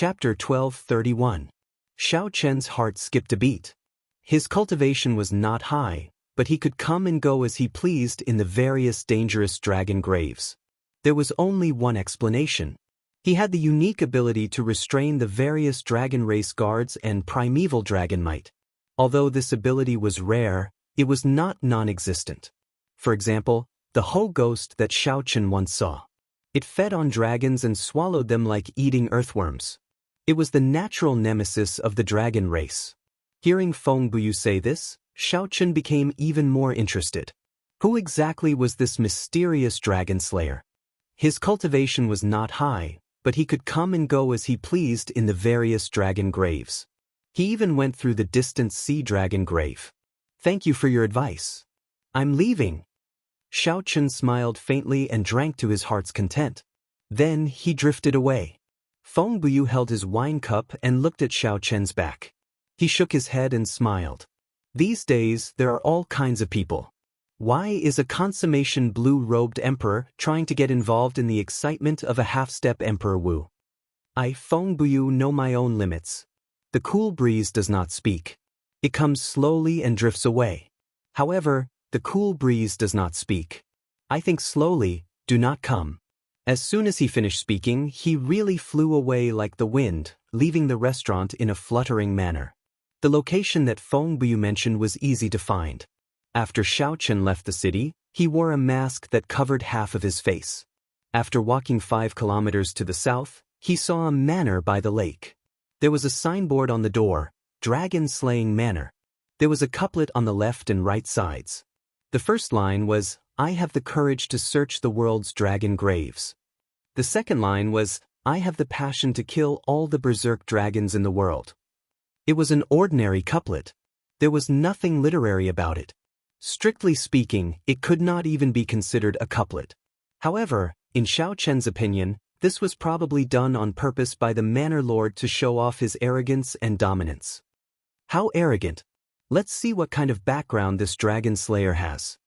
Chapter 12:31. Xiao Chen's heart skipped a beat. His cultivation was not high, but he could come and go as he pleased in the various dangerous dragon graves. There was only one explanation. He had the unique ability to restrain the various dragon race guards and primeval dragon might. Although this ability was rare, it was not non-existent. For example, the Ho ghost that Xiao Chen once saw. It fed on dragons and swallowed them like eating earthworms. It was the natural nemesis of the dragon race. Hearing Feng Buyu say this, Xiao Chen became even more interested. Who exactly was this mysterious dragon slayer? His cultivation was not high, but he could come and go as he pleased in the various dragon graves. He even went through the distant sea dragon grave. Thank you for your advice. I'm leaving. Xiao Chen smiled faintly and drank to his heart's content. Then he drifted away. Feng Buyu held his wine cup and looked at Xiao Chen's back. He shook his head and smiled. These days, there are all kinds of people. Why is a consummation blue-robed emperor trying to get involved in the excitement of a half-step Emperor Wu? I, Feng Buyu, know my own limits. The cool breeze does not speak. It comes slowly and drifts away. However, the cool breeze does not speak. I think slowly, do not come. As soon as he finished speaking, he really flew away like the wind, leaving the restaurant in a fluttering manner. The location that Feng Buyu mentioned was easy to find. After Xiao Chen left the city, he wore a mask that covered half of his face. After walking 5 kilometers to the south, he saw a manor by the lake. There was a signboard on the door, Dragon Slaying Manor. There was a couplet on the left and right sides. The first line was, I have the courage to search the world's dragon graves. The second line was, I have the passion to kill all the berserk dragons in the world. It was an ordinary couplet. There was nothing literary about it. Strictly speaking, it could not even be considered a couplet. However, in Xiao Chen's opinion, this was probably done on purpose by the manor lord to show off his arrogance and dominance. How arrogant! Let's see what kind of background this dragon slayer has.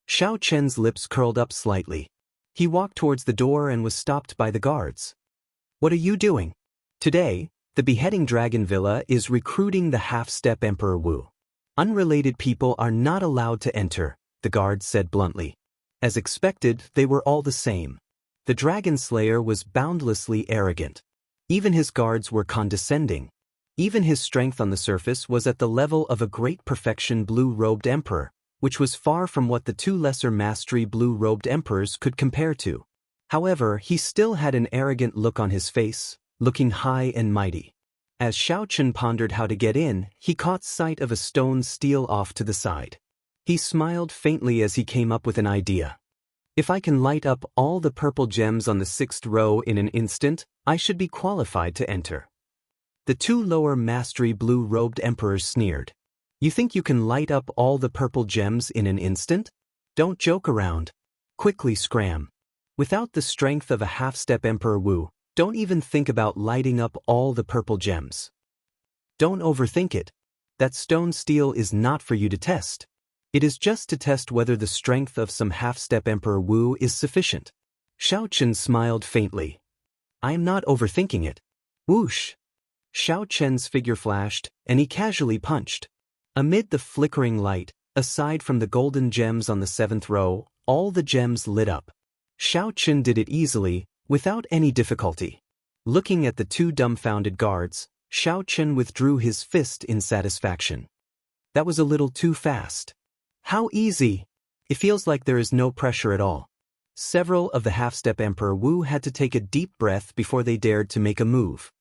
Xiao Chen's lips curled up slightly. He walked towards the door and was stopped by the guards. What are you doing? Today, the beheading dragon villa is recruiting the half-step Emperor Wu. Unrelated people are not allowed to enter, the guards said bluntly. As expected, they were all the same. The dragon slayer was boundlessly arrogant. Even his guards were condescending. Even his strength on the surface was at the level of a great perfection blue-robed emperor, which was far from what the 2 lesser mastery blue-robed emperors could compare to. However, he still had an arrogant look on his face, looking high and mighty. As Xiao Chen pondered how to get in, he caught sight of a stone steal off to the side. He smiled faintly as he came up with an idea. If I can light up all the purple gems on the 6th row in an instant, I should be qualified to enter. The 2 lower mastery blue-robed emperors sneered. You think you can light up all the purple gems in an instant? Don't joke around. Quickly scram. Without the strength of a half-step Emperor Wu, don't even think about lighting up all the purple gems. Don't overthink it. That stone steal is not for you to test. It is just to test whether the strength of some half-step Emperor Wu is sufficient. Xiao Chen smiled faintly. I am not overthinking it. Whoosh! Xiao Chen's figure flashed, and he casually punched. Amid the flickering light, aside from the golden gems on the 7th row, all the gems lit up. Xiao Chen did it easily, without any difficulty. Looking at the 2 dumbfounded guards, Xiao Chen withdrew his fist in satisfaction. That was a little too fast. How easy! It feels like there is no pressure at all. Several of the half-step Emperor Wu had to take a deep breath before they dared to make a move.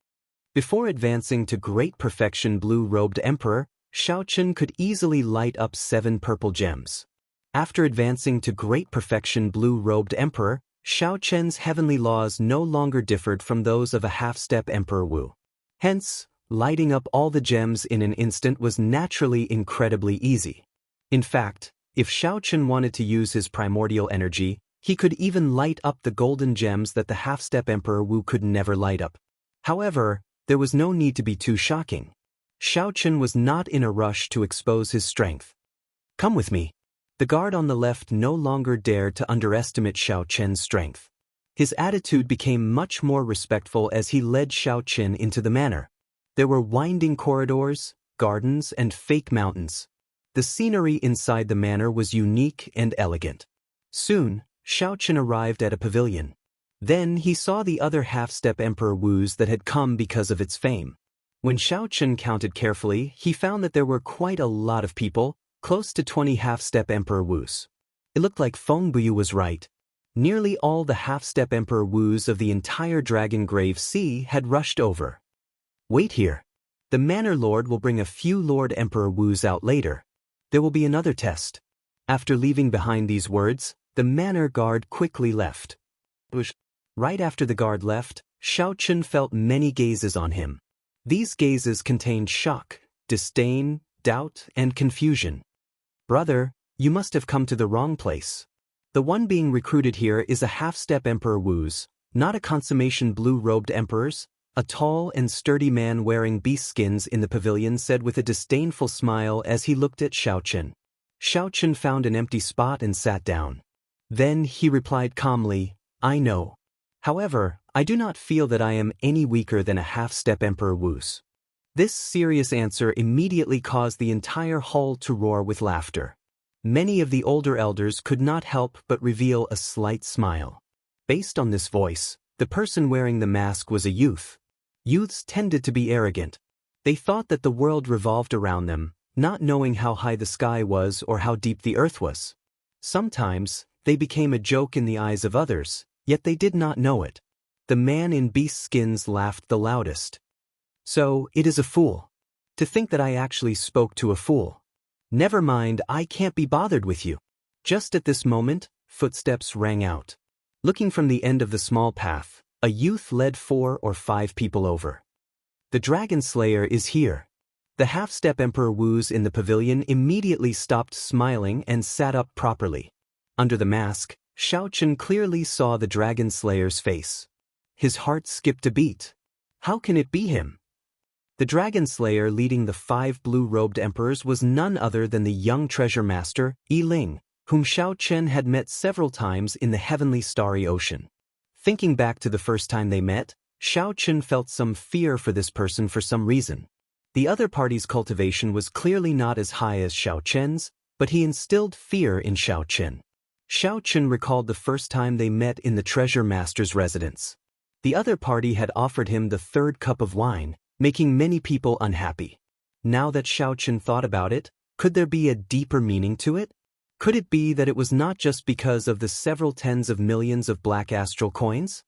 Before advancing to great perfection blue-robed emperor, Xiao Chen could easily light up 7 purple gems. After advancing to great perfection blue-robed emperor, Xiao Chen's heavenly laws no longer differed from those of a half-step Emperor Wu. Hence, lighting up all the gems in an instant was naturally incredibly easy. In fact, if Xiao Chen wanted to use his primordial energy, he could even light up the golden gems that the half-step Emperor Wu could never light up. However, there was no need to be too shocking. Xiao Chen was not in a rush to expose his strength. Come with me. The guard on the left no longer dared to underestimate Xiao Chen's strength. His attitude became much more respectful as he led Xiao Qin into the manor. There were winding corridors, gardens, and fake mountains. The scenery inside the manor was unique and elegant. Soon, Xiao Qin arrived at a pavilion. Then he saw the other half-step Emperor Wus that had come because of its fame. When Xiao Qin counted carefully, he found that there were quite a lot of people, close to 20 half-step Emperor Wus. It looked like Feng Buyu was right. Nearly all the half-step Emperor Wus of the entire Dragon Grave Sea had rushed over. Wait here. The Manor Lord will bring a few Lord Emperor Wus out later. There will be another test. After leaving behind these words, the manor guard quickly left. Right after the guard left, Xiao Qin felt many gazes on him. These gazes contained shock, disdain, doubt, and confusion. Brother, you must have come to the wrong place. The one being recruited here is a half-step Emperor Wus, not a consummation blue-robed emperors. A tall and sturdy man wearing beast skins in the pavilion said with a disdainful smile as he looked at Xiao Qin. Xiao Qin found an empty spot and sat down. Then he replied calmly, I know. However, I do not feel that I am any weaker than a half-step Emperor Wus. This serious answer immediately caused the entire hall to roar with laughter. Many of the older elders could not help but reveal a slight smile. Based on this voice, the person wearing the mask was a youth. Youths tended to be arrogant. They thought that the world revolved around them, not knowing how high the sky was or how deep the earth was. Sometimes, they became a joke in the eyes of others, yet they did not know it. The man in beast skins laughed the loudest. So, it is a fool. To think that I actually spoke to a fool. Never mind, I can't be bothered with you. Just at this moment, footsteps rang out. Looking from the end of the small path, a youth led 4 or 5 people over. The Dragon Slayer is here. The half-step Emperor Wus in the pavilion immediately stopped smiling and sat up properly. Under the mask, Xiao Qin clearly saw the Dragon Slayer's face. His heart skipped a beat. How can it be him? The Dragon Slayer leading the 5 blue-robed emperors was none other than the young treasure master, Yi Ling, whom Xiao Qin had met several times in the heavenly starry ocean. Thinking back to the first time they met, Xiao Qin felt some fear for this person for some reason. The other party's cultivation was clearly not as high as Xiao Qin's, but he instilled fear in Xiao Qin. Xiao Qin recalled the first time they met in the treasure master's residence. The other party had offered him the 3rd cup of wine, making many people unhappy. Now that Xiao Qin thought about it, could there be a deeper meaning to it? Could it be that it was not just because of the several tens of millions of black astral coins?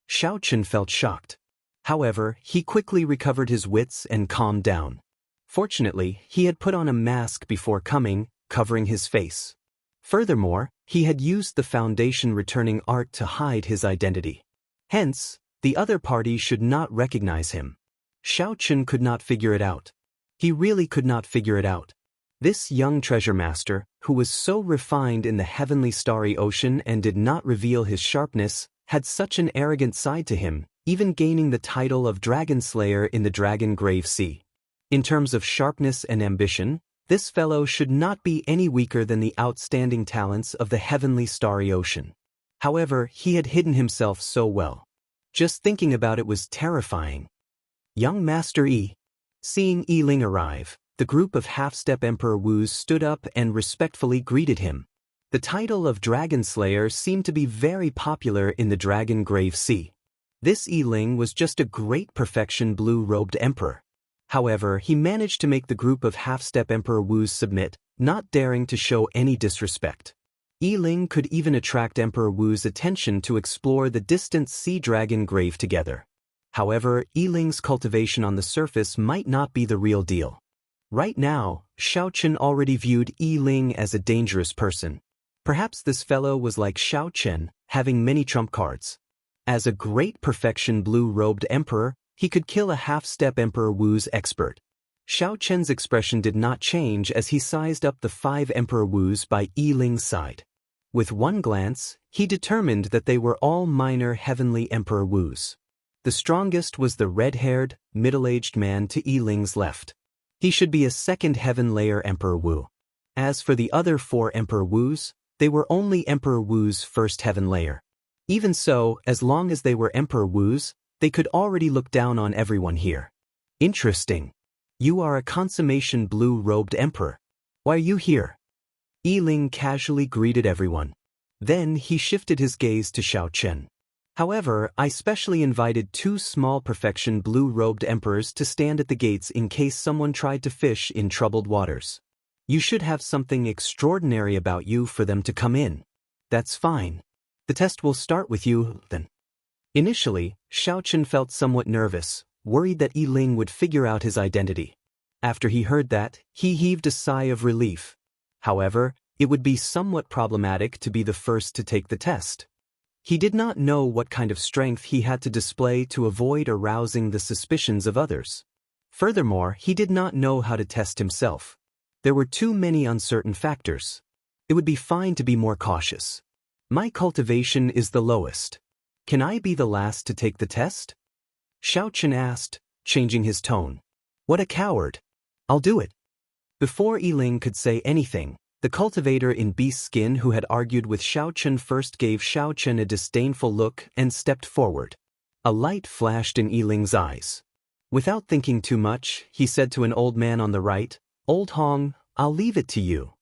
Xiao Qin felt shocked. However, he quickly recovered his wits and calmed down. Fortunately, he had put on a mask before coming, covering his face. Furthermore, he had used the foundation returning art to hide his identity. Hence, the other party should not recognize him. Xiao Qin could not figure it out. He really could not figure it out. This young treasure master, who was so refined in the heavenly starry ocean and did not reveal his sharpness, had such an arrogant side to him, even gaining the title of Dragon Slayer in the Dragon Grave Sea. In terms of sharpness and ambition, this fellow should not be any weaker than the outstanding talents of the heavenly starry ocean. However, he had hidden himself so well. Just thinking about it was terrifying. Young Master Yi. Seeing Yi Ling arrive, the group of half-step Emperor Wus stood up and respectfully greeted him. The title of Dragon Slayer seemed to be very popular in the Dragon Grave Sea. This Yi Ling was just a great perfection blue-robed emperor. However, he managed to make the group of half-step Emperor Wus submit, not daring to show any disrespect. Yi Ling could even attract Emperor Wu's attention to explore the distant sea dragon grave together. However, Yi Ling's cultivation on the surface might not be the real deal. Right now, Xiao Qin already viewed Yi Ling as a dangerous person. Perhaps this fellow was like Xiao Qin, having many trump cards. As a great perfection blue-robed emperor, he could kill a half-step Emperor Wu's expert. Xiao Qin's expression did not change as he sized up the 5 Emperor Wus by Yi Ling's side. With one glance, he determined that they were all minor heavenly Emperor Wus. The strongest was the red-haired, middle-aged man to Yi Ling's left. He should be a 2nd heaven layer Emperor Wu. As for the other 4 Emperor Wus, they were only Emperor Wu's 1st heaven layer. Even so, as long as they were Emperor Wu's, they could already look down on everyone here. Interesting. You are a consummation blue-robed emperor. Why are you here? Yiling casually greeted everyone. Then he shifted his gaze to Xiao Chen. However, I specially invited 2 small perfection blue-robed emperors to stand at the gates in case someone tried to fish in troubled waters. You should have something extraordinary about you for them to come in. That's fine. The test will start with you, then. Initially, Xiao Chen felt somewhat nervous, worried that Yiling would figure out his identity. After he heard that, he heaved a sigh of relief. However, it would be somewhat problematic to be the first to take the test. He did not know what kind of strength he had to display to avoid arousing the suspicions of others. Furthermore, he did not know how to test himself. There were too many uncertain factors. It would be fine to be more cautious. My cultivation is the lowest. Can I be the last to take the test? Xiao Chen asked, changing his tone. What a coward. I'll do it. Before Yiling could say anything, the cultivator in beast skin who had argued with Xiao Chen first gave Xiao Chen a disdainful look and stepped forward. A light flashed in Yiling's eyes. Without thinking too much, he said to an old man on the right, Old Hong, I'll leave it to you.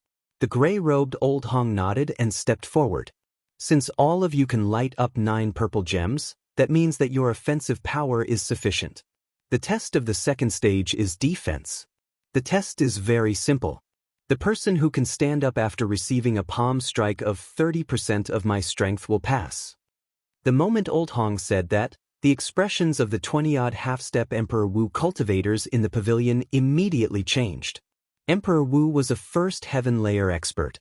The gray-robed Old Hong nodded and stepped forward. Since all of you can light up 9 purple gems, that means that your offensive power is sufficient. The test of the second stage is defense. The test is very simple. The person who can stand up after receiving a palm strike of 30% of my strength will pass. The moment Old Hong said that, the expressions of the 20-odd half-step Emperor Wu cultivators in the pavilion immediately changed. Emperor Wu was a first heaven layer expert.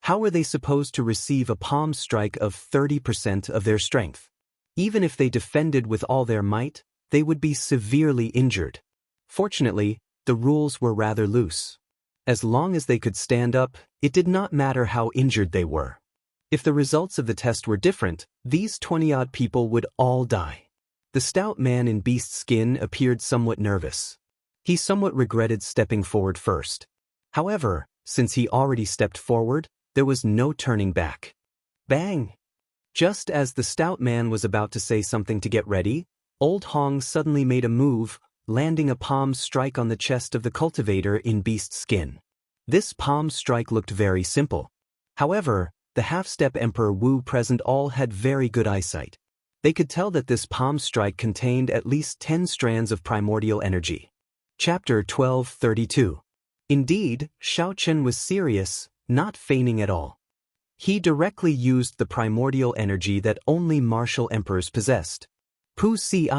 How were they supposed to receive a palm strike of 30% of their strength? Even if they defended with all their might, they would be severely injured. Fortunately, the rules were rather loose. As long as they could stand up, it did not matter how injured they were. If the results of the test were different, these 20-odd people would all die. The stout man in beast skin appeared somewhat nervous. He somewhat regretted stepping forward first. However, since he already stepped forward, there was no turning back. Bang! Just as the stout man was about to say something to get ready, Old Hong suddenly made a move, landing a palm strike on the chest of the cultivator in beast skin. This palm strike looked very simple. However, the half-step Emperor Wu present all had very good eyesight. They could tell that this palm strike contained at least 10 strands of primordial energy. Chapter 1232. Indeed, Xiao Chen was serious, not feigning at all. He directly used the primordial energy that only martial emperors possessed. Pu Si.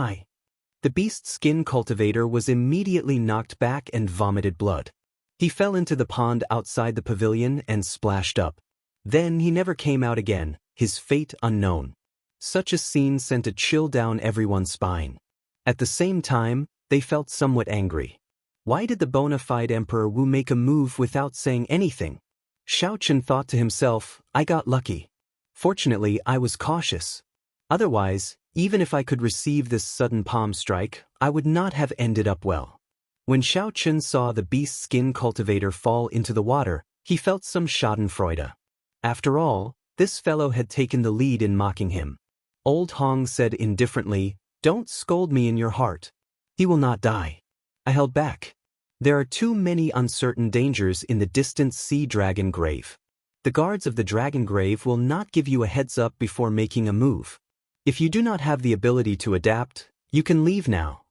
The beast skin cultivator was immediately knocked back and vomited blood. He fell into the pond outside the pavilion and splashed up. Then he never came out again, his fate unknown. Such a scene sent a chill down everyone's spine. At the same time, they felt somewhat angry. Why did the bona fide Emperor Wu make a move without saying anything? Xiao Chen thought to himself, I got lucky. Fortunately, I was cautious. Otherwise, even if I could receive this sudden palm strike, I would not have ended up well. When Xiao Chen saw the beast skin cultivator fall into the water, he felt some schadenfreude. After all, this fellow had taken the lead in mocking him. Old Hong said indifferently, Don't scold me in your heart. He will not die. I held back. There are too many uncertain dangers in the distant sea dragon grave. The guards of the dragon grave will not give you a heads up before making a move. If you do not have the ability to adapt, you can leave now.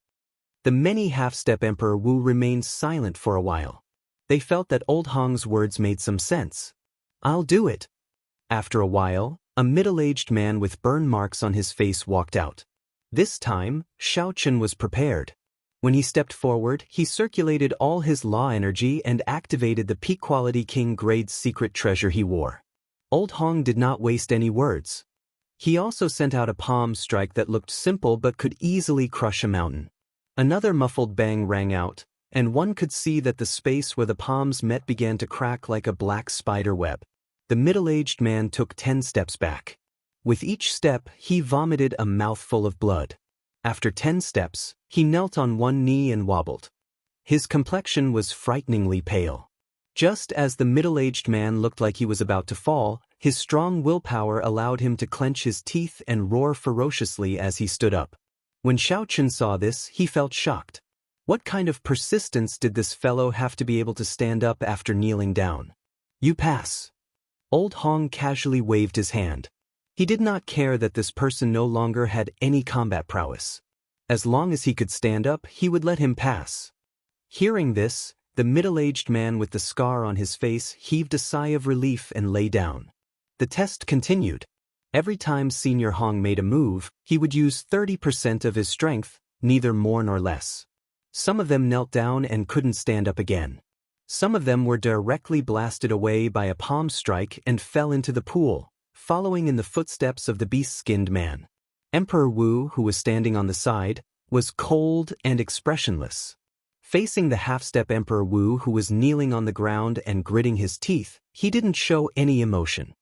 The many half-step Emperor Wu remained silent for a while. They felt that Old Hong's words made some sense. I'll do it. After a while, a middle-aged man with burn marks on his face walked out. This time, Xiao Chen was prepared. When he stepped forward, he circulated all his law energy and activated the peak-quality king-grade secret treasure he wore. Old Hong did not waste any words. He also sent out a palm strike that looked simple but could easily crush a mountain. Another muffled bang rang out, and one could see that the space where the palms met began to crack like a black spider web. The middle-aged man took 10 steps back. With each step, he vomited a mouthful of blood. After 10 steps, he knelt on one knee and wobbled. His complexion was frighteningly pale. Just as the middle-aged man looked like he was about to fall, His strong willpower allowed him to clench his teeth and roar ferociously as he stood up. When Xiao Chen saw this, he felt shocked. What kind of persistence did this fellow have to be able to stand up after kneeling down? You pass. Old Hong casually waved his hand. He did not care that this person no longer had any combat prowess. As long as he could stand up, he would let him pass. Hearing this, the middle-aged man with the scar on his face heaved a sigh of relief and lay down. The test continued. Every time Senior Hong made a move, he would use 30% of his strength, neither more nor less. Some of them knelt down and couldn't stand up again. Some of them were directly blasted away by a palm strike and fell into the pool, following in the footsteps of the beast-skinned man. Emperor Wu, who was standing on the side, was cold and expressionless. Facing the half-step Emperor Wu, who was kneeling on the ground and gritting his teeth, he didn't show any emotion.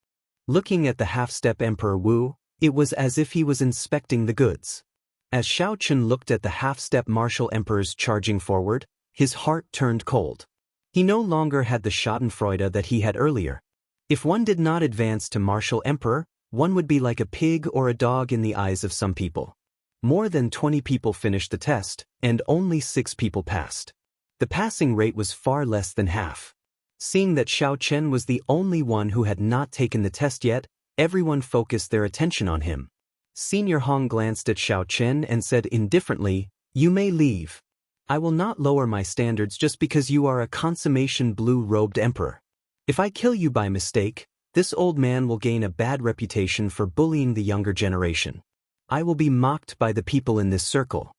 Looking at the half-step Emperor Wu, it was as if he was inspecting the goods. As Xiao Chen looked at the half-step martial emperors charging forward, his heart turned cold. He no longer had the schadenfreude that he had earlier. If one did not advance to martial emperor, one would be like a pig or a dog in the eyes of some people. More than 20 people finished the test, and only 6 people passed. The passing rate was far less than half. Seeing that Xiao Chen was the only one who had not taken the test yet, everyone focused their attention on him. Senior Hong glanced at Xiao Chen and said indifferently, "You may leave. I will not lower my standards just because you are a consummation blue-robed emperor. If I kill you by mistake, this old man will gain a bad reputation for bullying the younger generation. I will be mocked by the people in this circle."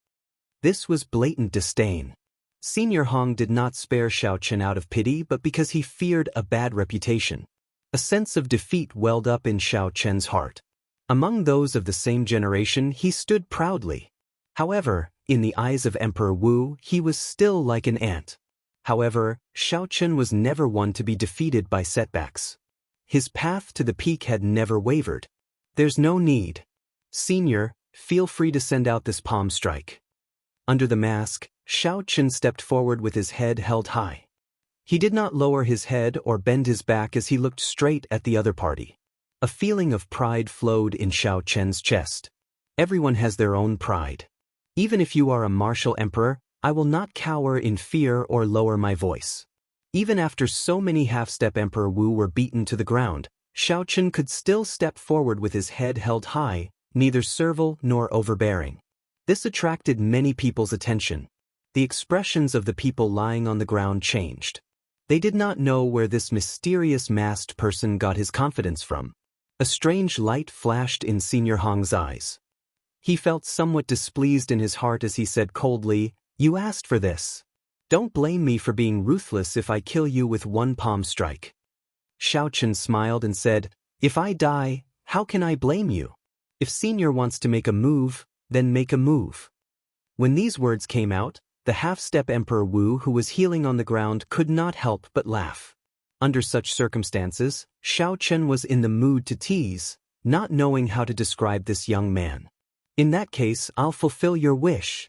This was blatant disdain. Senior Hong did not spare Xiao Chen out of pity but because he feared a bad reputation. A sense of defeat welled up in Xiao Chen's heart. Among those of the same generation, he stood proudly. However, in the eyes of Emperor Wu, he was still like an ant. However, Xiao Chen was never one to be defeated by setbacks. His path to the peak had never wavered. There's no need. Senior, feel free to send out this palm strike. Under the mask, Xiao Chen stepped forward with his head held high. He did not lower his head or bend his back as he looked straight at the other party. A feeling of pride flowed in Xiao Chen's chest. Everyone has their own pride. Even if you are a martial emperor, I will not cower in fear or lower my voice. Even after so many half-step Emperor Wu were beaten to the ground, Xiao Chen could still step forward with his head held high, neither servile nor overbearing. This attracted many people's attention. The expressions of the people lying on the ground changed. They did not know where this mysterious masked person got his confidence from. A strange light flashed in Senior Hong's eyes. He felt somewhat displeased in his heart as he said coldly, "You asked for this. Don't blame me for being ruthless if I kill you with one palm strike." Xiao Chen smiled and said, "If I die, how can I blame you? If Senior wants to make a move, then make a move." When these words came out, the half-step Emperor Wu, who was healing on the ground, could not help but laugh. Under such circumstances, Xiao Chen was in the mood to tease, not knowing how to describe this young man. "In that case, I'll fulfill your wish."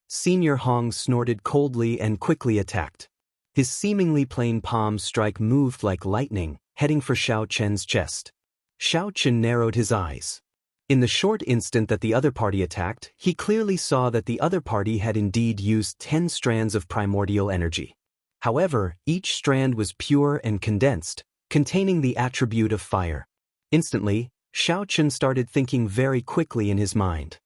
Senior Hong snorted coldly and quickly attacked. His seemingly plain palm strike moved like lightning, heading for Xiao Chen's chest. Xiao Chen narrowed his eyes. In the short instant that the other party attacked, he clearly saw that the other party had indeed used 10 strands of primordial energy. However, each strand was pure and condensed, containing the attribute of fire. Instantly, Xiao Chen started thinking very quickly in his mind.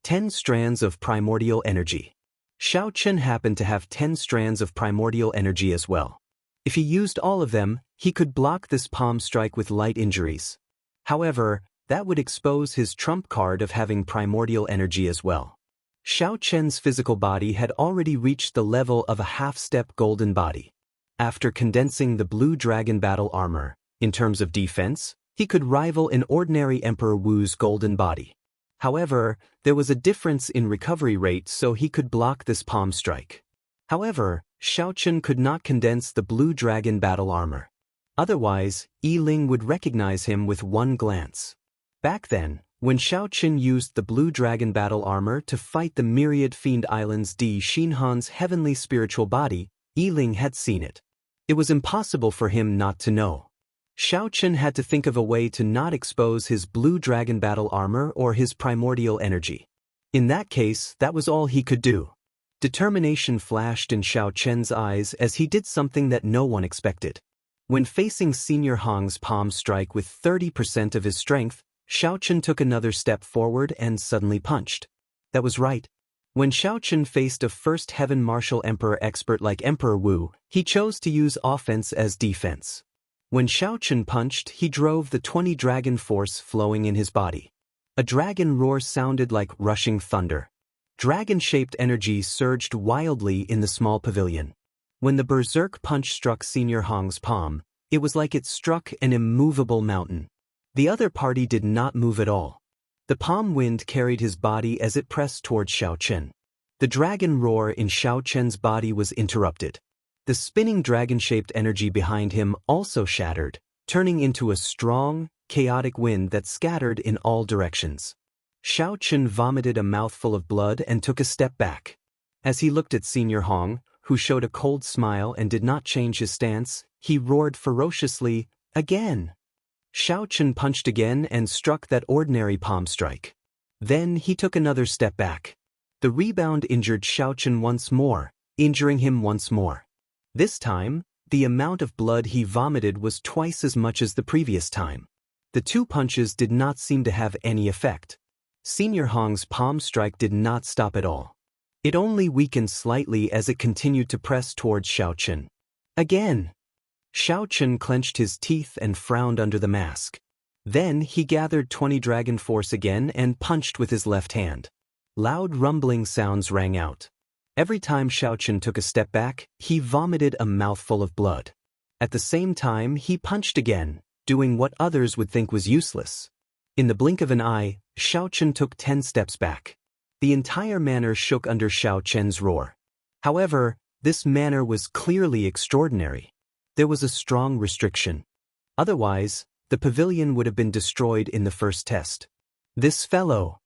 10 strands of primordial energy. Xiao Chen happened to have 10 strands of primordial energy as well. If he used all of them, he could block this palm strike with light injuries. However, that would expose his trump card of having primordial energy as well. Xiao Chen's physical body had already reached the level of a half-step golden body. After condensing the blue dragon battle armor, in terms of defense, he could rival an ordinary Emperor Wu's golden body. However, there was a difference in recovery rate, so he could block this palm strike. However, Xiao Chen could not condense the blue dragon battle armor. Otherwise, Yi Ling would recognize him with one glance. Back then, when Xiao Chen used the blue dragon battle armor to fight the myriad fiend islands Di Xinhan's heavenly spiritual body, Yi Ling had seen it. It was impossible for him not to know. Xiao Chen had to think of a way to not expose his blue dragon battle armor or his primordial energy. In that case, that was all he could do. Determination flashed in Xiao Chen's eyes as he did something that no one expected. When facing Senior Hong's palm strike with 30% of his strength, Xiao Chen took another step forward and suddenly punched. That was right. When Xiao Chen faced a first heaven martial emperor expert like Emperor Wu, he chose to use offense as defense. When Xiao Chen punched, he drove the 20 dragon force flowing in his body. A dragon roar sounded like rushing thunder. Dragon-shaped energy surged wildly in the small pavilion. When the berserk punch struck Senior Hong's palm, it was like it struck an immovable mountain. The other party did not move at all. The palm wind carried his body as it pressed towards Xiao Chen. The dragon roar in Xiao Chen's body was interrupted. The spinning dragon-shaped energy behind him also shattered, turning into a strong, chaotic wind that scattered in all directions. Xiao Chen vomited a mouthful of blood and took a step back. As he looked at Senior Hong, who showed a cold smile and did not change his stance, he roared ferociously, "Again!" Xiao Chen punched again and struck that ordinary palm strike. Then he took another step back. The rebound injured Xiao Chen once more, injuring him once more. This time, the amount of blood he vomited was twice as much as the previous time. The two punches did not seem to have any effect. Senior Hong's palm strike did not stop at all. It only weakened slightly as it continued to press towards Xiao Chen. Again! Xiao Chen clenched his teeth and frowned under the mask. Then he gathered 20 dragon force again and punched with his left hand. Loud rumbling sounds rang out. Every time Xiao Chen took a step back, he vomited a mouthful of blood. At the same time, he punched again, doing what others would think was useless. In the blink of an eye, Xiao Chen took 10 steps back. The entire manor shook under Xiao Chen's roar. However, this manor was clearly extraordinary. There was a strong restriction. Otherwise, the pavilion would have been destroyed in the first test. This fellow!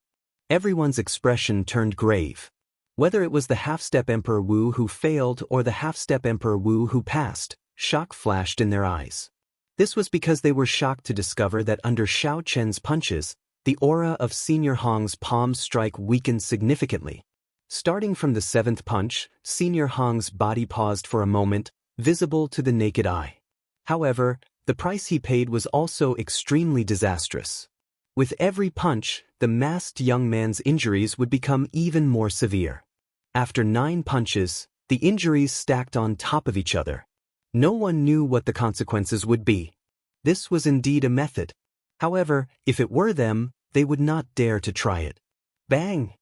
Everyone's expression turned grave. Whether it was the half-step Emperor Wu who failed or the half-step Emperor Wu who passed, shock flashed in their eyes. This was because they were shocked to discover that under Xiao Chen's punches, the aura of Senior Hong's palm strike weakened significantly. Starting from the 7th punch, Senior Hong's body paused for a moment, visible to the naked eye. However, the price he paid was also extremely disastrous. With every punch, the masked young man's injuries would become even more severe. After 9 punches, the injuries stacked on top of each other. No one knew what the consequences would be. This was indeed a method. However, if it were them, they would not dare to try it. Bang!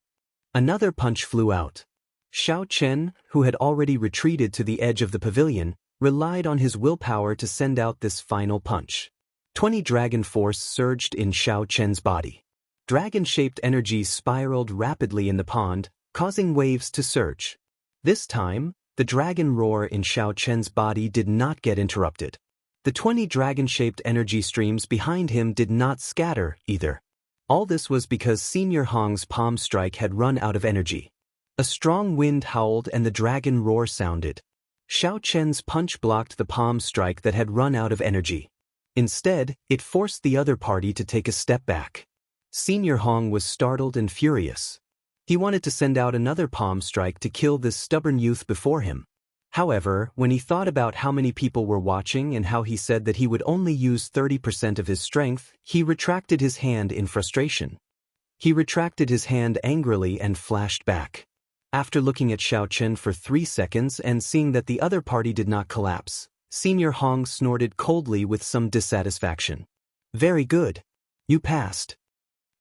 Another punch flew out. Xiao Chen, who had already retreated to the edge of the pavilion, relied on his willpower to send out this final punch. 20 dragon force surged in Xiao Chen's body. Dragon-shaped energy spiraled rapidly in the pond, causing waves to surge. This time, the dragon roar in Xiao Chen's body did not get interrupted. The 20 dragon-shaped energy streams behind him did not scatter, either. All this was because Senior Hong's palm strike had run out of energy. A strong wind howled and the dragon roar sounded. Xiao Chen's punch blocked the palm strike that had run out of energy. Instead, it forced the other party to take a step back. Senior Hong was startled and furious. He wanted to send out another palm strike to kill this stubborn youth before him. However, when he thought about how many people were watching and how he said that he would only use 30% of his strength, he retracted his hand in frustration. He retracted his hand angrily and flashed back. After looking at Xiao Chen for 3 seconds and seeing that the other party did not collapse, Senior Hong snorted coldly with some dissatisfaction. "Very good. You passed."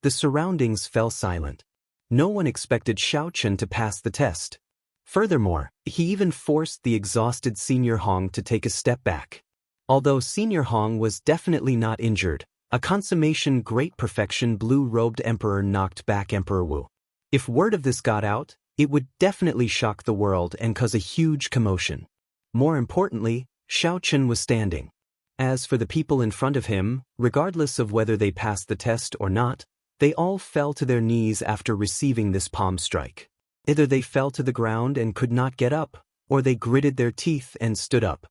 The surroundings fell silent. No one expected Xiao Chen to pass the test. Furthermore, he even forced the exhausted Senior Hong to take a step back. Although Senior Hong was definitely not injured, a consummation great perfection blue-robed emperor knocked back Emperor Wu. If word of this got out, it would definitely shock the world and cause a huge commotion. More importantly, Xiao Chen was standing. As for the people in front of him, regardless of whether they passed the test or not, they all fell to their knees after receiving this palm strike. Either they fell to the ground and could not get up, or they gritted their teeth and stood up.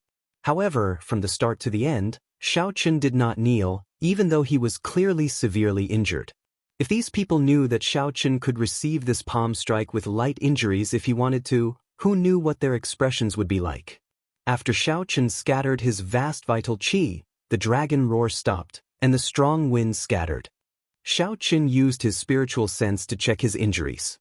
However, from the start to the end, Xiao Chen did not kneel, even though he was clearly severely injured. If these people knew that Xiao Chen could receive this palm strike with light injuries if he wanted to, who knew what their expressions would be like? After Xiao Chen scattered his vast vital qi, the dragon roar stopped, and the strong wind scattered. Xiao Chen used his spiritual sense to check his injuries.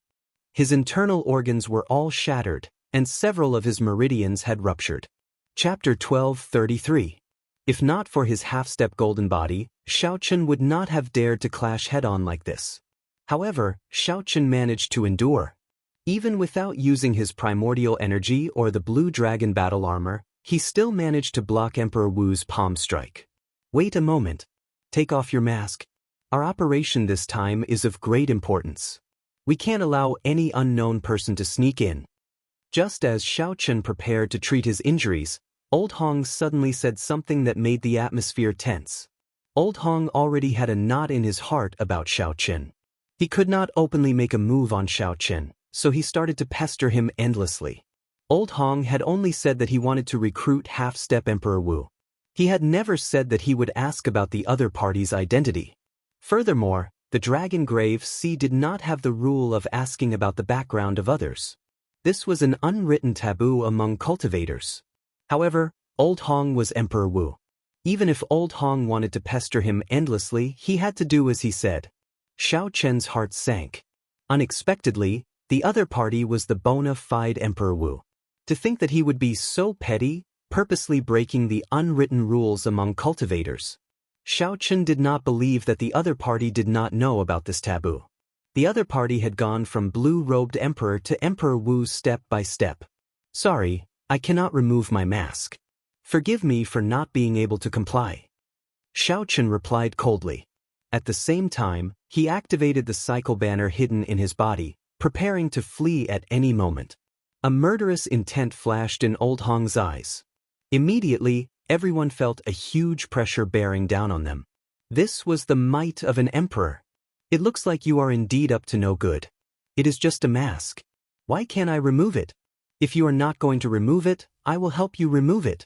His internal organs were all shattered, and several of his meridians had ruptured. Chapter 12:33. If not for his half-step golden body, Xiao Chen would not have dared to clash head-on like this. However, Xiao Chen managed to endure. Even without using his primordial energy or the blue dragon battle armor, he still managed to block Emperor Wu's palm strike. Wait a moment. Take off your mask. Our operation this time is of great importance. We can't allow any unknown person to sneak in. Just as Xiao Chen prepared to treat his injuries, Old Hong suddenly said something that made the atmosphere tense. Old Hong already had a knot in his heart about Xiao Chen. He could not openly make a move on Xiao Chen, so he started to pester him endlessly. Old Hong had only said that he wanted to recruit half-step Emperor Wu. He had never said that he would ask about the other party's identity. Furthermore, the Dragon Grave Sea did not have the rule of asking about the background of others. This was an unwritten taboo among cultivators. However, Old Hong was Emperor Wu. Even if Old Hong wanted to pester him endlessly, he had to do as he said. Xiao Chen's heart sank. Unexpectedly, the other party was the bona fide Emperor Wu. To think that he would be so petty, purposely breaking the unwritten rules among cultivators. Xiao Chen did not believe that the other party did not know about this taboo. The other party had gone from blue-robed emperor to Emperor Wu step by step. Sorry, I cannot remove my mask. Forgive me for not being able to comply. Xiao Chen replied coldly. At the same time, he activated the cycle banner hidden in his body, preparing to flee at any moment. A murderous intent flashed in Old Hong's eyes. Immediately, everyone felt a huge pressure bearing down on them. This was the might of an emperor. It looks like you are indeed up to no good. It is just a mask. Why can't I remove it? If you are not going to remove it, I will help you remove it.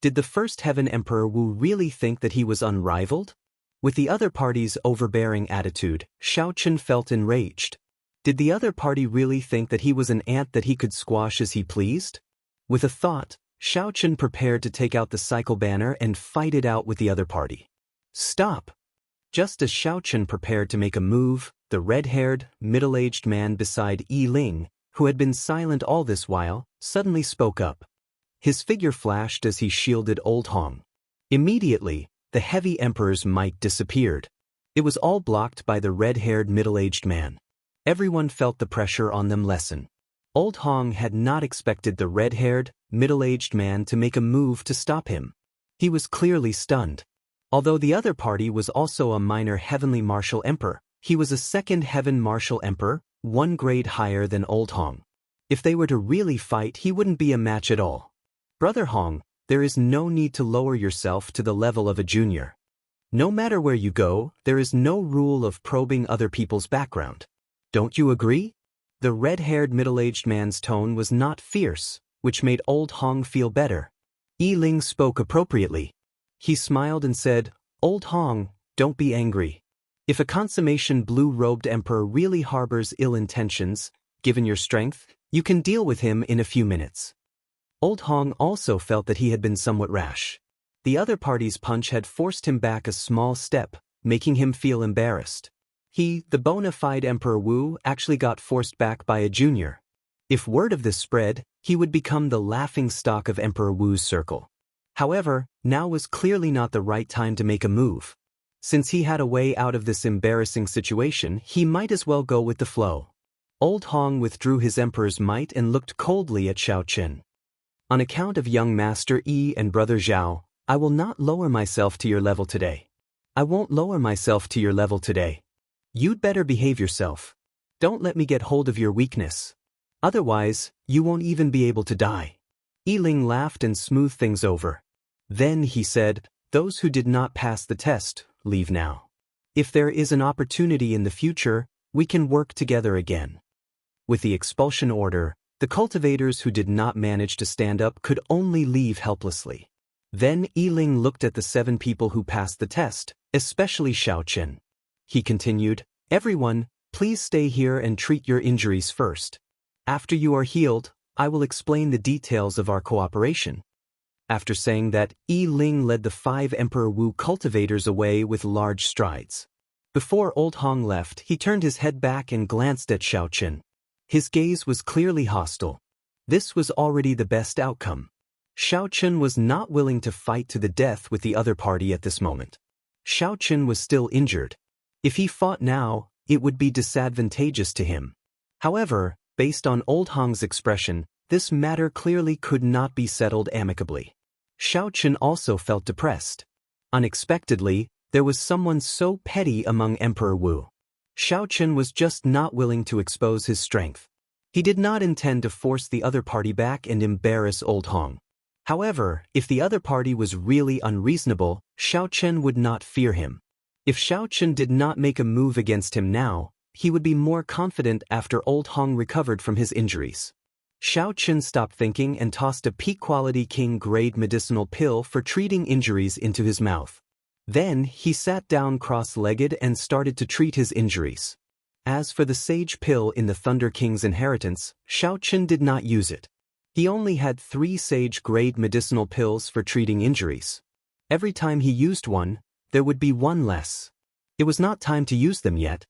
Did the First Heaven Emperor Wu really think that he was unrivaled? With the other party's overbearing attitude, Xiao Chen felt enraged. Did the other party really think that he was an ant that he could squash as he pleased? With a thought, Xiao Chen prepared to take out the cycle banner and fight it out with the other party. Stop! Just as Xiao Chen prepared to make a move, the red-haired, middle-aged man beside Yi Ling, who had been silent all this while, suddenly spoke up. His figure flashed as he shielded Old Hong. Immediately, the heavy emperor's might disappeared. It was all blocked by the red-haired middle-aged man. Everyone felt the pressure on them lessen. Old Hong had not expected the red-haired, middle-aged man to make a move to stop him. He was clearly stunned. Although the other party was also a minor heavenly martial emperor, he was a second heaven martial emperor, one grade higher than Old Hong. If they were to really fight, he wouldn't be a match at all. Brother Hong, there is no need to lower yourself to the level of a junior. No matter where you go, there is no rule of probing other people's background. Don't you agree? The red-haired middle-aged man's tone was not fierce, which made Old Hong feel better. Yi Ling spoke appropriately. He smiled and said, Old Hong, don't be angry. If a consummation blue-robed emperor really harbors ill intentions, given your strength, you can deal with him in a few minutes. Old Hong also felt that he had been somewhat rash. The other party's punch had forced him back a small step, making him feel embarrassed. He, the bona fide Emperor Wu, actually got forced back by a junior. If word of this spread, he would become the laughingstock of Emperor Wu's circle. However, now was clearly not the right time to make a move. Since he had a way out of this embarrassing situation, he might as well go with the flow. Old Hong withdrew his emperor's might and looked coldly at Xiao Chen. On account of young Master Yi and Brother Zhao, I will not lower myself to your level today. I won't lower myself to your level today. You'd better behave yourself. Don't let me get hold of your weakness. Otherwise, you won't even be able to die. Yi Ling laughed and smoothed things over. Then he said, those who did not pass the test, leave now. If there is an opportunity in the future, we can work together again. With the expulsion order, the cultivators who did not manage to stand up could only leave helplessly. Then Yiling looked at the 7 people who passed the test, especially Xiao Chen. He continued, "Everyone, please stay here and treat your injuries first. After you are healed, I will explain the details of our cooperation." After saying that, Yiling led the 5 Emperor Wu cultivators away with large strides. Before Old Hong left, he turned his head back and glanced at Xiao Chen. His gaze was clearly hostile. This was already the best outcome. Xiao Chen was not willing to fight to the death with the other party at this moment. Xiao Chen was still injured. If he fought now, it would be disadvantageous to him. However, based on Old Hong's expression, this matter clearly could not be settled amicably. Xiao Chen also felt depressed. Unexpectedly, there was someone so petty among Emperor Wu. Xiao Chen was just not willing to expose his strength. He did not intend to force the other party back and embarrass Old Hong. However, if the other party was really unreasonable, Xiao Chen would not fear him. If Xiao Chen did not make a move against him now, he would be more confident after Old Hong recovered from his injuries. Xiao Chen stopped thinking and tossed a peak-quality king-grade medicinal pill for treating injuries into his mouth. Then, he sat down cross-legged and started to treat his injuries. As for the sage pill in the Thunder King's inheritance, Xiao Chen did not use it. He only had 3 sage-grade medicinal pills for treating injuries. Every time he used one, there would be one less. It was not time to use them yet.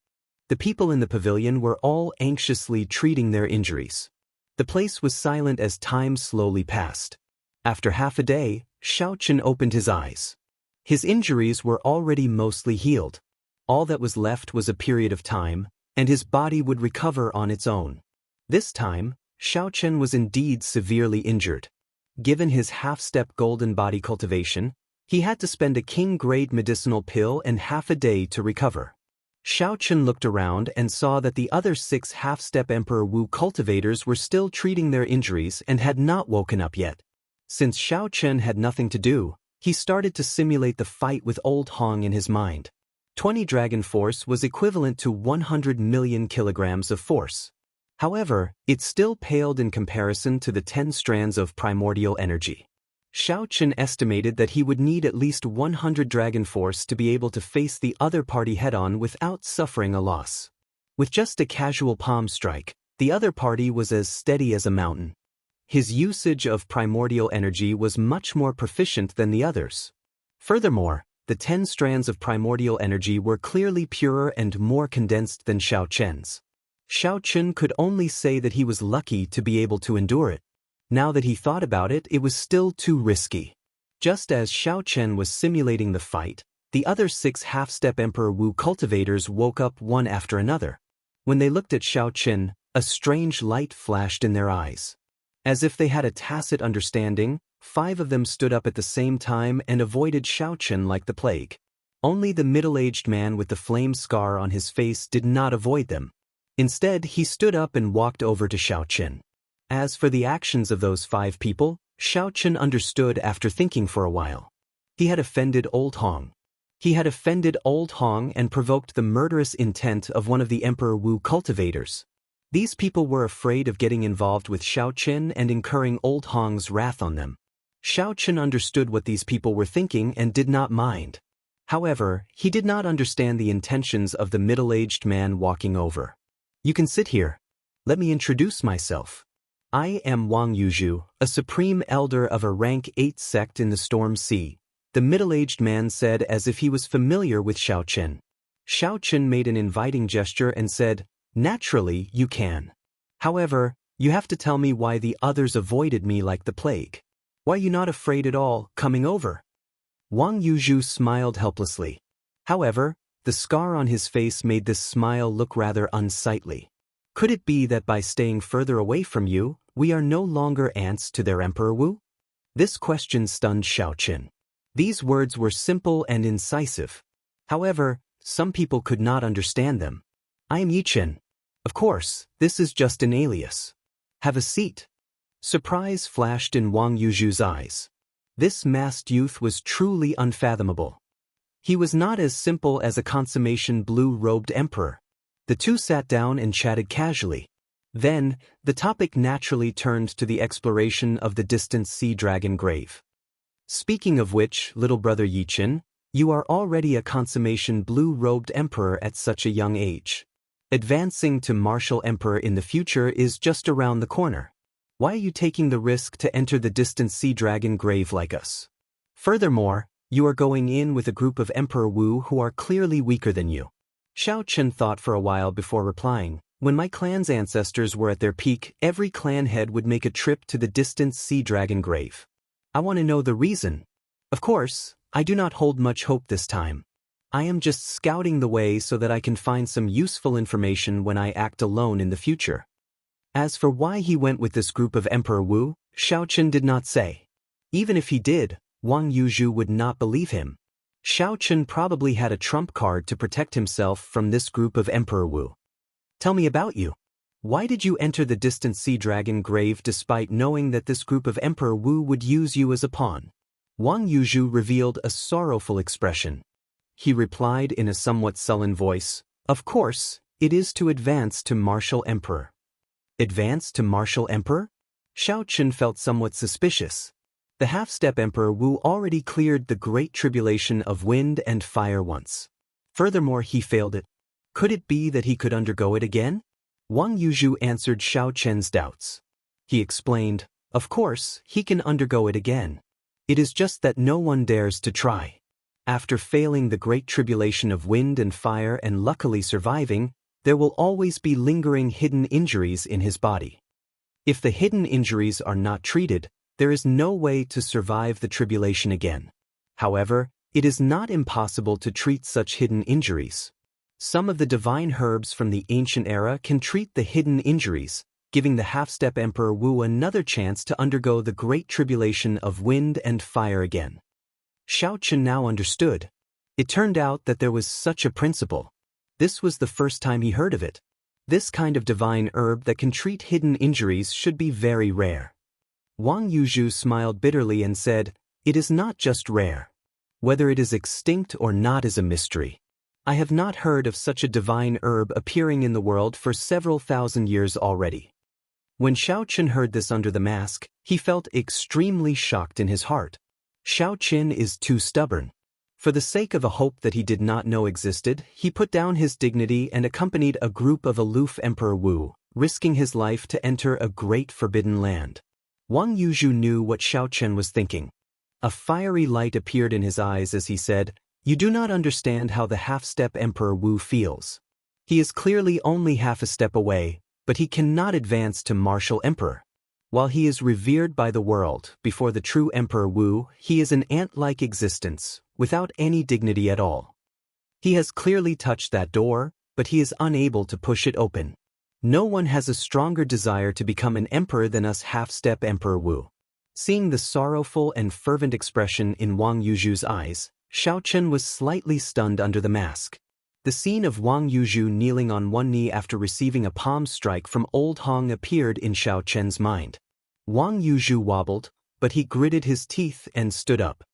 The people in the pavilion were all anxiously treating their injuries. The place was silent as time slowly passed. After half a day, Xiao Chen opened his eyes. His injuries were already mostly healed. All that was left was a period of time, and his body would recover on its own. This time, Xiao Chen was indeed severely injured. Given his half-step golden body cultivation, he had to spend a king-grade medicinal pill and half a day to recover. Xiao Chen looked around and saw that the other 6 half-step Emperor Wu cultivators were still treating their injuries and had not woken up yet. Since Xiao Chen had nothing to do, he started to simulate the fight with Old Hong in his mind. 20 dragon force was equivalent to 100 million kilograms of force. However, it still paled in comparison to the 10 strands of primordial energy. Xiao Chen estimated that he would need at least 100 dragon force to be able to face the other party head-on without suffering a loss. With just a casual palm strike, the other party was as steady as a mountain. His usage of primordial energy was much more proficient than the others. Furthermore, the 10 strands of primordial energy were clearly purer and more condensed than Xiao Chen's. Xiao Chen could only say that he was lucky to be able to endure it. Now that he thought about it, it was still too risky. Just as Xiao Chen was simulating the fight, the other 6 half-step Emperor Wu cultivators woke up one after another. When they looked at Xiao Chen, a strange light flashed in their eyes. As if they had a tacit understanding, 5 of them stood up at the same time and avoided Xiao Chen like the plague. Only the middle-aged man with the flame scar on his face did not avoid them. Instead, he stood up and walked over to Xiao Chen. As for the actions of those 5 people, Xiao Chen understood after thinking for a while. He had offended Old Hong. He had offended Old Hong and provoked the murderous intent of one of the Emperor Wu cultivators. These people were afraid of getting involved with Xiao Chen and incurring Old Hong's wrath on them. Xiao Chen understood what these people were thinking and did not mind. However, he did not understand the intentions of the middle-aged man walking over. "You can sit here. Let me introduce myself. I am Wang Yuzhu, a supreme elder of a rank 8 sect in the Storm Sea," the middle-aged man said as if he was familiar with Xiao Chen. Xiao Chen made an inviting gesture and said, "Naturally, you can. However, you have to tell me why the others avoided me like the plague. Why are you not afraid at all, coming over?" Wang Yuzhu smiled helplessly. However, the scar on his face made this smile look rather unsightly. Could it be that by staying further away from you, we are no longer ants to their Emperor Wu? This question stunned Xiao Chen. These words were simple and incisive. However, some people could not understand them. "I am Yi Chen. Of course, this is just an alias. Have a seat." Surprise flashed in Wang Yuzhu's eyes. This masked youth was truly unfathomable. He was not as simple as a consummation blue-robed emperor. The two sat down and chatted casually. Then, the topic naturally turned to the exploration of the distant sea dragon grave. Speaking of which, little brother Yichen, you are already a consummation blue-robed emperor at such a young age. Advancing to martial emperor in the future is just around the corner. Why are you taking the risk to enter the distant sea dragon grave like us? Furthermore, you are going in with a group of Emperor Wu who are clearly weaker than you. Xiao Chen thought for a while before replying. When my clan's ancestors were at their peak, every clan head would make a trip to the distant sea dragon grave. I want to know the reason. Of course, I do not hold much hope this time. I am just scouting the way so that I can find some useful information when I act alone in the future. As for why he went with this group of Emperor Wu, Xiao Chen did not say. Even if he did, Wang Yuzhu would not believe him. Xiao Chen probably had a trump card to protect himself from this group of Emperor Wu. Tell me about you. Why did you enter the distant sea dragon grave despite knowing that this group of Emperor Wu would use you as a pawn? Wang Yuzhu revealed a sorrowful expression. He replied in a somewhat sullen voice, "Of course, it is to advance to martial emperor." Advance to martial emperor? Xiao Chen felt somewhat suspicious. The half-step Emperor Wu already cleared the great tribulation of wind and fire once. Furthermore, he failed it. Could it be that he could undergo it again? Wang Yuzhu answered Xiao Chen's doubts. He explained, "Of course, he can undergo it again. It is just that no one dares to try." After failing the great tribulation of wind and fire and luckily surviving, there will always be lingering hidden injuries in his body. If the hidden injuries are not treated, there is no way to survive the tribulation again. However, it is not impossible to treat such hidden injuries. Some of the divine herbs from the ancient era can treat the hidden injuries, giving the half-step Emperor Wu another chance to undergo the great tribulation of wind and fire again. Xiao Chen now understood. It turned out that there was such a principle. This was the first time he heard of it. This kind of divine herb that can treat hidden injuries should be very rare. Wang Yuzhu smiled bitterly and said, "It is not just rare. Whether it is extinct or not is a mystery. I have not heard of such a divine herb appearing in the world for several thousand years already." When Xiao Chen heard this under the mask, he felt extremely shocked in his heart. Xiao Chen is too stubborn. For the sake of a hope that he did not know existed, he put down his dignity and accompanied a group of aloof Emperor Wu, risking his life to enter a great forbidden land. Wang Yuzhu knew what Xiao Chen was thinking. A fiery light appeared in his eyes as he said, "You do not understand how the half-step Emperor Wu feels. He is clearly only half a step away, but he cannot advance to martial emperor. While he is revered by the world, before the true Emperor Wu, he is an ant-like existence, without any dignity at all. He has clearly touched that door, but he is unable to push it open. No one has a stronger desire to become an emperor than us half-step Emperor Wu." Seeing the sorrowful and fervent expression in Wang Yuzhu's eyes, Xiao Chen was slightly stunned under the mask. The scene of Wang Yuzhu kneeling on one knee after receiving a palm strike from Old Hong appeared in Xiao Chen's mind. Wang Yuzhu wobbled, but he gritted his teeth and stood up.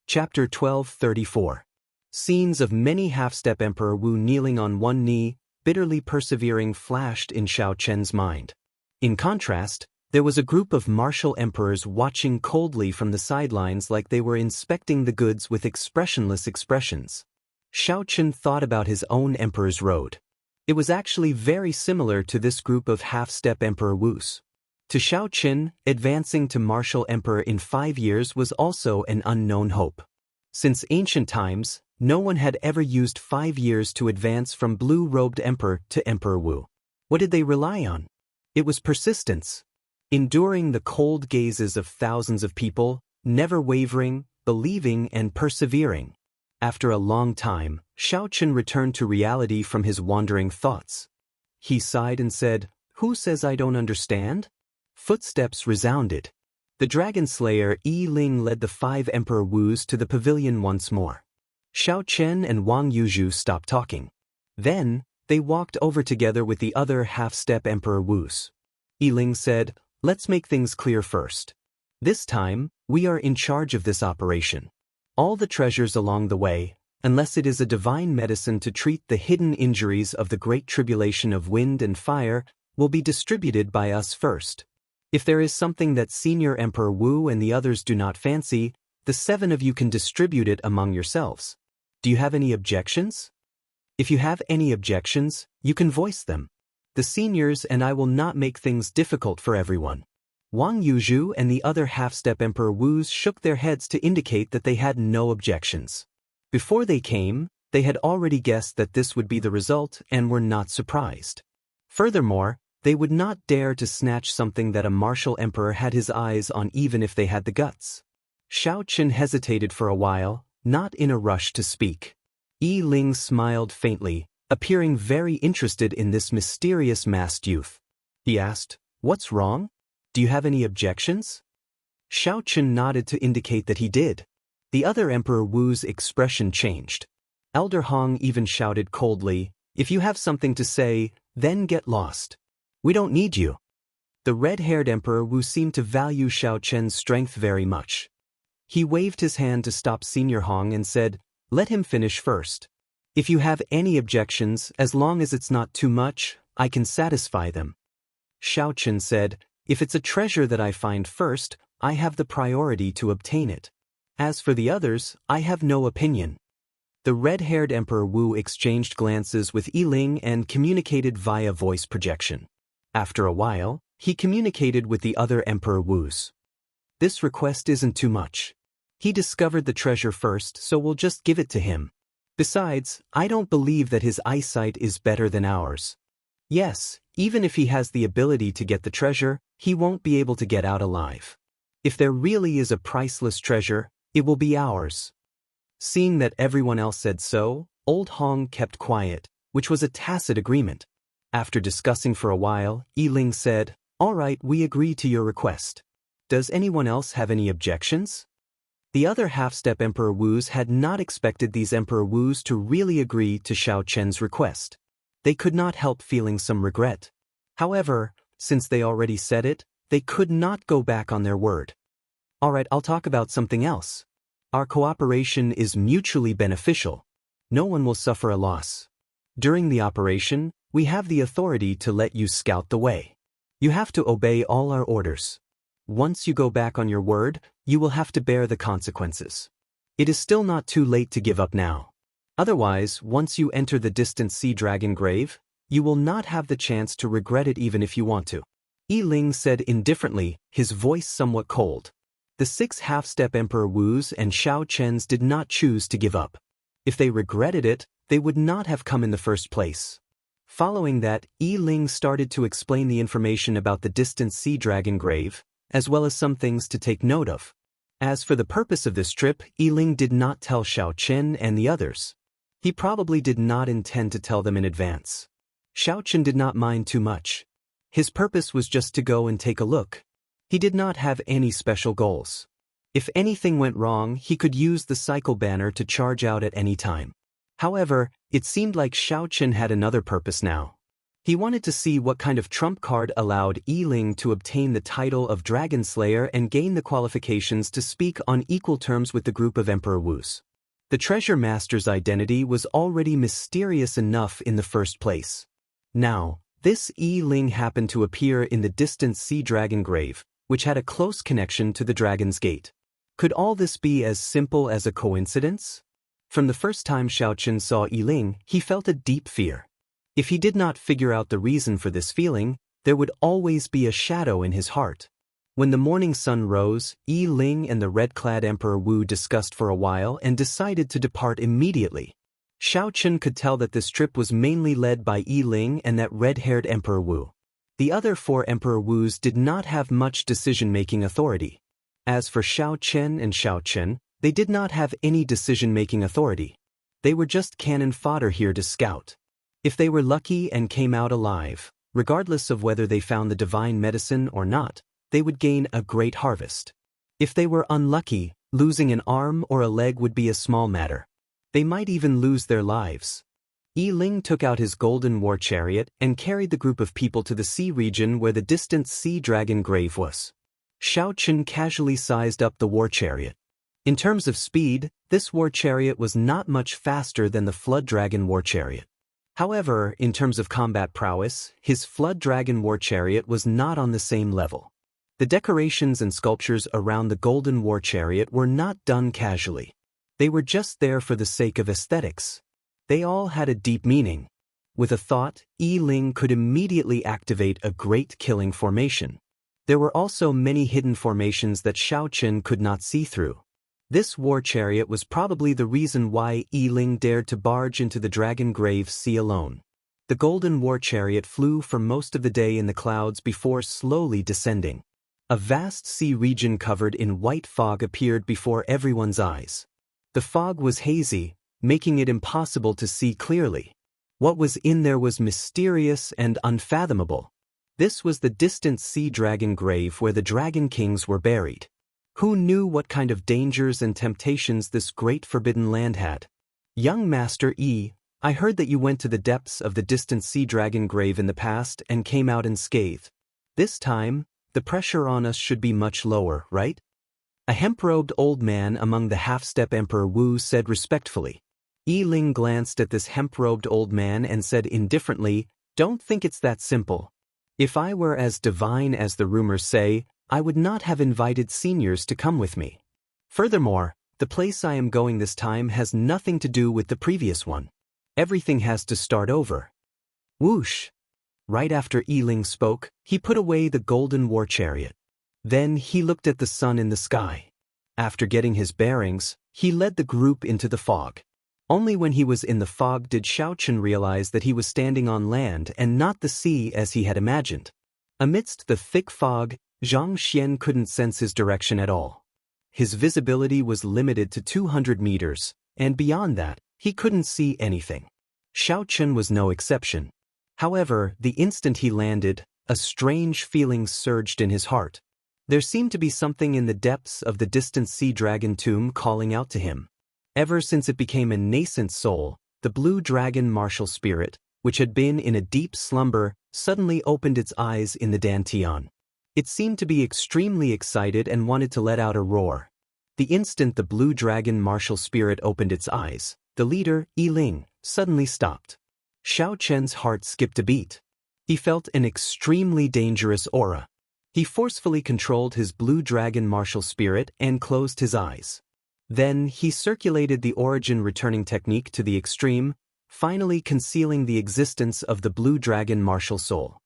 Chapter 12:34. Scenes of many half-step Emperor Wu kneeling on one knee, bitterly persevering flashed in Xiao Chen's mind. In contrast, there was a group of martial emperors watching coldly from the sidelines like they were inspecting the goods with expressionless expressions. Xiao Chen thought about his own emperor's road. It was actually very similar to this group of half-step Emperor Wu's. To Xiao Chen, advancing to martial emperor in 5 years was also an unknown hope. Since ancient times, no one had ever used 5 years to advance from blue-robed emperor to Emperor Wu. What did they rely on? It was persistence. Enduring the cold gazes of thousands of people, never wavering, believing and persevering. After a long time, Xiao Chen returned to reality from his wandering thoughts. He sighed and said, "Who says I don't understand?" Footsteps resounded. The dragon slayer Yi Ling led the 5 Emperor Wus to the pavilion once more. Xiao Chen and Wang Yuzhu stopped talking. Then, they walked over together with the other half-step Emperor Wus. Yi Ling said, "Let's make things clear first. This time, we are in charge of this operation. All the treasures along the way, unless it is a divine medicine to treat the hidden injuries of the great tribulation of wind and fire, will be distributed by us first. If there is something that Senior Emperor Wu and the others do not fancy, The 7 of you can distribute it among yourselves. Do you have any objections? If you have any objections, you can voice them. The seniors and I will not make things difficult for everyone. Wang Yuzhu and the other half-step Emperor Wus shook their heads to indicate that they had no objections. Before they came, they had already guessed that this would be the result and were not surprised. Furthermore, they would not dare to snatch something that a martial emperor had his eyes on even if they had the guts. Xiao Qin hesitated for a while, not in a rush to speak. Yi Ling smiled faintly, appearing very interested in this mysterious masked youth. He asked, "What's wrong? Do you have any objections?" Xiao Qin nodded to indicate that he did. The other Emperor Wu's expression changed. Elder Hong even shouted coldly, "If you have something to say, then get lost. We don't need you." The red-haired Emperor Wu seemed to value Xiao Chen's strength very much. He waved his hand to stop Senior Hong and said, "Let him finish first. If you have any objections, as long as it's not too much, I can satisfy them." Xiao Chen said, "If it's a treasure that I find first, I have the priority to obtain it. As for the others, I have no opinion." The red-haired Emperor Wu exchanged glances with Yi Ling and communicated via voice projection. After a while, he communicated with the other Emperor Wus. "This request isn't too much. He discovered the treasure first, so we'll just give it to him. Besides, I don't believe that his eyesight is better than ours. Yes, even if he has the ability to get the treasure, he won't be able to get out alive. If there really is a priceless treasure, it will be ours." Seeing that everyone else said so, Old Hong kept quiet, which was a tacit agreement. After discussing for a while, Yi Ling said, "All right, we agree to your request. Does anyone else have any objections?" The other half-step Emperor Wus had not expected these Emperor Wus to really agree to Xiao Chen's request. They could not help feeling some regret. However, since they already said it, they could not go back on their word. "All right, I'll talk about something else. Our cooperation is mutually beneficial. No one will suffer a loss. During the operation, we have the authority to let you scout the way. You have to obey all our orders. Once you go back on your word, you will have to bear the consequences. It is still not too late to give up now. Otherwise, once you enter the distant sea dragon grave, you will not have the chance to regret it even if you want to." Yi Ling said indifferently, his voice somewhat cold. The 6 half-step Emperor Wus and Xiao Chen's did not choose to give up. If they regretted it, they would not have come in the first place. Following that, Yi Ling started to explain the information about the distant sea dragon grave, as well as some things to take note of. As for the purpose of this trip, Yi Ling did not tell Xiao Chen and the others. He probably did not intend to tell them in advance. Xiao Chen did not mind too much. His purpose was just to go and take a look. He did not have any special goals. If anything went wrong, he could use the cycle banner to charge out at any time. However, it seemed like Xiao Chen had another purpose now. He wanted to see what kind of trump card allowed Yi Ling to obtain the title of Dragon Slayer and gain the qualifications to speak on equal terms with the group of Emperor Wus. The treasure master's identity was already mysterious enough in the first place. Now, this Yi Ling happened to appear in the distant sea dragon grave, which had a close connection to the Dragon's Gate. Could all this be as simple as a coincidence? From the first time Xiao Chen saw Yi Ling, he felt a deep fear. If he did not figure out the reason for this feeling, there would always be a shadow in his heart. When the morning sun rose, Yi Ling and the red-clad Emperor Wu discussed for a while and decided to depart immediately. Xiao Chen could tell that this trip was mainly led by Yi Ling and that red-haired Emperor Wu. The other 4 Emperor Wus did not have much decision-making authority. As for Xiao Chen and Xiao Chen, they did not have any decision-making authority. They were just cannon fodder here to scout. If they were lucky and came out alive, regardless of whether they found the divine medicine or not, they would gain a great harvest. If they were unlucky, losing an arm or a leg would be a small matter. They might even lose their lives. Yi Ling took out his golden war chariot and carried the group of people to the sea region where the distant sea dragon grave was. Xiao Chen casually sized up the war chariot. In terms of speed, this war chariot was not much faster than the flood dragon war chariot. However, in terms of combat prowess, his flood dragon war chariot was not on the same level. The decorations and sculptures around the golden war chariot were not done casually. They were just there for the sake of aesthetics. They all had a deep meaning. With a thought, Yi Ling could immediately activate a great killing formation. There were also many hidden formations that Xiao Qin could not see through. This war chariot was probably the reason why Yi Ling dared to barge into the Dragon Grave Sea alone. The golden war chariot flew for most of the day in the clouds before slowly descending. A vast sea region covered in white fog appeared before everyone's eyes. The fog was hazy, making it impossible to see clearly. What was in there was mysterious and unfathomable. This was the distant sea dragon grave where the dragon kings were buried. Who knew what kind of dangers and temptations this great forbidden land had? Young Master Yi, I heard that you went to the depths of the distant sea dragon grave in the past and came out unscathed. This time, the pressure on us should be much lower, right? A hemp-robed old man among the half-step Emperor Wu said respectfully. Yi Ling glanced at this hemp-robed old man and said indifferently, "Don't think it's that simple. If I were as divine as the rumors say, I would not have invited seniors to come with me. Furthermore, the place I am going this time has nothing to do with the previous one. Everything has to start over." Whoosh! Right after Yi Ling spoke, he put away the golden war chariot. Then he looked at the sun in the sky. After getting his bearings, he led the group into the fog. Only when he was in the fog did Xiao Qin realize that he was standing on land and not the sea as he had imagined. Amidst the thick fog, Zhang Xian couldn't sense his direction at all. His visibility was limited to 200 meters, and beyond that, he couldn't see anything. Xiao Qin was no exception. However, the instant he landed, a strange feeling surged in his heart. There seemed to be something in the depths of the distant sea dragon tomb calling out to him. Ever since it became a nascent soul, the blue dragon martial spirit, which had been in a deep slumber, suddenly opened its eyes in the Dantian. It seemed to be extremely excited and wanted to let out a roar. The instant the blue dragon martial spirit opened its eyes, the leader, Yi Ling, suddenly stopped. Xiao Chen's heart skipped a beat. He felt an extremely dangerous aura. He forcefully controlled his blue dragon martial spirit and closed his eyes. Then he circulated the origin returning technique to the extreme, finally concealing the existence of the blue dragon martial soul.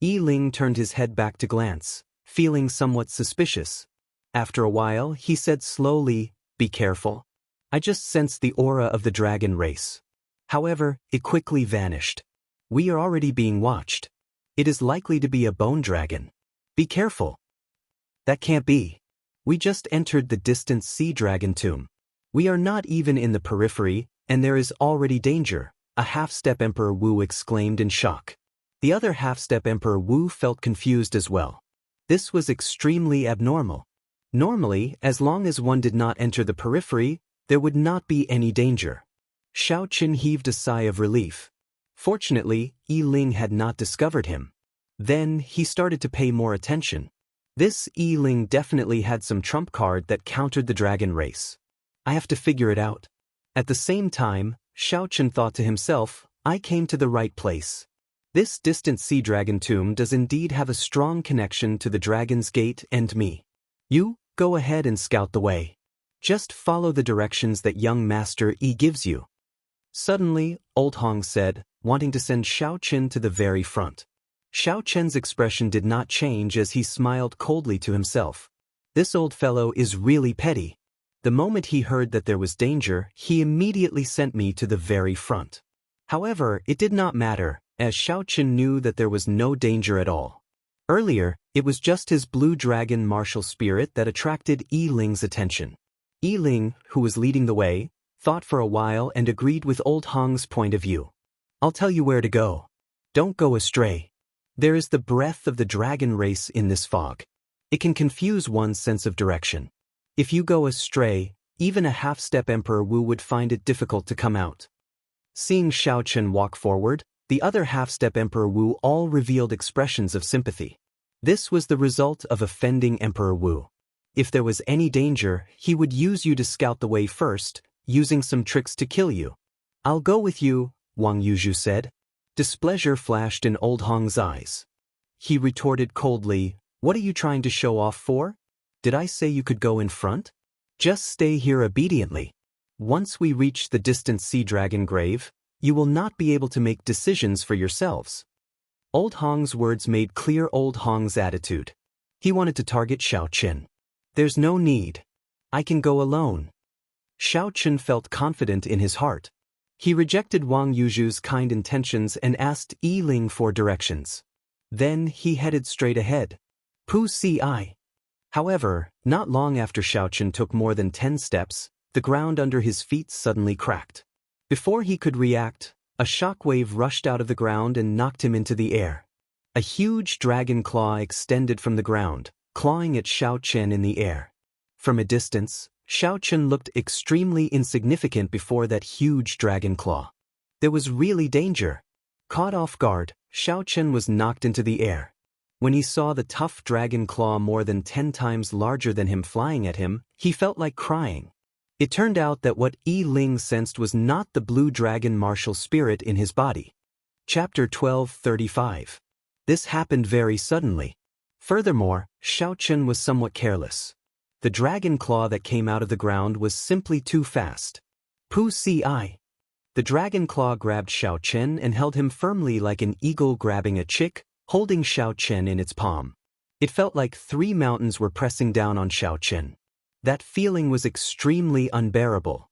Yi Ling turned his head back to glance, feeling somewhat suspicious. After a while, he said slowly, "Be careful. I just sensed the aura of the dragon race." However, it quickly vanished. "We are already being watched. It is likely to be a bone dragon. Be careful." "That can't be. We just entered the distant sea dragon tomb. We are not even in the periphery, and there is already danger," a half-step Emperor Wu exclaimed in shock. The other half-step Emperor Wu felt confused as well. This was extremely abnormal. Normally, as long as one did not enter the periphery, there would not be any danger. Xiao Qin heaved a sigh of relief. Fortunately, Yi Ling had not discovered him. Then he started to pay more attention. This Yi Ling definitely had some trump card that countered the dragon race. I have to figure it out. At the same time, Xiao Qin thought to himself, I came to the right place. This distant sea dragon tomb does indeed have a strong connection to the Dragon's Gate and me. You, go ahead and scout the way. Just follow the directions that young Master Yi gives you. Suddenly, Old Hong said, wanting to send Xiao Qin to the very front. Xiao Chen's expression did not change as he smiled coldly to himself. This old fellow is really petty. The moment he heard that there was danger, he immediately sent me to the very front. However, it did not matter, as Xiao Qin knew that there was no danger at all. Earlier, it was just his blue dragon martial spirit that attracted Yi Ling's attention. Yi Ling, who was leading the way, thought for a while and agreed with Old Hong's point of view. I'll tell you where to go. Don't go astray. There is the breath of the dragon race in this fog. It can confuse one's sense of direction. If you go astray, even a half-step Emperor Wu would find it difficult to come out. Seeing Xiao Qin walk forward, the other half-step Emperor Wu all revealed expressions of sympathy. This was the result of offending Emperor Wu. If there was any danger, he would use you to scout the way first, using some tricks to kill you. I'll go with you, Wang Yuzhu said. Displeasure flashed in Old Hong's eyes. He retorted coldly, What are you trying to show off for? Did I say you could go in front? Just stay here obediently. Once we reach the distant sea dragon grave, you will not be able to make decisions for yourselves. Old Hong's words made clear Old Hong's attitude. He wanted to target Xiao Qin. There's no need. I can go alone. Xiao Qin felt confident in his heart. He rejected Wang Yuzhu's kind intentions and asked Yi Ling for directions. Then he headed straight ahead. Pu Si. However, not long after Xiao Qin took more than 10 steps, the ground under his feet suddenly cracked. Before he could react, a shock wave rushed out of the ground and knocked him into the air. A huge dragon claw extended from the ground, clawing at Xiao Qin in the air. From a distance, Xiao Qin looked extremely insignificant before that huge dragon claw. There was really danger. Caught off guard, Xiao Qin was knocked into the air. When he saw the tough dragon claw more than 10 times larger than him flying at him, he felt like crying. It turned out that what Yi Ling sensed was not the blue dragon martial spirit in his body. Chapter 1235. This happened very suddenly. Furthermore, Xiao Qin was somewhat careless. The dragon claw that came out of the ground was simply too fast. Pu Si. The dragon claw grabbed Xiao Qin and held him firmly like an eagle grabbing a chick, holding Xiao Qin in its palm. It felt like 3 mountains were pressing down on Xiao Qin. That feeling was extremely unbearable.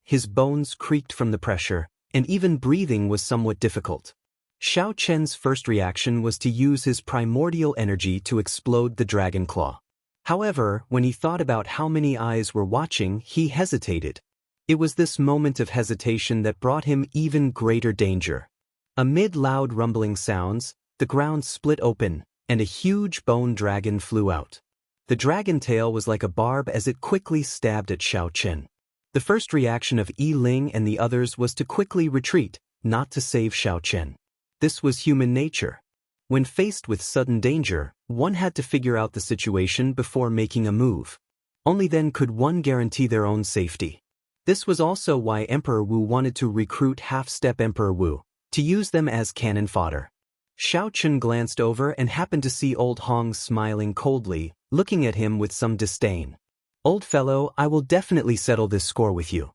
His bones creaked from the pressure, and even breathing was somewhat difficult. Xiao Qin's first reaction was to use his primordial energy to explode the dragon claw. However, when he thought about how many eyes were watching, he hesitated. It was this moment of hesitation that brought him even greater danger. Amid loud rumbling sounds, the ground split open, and a huge bone dragon flew out. The dragon tail was like a barb as it quickly stabbed at Xiao Qin. The first reaction of Yi Ling and the others was to quickly retreat, not to save Xiao Qin. This was human nature. When faced with sudden danger, one had to figure out the situation before making a move. Only then could one guarantee their own safety. This was also why Emperor Wu wanted to recruit Half-Step Emperor Wu, to use them as cannon fodder. Xiao Qin glanced over and happened to see Old Hong smiling coldly, looking at him with some disdain. Old fellow, I will definitely settle this score with you.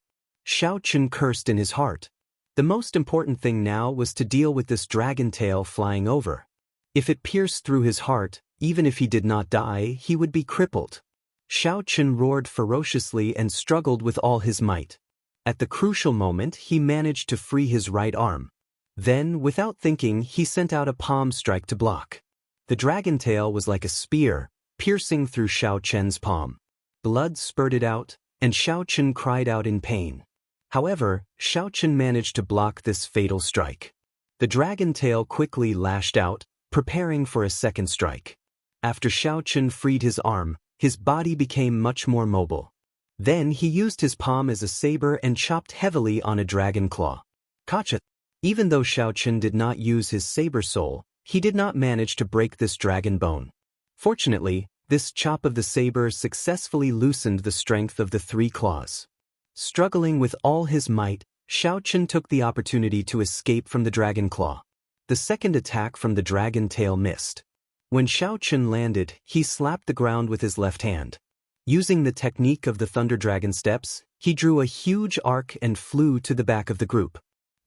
Xiao Qin cursed in his heart. The most important thing now was to deal with this dragon tail flying over. If it pierced through his heart, even if he did not die, he would be crippled. Xiao Qin roared ferociously and struggled with all his might. At the crucial moment, he managed to free his right arm. Then, without thinking, he sent out a palm strike to block. The dragon tail was like a spear, piercing through Xiao Qin's palm. Blood spurted out, and Xiao Qin cried out in pain. However, Xiao Qin managed to block this fatal strike. The dragon tail quickly lashed out, preparing for a second strike. After Xiao Qin freed his arm, his body became much more mobile. Then he used his palm as a saber and chopped heavily on a dragon claw. Gotcha! Even though Xiao Qin did not use his saber soul, he did not manage to break this dragon bone. Fortunately, this chop of the saber successfully loosened the strength of the 3 claws. Struggling with all his might, Xiao Qin took the opportunity to escape from the dragon claw. The second attack from the dragon tail missed. When Xiao Qin landed, he slapped the ground with his left hand. Using the technique of the Thunder Dragon steps, he drew a huge arc and flew to the back of the group.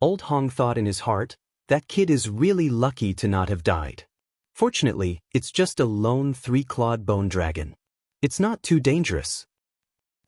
Old Hong thought in his heart, that kid is really lucky to not have died. Fortunately, it's just a lone 3-clawed bone dragon. It's not too dangerous.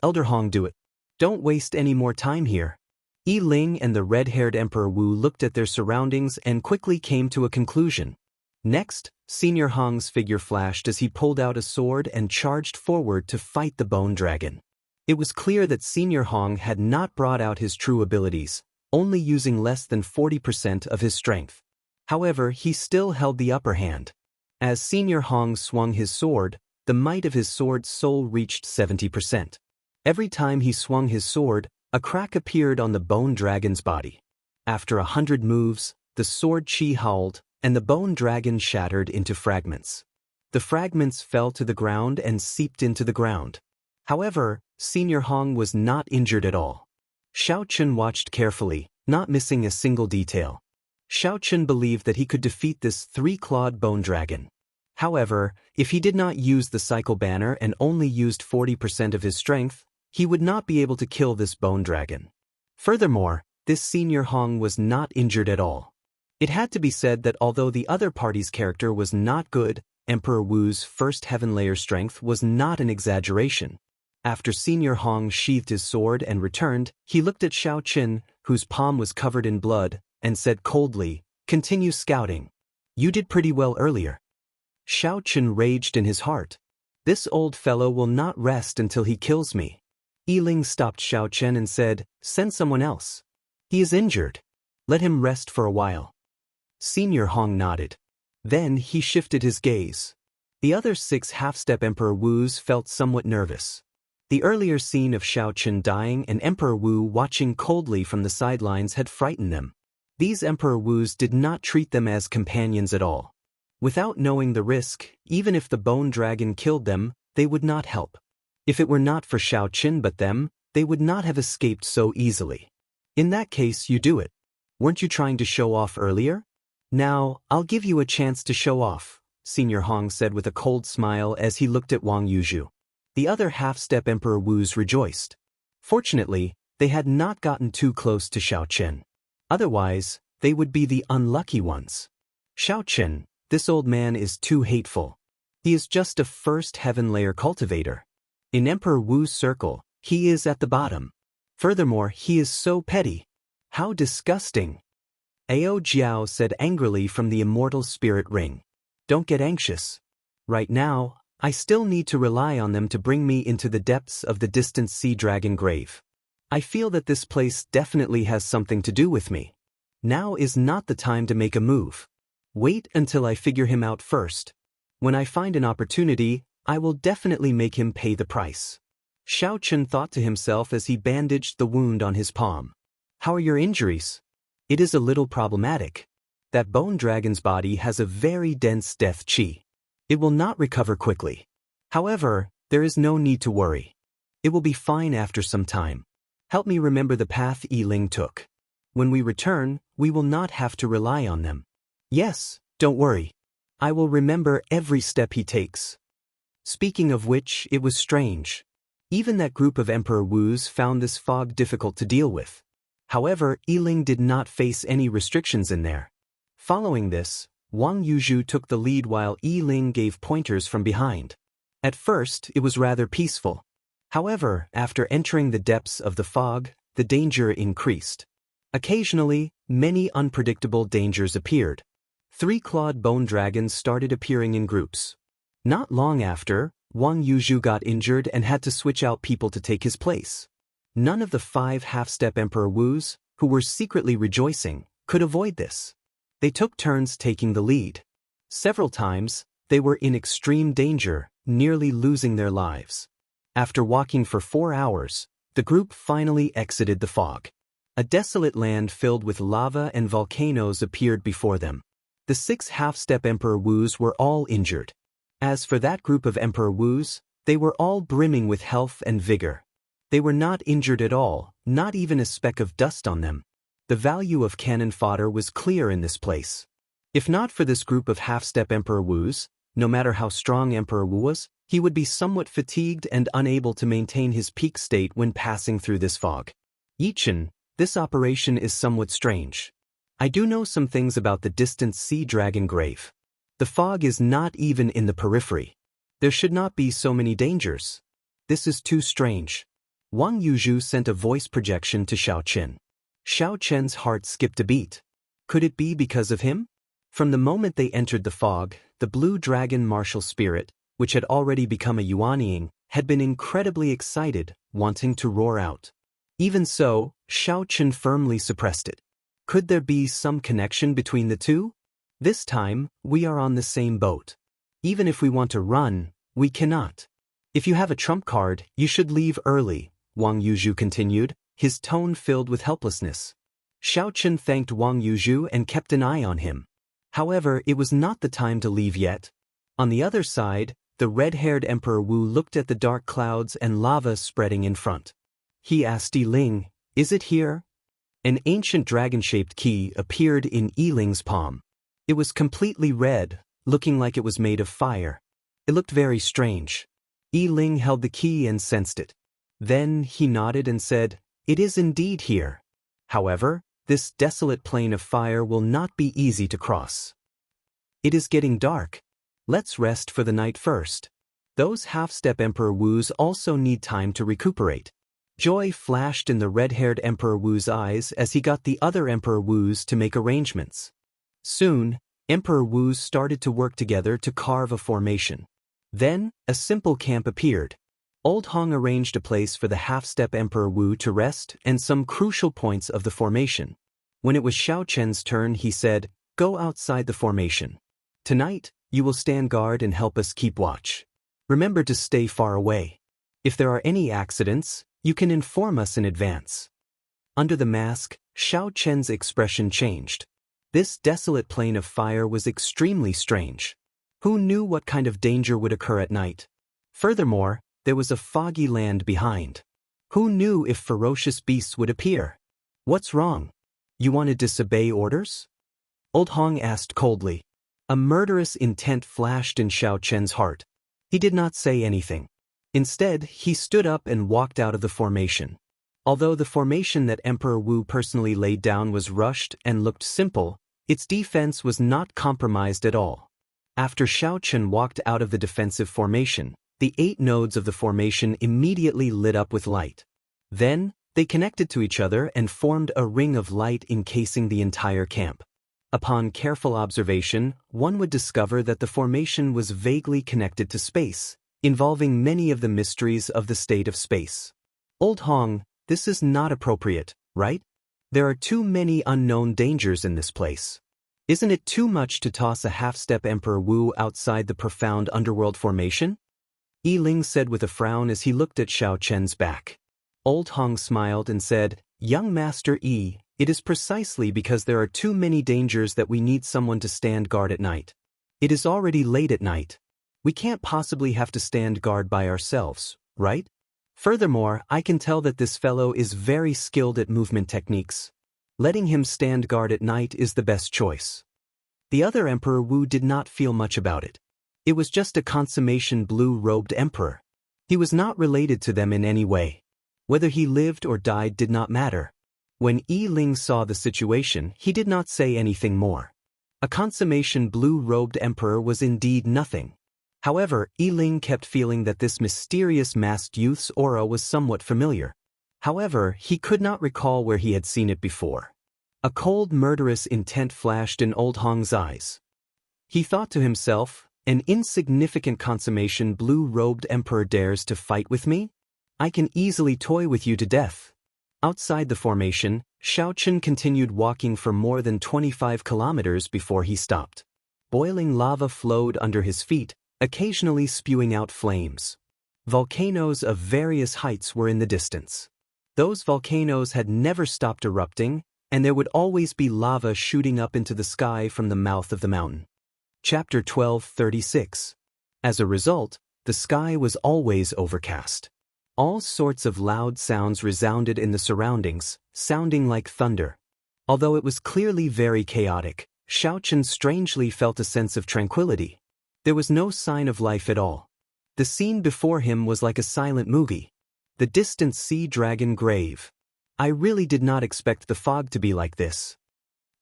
Elder Hong, do it. Don't waste any more time here. Yi Ling and the red-haired Emperor Wu looked at their surroundings and quickly came to a conclusion. Next, Senior Hong's figure flashed as he pulled out a sword and charged forward to fight the bone dragon. It was clear that Senior Hong had not brought out his true abilities, only using less than 40% of his strength. However, he still held the upper hand. As Senior Hong swung his sword, the might of his sword's soul reached 70%. Every time he swung his sword, a crack appeared on the bone dragon's body. After 100 moves, the sword chi howled, and the bone dragon shattered into fragments. The fragments fell to the ground and seeped into the ground. However, Senior Hong was not injured at all. Xiao Qin watched carefully, not missing a single detail. Xiao Qin believed that he could defeat this 3-clawed bone dragon. However, if he did not use the cycle banner and only used 40% of his strength, he would not be able to kill this bone dragon. Furthermore, this senior Hong was not injured at all. It had to be said that although the other party's character was not good, Emperor Wu's first heaven layer strength was not an exaggeration. After Senior Hong sheathed his sword and returned, he looked at Xiao Qin, whose palm was covered in blood, and said coldly, "Continue scouting. You did pretty well earlier." Xiao Qin raged in his heart. "This old fellow will not rest until he kills me." Yiling stopped Xiao Chen and said, "Send someone else. He is injured. Let him rest for a while." Senior Hong nodded. Then he shifted his gaze. The other 6 half-step Emperor Wus felt somewhat nervous. The earlier scene of Xiao Qin dying and Emperor Wu watching coldly from the sidelines had frightened them. These Emperor Wus did not treat them as companions at all. Without knowing the risk, even if the bone dragon killed them, they would not help. If it were not for Xiao Qin but them, they would not have escaped so easily. In that case, you do it. Weren't you trying to show off earlier? Now, I'll give you a chance to show off, Senior Hong said with a cold smile as he looked at Wang Yuzhu. The other half-step Emperor Wus rejoiced. Fortunately, they had not gotten too close to Xiao Qin. Otherwise, they would be the unlucky ones. Xiao Qin, this old man is too hateful. He is just a first heaven layer cultivator. In Emperor Wu's circle, he is at the bottom. Furthermore, he is so petty. How disgusting. Ao Jiao said angrily from the immortal spirit ring. Don't get anxious. Right now, I still need to rely on them to bring me into the depths of the distant sea dragon grave. I feel that this place definitely has something to do with me. Now is not the time to make a move. Wait until I figure him out first. When I find an opportunity, I will definitely make him pay the price. Xiao Qin thought to himself as he bandaged the wound on his palm. How are your injuries? It is a little problematic. That bone dragon's body has a very dense death qi. It will not recover quickly. However, there is no need to worry. It will be fine after some time. Help me remember the path Yiling took. When we return, we will not have to rely on them. Yes, don't worry. I will remember every step he takes. Speaking of which, it was strange. Even that group of Emperor Wus found this fog difficult to deal with. However, Yiling did not face any restrictions in there. Following this, Wang Yuzhu took the lead while Yiling gave pointers from behind. At first, it was rather peaceful. However, after entering the depths of the fog, the danger increased. Occasionally, many unpredictable dangers appeared. 3-clawed bone dragons started appearing in groups. Not long after, Wang Yuzhu got injured and had to switch out people to take his place. None of the 5 half-step Emperor Wus, who were secretly rejoicing, could avoid this. They took turns taking the lead. Several times, they were in extreme danger, nearly losing their lives. After walking for 4 hours, the group finally exited the fog. A desolate land filled with lava and volcanoes appeared before them. The 6 half-step Emperor Wus were all injured. As for that group of Emperor Wus, they were all brimming with health and vigor. They were not injured at all, not even a speck of dust on them. The value of cannon fodder was clear in this place. If not for this group of half-step Emperor Wus, no matter how strong Emperor Wu was, he would be somewhat fatigued and unable to maintain his peak state when passing through this fog. Yichen, this operation is somewhat strange. I do know some things about the distant sea dragon grave. The fog is not even in the periphery. There should not be so many dangers. This is too strange. Wang Yuzhu sent a voice projection to Xiao Qin. Xiao Qin's heart skipped a beat. Could it be because of him? From the moment they entered the fog, the blue dragon martial spirit, which had already become a Yuanying, had been incredibly excited, wanting to roar out. Even so, Xiao Qin firmly suppressed it. Could there be some connection between the two? This time, we are on the same boat. Even if we want to run, we cannot. If you have a trump card, you should leave early, Wang Yuzhu continued, his tone filled with helplessness. Xiao Qin thanked Wang Yuzhu and kept an eye on him. However, it was not the time to leave yet. On the other side, the red-haired Emperor Wu looked at the dark clouds and lava spreading in front. He asked Yiling, "Is it here?" An ancient dragon-shaped key appeared in Yiling's palm. It was completely red, looking like it was made of fire. It looked very strange. Yi Ling held the key and sensed it. Then he nodded and said, "It is indeed here. However, this desolate plain of fire will not be easy to cross. It is getting dark. Let's rest for the night first. Those half-step Emperor Wu's also need time to recuperate." Joy flashed in the red-haired Emperor Wu's eyes as he got the other Emperor Wu's to make arrangements. Soon, Emperor Wu's started to work together to carve a formation. Then, a simple camp appeared. Old Hong arranged a place for the half-step Emperor Wu to rest and some crucial points of the formation. When it was Xiao Chen's turn, he said, "Go outside the formation. Tonight, you will stand guard and help us keep watch. Remember to stay far away. If there are any accidents, you can inform us in advance." Under the mask, Xiao Chen's expression changed. This desolate plain of fire was extremely strange. Who knew what kind of danger would occur at night? Furthermore, there was a foggy land behind. Who knew if ferocious beasts would appear? "What's wrong? You want to disobey orders?" Old Hong asked coldly. A murderous intent flashed in Xiao Chen's heart. He did not say anything. Instead, he stood up and walked out of the formation. Although the formation that Emperor Wu personally laid down was rushed and looked simple, its defense was not compromised at all. After Xiao Chen walked out of the defensive formation, the 8 nodes of the formation immediately lit up with light. Then, they connected to each other and formed a ring of light encasing the entire camp. Upon careful observation, one would discover that the formation was vaguely connected to space, involving many of the mysteries of the state of space. "Old Hong, this is not appropriate, right? There are too many unknown dangers in this place. Isn't it too much to toss a half-step Emperor Wu outside the profound underworld formation?" Yi Ling said with a frown as he looked at Xiao Chen's back. Old Hong smiled and said, "Young Master Yi, it is precisely because there are too many dangers that we need someone to stand guard at night. It is already late at night. We can't possibly have to stand guard by ourselves, right? Furthermore, I can tell that this fellow is very skilled at movement techniques. Letting him stand guard at night is the best choice." The other Emperor Wu did not feel much about it. It was just a consummation blue-robed emperor. He was not related to them in any way. Whether he lived or died did not matter. When Yi Ling saw the situation, he did not say anything more. A consummation blue-robed emperor was indeed nothing. However, Yi Ling kept feeling that this mysterious masked youth's aura was somewhat familiar. However, he could not recall where he had seen it before. A cold, murderous intent flashed in Old Hong's eyes. He thought to himself, "An insignificant consummation blue-robed emperor dares to fight with me? I can easily toy with you to death." Outside the formation, Xiao Chen continued walking for more than 25 kilometers before he stopped. Boiling lava flowed under his feet, occasionally spewing out flames. Volcanoes of various heights were in the distance. Those volcanoes had never stopped erupting, and there would always be lava shooting up into the sky from the mouth of the mountain. Chapter 12:36. As a result, the sky was always overcast. All sorts of loud sounds resounded in the surroundings, sounding like thunder. Although it was clearly very chaotic, Xiao Chen strangely felt a sense of tranquility. There was no sign of life at all. The scene before him was like a silent movie. The distant sea dragon grave. I really did not expect the fog to be like this.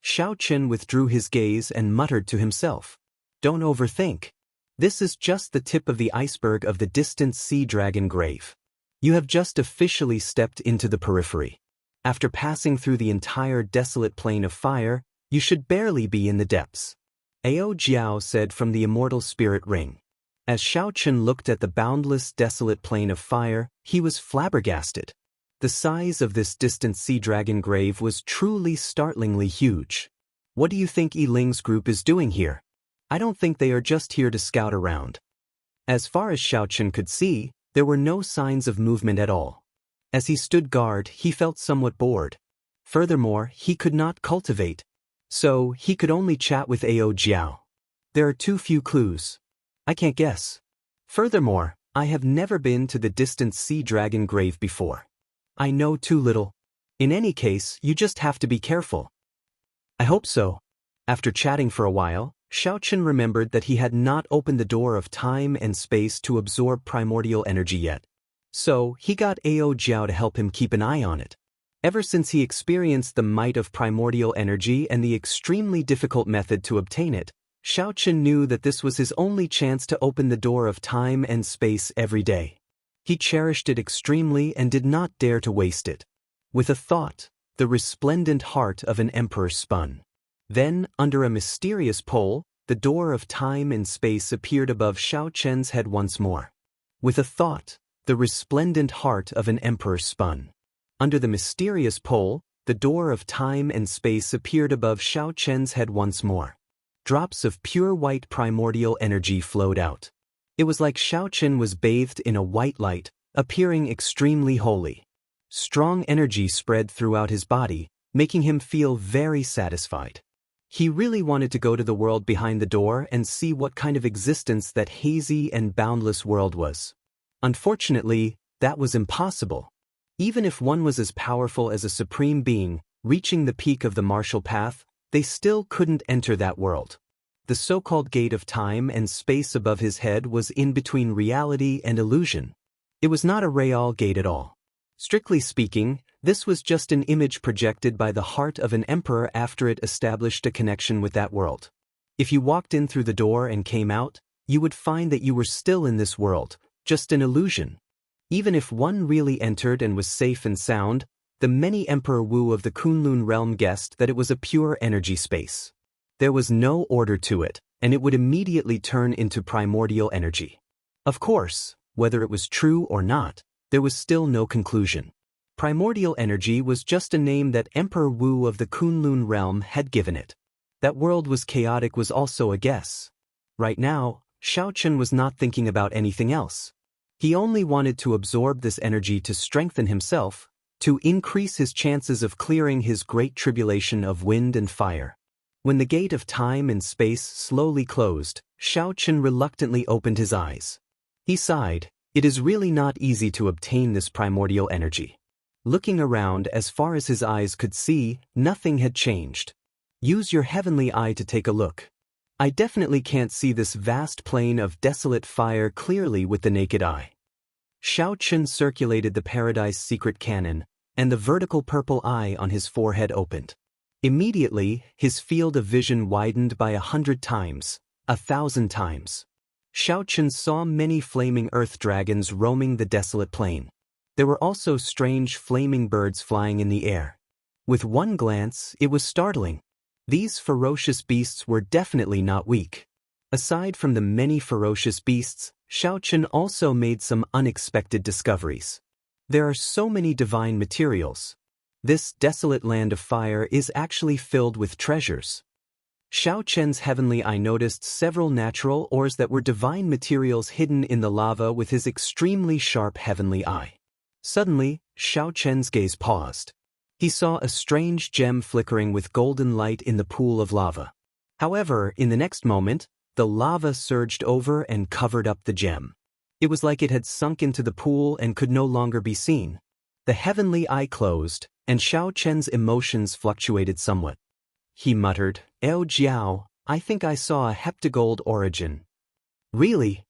Xiao Chen withdrew his gaze and muttered to himself. Don't overthink. This is just the tip of the iceberg of the distant sea dragon grave. You have just officially stepped into the periphery. After passing through the entire desolate plain of fire, you should barely be in the depths. Ao Jiao said from the immortal spirit ring. As Xiao Chen looked at the boundless desolate plain of fire, he was flabbergasted. The size of this distant sea dragon grave was truly startlingly huge. What do you think Yi Ling's group is doing here? I don't think they are just here to scout around. As far as Xiao Chen could see, there were no signs of movement at all. As he stood guard, he felt somewhat bored. Furthermore, he could not cultivate. So, he could only chat with Ao Jiao. There are too few clues. I can't guess. Furthermore, I have never been to the distant sea dragon grave before. I know too little. In any case, you just have to be careful. I hope so. After chatting for a while, Xiao Chen remembered that he had not opened the door of time and space to absorb primordial energy yet. So, he got Ao Jiao to help him keep an eye on it. Ever since he experienced the might of primordial energy and the extremely difficult method to obtain it, Xiao Chen knew that this was his only chance to open the door of time and space every day. He cherished it extremely and did not dare to waste it. With a thought, the resplendent heart of an emperor spun. Then, under a mysterious pole, the door of time and space appeared above Xiao Chen's head once more. With a thought, the resplendent heart of an emperor spun. Under the mysterious pole, the door of time and space appeared above Xiao Chen's head once more. Drops of pure white primordial energy flowed out. It was like Xiao Chen was bathed in a white light, appearing extremely holy. Strong energy spread throughout his body, making him feel very satisfied. He really wanted to go to the world behind the door and see what kind of existence that hazy and boundless world was. Unfortunately, that was impossible. Even if one was as powerful as a supreme being, reaching the peak of the martial path, they still couldn't enter that world. The so-called gate of time and space above his head was in between reality and illusion. It was not a real gate at all. Strictly speaking, this was just an image projected by the heart of an emperor after it established a connection with that world. If you walked in through the door and came out, you would find that you were still in this world, just an illusion. Even if one really entered and was safe and sound, the many Emperor Wu of the Kunlun realm guessed that it was a pure energy space. There was no order to it, and it would immediately turn into primordial energy. Of course, whether it was true or not, there was still no conclusion. Primordial energy was just a name that Emperor Wu of the Kunlun realm had given it. That world was chaotic was also a guess. Right now, Xiao Chen was not thinking about anything else. He only wanted to absorb this energy to strengthen himself, to increase his chances of clearing his great tribulation of wind and fire. When the gate of time and space slowly closed, Xiao Chen reluctantly opened his eyes. He sighed. It is really not easy to obtain this primordial energy. Looking around as far as his eyes could see, nothing had changed. Use your heavenly eye to take a look. I definitely can't see this vast plain of desolate fire clearly with the naked eye. Xiao Chen circulated the Paradise Secret Cannon, and the vertical purple eye on his forehead opened. Immediately, his field of vision widened by 100 times, 1,000 times. Xiao Chen saw many flaming earth dragons roaming the desolate plain. There were also strange flaming birds flying in the air. With one glance, it was startling. These ferocious beasts were definitely not weak. Aside from the many ferocious beasts, Xiao Chen also made some unexpected discoveries. There are so many divine materials. This desolate land of fire is actually filled with treasures. Xiao Chen's heavenly eye noticed several natural ores that were divine materials hidden in the lava with his extremely sharp heavenly eye. Suddenly, Xiao Chen's gaze paused. He saw a strange gem flickering with golden light in the pool of lava. However, in the next moment, the lava surged over and covered up the gem. It was like it had sunk into the pool and could no longer be seen. The heavenly eye closed, and Xiao Chen's emotions fluctuated somewhat. He muttered, "Ao Jiao, I think I saw a heptagold origin." "Really?"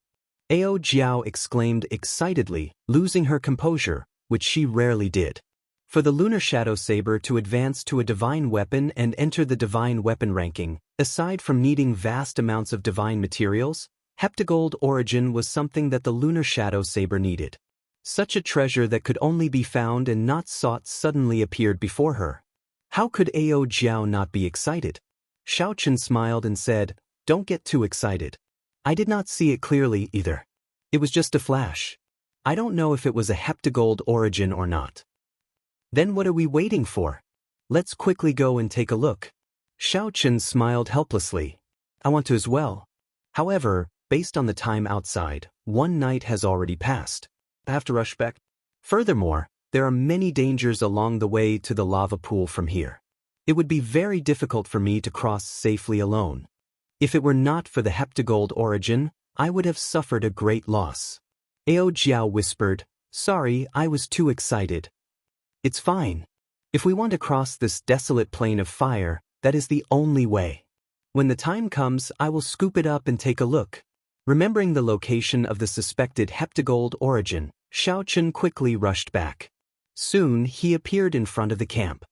Ao Jiao exclaimed excitedly, losing her composure, which she rarely did. For the Lunar Shadow Saber to advance to a divine weapon and enter the divine weapon ranking, aside from needing vast amounts of divine materials, heptagold origin was something that the Lunar Shadow Saber needed. Such a treasure that could only be found and not sought suddenly appeared before her. How could Ao Jiao not be excited? Xiao Chen smiled and said, "Don't get too excited. I did not see it clearly either. It was just a flash. I don't know if it was a heptagold origin or not." "Then what are we waiting for? Let's quickly go and take a look." Xiao Chen smiled helplessly. "I want to as well. However, based on the time outside, one night has already passed. I have to rush back. Furthermore, there are many dangers along the way to the lava pool from here. It would be very difficult for me to cross safely alone. If it were not for the heptagold origin, I would have suffered a great loss." Ao Jiao whispered, "Sorry, I was too excited." "It's fine. If we want to cross this desolate plain of fire, that is the only way." When the time comes, I will scoop it up and take a look. Remembering the location of the suspected heptagold origin, Xiaochen quickly rushed back. Soon, he appeared in front of the camp.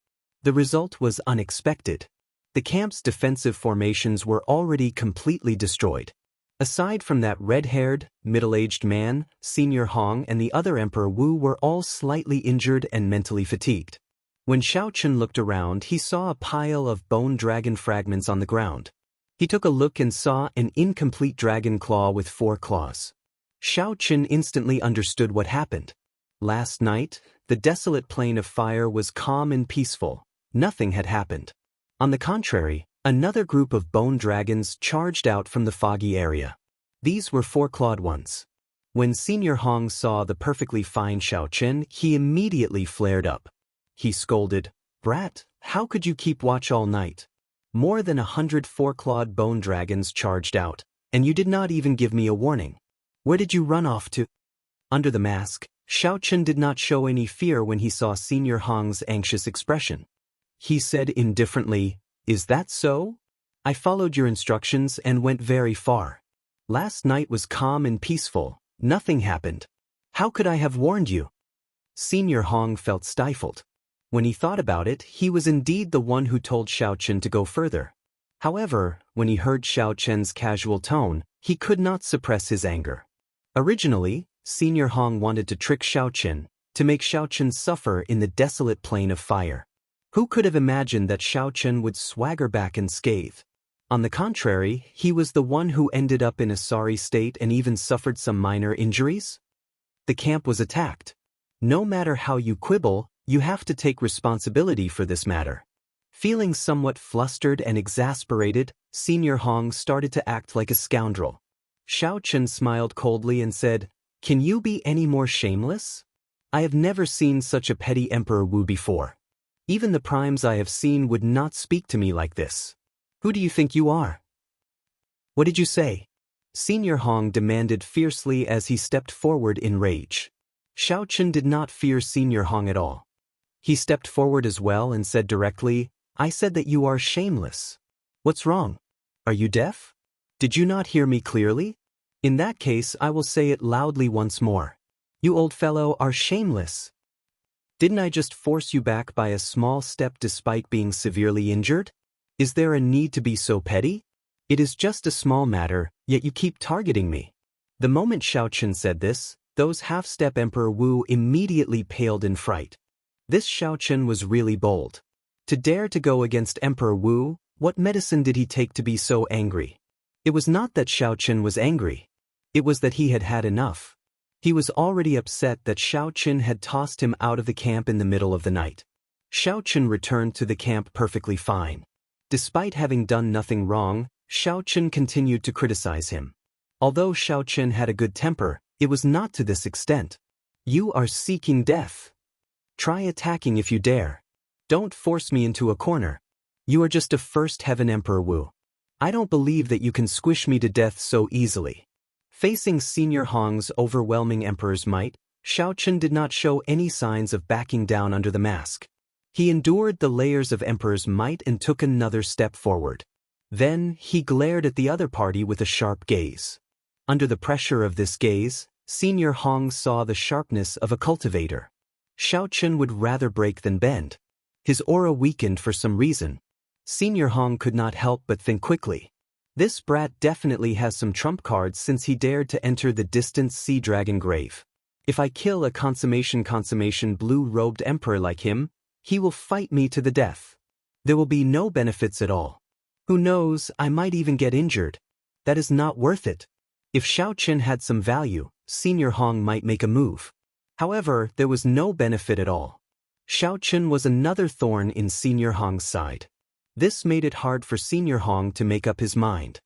The result was unexpected. The camp's defensive formations were already completely destroyed. Aside from that red-haired, middle-aged man, Senior Hong and the other Emperor Wu were all slightly injured and mentally fatigued. When Xiaochen looked around, he saw a pile of bone dragon fragments on the ground. He took a look and saw an incomplete dragon claw with 4 claws. Xiaochen instantly understood what happened. Last night, the desolate plain of fire was calm and peaceful. Nothing had happened. On the contrary, another group of bone dragons charged out from the foggy area. These were 4-clawed ones. When Senior Hong saw the perfectly fine Xiaochen, he immediately flared up. He scolded, "Brat, how could you keep watch all night? More than 100 4-clawed bone dragons charged out, and you did not even give me a warning. Where did you run off to?" Under the mask, Xiaochen did not show any fear when he saw Senior Hong's anxious expression. He said indifferently, "Is that so? I followed your instructions and went very far. Last night was calm and peaceful, nothing happened. How could I have warned you?" Senior Hong felt stifled. When he thought about it, he was indeed the one who told Xiaochen to go further. However, when he heard Xiaochen's casual tone, he could not suppress his anger. Originally, Senior Hong wanted to trick Xiaochen, to make Xiaochen suffer in the desolate plain of fire. Who could have imagined that Xiaochen would swagger back unscathed? On the contrary, he was the one who ended up in a sorry state and even suffered some minor injuries? The camp was attacked. No matter how you quibble, you have to take responsibility for this matter. Feeling somewhat flustered and exasperated, Senior Hong started to act like a scoundrel. Xiaochen smiled coldly and said, "Can you be any more shameless? I have never seen such a petty Emperor Wu before. Even the primes I have seen would not speak to me like this. Who do you think you are?" "What did you say?" Senior Hong demanded fiercely as he stepped forward in rage. Xiaochen did not fear Senior Hong at all. He stepped forward as well and said directly, "I said that you are shameless. What's wrong? Are you deaf? Did you not hear me clearly? In that case, I will say it loudly once more. You old fellow are shameless. Didn't I just force you back by a small step despite being severely injured? Is there a need to be so petty? It is just a small matter, yet you keep targeting me." The moment Xiaochen said this, those half-step Emperor Wu immediately paled in fright. This Xiaochen was really bold. To dare to go against Emperor Wu, what medicine did he take to be so angry? It was not that Xiaochen was angry. It was that he had had enough. He was already upset that Xiaochen had tossed him out of the camp in the middle of the night. Xiaochen returned to the camp perfectly fine. Despite having done nothing wrong, Xiaochen continued to criticize him. Although Xiaochen had a good temper, it was not to this extent. "You are seeking death. Try attacking if you dare. Don't force me into a corner. You are just a first heaven Emperor Wu. I don't believe that you can squish me to death so easily." Facing Senior Hong's overwhelming emperor's might, Xiaochen did not show any signs of backing down under the mask. He endured the layers of emperor's might and took another step forward. Then, he glared at the other party with a sharp gaze. Under the pressure of this gaze, Senior Hong saw the sharpness of a cultivator. Xiaochen would rather break than bend. His aura weakened for some reason. Senior Hong could not help but think quickly. This brat definitely has some trump cards since he dared to enter the distant sea dragon grave. If I kill a consummation blue-robed emperor like him, he will fight me to the death. There will be no benefits at all. Who knows, I might even get injured. That is not worth it. If Xiaochen had some value, Senior Hong might make a move. However, there was no benefit at all. Xiaochen was another thorn in Senior Hong's side. This made it hard for Senior Hong to make up his mind.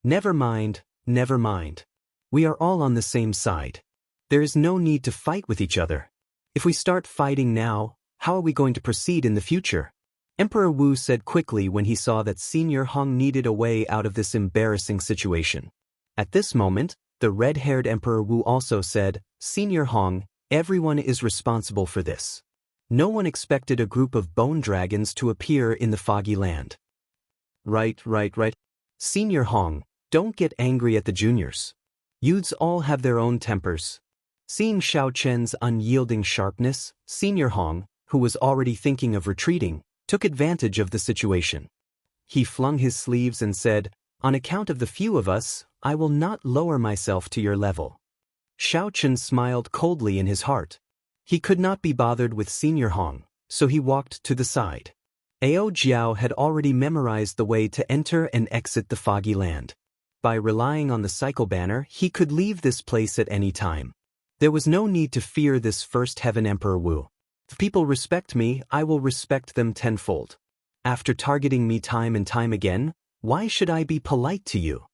Never mind, never mind. We are all on the same side. There is no need to fight with each other. If we start fighting now, how are we going to proceed in the future? Emperor Wu said quickly when he saw that Senior Hong needed a way out of this embarrassing situation. At this moment, the red-haired Emperor Wu also said, "Senior Hong, everyone is responsible for this. No one expected a group of bone dragons to appear in the foggy land." Right. Senior Hong, don't get angry at the juniors. Youths all have their own tempers. Seeing Xiao Chen's unyielding sharpness, Senior Hong, who was already thinking of retreating, took advantage of the situation. He flung his sleeves and said, "On account of the few of us, I will not lower myself to your level." Xiao Chen smiled coldly in his heart. He could not be bothered with Senior Hong, so he walked to the side. Ao Jiao had already memorized the way to enter and exit the foggy land. By relying on the cycle banner, he could leave this place at any time. There was no need to fear this first heaven Emperor Wu. If people respect me, I will respect them tenfold. After targeting me time and time again, why should I be polite to you?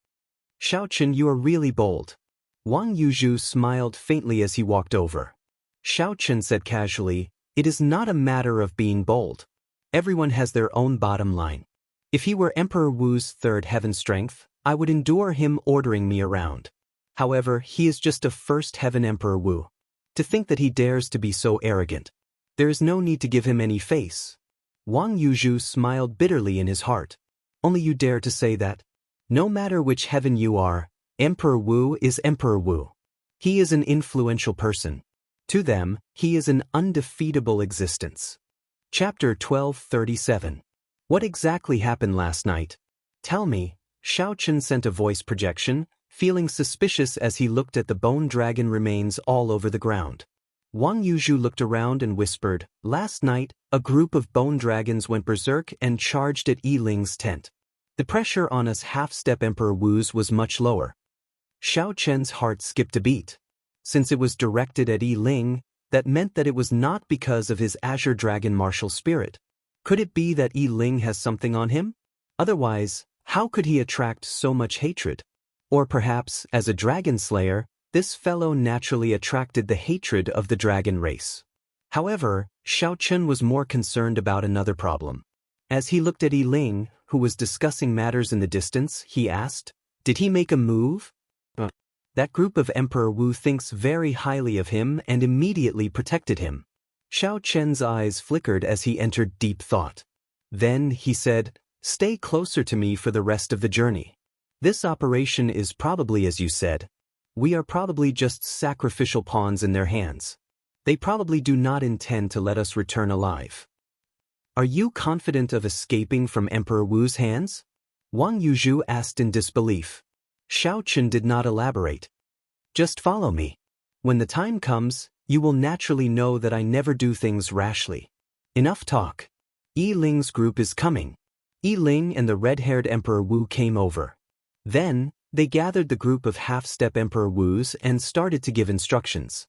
Xiao Chen, you are really bold. Wang Yuzhu smiled faintly as he walked over. Xiao Chen said casually, "It is not a matter of being bold. Everyone has their own bottom line. If he were Emperor Wu's third heaven strength, I would endure him ordering me around. However, he is just a first heaven Emperor Wu. To think that he dares to be so arrogant. There is no need to give him any face." Wang Yuzhu smiled bitterly in his heart. "Only you dare to say that? No matter which heaven you are, Emperor Wu is Emperor Wu. He is an influential person. To them, he is an undefeatable existence." Chapter 1237. What exactly happened last night? Tell me. Xiao Chen sent a voice projection, feeling suspicious as he looked at the bone dragon remains all over the ground. Wang Yuzhu looked around and whispered, "Last night, a group of bone dragons went berserk and charged at Yi Ling's tent. The pressure on us half-step Emperor Wu's was much lower." Xiao Chen's heart skipped a beat. Since it was directed at Yi Ling, that meant that it was not because of his Azure Dragon martial spirit. Could it be that Yi Ling has something on him? Otherwise, how could he attract so much hatred? Or perhaps, as a dragon slayer, this fellow naturally attracted the hatred of the dragon race. However, Xiao Chen was more concerned about another problem. As he looked at Yi Ling, who was discussing matters in the distance, he asked, "Did he make a move?" That group of Emperor Wu thinks very highly of him and immediately protected him. Xiao Chen's eyes flickered as he entered deep thought. Then, he said, "Stay closer to me for the rest of the journey. This operation is probably as you said. We are probably just sacrificial pawns in their hands. They probably do not intend to let us return alive." "Are you confident of escaping from Emperor Wu's hands?" Wang Yuzhu asked in disbelief. Xiao Chen did not elaborate. "Just follow me. When the time comes, you will naturally know that I never do things rashly. Enough talk. Yi Ling's group is coming." Yi Ling and the red-haired Emperor Wu came over. Then, they gathered the group of half-step Emperor Wus and started to give instructions.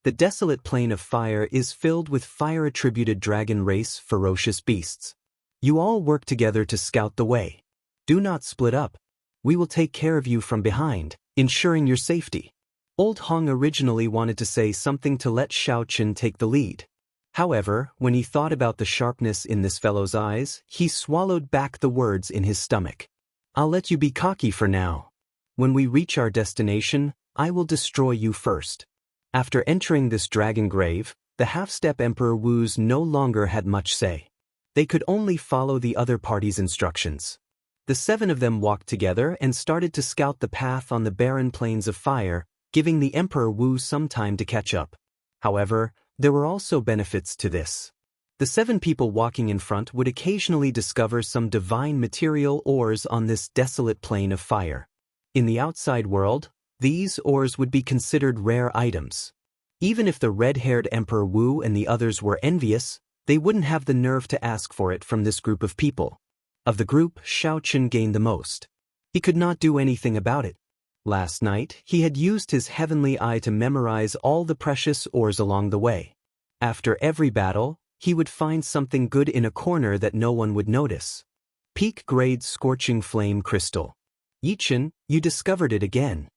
The desolate plain of fire is filled with fire-attributed dragon race ferocious beasts. You all work together to scout the way. Do not split up. We will take care of you from behind, ensuring your safety. Old Hong originally wanted to say something to let Xiao Chen take the lead. However, when he thought about the sharpness in this fellow's eyes, he swallowed back the words in his stomach. "I'll let you be cocky for now. When we reach our destination, I will destroy you first." After entering this dragon grave, the half-step Emperor Wus no longer had much say. They could only follow the other party's instructions. The 7 of them walked together and started to scout the path on the barren plains of fire, giving the Emperor Wu some time to catch up. However, there were also benefits to this. The 7 people walking in front would occasionally discover some divine material ores on this desolate plain of fire. In the outside world, these ores would be considered rare items. Even if the red-haired Emperor Wu and the others were envious, they wouldn't have the nerve to ask for it from this group of people. Of the group, Xiao Chen gained the most. He could not do anything about it. Last night, he had used his heavenly eye to memorize all the precious ores along the way. After every battle, he would find something good in a corner that no one would notice. Peak-grade scorching flame crystal. Yichen, you discovered it again.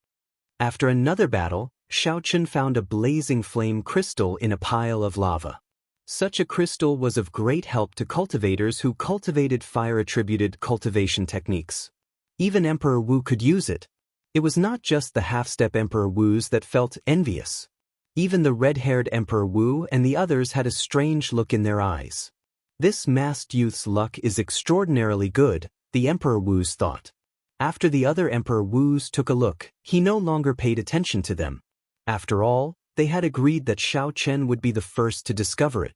After another battle, Xiao Chen found a blazing flame crystal in a pile of lava. Such a crystal was of great help to cultivators who cultivated fire-attributed cultivation techniques. Even Emperor Wu could use it. It was not just the half-step Emperor Wus that felt envious. Even the red-haired Emperor Wu and the others had a strange look in their eyes. This masked youth's luck is extraordinarily good, the Emperor Wus thought. After the other Emperor Wu's took a look, he no longer paid attention to them. After all, they had agreed that Xiao Chen would be the first to discover it.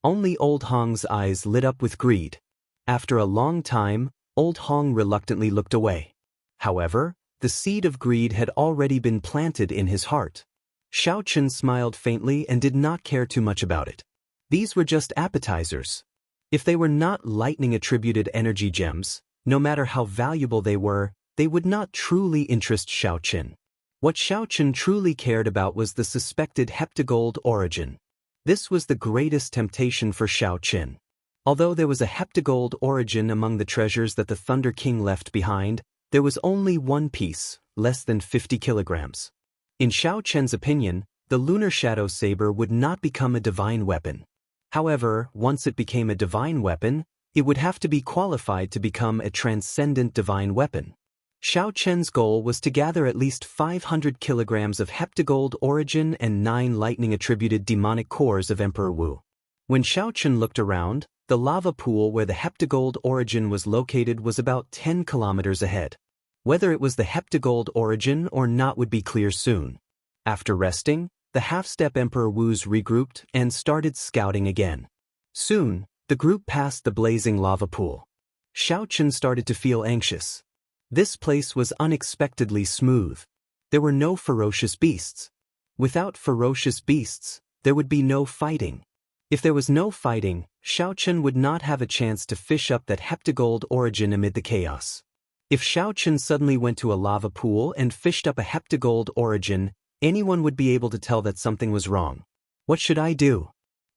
Only Old Hong's eyes lit up with greed. After a long time, Old Hong reluctantly looked away. However, the seed of greed had already been planted in his heart. Xiao Chen smiled faintly and did not care too much about it. These were just appetizers. If they were not lightning-attributed energy gems, no matter how valuable they would not truly interest Xiao Chen. What Xiao Chen truly cared about was the suspected heptagold origin. This was the greatest temptation for Xiao Chen. Although there was a heptagold origin among the treasures that the Thunder King left behind, there was only one piece, less than 50 kilograms. In Xiao Chen's opinion, the lunar shadow saber would not become a divine weapon. However, once it became a divine weapon, it would have to be qualified to become a transcendent divine weapon. Xiao Chen's goal was to gather at least 500 kilograms of heptagold origin and 9 lightning-attributed demonic cores of Emperor Wu. When Xiao Chen looked around, the lava pool where the heptagold origin was located was about 10 kilometers ahead. Whether it was the heptagold origin or not would be clear soon. After resting, the half-step Emperor Wu's regrouped and started scouting again. Soon, the group passed the blazing lava pool. Xiao Chen started to feel anxious. This place was unexpectedly smooth. There were no ferocious beasts. Without ferocious beasts, there would be no fighting. If there was no fighting, Xiao Chen would not have a chance to fish up that heptagold origin amid the chaos. If Xiao Chen suddenly went to a lava pool and fished up a heptagold origin, anyone would be able to tell that something was wrong. What should I do?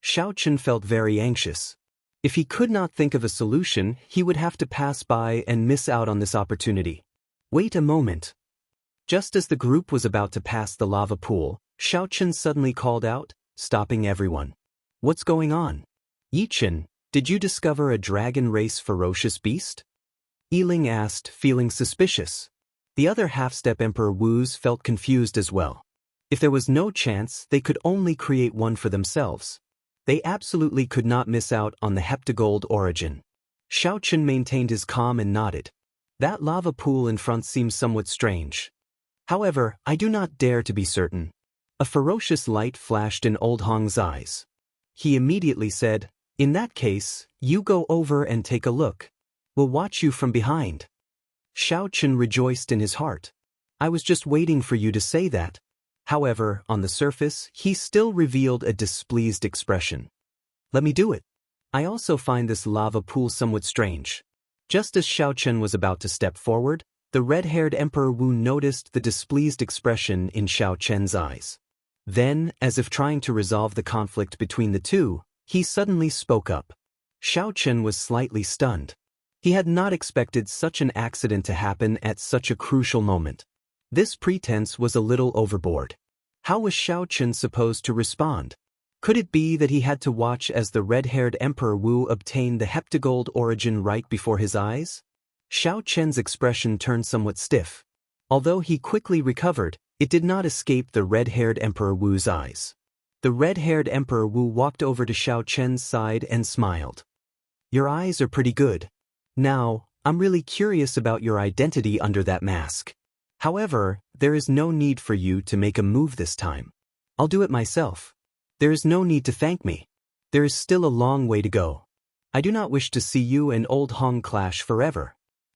Xiao Chen felt very anxious. If he could not think of a solution, he would have to pass by and miss out on this opportunity. Wait a moment. Just as the group was about to pass the lava pool, Xiao Chen suddenly called out, stopping everyone. What's going on? Yi Chen, did you discover a dragon race ferocious beast? Yiling asked, feeling suspicious. The other half-step Emperor Wu's felt confused as well. If there was no chance, they could only create one for themselves. They absolutely could not miss out on the heptagold origin. Xiao Chen maintained his calm and nodded. That lava pool in front seems somewhat strange. However, I do not dare to be certain. A ferocious light flashed in Old Hong's eyes. He immediately said, in that case, you go over and take a look. We'll watch you from behind. Xiao Chen rejoiced in his heart. I was just waiting for you to say that. However, on the surface, he still revealed a displeased expression. Let me do it. I also find this lava pool somewhat strange. Just as Xiao Chen was about to step forward, the red-haired Emperor Wu noticed the displeased expression in Xiao Chen's eyes. Then, as if trying to resolve the conflict between the two, he suddenly spoke up. Xiao Chen was slightly stunned. He had not expected such an accident to happen at such a crucial moment. This pretense was a little overboard. How was Xiao Chen supposed to respond? Could it be that he had to watch as the red-haired Emperor Wu obtained the heptagold origin right before his eyes? Xiao Chen's expression turned somewhat stiff. Although he quickly recovered, it did not escape the red-haired Emperor Wu's eyes. The red-haired Emperor Wu walked over to Xiao Chen's side and smiled. Your eyes are pretty good. Now, I'm really curious about your identity under that mask. However, there is no need for you to make a move this time. I'll do it myself. There is no need to thank me. There is still a long way to go. I do not wish to see you and Old Hong clash forever.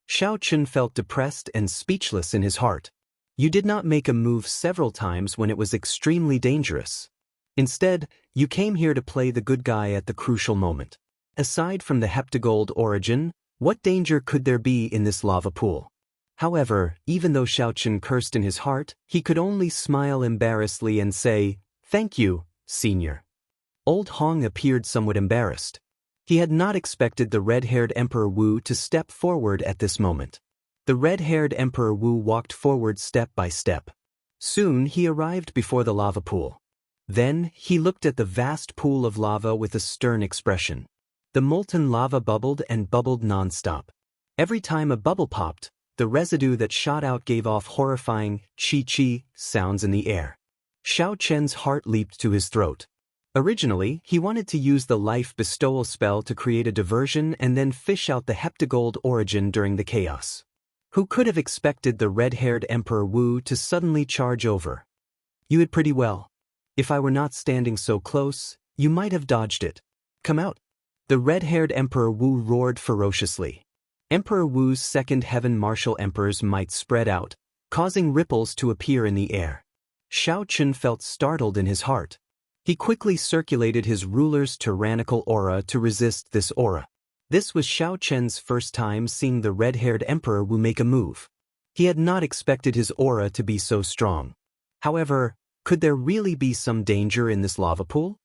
Xiao Chen felt depressed and speechless in his heart. You did not make a move several times when it was extremely dangerous. Instead, you came here to play the good guy at the crucial moment. Aside from the heptagold origin, what danger could there be in this lava pool? However, even though Xiao Chen cursed in his heart, he could only smile embarrassedly and say, "Thank you, Senior." Old Hong appeared somewhat embarrassed. He had not expected the red-haired Emperor Wu to step forward at this moment. The red-haired Emperor Wu walked forward step by step. Soon he arrived before the lava pool. Then he looked at the vast pool of lava with a stern expression. The molten lava bubbled and bubbled non-stop. Every time a bubble popped, the residue that shot out gave off horrifying chi-chi sounds in the air. Xiao Chen's heart leaped to his throat. Originally, he wanted to use the life bestowal spell to create a diversion and then fish out the heptagold origin during the chaos. Who could have expected the red-haired Emperor Wu to suddenly charge over? You hid pretty well. If I were not standing so close, you might have dodged it. Come out. The red-haired Emperor Wu roared ferociously. Emperor Wu's second heaven martial emperor's might spread out, causing ripples to appear in the air. Xiao Chun felt startled in his heart. He quickly circulated his ruler's tyrannical aura to resist this aura. This was Xiao Chen's first time seeing the red-haired Emperor Wu make a move. He had not expected his aura to be so strong. However, could there really be some danger in this lava pool?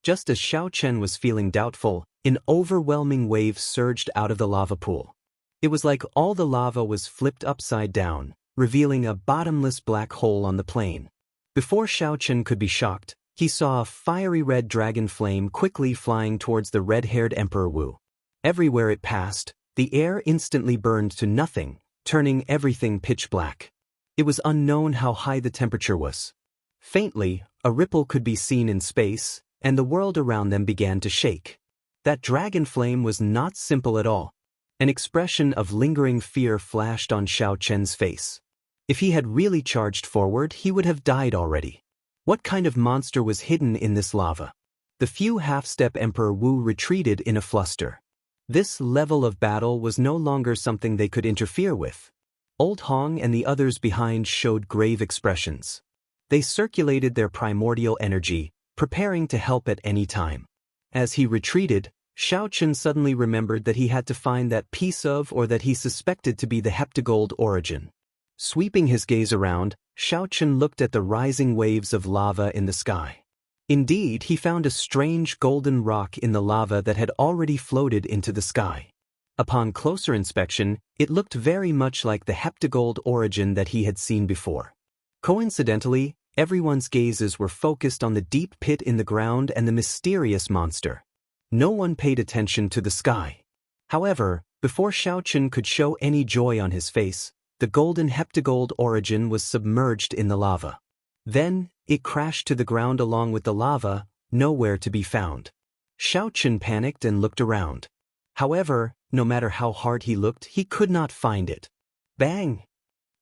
Just as Xiao Chen was feeling doubtful, an overwhelming wave surged out of the lava pool. It was like all the lava was flipped upside down, revealing a bottomless black hole on the plain. Before Xiao Chen could be shocked, he saw a fiery red dragon flame quickly flying towards the red-haired Emperor Wu. Everywhere it passed, the air instantly burned to nothing, turning everything pitch black. It was unknown how high the temperature was. Faintly, a ripple could be seen in space, and the world around them began to shake. That dragon flame was not simple at all. An expression of lingering fear flashed on Xiao Chen's face. If he had really charged forward, he would have died already. What kind of monster was hidden in this lava? The few half-step Emperor Wu retreated in a fluster. This level of battle was no longer something they could interfere with. Old Hong and the others behind showed grave expressions. They circulated their primordial energy, preparing to help at any time. As he retreated, Xiao Chun suddenly remembered that he had to find that piece of or that he suspected to be the heptagold origin. Sweeping his gaze around, Xiao Chun looked at the rising waves of lava in the sky. Indeed, he found a strange golden rock in the lava that had already floated into the sky. Upon closer inspection, it looked very much like the heptagold origin that he had seen before. Coincidentally, everyone's gazes were focused on the deep pit in the ground and the mysterious monster. No one paid attention to the sky. However, before Xiao Chun could show any joy on his face, the golden heptagold origin was submerged in the lava. Then, it crashed to the ground along with the lava, nowhere to be found. Xiao Chun panicked and looked around. However, no matter how hard he looked, he could not find it. Bang!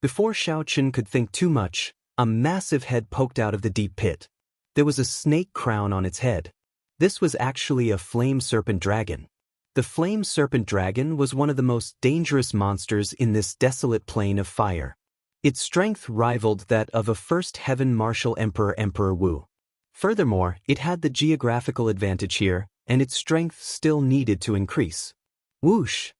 Before Xiao Chun could think too much, a massive head poked out of the deep pit. There was a snake crown on its head. This was actually a flame serpent dragon. The flame serpent dragon was one of the most dangerous monsters in this desolate plain of fire. Its strength rivaled that of a first heaven martial emperor, Emperor Wu. Furthermore, it had the geographical advantage here, and its strength still needed to increase. Whoosh!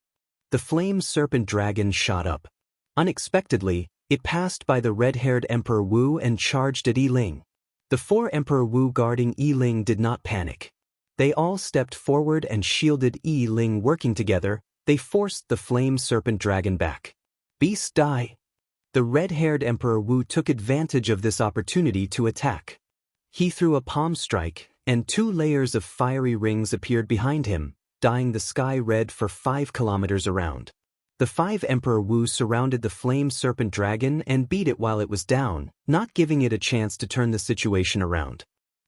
The flame serpent dragon shot up. Unexpectedly, it passed by the red-haired Emperor Wu and charged at Yi Ling. The four Emperor Wu guarding Yi Ling did not panic. They all stepped forward and shielded Yi Ling. Working together, they forced the flame serpent dragon back. Beast die! The red-haired Emperor Wu took advantage of this opportunity to attack. He threw a palm strike, and 2 layers of fiery rings appeared behind him, dyeing the sky red for 5 kilometers around. The 5 Emperor Wu surrounded the flame serpent dragon and beat it while it was down, not giving it a chance to turn the situation around.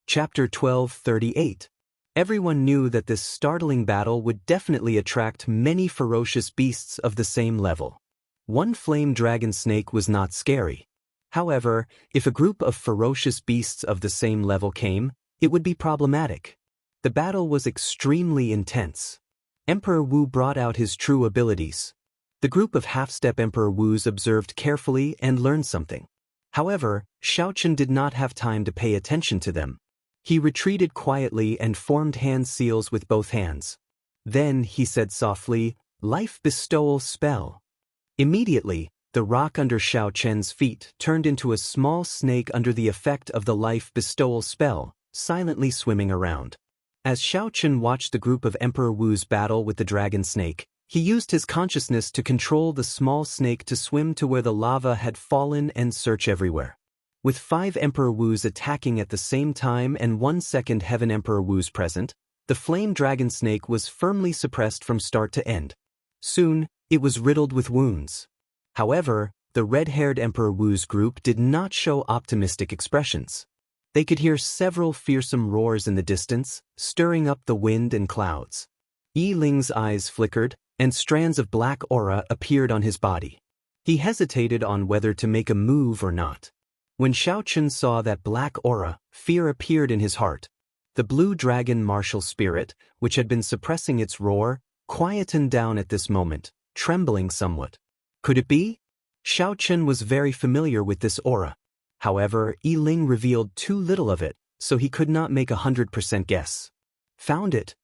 Chapter 1238. Everyone knew that this startling battle would definitely attract many ferocious beasts of the same level. One flame dragon snake was not scary. However, if a group of ferocious beasts of the same level came, it would be problematic. The battle was extremely intense. Emperor Wu brought out his true abilities. The group of half-step Emperor Wus observed carefully and learned something. However, Xiao Chun did not have time to pay attention to them. He retreated quietly and formed hand seals with both hands. Then he said softly, "Life bestowal spell." Immediately, the rock under Xiao Chen's feet turned into a small snake under the effect of the life bestowal spell, silently swimming around. As Xiao Chen watched the group of Emperor Wu's battle with the dragon snake, he used his consciousness to control the small snake to swim to where the lava had fallen and search everywhere. With 5 Emperor Wus attacking at the same time and 1 second Heaven Emperor Wus present, the flame dragon snake was firmly suppressed from start to end. Soon, it was riddled with wounds. However, the red-haired Emperor Wu's group did not show optimistic expressions. They could hear several fearsome roars in the distance, stirring up the wind and clouds. Yi Ling's eyes flickered, and strands of black aura appeared on his body. He hesitated on whether to make a move or not. When Xiao Chen saw that black aura, fear appeared in his heart. The blue dragon martial spirit, which had been suppressing its roar, quietened down at this moment, trembling somewhat. Could it be? Xiao Chen was very familiar with this aura. However, Yi Ling revealed too little of it, so he could not make 100% guess. Found it.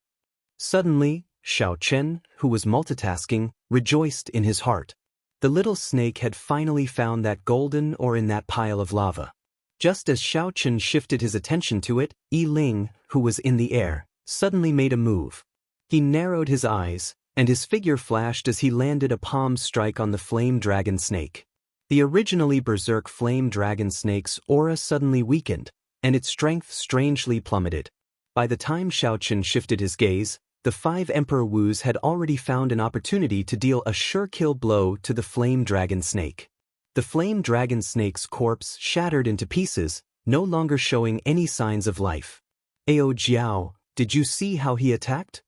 Suddenly, Xiao Chen, who was multitasking, rejoiced in his heart. The little snake had finally found that golden ore in that pile of lava. Just as Xiao Chen shifted his attention to it, Yi Ling, who was in the air, suddenly made a move. He narrowed his eyes, and his figure flashed as he landed a palm strike on the flame dragon snake. The originally berserk flame dragon snake's aura suddenly weakened, and its strength strangely plummeted. By the time Xiao Chen shifted his gaze, the 5 Emperor Wus had already found an opportunity to deal a sure-kill blow to the flame dragon snake. The flame dragon snake's corpse shattered into pieces, no longer showing any signs of life. Ao Jiao, did you see how he attacked?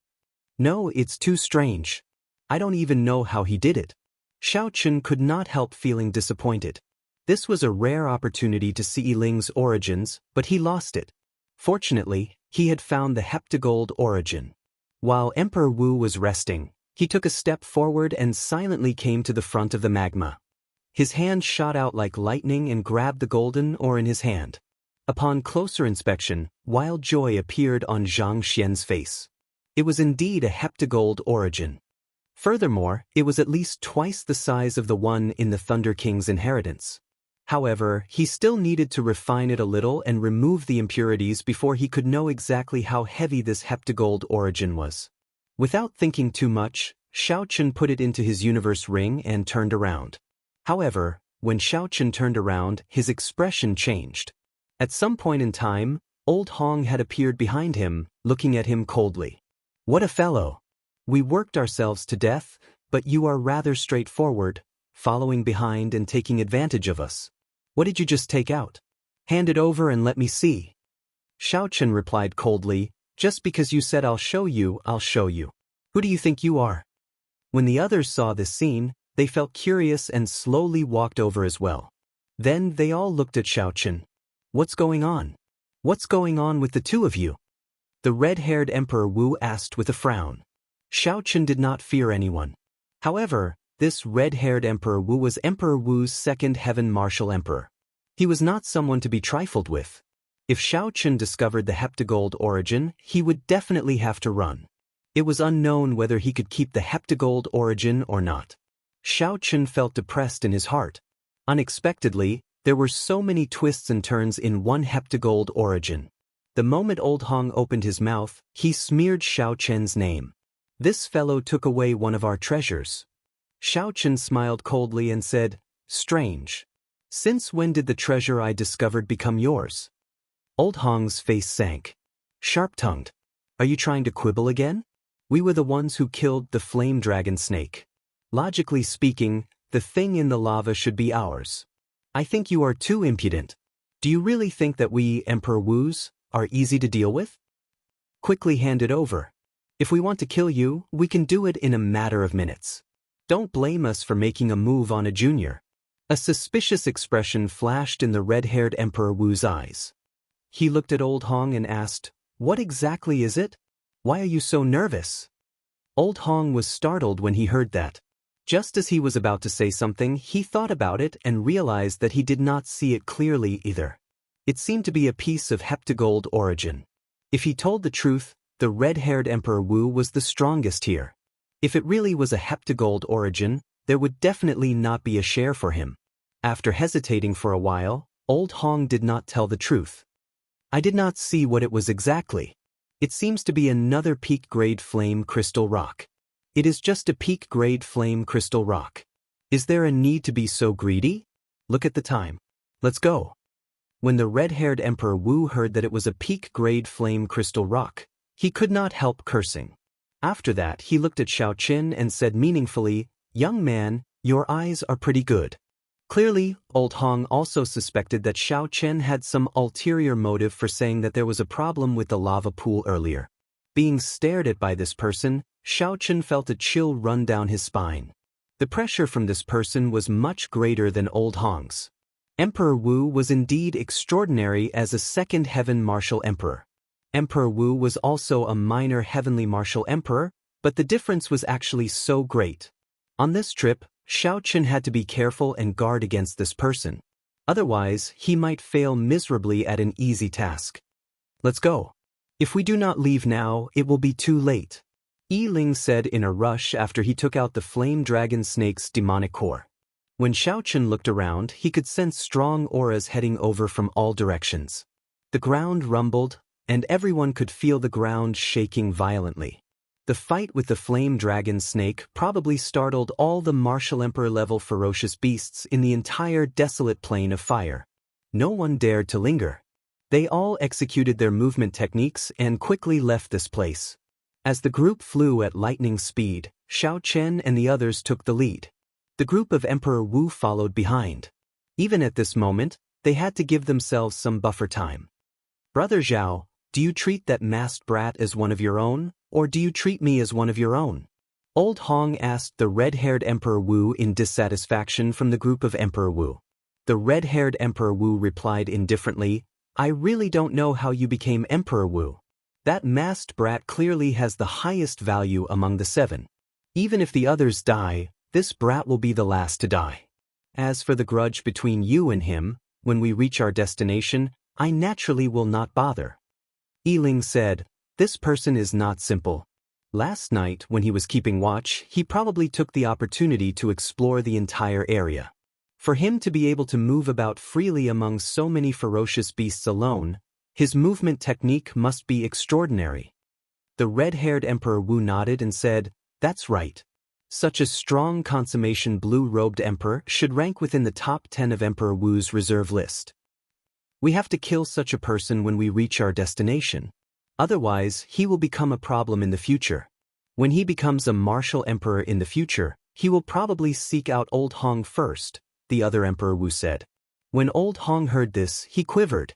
No, it's too strange. I don't even know how he did it. Xiao Chen could not help feeling disappointed. This was a rare opportunity to see Yi Ling's origins, but he lost it. Fortunately, he had found the heptagold origin. While Emperor Wu was resting, he took a step forward and silently came to the front of the magma. His hand shot out like lightning and grabbed the golden ore in his hand. Upon closer inspection, wild joy appeared on Zhang Xian's face. It was indeed a heptagold origin. Furthermore, it was at least twice the size of the one in the Thunder King's inheritance. However, he still needed to refine it a little and remove the impurities before he could know exactly how heavy this heptagold origin was. Without thinking too much, Xiao Chen put it into his universe ring and turned around. However, when Xiao Chen turned around, his expression changed. At some point in time, Old Hong had appeared behind him, looking at him coldly. What a fellow! We worked ourselves to death, but you are rather straightforward, following behind and taking advantage of us. What did you just take out? Hand it over and let me see. Xiao Chen replied coldly, just because you said I'll show you, I'll show you. Who do you think you are? When the others saw this scene, they felt curious and slowly walked over as well. Then they all looked at Xiao Chen. What's going on? What's going on with the two of you? The red-haired Emperor Wu asked with a frown. Xiao Chen did not fear anyone. However, this red-haired Emperor Wu was Emperor Wu's second heaven martial emperor. He was not someone to be trifled with. If Xiao Chen discovered the heptagold origin, he would definitely have to run. It was unknown whether he could keep the heptagold origin or not. Xiao Chen felt depressed in his heart. Unexpectedly, there were so many twists and turns in one heptagold origin. The moment Old Hong opened his mouth, he smeared Xiao Chen's name. This fellow took away one of our treasures. Xiao Chen smiled coldly and said, Strange. Since when did the treasure I discovered become yours? Old Hong's face sank. Sharp-tongued. Are you trying to quibble again? We were the ones who killed the flame dragon snake. Logically speaking, the thing in the lava should be ours. I think you are too impudent. Do you really think that we, Emperor Wus, are easy to deal with? Quickly hand it over. If we want to kill you, we can do it in a matter of minutes. Don't blame us for making a move on a junior. A suspicious expression flashed in the red-haired Emperor Wu's eyes. He looked at Old Hong and asked, What exactly is it? Why are you so nervous? Old Hong was startled when he heard that. Just as he was about to say something, he thought about it and realized that he did not see it clearly either. It seemed to be a piece of heptagold origin. If he told the truth, the red-haired Emperor Wu was the strongest here. If it really was a heptagold origin, there would definitely not be a share for him. After hesitating for a while, Old Hong did not tell the truth. I did not see what it was exactly. It seems to be another peak-grade flame crystal rock. It is just a peak-grade flame crystal rock. Is there a need to be so greedy? Look at the time. Let's go. When the red-haired Emperor Wu heard that it was a peak-grade flame crystal rock, he could not help cursing. After that, he looked at Xiao Chen and said meaningfully, Young man, your eyes are pretty good. Clearly, Old Hong also suspected that Xiao Chen had some ulterior motive for saying that there was a problem with the lava pool earlier. Being stared at by this person, Xiao Chen felt a chill run down his spine. The pressure from this person was much greater than Old Hong's. Emperor Wu was indeed extraordinary as a second heaven martial emperor. Emperor Wu was also a minor heavenly martial emperor, but the difference was actually so great. On this trip, Xiao Chen had to be careful and guard against this person. Otherwise, he might fail miserably at an easy task. Let's go. If we do not leave now, it will be too late, Yi Ling said in a rush after he took out the flame dragon snake's demonic core. When Xiao Chen looked around, he could sense strong auras heading over from all directions. The ground rumbled, and everyone could feel the ground shaking violently. The fight with the flame dragon snake probably startled all the martial emperor-level ferocious beasts in the entire desolate plain of fire. No one dared to linger. They all executed their movement techniques and quickly left this place. As the group flew at lightning speed, Xiao Chen and the others took the lead. The group of Emperor Wu followed behind. Even at this moment, they had to give themselves some buffer time. Brother Zhao, do you treat that masked brat as one of your own, or do you treat me as one of your own? Old Hong asked the red-haired Emperor Wu in dissatisfaction from the group of Emperor Wu. The red-haired Emperor Wu replied indifferently, I really don't know how you became Emperor Wu. That masked brat clearly has the highest value among the 7. Even if the others die, this brat will be the last to die. As for the grudge between you and him, when we reach our destination, I naturally will not bother. Yi Ling said, this person is not simple. Last night, when he was keeping watch, he probably took the opportunity to explore the entire area. For him to be able to move about freely among so many ferocious beasts alone, his movement technique must be extraordinary. The red-haired Emperor Wu nodded and said, that's right. Such a strong consummation blue-robed emperor should rank within the top 10 of Emperor Wu's reserve list. We have to kill such a person when we reach our destination. Otherwise, he will become a problem in the future. When he becomes a martial emperor in the future, he will probably seek out Old Hong first, the other Emperor Wu said. When Old Hong heard this, he quivered.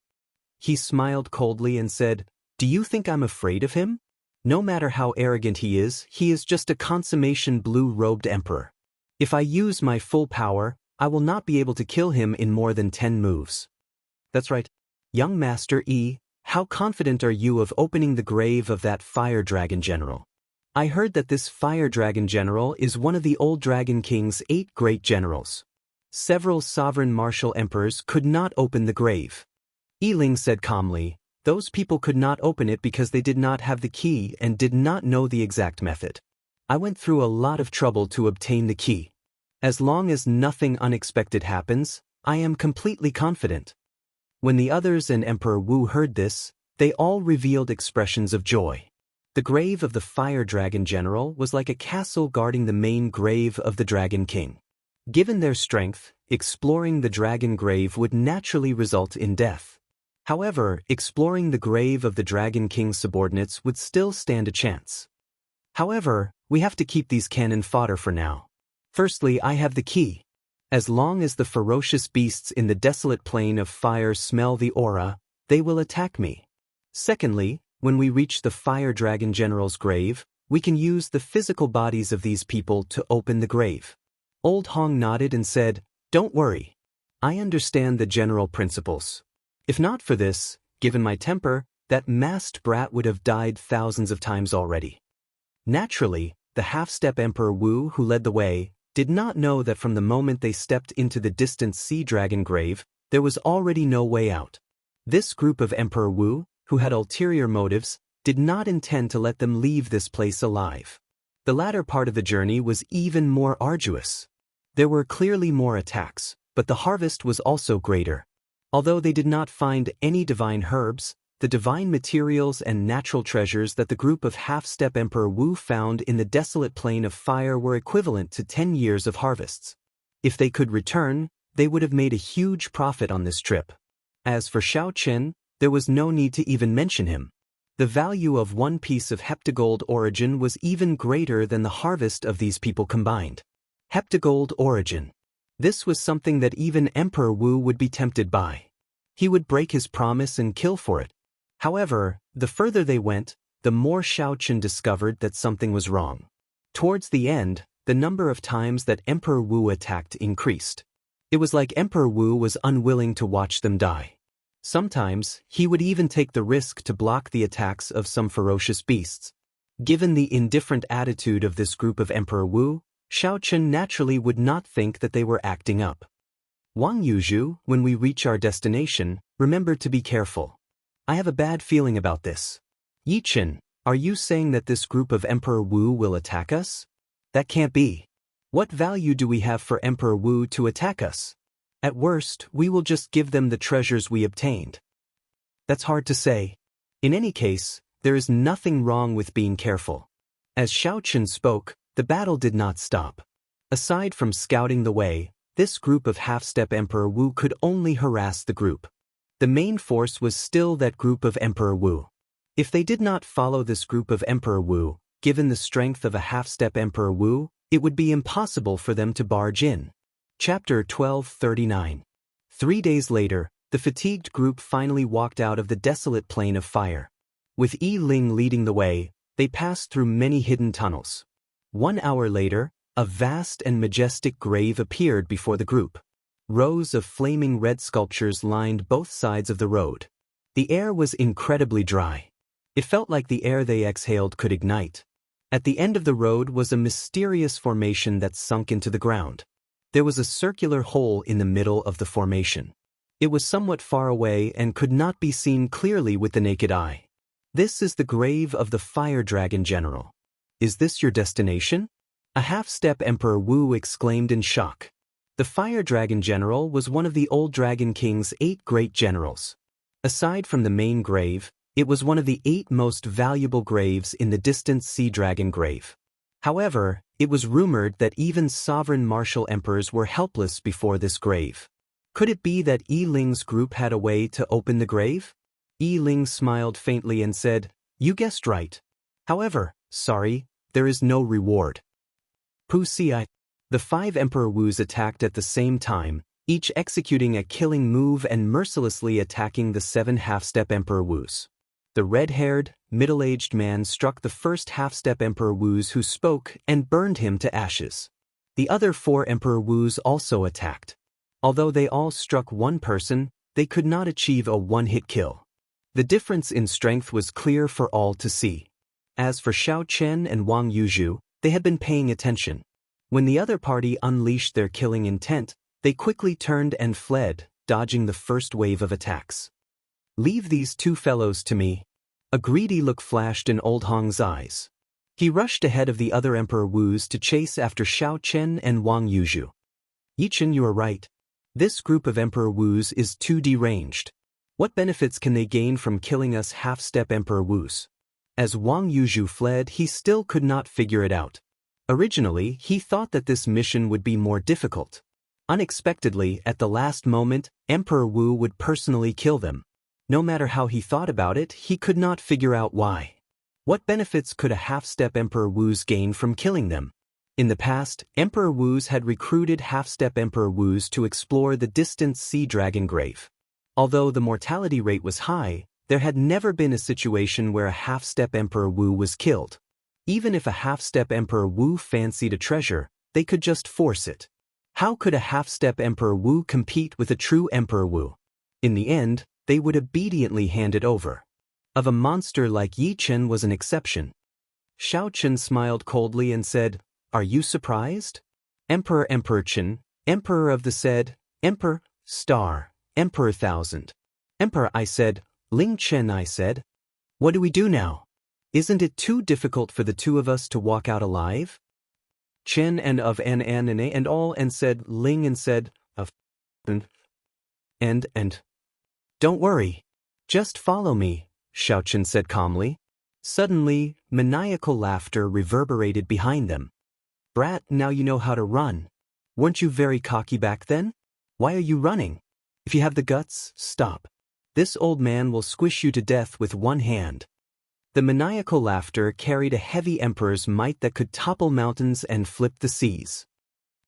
He smiled coldly and said, do you think I'm afraid of him? No matter how arrogant he is just a consummation blue-robed emperor. If I use my full power, I will not be able to kill him in more than 10 moves. That's right. Young Master Yi, how confident are you of opening the grave of that fire dragon general? I heard that this fire dragon general is one of the old Dragon King's 8 great generals. Several sovereign martial emperors could not open the grave. Yi Ling said calmly, those people could not open it because they did not have the key and did not know the exact method. I went through a lot of trouble to obtain the key. As long as nothing unexpected happens, I am completely confident. When the others and Emperor Wu heard this, they all revealed expressions of joy. The grave of the fire dragon general was like a castle guarding the main grave of the Dragon King. Given their strength, exploring the dragon grave would naturally result in death. However, exploring the grave of the Dragon King's subordinates would still stand a chance. However, we have to keep these cannon fodder for now. Firstly, I have the key. As long as the ferocious beasts in the desolate plain of fire smell the aura, they will attack me. Secondly, when we reach the fire dragon general's grave, we can use the physical bodies of these people to open the grave. Old Hong nodded and said, don't worry. I understand the general principles. If not for this, given my temper, that masked brat would have died thousands of times already. Naturally, the half-step Emperor Wu who led the way, did not know that from the moment they stepped into the distant sea dragon grave, there was already no way out. This group of Emperor Wu, who had ulterior motives, did not intend to let them leave this place alive. The latter part of the journey was even more arduous. There were clearly more attacks, but the harvest was also greater. Although they did not find any divine herbs, the divine materials and natural treasures that the group of half-step Emperor Wu found in the desolate plain of fire were equivalent to 10 years of harvests. If they could return, they would have made a huge profit on this trip. As for Xiao Chen, there was no need to even mention him. The value of one piece of heptagold origin was even greater than the harvest of these people combined. Heptagold origin. This was something that even Emperor Wu would be tempted by. He would break his promise and kill for it. However, the further they went, the more Xiao Chen discovered that something was wrong. Towards the end, the number of times that Emperor Wu attacked increased. It was like Emperor Wu was unwilling to watch them die. Sometimes, he would even take the risk to block the attacks of some ferocious beasts. Given the indifferent attitude of this group of Emperor Wu, Xiao Chen naturally would not think that they were acting up. Wang Yuzhu, when we reach our destination, remember to be careful. I have a bad feeling about this. Yi Chen, are you saying that this group of Emperor Wu will attack us? That can't be. What value do we have for Emperor Wu to attack us? At worst, we will just give them the treasures we obtained. That's hard to say. In any case, there is nothing wrong with being careful. As Xiao Chen spoke, the battle did not stop. Aside from scouting the way, this group of half-step Emperor Wu could only harass the group. The main force was still that group of Emperor Wu. If they did not follow this group of Emperor Wu, given the strength of a half-step Emperor Wu, it would be impossible for them to barge in. Chapter 1239. 3 days later, the fatigued group finally walked out of the desolate plain of fire. With Yi Ling leading the way, they passed through many hidden tunnels. 1 hour later, a vast and majestic grave appeared before the group. Rows of flaming red sculptures lined both sides of the road. The air was incredibly dry. It felt like the air they exhaled could ignite. At the end of the road was a mysterious formation that sunk into the ground. There was a circular hole in the middle of the formation. It was somewhat far away and could not be seen clearly with the naked eye. This is the grave of the Fire Dragon General. Is this your destination? A half-step Emperor Wu exclaimed in shock. The Fire Dragon General was one of the old Dragon King's 8 great generals. Aside from the main grave, it was one of the 8 most valuable graves in the distant Sea Dragon grave. However, it was rumored that even sovereign martial emperors were helpless before this grave. Could it be that Yi Ling's group had a way to open the grave? Yi Ling smiled faintly and said, "You guessed right. However, sorry, there is no reward." Pusi. The 5 Emperor Wus attacked at the same time, each executing a killing move and mercilessly attacking the 7 half-step Emperor Wus. The red-haired, middle-aged man struck the first half-step Emperor Wus who spoke and burned him to ashes. The other 4 Emperor Wus also attacked. Although they all struck one person, they could not achieve a one-hit kill. The difference in strength was clear for all to see. As for Xiao Chen and Wang Yuzhu, they had been paying attention. When the other party unleashed their killing intent, they quickly turned and fled, dodging the first wave of attacks. "Leave these 2 fellows to me." A greedy look flashed in Old Hong's eyes. He rushed ahead of the other Emperor Wus to chase after Xiao Chen and Wang Yuzhu. "Yi Chen, you are right. This group of Emperor Wus is too deranged. What benefits can they gain from killing us half-step Emperor Wus?" As Wang Yuzhu fled, he still could not figure it out. Originally, he thought that this mission would be more difficult. Unexpectedly, at the last moment, Emperor Wu would personally kill them. No matter how he thought about it, he could not figure out why. What benefits could a half-step Emperor Wus gain from killing them? In the past, Emperor Wus had recruited half-step Emperor Wus to explore the distant Sea Dragon grave. Although the mortality rate was high, there had never been a situation where a half-step Emperor Wu was killed. Even if a half-step Emperor Wu fancied a treasure, they could just force it. How could a half-step Emperor Wu compete with a true Emperor Wu? In the end, they would obediently hand it over. Of a monster like Yi Chen was an exception. Xiao Chen smiled coldly and said, "Are you surprised? Emperor Chen, Emperor of the said, Emperor, Star, Emperor Thousand. Emperor, I said, Ling Chen, I said. What do we do now? Isn't it too difficult for the 2 of us to walk out alive?" Chen and of and all and said Ling and said of and. "Don't worry. Just follow me," Xiao Chen said calmly. Suddenly, maniacal laughter reverberated behind them. "Brat, now you know how to run. Weren't you very cocky back then? Why are you running? If you have the guts, stop. This old man will squish you to death with one hand." The maniacal laughter carried a heavy emperor's might that could topple mountains and flip the seas.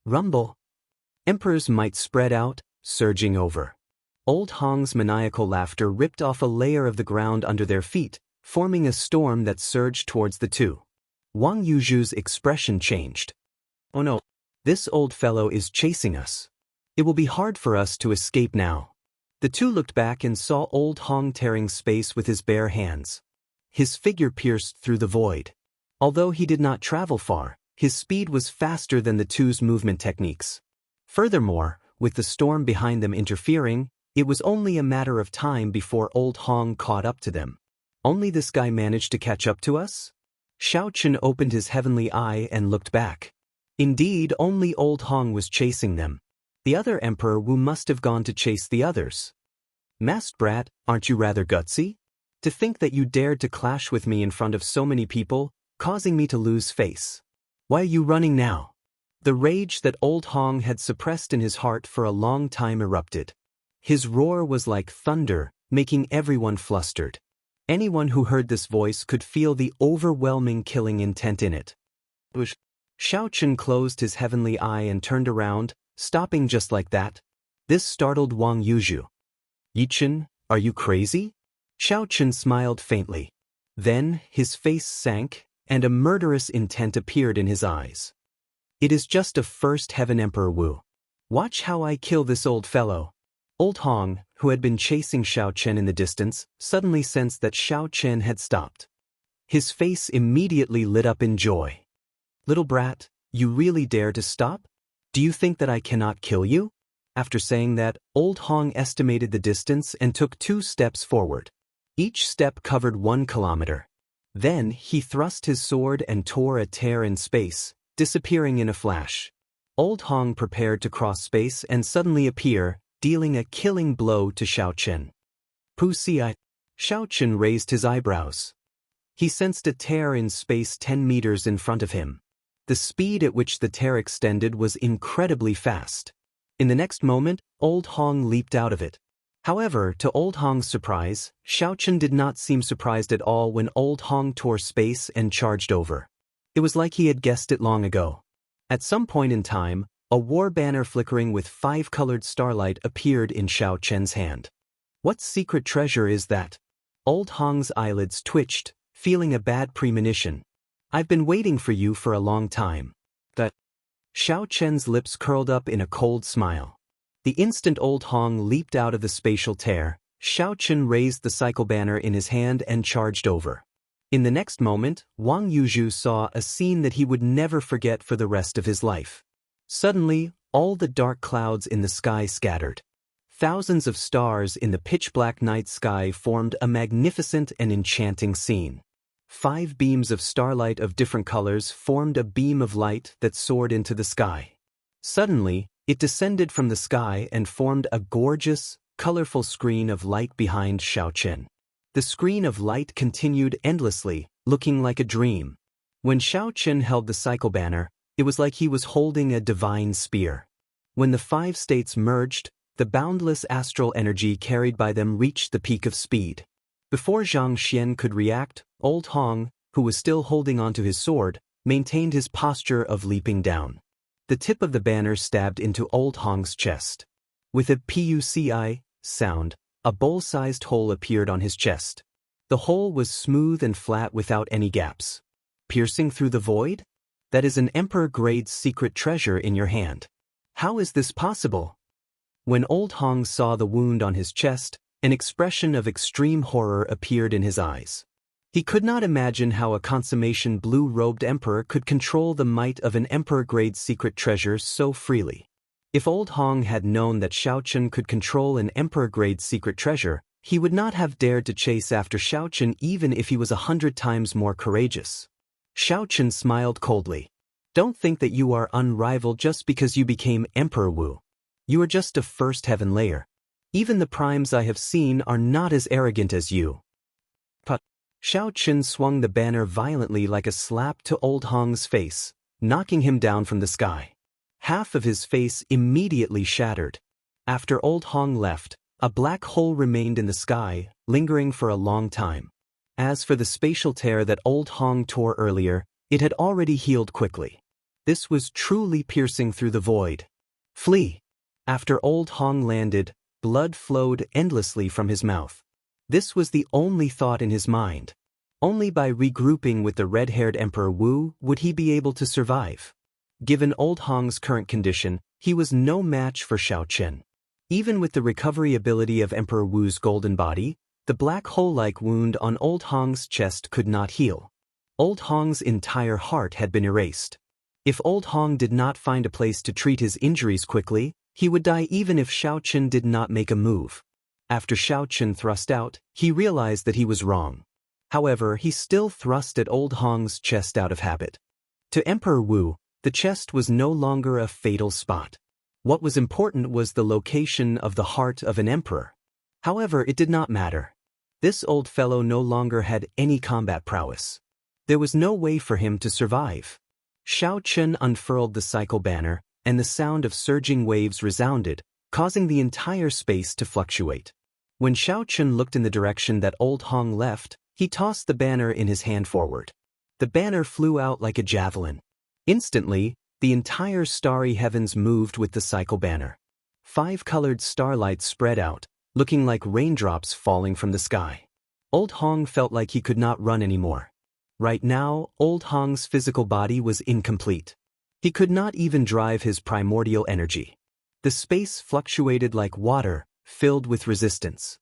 Rumble. Emperor's might spread out, surging over. Old Hong's maniacal laughter ripped off a layer of the ground under their feet, forming a storm that surged towards the 2. Wang Yuzhu's expression changed. Oh no, this old fellow is chasing us. It will be hard for us to escape now. The two looked back and saw Old Hong tearing space with his bare hands. His figure pierced through the void. Although he did not travel far, his speed was faster than the two's movement techniques. Furthermore, with the storm behind them interfering, it was only a matter of time before Old Hong caught up to them. Only this guy managed to catch up to us? Xiao Chen opened his heavenly eye and looked back. Indeed, only Old Hong was chasing them. The other Emperor Wu must have gone to chase the others. Masked brat, aren't you rather gutsy? To think that you dared to clash with me in front of so many people, causing me to lose face. Why are you running now? The rage that Old Hong had suppressed in his heart for a long time erupted. His roar was like thunder, making everyone flustered. Anyone who heard this voice could feel the overwhelming killing intent in it. Xiao Chen closed his heavenly eye and turned around, stopping just like that. This startled Wang Yuzhu. Yi Chen, are you crazy? Xiao Chen smiled faintly. Then, his face sank, and a murderous intent appeared in his eyes. It is just a first heaven Emperor Wu. Watch how I kill this old fellow. Old Hong, who had been chasing Xiao Chen in the distance, suddenly sensed that Xiao Chen had stopped. His face immediately lit up in joy. Little brat, you really dare to stop? Do you think that I cannot kill you? After saying that, Old Hong estimated the distance and took 2 steps forward. Each step covered 1 kilometer. Then, he thrust his sword and tore a tear in space, disappearing in a flash. Old Hong prepared to cross space and suddenly appear, dealing a killing blow to Xiao Chen. Pussy. Xiao Chen raised his eyebrows. He sensed a tear in space 10 meters in front of him. The speed at which the tear extended was incredibly fast. In the next moment, Old Hong leaped out of it. However, to Old Hong's surprise, Xiao Chen did not seem surprised at all when Old Hong tore space and charged over. It was like he had guessed it long ago. At some point in time, a war banner flickering with 5-colored starlight appeared in Xiao Chen's hand. What secret treasure is that? Old Hong's eyelids twitched, feeling a bad premonition. I've been waiting for you for a long time. That. Xiao Chen's lips curled up in a cold smile. The instant Old Hong leaped out of the spatial tear, Xiao Chen raised the cycle banner in his hand and charged over. In the next moment, Wang Yuzhu saw a scene that he would never forget for the rest of his life. Suddenly, all the dark clouds in the sky scattered. Thousands of stars in the pitch-black night sky formed a magnificent and enchanting scene. 5 beams of starlight of different colors formed a beam of light that soared into the sky. Suddenly, it descended from the sky and formed a gorgeous, colorful screen of light behind Xiao Chen. The screen of light continued endlessly, looking like a dream. When Xiao Chen held the cycle banner, it was like he was holding a divine spear. When the 5 states merged, the boundless astral energy carried by them reached the peak of speed. Before Zhang Xian could react, Old Hong, who was still holding onto his sword, maintained his posture of leaping down. The tip of the banner stabbed into Old Hong's chest. With a puci sound, a bowl-sized hole appeared on his chest. The hole was smooth and flat without any gaps. Piercing through the void? That is an Emperor-grade secret treasure in your hand. How is this possible? When Old Hong saw the wound on his chest, an expression of extreme horror appeared in his eyes. He could not imagine how a consummation blue-robed emperor could control the might of an Emperor-grade secret treasure so freely. If Old Hong had known that Xiao Chen could control an Emperor-grade secret treasure, he would not have dared to chase after Xiao Chen even if he was 100 times more courageous. Xiao Chen smiled coldly. Don't think that you are unrivaled just because you became Emperor Wu. You are just a first heaven layer. Even the primes I have seen are not as arrogant as you. But Xiao Chen swung the banner violently like a slap to Old Hong's face, knocking him down from the sky. Half of his face immediately shattered. After Old Hong left, a black hole remained in the sky, lingering for a long time. As for the spatial tear that Old Hong tore earlier, it had already healed quickly. This was truly piercing through the void. Flee! After Old Hong landed, blood flowed endlessly from his mouth. This was the only thought in his mind. Only by regrouping with the red-haired Emperor Wu would he be able to survive. Given Old Hong's current condition, he was no match for Xiao Chen. Even with the recovery ability of Emperor Wu's golden body, the black hole-like wound on Old Hong's chest could not heal. Old Hong's entire heart had been erased. If Old Hong did not find a place to treat his injuries quickly, he would die even if Xiao Chen did not make a move. After Xiao Chen thrust out, he realized that he was wrong. However, he still thrust at Old Hong's chest out of habit. To Emperor Wu, the chest was no longer a fatal spot. What was important was the location of the heart of an emperor. However, it did not matter. This old fellow no longer had any combat prowess. There was no way for him to survive. Xiao Chen unfurled the cycle banner, and the sound of surging waves resounded, causing the entire space to fluctuate. When Xiao Chen looked in the direction that Old Hong left, he tossed the banner in his hand forward. The banner flew out like a javelin. Instantly, the entire starry heavens moved with the cycle banner. 5 colored starlights spread out, looking like raindrops falling from the sky. Old Hong felt like he could not run anymore. Right now, Old Hong's physical body was incomplete. He could not even drive his primordial energy. The space fluctuated like water, filled with resistance.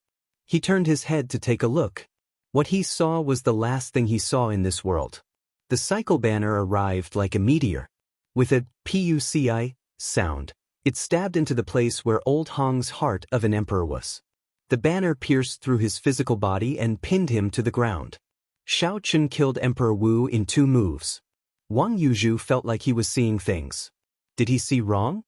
He turned his head to take a look. What he saw was the last thing he saw in this world. The cycle banner arrived like a meteor. With a "puci" sound, it stabbed into the place where Old Hong's heart of an emperor was. The banner pierced through his physical body and pinned him to the ground. Xiao Chen killed Emperor Wu in 2 moves. Wang Yuzhu felt like he was seeing things. Did he see wrong?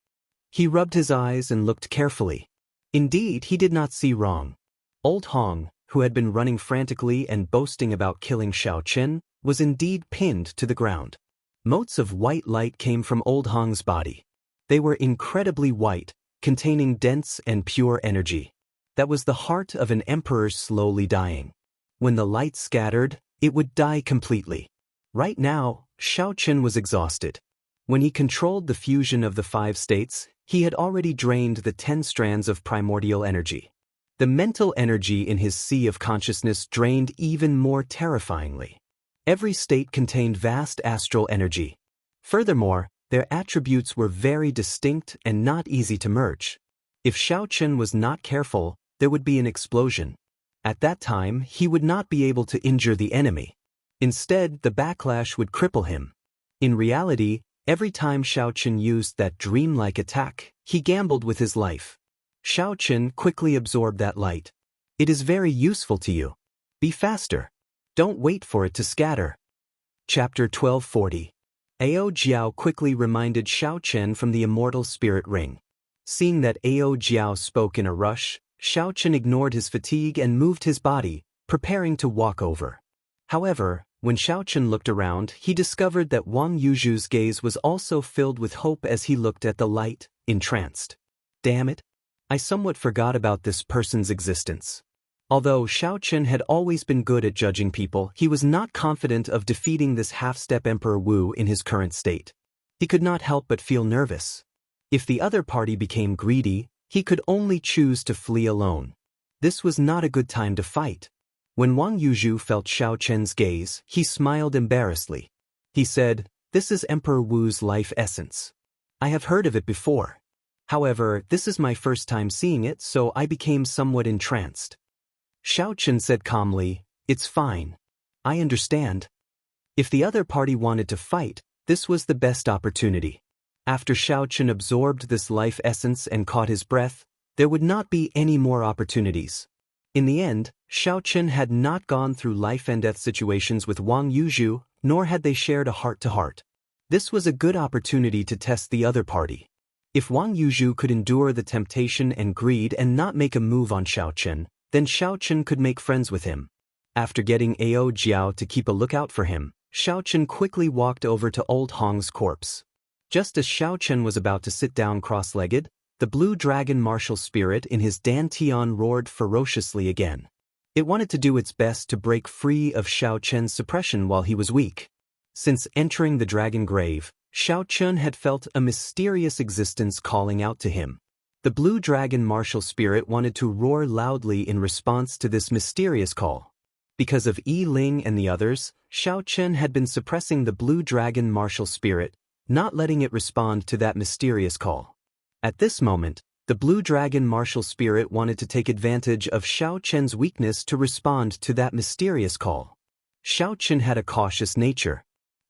He rubbed his eyes and looked carefully. Indeed, he did not see wrong. Old Hong, who had been running frantically and boasting about killing Xiao Chen, was indeed pinned to the ground. Motes of white light came from Old Hong's body. They were incredibly white, containing dense and pure energy. That was the heart of an emperor slowly dying. When the light scattered, it would die completely. Right now, Xiao Chen was exhausted. When he controlled the fusion of the 5 states, he had already drained the 10 strands of primordial energy. The mental energy in his sea of consciousness drained even more terrifyingly. Every state contained vast astral energy. Furthermore, their attributes were very distinct and not easy to merge. If Xiao Chen was not careful, there would be an explosion. At that time, he would not be able to injure the enemy. Instead, the backlash would cripple him. In reality, every time Xiao Chen used that dreamlike attack, he gambled with his life. Xiao Chen quickly absorbed that light. It is very useful to you. Be faster. Don't wait for it to scatter. Chapter 1240. Ao Jiao quickly reminded Xiao Chen from the immortal spirit ring. Seeing that Ao Jiao spoke in a rush, Xiao Chen ignored his fatigue and moved his body, preparing to walk over. However, when Xiao Chen looked around, he discovered that Wang Yuzhu's gaze was also filled with hope as he looked at the light, entranced. Damn it! I somewhat forgot about this person's existence. Although Xiao Chen had always been good at judging people, he was not confident of defeating this half-step Emperor Wu in his current state. He could not help but feel nervous. If the other party became greedy, he could only choose to flee alone. This was not a good time to fight. When Wang Yuzhu felt Xiao Chen's gaze, he smiled embarrassedly. He said, "This is Emperor Wu's life essence. I have heard of it before. However, this is my first time seeing it, so I became somewhat entranced." Xiao Chen said calmly, "It's fine. I understand." If the other party wanted to fight, this was the best opportunity. After Xiao Chen absorbed this life essence and caught his breath, there would not be any more opportunities. In the end, Xiao Chen had not gone through life and death situations with Wang Yuzhu, nor had they shared a heart-to-heart. This was a good opportunity to test the other party. If Wang Yuzhu could endure the temptation and greed and not make a move on Xiao Chen, then Xiao Chen could make friends with him. After getting Ao Jiao to keep a lookout for him, Xiao Chen quickly walked over to Old Hong's corpse. Just as Xiao Chen was about to sit down cross-legged, the blue dragon martial spirit in his dantian roared ferociously again. It wanted to do its best to break free of Xiao Chen's suppression while he was weak. Since entering the dragon grave, Xiao Chen had felt a mysterious existence calling out to him. The blue dragon martial spirit wanted to roar loudly in response to this mysterious call. Because of Yi Ling and the others, Xiao Chen had been suppressing the blue dragon martial spirit, not letting it respond to that mysterious call. At this moment, the blue dragon martial spirit wanted to take advantage of Xiao Chen's weakness to respond to that mysterious call. Xiao Chen had a cautious nature.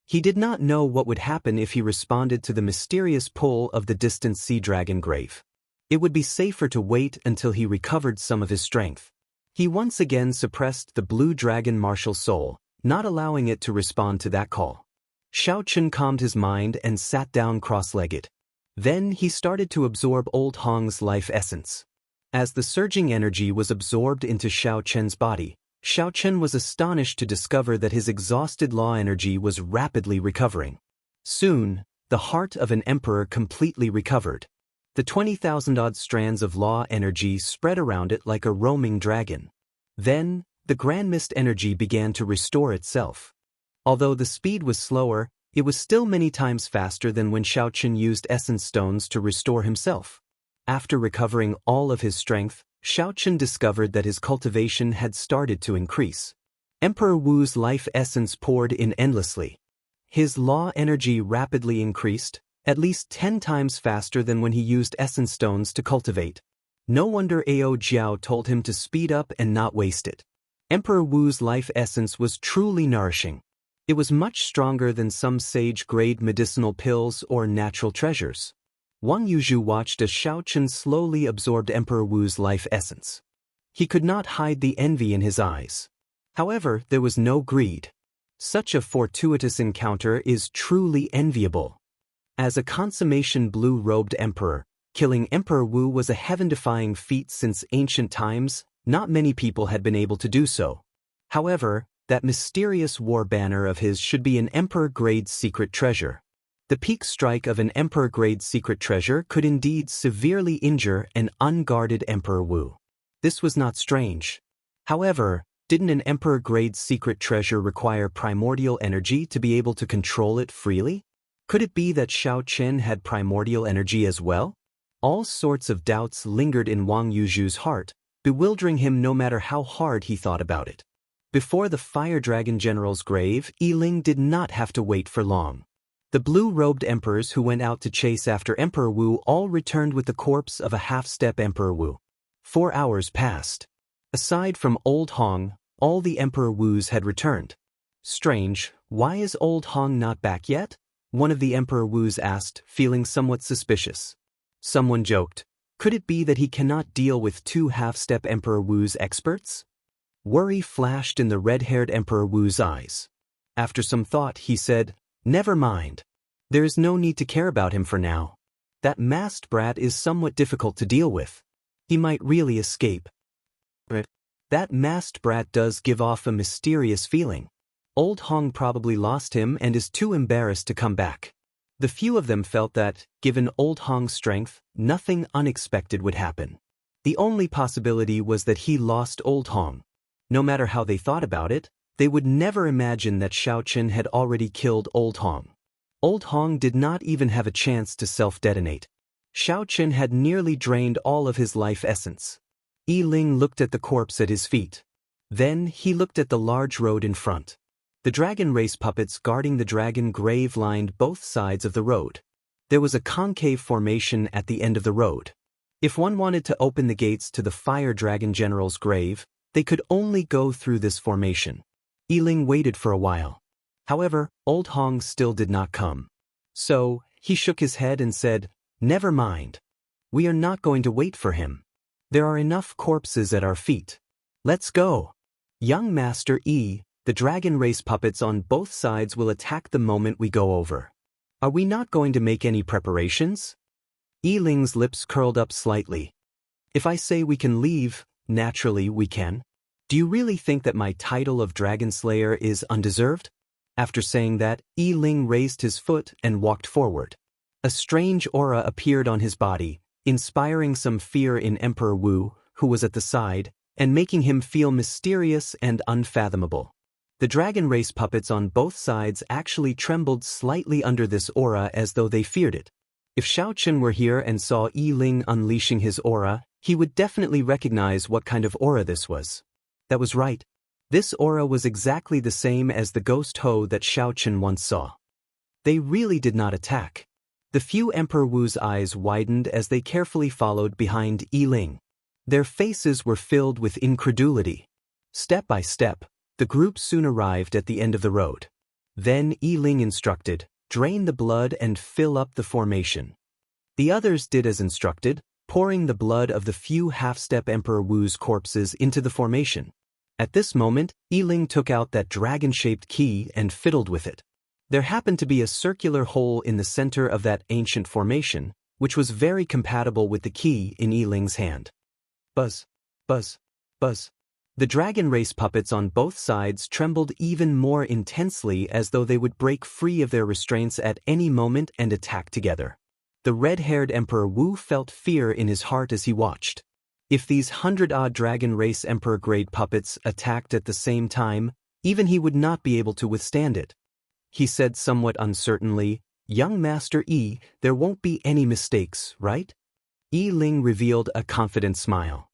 He did not know what would happen if he responded to the mysterious pull of the distant sea dragon grave. It would be safer to wait until he recovered some of his strength. He once again suppressed the blue dragon martial soul, not allowing it to respond to that call. Xiao Chen calmed his mind and sat down cross-legged. Then he started to absorb Old Hong's life essence. As the surging energy was absorbed into Xiao Chen's body, Xiao Chen was astonished to discover that his exhausted law energy was rapidly recovering. Soon, the heart of an emperor completely recovered. The 20,000-odd strands of law energy spread around it like a roaming dragon. Then, the grand mist energy began to restore itself. Although the speed was slower, it was still many times faster than when Xiao Chen used essence stones to restore himself. After recovering all of his strength, Xiao Chen discovered that his cultivation had started to increase. Emperor Wu's life essence poured in endlessly. His law energy rapidly increased, at least 10 times faster than when he used essence stones to cultivate. No wonder Ao Jiao told him to speed up and not waste it. Emperor Wu's life essence was truly nourishing. It was much stronger than some sage-grade medicinal pills or natural treasures. Wang Yuzhu watched as Xiao Chen slowly absorbed Emperor Wu's life essence. He could not hide the envy in his eyes. However, there was no greed. Such a fortuitous encounter is truly enviable. As a consummation blue-robed emperor, killing Emperor Wu was a heaven-defying feat since ancient times. Not many people had been able to do so. However, that mysterious war banner of his should be an emperor-grade secret treasure. The peak strike of an emperor-grade secret treasure could indeed severely injure an unguarded Emperor Wu. This was not strange. However, didn't an emperor-grade secret treasure require primordial energy to be able to control it freely? Could it be that Xiao Chen had primordial energy as well? All sorts of doubts lingered in Wang Yuzhu's heart, bewildering him no matter how hard he thought about it. Before the Fire Dragon General's grave, Yiling did not have to wait for long. The blue-robed emperors who went out to chase after Emperor Wu all returned with the corpse of a half-step Emperor Wu. 4 hours passed. Aside from Old Hong, all the Emperor Wus had returned. Strange, why is Old Hong not back yet? One of the Emperor Wus asked, feeling somewhat suspicious. Someone joked, could it be that he cannot deal with 2 half-step Emperor Wu's experts? Worry flashed in the red-haired Emperor Wu's eyes. After some thought, he said, never mind. There is no need to care about him for now. That masked brat is somewhat difficult to deal with. He might really escape. But that masked brat does give off a mysterious feeling. Old Hong probably lost him and is too embarrassed to come back. The few of them felt that, given Old Hong's strength, nothing unexpected would happen. The only possibility was that he lost Old Hong. No matter how they thought about it, they would never imagine that Xiao Chen had already killed Old Hong. Old Hong did not even have a chance to self-detonate. Xiao Chen had nearly drained all of his life essence. Yiling looked at the corpse at his feet. Then he looked at the large road in front. The dragon race puppets guarding the dragon grave lined both sides of the road. There was a concave formation at the end of the road. If one wanted to open the gates to the Fire Dragon General's grave, they could only go through this formation. Yiling waited for a while. However, Old Hong still did not come. So, he shook his head and said, never mind. We are not going to wait for him. There are enough corpses at our feet. Let's go. Young Master Yi, the dragon race puppets on both sides will attack the moment we go over. Are we not going to make any preparations? Yiling's lips curled up slightly. If I say we can leave, naturally we can. Do you really think that my title of Dragon Slayer is undeserved? After saying that, Yiling raised his foot and walked forward. A strange aura appeared on his body, inspiring some fear in Emperor Wu, who was at the side, and making him feel mysterious and unfathomable. The dragon race puppets on both sides actually trembled slightly under this aura as though they feared it. If Xiao Chen were here and saw Yiling unleashing his aura, he would definitely recognize what kind of aura this was. That was right. This aura was exactly the same as the ghost Ho that Xiao Chen once saw. They really did not attack. The few Emperor Wu's eyes widened as they carefully followed behind Yi Ling. Their faces were filled with incredulity. Step by step, the group soon arrived at the end of the road. Then Yi Ling instructed, "Drain the blood and fill up the formation." The others did as instructed, pouring the blood of the few half-step Emperor Wu's corpses into the formation. At this moment, Yi Ling took out that dragon-shaped key and fiddled with it. There happened to be a circular hole in the center of that ancient formation, which was very compatible with the key in Yi Ling's hand. Buzz, buzz, buzz. The dragon race puppets on both sides trembled even more intensely, as though they would break free of their restraints at any moment and attack together. The red-haired Emperor Wu felt fear in his heart as he watched. If these 100-odd dragon race emperor-grade puppets attacked at the same time, even he would not be able to withstand it. He said somewhat uncertainly, "Young Master Yi, there won't be any mistakes, right?" Yi Ling revealed a confident smile.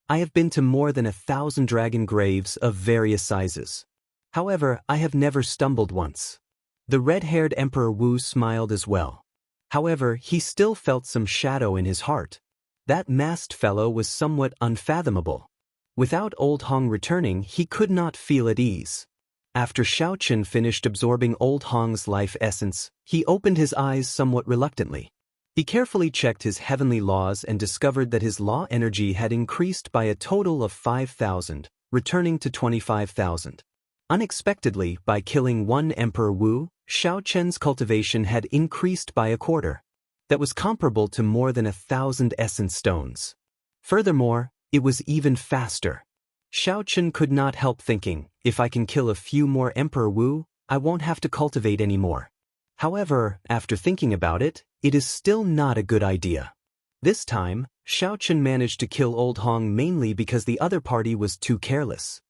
"I have been to more than 1,000 dragon graves of various sizes. However, I have never stumbled once." The red-haired Emperor Wu smiled as well. However, he still felt some shadow in his heart. That masked fellow was somewhat unfathomable. Without Old Hong returning, he could not feel at ease. After Xiaoqun finished absorbing Old Hong's life essence, he opened his eyes somewhat reluctantly. He carefully checked his heavenly laws and discovered that his law energy had increased by a total of 5,000, returning to 25,000. Unexpectedly, by killing one Emperor Wu, Xiaoqun's cultivation had increased by a quarter. That was comparable to more than 1,000 essence stones. Furthermore, it was even faster. Xiaoqun could not help thinking, if I can kill a few more Emperor Wu, I won't have to cultivate anymore. However, after thinking about it, it is still not a good idea. This time, Xiaoqun managed to kill Old Hong mainly because the other party was too careless.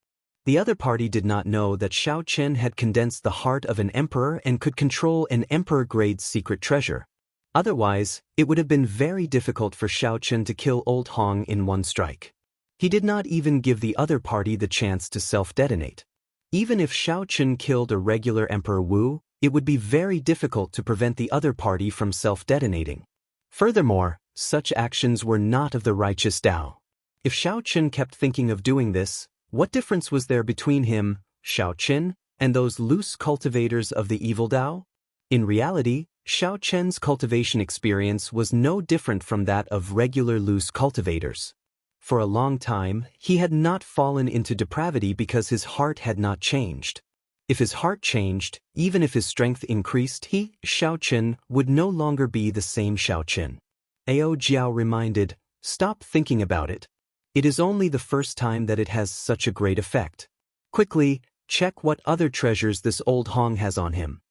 The other party did not know that Xiaoqun had condensed the heart of an emperor and could control an emperor-grade secret treasure. Otherwise, it would have been very difficult for Xiaoqun to kill Old Hong in one strike. He did not even give the other party the chance to self-detonate. Even if Xiaoqun killed a regular Emperor Wu, it would be very difficult to prevent the other party from self-detonating. Furthermore, such actions were not of the righteous Tao. If Xiaoqun kept thinking of doing this, what difference was there between him, Xiaoqun, and those loose cultivators of the evil Tao? In reality, Xiaoqun's cultivation experience was no different from that of regular loose cultivators. For a long time, he had not fallen into depravity because his heart had not changed. If his heart changed, even if his strength increased, he, Xiaoqun, would no longer be the same Xiaoqun. Ao Jiao reminded, "Stop thinking about it. It is only the first time that it has such a great effect. Quickly, check what other treasures this Old Hong has on him."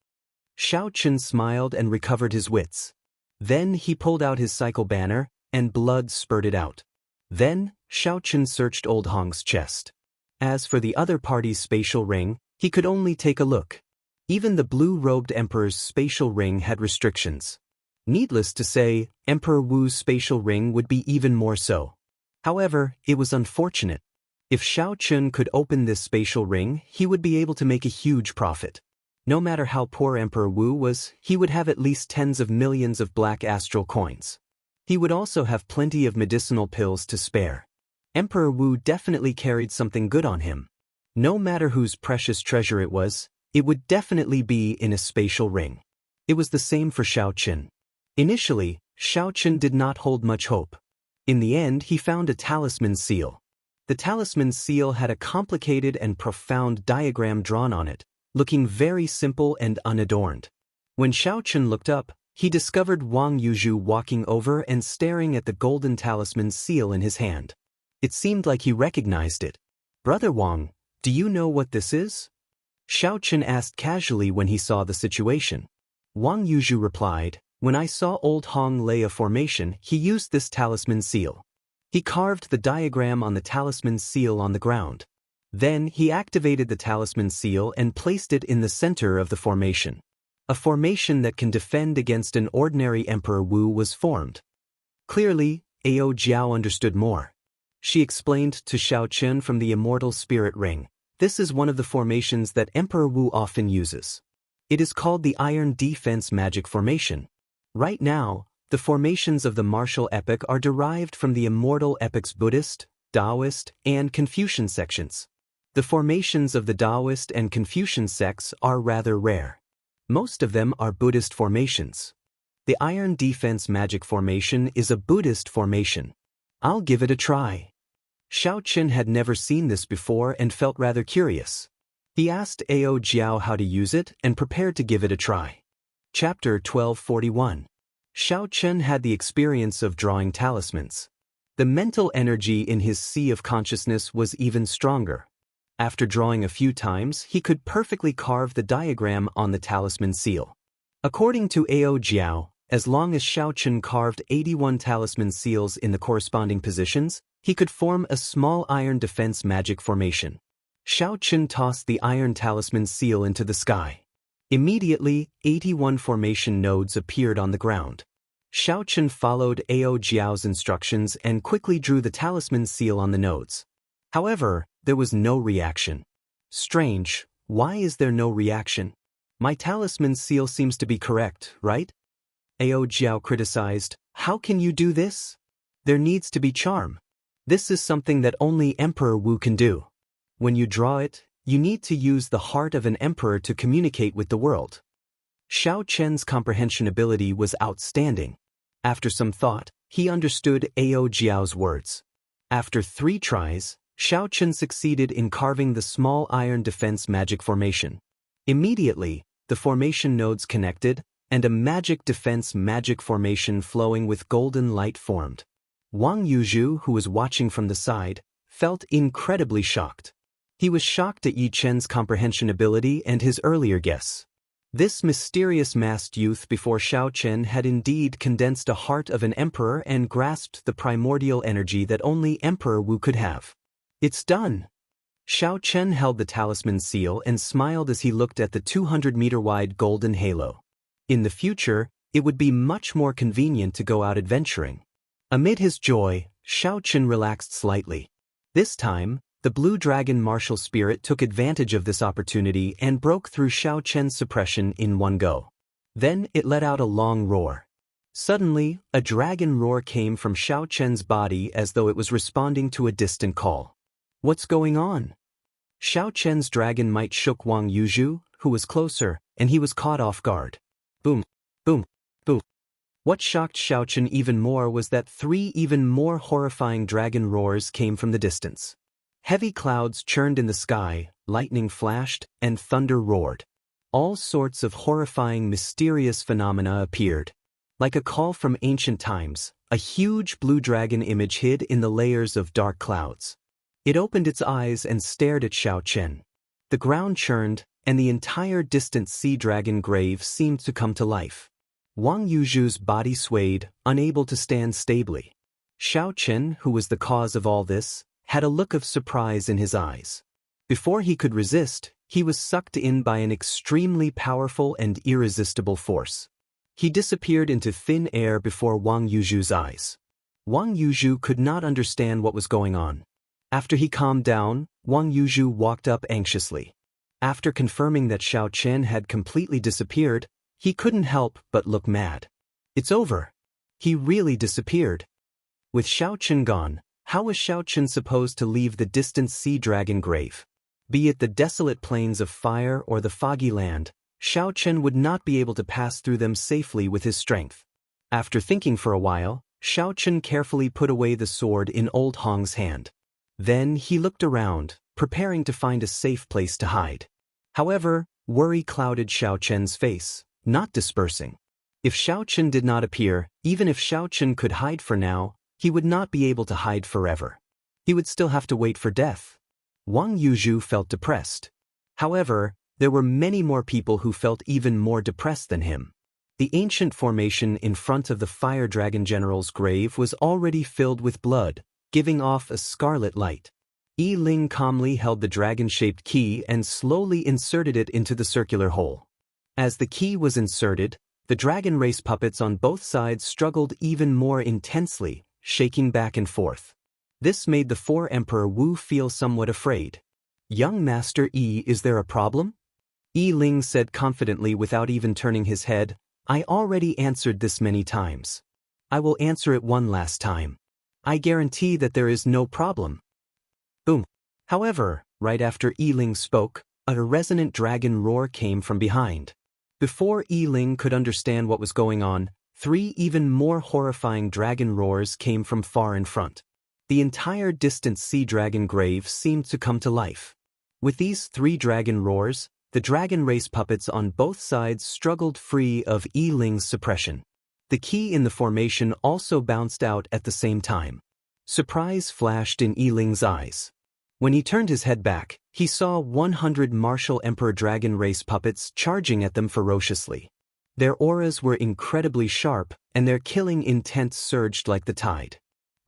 Xiaoqun smiled and recovered his wits. Then he pulled out his cycle banner, and blood spurted out. Then, Xiaoqun searched Old Hong's chest. As for the other party's spatial ring, he could only take a look. Even the blue-robed emperor's spatial ring had restrictions. Needless to say, Emperor Wu's spatial ring would be even more so. However, it was unfortunate. If Xiaoqun could open this spatial ring, he would be able to make a huge profit. No matter how poor Emperor Wu was, he would have at least tens of millions of black astral coins. He would also have plenty of medicinal pills to spare. Emperor Wu definitely carried something good on him. No matter whose precious treasure it would definitely be in a spatial ring. It was the same for Xiaoqun. Initially, Xiaoqun did not hold much hope. In the end, he found a talisman seal. The talisman seal had a complicated and profound diagram drawn on it, looking very simple and unadorned. When Xiaoqun looked up, he discovered Wang Yuzhu walking over and staring at the golden talisman seal in his hand. It seemed like he recognized it. "Brother Wang, do you know what this is?" Xiaoqun asked casually when he saw the situation. Wang Yuzhu replied, "When I saw Old Hong lay a formation, he used this talisman seal. He carved the diagram on the talisman seal on the ground. Then he activated the talisman seal and placed it in the center of the formation. A formation that can defend against an ordinary Emperor Wu was formed." Clearly, Ao Jiao understood more. She explained to Xiaoqun from the immortal spirit ring, "This is one of the formations that Emperor Wu often uses. It is called the Iron Defense Magic Formation. Right now, the formations of the martial epic are derived from the immortal epics Buddhist, Taoist, and Confucian sections. The formations of the Taoist and Confucian sects are rather rare. Most of them are Buddhist formations. The Iron Defense Magic Formation is a Buddhist formation. I'll give it a try. Xiao Qin had never seen this before and felt rather curious. He asked Ao Jiao how to use it and prepared to give it a try. Chapter 1241. Xiao Qin had the experience of drawing talismans. The mental energy in his sea of consciousness was even stronger. After drawing a few times, he could perfectly carve the diagram on the talisman seal. According to Ao Jiao, as long as Xiao Qin carved 81 talisman seals in the corresponding positions, he could form a small iron defense magic formation. Xiao Qin tossed the iron talisman seal into the sky. Immediately, 81 formation nodes appeared on the ground. Xiao Qin followed Ao Jiao's instructions and quickly drew the talisman seal on the nodes. However, there was no reaction. Strange, why is there no reaction? My talisman seal seems to be correct, right? Ao Jiao criticized, how can you do this? There needs to be charm. This is something that only Emperor Wu can do. When you draw it, you need to use the heart of an emperor to communicate with the world. Xiao Qin's comprehension ability was outstanding. After some thought, he understood Ao Jiao's words. After 3 tries, Xiao Qin succeeded in carving the small iron defense magic formation. Immediately, the formation nodes connected, and a magic defense magic formation flowing with golden light formed. Wang Yuzhu, who was watching from the side, felt incredibly shocked. He was shocked at Yi Chen's comprehension ability and his earlier guess. This mysterious masked youth before Xiao Qin had indeed condensed a heart of an emperor and grasped the primordial energy that only Emperor Wu could have. It's done! Xiao Qin held the talisman seal and smiled as he looked at the 200-meter-wide golden halo. In the future, it would be much more convenient to go out adventuring. Amid his joy, Xiao Qin relaxed slightly. This time, the blue dragon martial spirit took advantage of this opportunity and broke through Xiao Qin's suppression in one go. Then it let out a long roar. Suddenly, a dragon roar came from Xiao Qin's body as though it was responding to a distant call. What's going on? Xiao Qin's dragon might shook Wang Yuzhu, who was closer, and he was caught off guard. Boom, boom, boom. What shocked Xiao Qin even more was that 3 even more horrifying dragon roars came from the distance. Heavy clouds churned in the sky, lightning flashed, and thunder roared. All sorts of horrifying, mysterious phenomena appeared. Like a call from ancient times, a huge blue dragon image hid in the layers of dark clouds. It opened its eyes and stared at Xiao Qin. The ground churned, and the entire distant sea dragon grave seemed to come to life. Wang Yuzhu's body swayed, unable to stand stably. Xiao Qin, who was the cause of all this, had a look of surprise in his eyes. Before he could resist, he was sucked in by an extremely powerful and irresistible force. He disappeared into thin air before Wang Yuzhu's eyes. Wang Yuzhu could not understand what was going on. After he calmed down, Wang Yuzhu walked up anxiously. After confirming that Xiao Qin had completely disappeared, he couldn't help but look mad. It's over. He really disappeared. With Xiao Qin gone, how was Xiao Qin supposed to leave the distant sea dragon grave? Be it the desolate plains of fire or the foggy land, Xiao Qin would not be able to pass through them safely with his strength. After thinking for a while, Xiao Qin carefully put away the sword in Old Hong's hand. Then he looked around, preparing to find a safe place to hide. However, worry clouded Xiao Qin's face, not dispersing. If Xiao Qin did not appear, even if Xiao Qin could hide for now, he would not be able to hide forever. He would still have to wait for death. Wang Yuzhu felt depressed. However, there were many more people who felt even more depressed than him. The ancient formation in front of the Fire Dragon General's grave was already filled with blood, giving off a scarlet light. Yi Ling calmly held the dragon-shaped key and slowly inserted it into the circular hole. As the key was inserted, the dragon race puppets on both sides struggled even more intensely, shaking back and forth. This made the 4 Emperor Wu feel somewhat afraid. Young Master Yi, is there a problem? Yi Ling said confidently without even turning his head, I already answered this many times. I will answer it one last time. I guarantee that there is no problem. Boom. However, right after Yi Ling spoke, a resonant dragon roar came from behind. Before Yi Ling could understand what was going on, 3 even more horrifying dragon roars came from far in front. The entire distant sea dragon grave seemed to come to life. With these 3 dragon roars, the dragon race puppets on both sides struggled free of Yi Ling's suppression. The key in the formation also bounced out at the same time. Surprise flashed in Yi Ling's eyes. When he turned his head back, he saw 100 martial emperor dragon race puppets charging at them ferociously. Their auras were incredibly sharp, and their killing intent surged like the tide.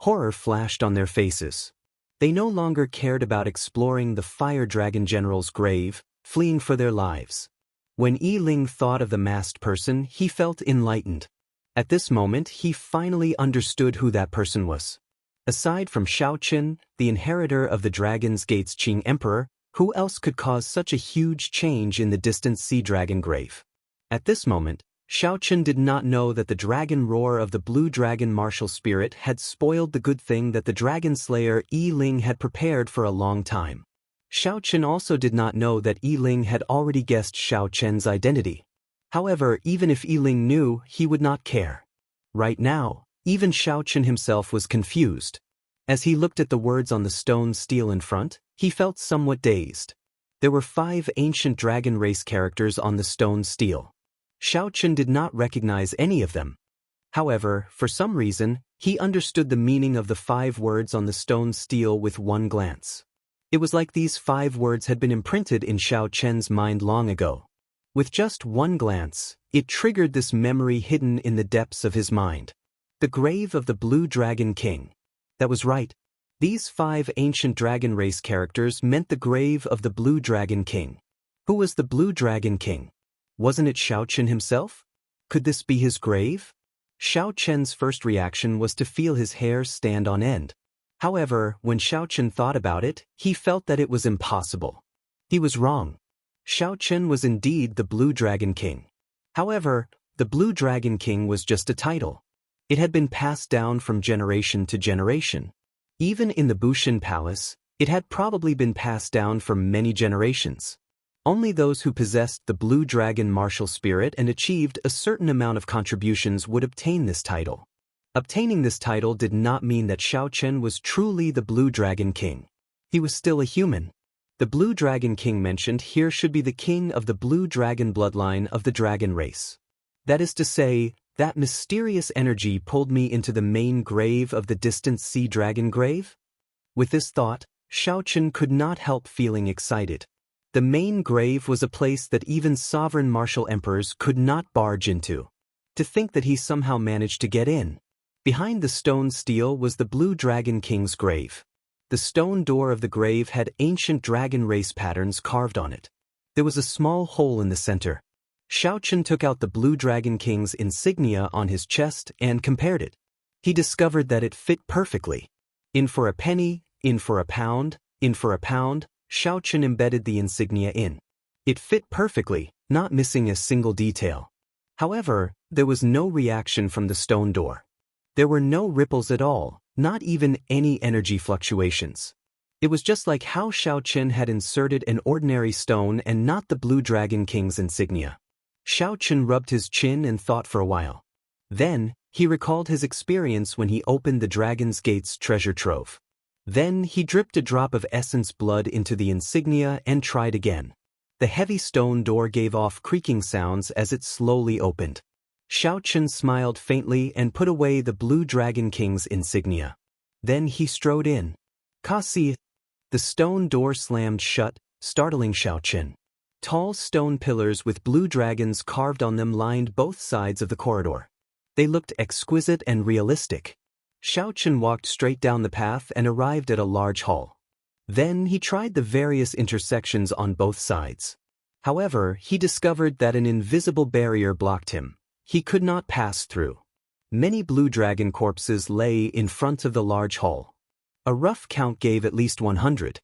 Horror flashed on their faces. They no longer cared about exploring the fire dragon general's grave, fleeing for their lives. When Yi Ling thought of the masked person, he felt enlightened. At this moment, he finally understood who that person was. Aside from Shao Qin, the inheritor of the Dragon's Gate's Qing Emperor, who else could cause such a huge change in the distant sea dragon grave? At this moment, Shao Qin did not know that the dragon roar of the blue dragon martial spirit had spoiled the good thing that the dragon slayer Yi Ling had prepared for a long time. Shao Qin also did not know that Yi Ling had already guessed Shao Qian's identity. However, even if Yi Ling knew, he would not care. Right now, even Shao Qin himself was confused. As he looked at the words on the stone stele in front, he felt somewhat dazed. There were 5 ancient dragon race characters on the stone stele. Shao Qin did not recognize any of them. However, for some reason, he understood the meaning of the 5 words on the stone stele with one glance. It was like these 5 words had been imprinted in Shao Qian's mind long ago. With just one glance, it triggered this memory hidden in the depths of his mind. The grave of the Blue Dragon King. That was right. These 5 ancient dragon race characters meant the grave of the Blue Dragon King. Who was the Blue Dragon King? Wasn't it Shao Qin himself? Could this be his grave? Shao Qian's first reaction was to feel his hair stand on end. However, when Shao Qin thought about it, he felt that it was impossible. He was wrong. Shao Qin was indeed the Blue Dragon King. However, the Blue Dragon King was just a title. It had been passed down from generation to generation. Even in the Bushin Palace, it had probably been passed down for many generations. Only those who possessed the Blue Dragon martial spirit and achieved a certain amount of contributions would obtain this title. Obtaining this title did not mean that Shao Qian was truly the Blue Dragon King. He was still a human. The Blue Dragon King mentioned here should be the king of the Blue Dragon bloodline of the dragon race. That is to say, that mysterious energy pulled me into the main grave of the distant sea dragon grave? With this thought, Shao Qin could not help feeling excited. The main grave was a place that even sovereign martial emperors could not barge into. To think that he somehow managed to get in. Behind the stone stele was the Blue Dragon King's grave. The stone door of the grave had ancient dragon race patterns carved on it. There was a small hole in the center. Shao Qin took out the Blue Dragon King's insignia on his chest and compared it. He discovered that it fit perfectly. In for a penny, in for a pound, in for a pound, Shao Qin embedded the insignia in. It fit perfectly, not missing a single detail. However, there was no reaction from the stone door. There were no ripples at all, not even any energy fluctuations. It was just like how Shao Qin had inserted an ordinary stone and not the Blue Dragon King's insignia. Shao Qin rubbed his chin and thought for a while. Then, he recalled his experience when he opened the Dragon's Gate's treasure trove. Then, he dripped a drop of essence blood into the insignia and tried again. The heavy stone door gave off creaking sounds as it slowly opened. Shao Qin smiled faintly and put away the Blue Dragon King's insignia. Then he strode in. Kasi! The stone door slammed shut, startling Shao Qin. Tall stone pillars with blue dragons carved on them lined both sides of the corridor. They looked exquisite and realistic. Shao Qin walked straight down the path and arrived at a large hall. Then he tried the various intersections on both sides. However, he discovered that an invisible barrier blocked him. He could not pass through. Many blue dragon corpses lay in front of the large hall. A rough count gave at least 100.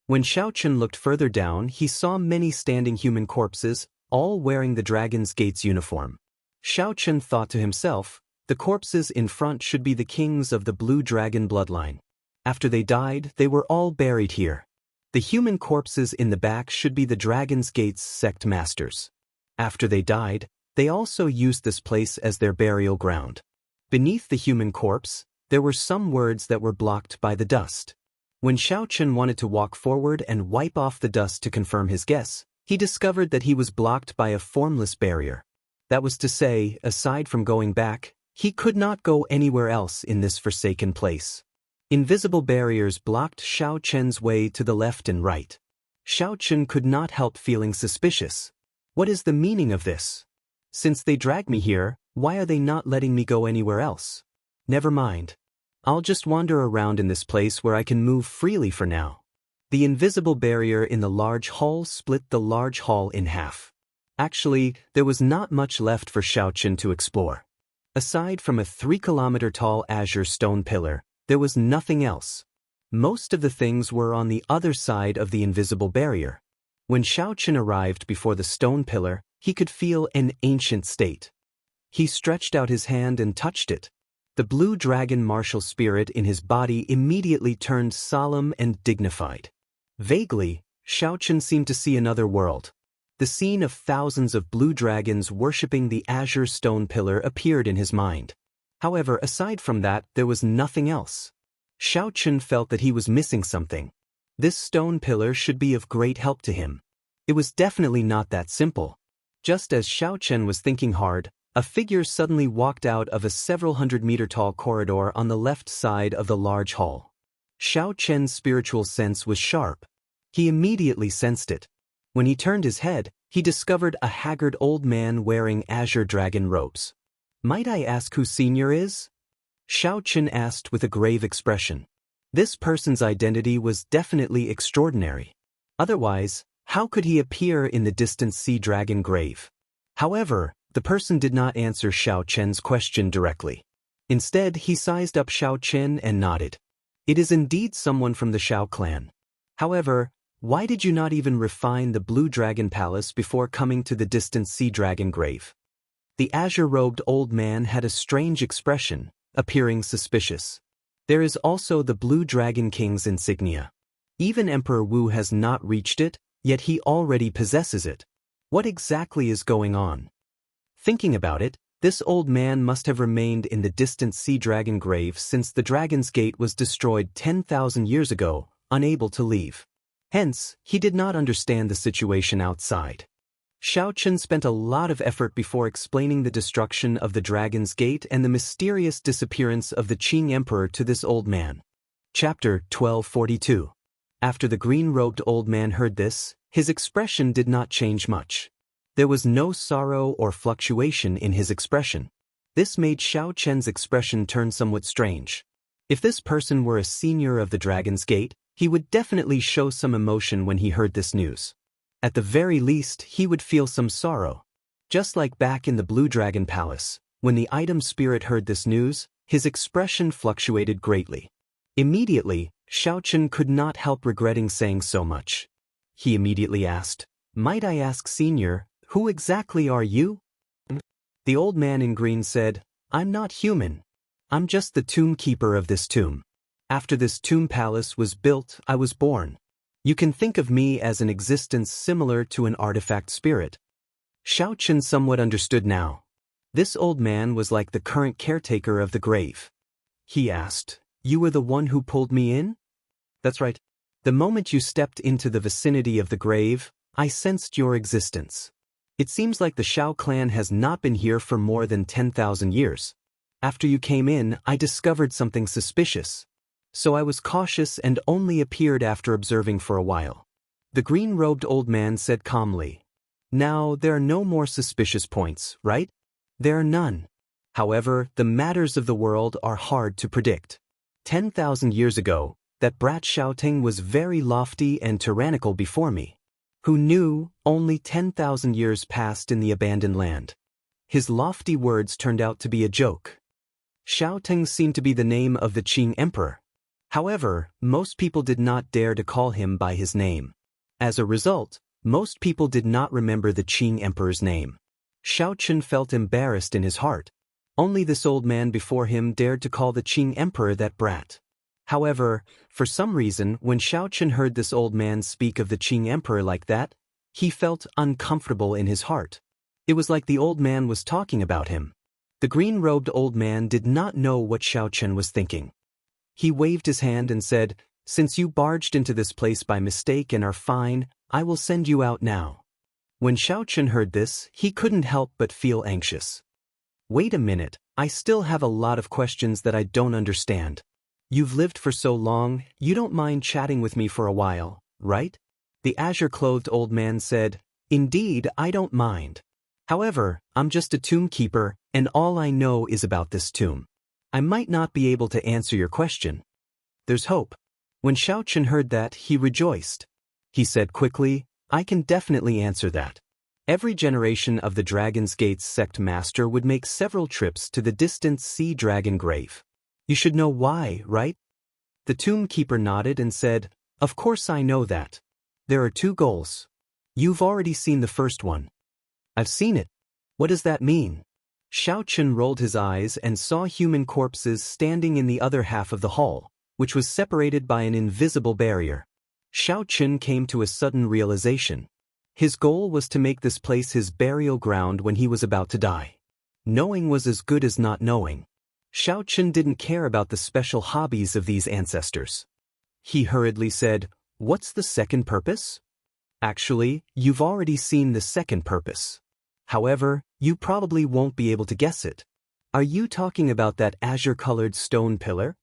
When Xiao Chen looked further down, he saw many standing human corpses, all wearing the Dragon's Gate's uniform. Xiao Chen thought to himself, the corpses in front should be the kings of the Blue Dragon bloodline. After they died, they were all buried here. The human corpses in the back should be the Dragon's Gate's sect masters. After they died, they also used this place as their burial ground. Beneath the human corpse, there were some words that were blocked by the dust. When Xiao Chen wanted to walk forward and wipe off the dust to confirm his guess, he discovered that he was blocked by a formless barrier. That was to say, aside from going back, he could not go anywhere else in this forsaken place. Invisible barriers blocked Xiao Chen's way to the left and right. Xiao Chen could not help feeling suspicious. What is the meaning of this? Since they dragged me here, why are they not letting me go anywhere else? Never mind. I'll just wander around in this place where I can move freely for now. The invisible barrier in the large hall split the large hall in half. Actually, there was not much left for Xiao Chen to explore. Aside from a 3-kilometer-tall azure stone pillar, there was nothing else. Most of the things were on the other side of the invisible barrier. When Xiao Chen arrived before the stone pillar, he could feel an ancient state. He stretched out his hand and touched it. The blue dragon martial spirit in his body immediately turned solemn and dignified. Vaguely, Xiao Chen seemed to see another world. The scene of thousands of blue dragons worshipping the azure stone pillar appeared in his mind. However, aside from that, there was nothing else. Xiao Chen felt that he was missing something. This stone pillar should be of great help to him. It was definitely not that simple. Just as Xiao Chen was thinking hard, a figure suddenly walked out of a several hundred-meter-tall corridor on the left side of the large hall. Xiao Chen's spiritual sense was sharp. He immediately sensed it. When he turned his head, he discovered a haggard old man wearing azure dragon robes. "Might I ask who Senior is?" Xiao Chen asked with a grave expression. This person's identity was definitely extraordinary. Otherwise, how could he appear in the distant sea dragon grave? However, the person did not answer Xiao Chen's question directly. Instead, he sized up Xiao Chen and nodded. "It is indeed someone from the Xiao clan. However, why did you not even refine the Blue Dragon Palace before coming to the distant sea dragon grave?" The azure-robed old man had a strange expression, appearing suspicious. "There is also the Blue Dragon King's insignia. Even Emperor Wu has not reached it, yet he already possesses it. What exactly is going on?" Thinking about it, this old man must have remained in the distant sea dragon grave since the Dragon's Gate was destroyed 10,000 years ago, unable to leave. Hence, he did not understand the situation outside. Xiao Chen spent a lot of effort before explaining the destruction of the Dragon's Gate and the mysterious disappearance of the Qing Emperor to this old man. Chapter 1242. After the green-robed old man heard this, his expression did not change much. There was no sorrow or fluctuation in his expression. This made Xiao Chen's expression turn somewhat strange. If this person were a senior of the Dragon's Gate, he would definitely show some emotion when he heard this news. At the very least, he would feel some sorrow. Just like back in the Blue Dragon Palace, when the item spirit heard this news, his expression fluctuated greatly. Immediately, Xiao Chen could not help regretting saying so much. He immediately asked, "Might I ask, Senior, who exactly are you?" The old man in green said, "I'm not human. I'm just the tomb keeper of this tomb. After this tomb palace was built, I was born. You can think of me as an existence similar to an artifact spirit." Xiao Chen somewhat understood now. This old man was like the current caretaker of the grave. He asked, "You were the one who pulled me in?" "That's right. The moment you stepped into the vicinity of the grave, I sensed your existence. It seems like the Xiao clan has not been here for more than 10,000 years. After you came in, I discovered something suspicious. So I was cautious and only appeared after observing for a while." The green-robed old man said calmly, "Now, there are no more suspicious points, right?" "There are none. However, the matters of the world are hard to predict. 10,000 years ago, that brat Xiaoting was very lofty and tyrannical before me. Who knew, only 10,000 years passed in the abandoned land. His lofty words turned out to be a joke. Xiaoting seemed to be the name of the Qing emperor. However, most people did not dare to call him by his name. As a result, most people did not remember the Qing emperor's name. Xiao Chen felt embarrassed in his heart. Only this old man before him dared to call the Qing emperor that brat. However, for some reason, when Xiao Chen heard this old man speak of the Qing emperor like that, he felt uncomfortable in his heart. It was like the old man was talking about him. The green-robed old man did not know what Xiao Chen was thinking. He waved his hand and said, "Since you barged into this place by mistake and are fine, I will send you out now." When Xiao Chen heard this, he couldn't help but feel anxious. "Wait a minute, I still have a lot of questions that I don't understand. You've lived for so long, you don't mind chatting with me for a while, right?" The azure-clothed old man said, "Indeed, I don't mind. However, I'm just a tomb keeper, and all I know is about this tomb. I might not be able to answer your question." "There's hope." When Xiao Chen heard that, he rejoiced. He said quickly, "I can definitely answer that." Every generation of the Dragon's Gate's sect master would make several trips to the distant sea dragon grave. "You should know why, right?" The tomb keeper nodded and said, "Of course I know that. There are two goals. You've already seen the first one." "I've seen it. What does that mean?" Xiao Chen rolled his eyes and saw human corpses standing in the other half of the hall, which was separated by an invisible barrier. Xiao Chen came to a sudden realization. His goal was to make this place his burial ground when he was about to die. Knowing was as good as not knowing. Xiao Chen didn't care about the special hobbies of these ancestors. He hurriedly said, "What's the second purpose?" "Actually, you've already seen the second purpose. However, you probably won't be able to guess it. Are you talking about that azure-colored stone pillar?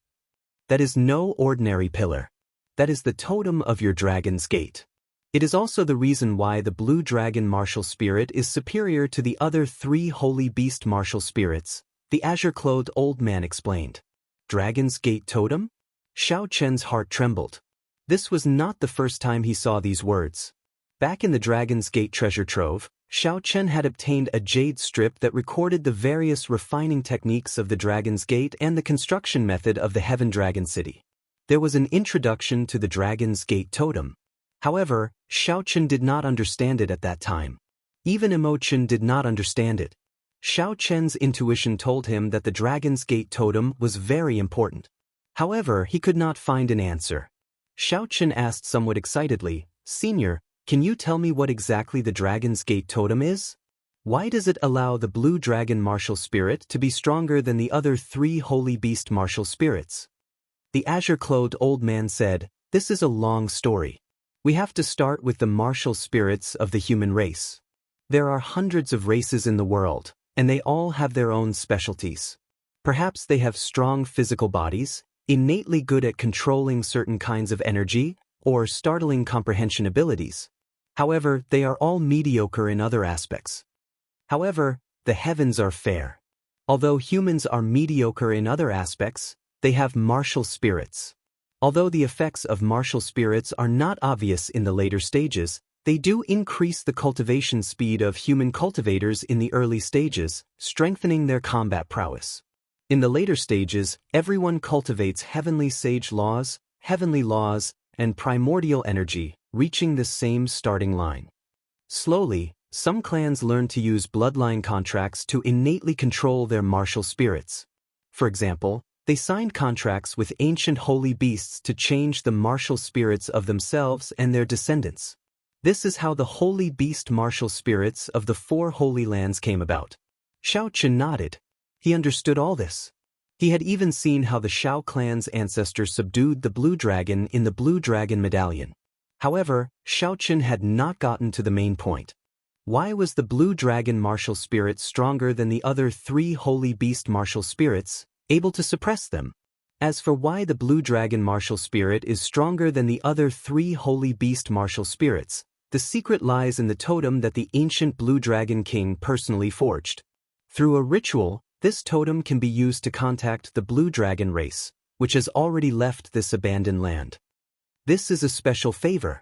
That is no ordinary pillar. That is the totem of your Dragon's Gate. It is also the reason why the blue dragon martial spirit is superior to the other three holy beast martial spirits," the azure-clothed old man explained. "Dragon's Gate totem?" Xiao Chen's heart trembled. This was not the first time he saw these words. Back in the Dragon's Gate treasure trove, Xiao Chen had obtained a jade strip that recorded the various refining techniques of the Dragon's Gate and the construction method of the Heaven Dragon City. There was an introduction to the Dragon's Gate totem. However, Xiao Chen did not understand it at that time. Even Imo Chen did not understand it. Xiao Chen's intuition told him that the Dragon's Gate totem was very important. However, he could not find an answer. Xiao Chen asked somewhat excitedly, "Senior, can you tell me what exactly the Dragon's Gate totem is? Why does it allow the blue dragon martial spirit to be stronger than the other three holy beast martial spirits?" The azure-clothed old man said, "This is a long story. We have to start with the martial spirits of the human race. There are hundreds of races in the world, and they all have their own specialties. Perhaps they have strong physical bodies, innately good at controlling certain kinds of energy, or startling comprehension abilities. However, they are all mediocre in other aspects. However, the heavens are fair. Although humans are mediocre in other aspects, they have martial spirits. Although the effects of martial spirits are not obvious in the later stages, they do increase the cultivation speed of human cultivators in the early stages, strengthening their combat prowess. In the later stages, everyone cultivates heavenly sage laws, heavenly laws, and primordial energy, reaching the same starting line. Slowly, some clans learn to use bloodline contracts to innately control their martial spirits. For example, they signed contracts with ancient holy beasts to change the martial spirits of themselves and their descendants. This is how the holy beast martial spirits of the four holy lands came about. Xiao Chen nodded. He understood all this. He had even seen how the Shao clan's ancestor subdued the blue dragon in the blue dragon medallion. However, Xiao Chen had not gotten to the main point. Why was the blue dragon martial spirit stronger than the other three holy beast martial spirits, able to suppress them? As for why the blue dragon martial spirit is stronger than the other three holy beast martial spirits, the secret lies in the totem that the ancient blue dragon king personally forged. Through a ritual, this totem can be used to contact the blue dragon race, which has already left this abandoned land. This is a special favor.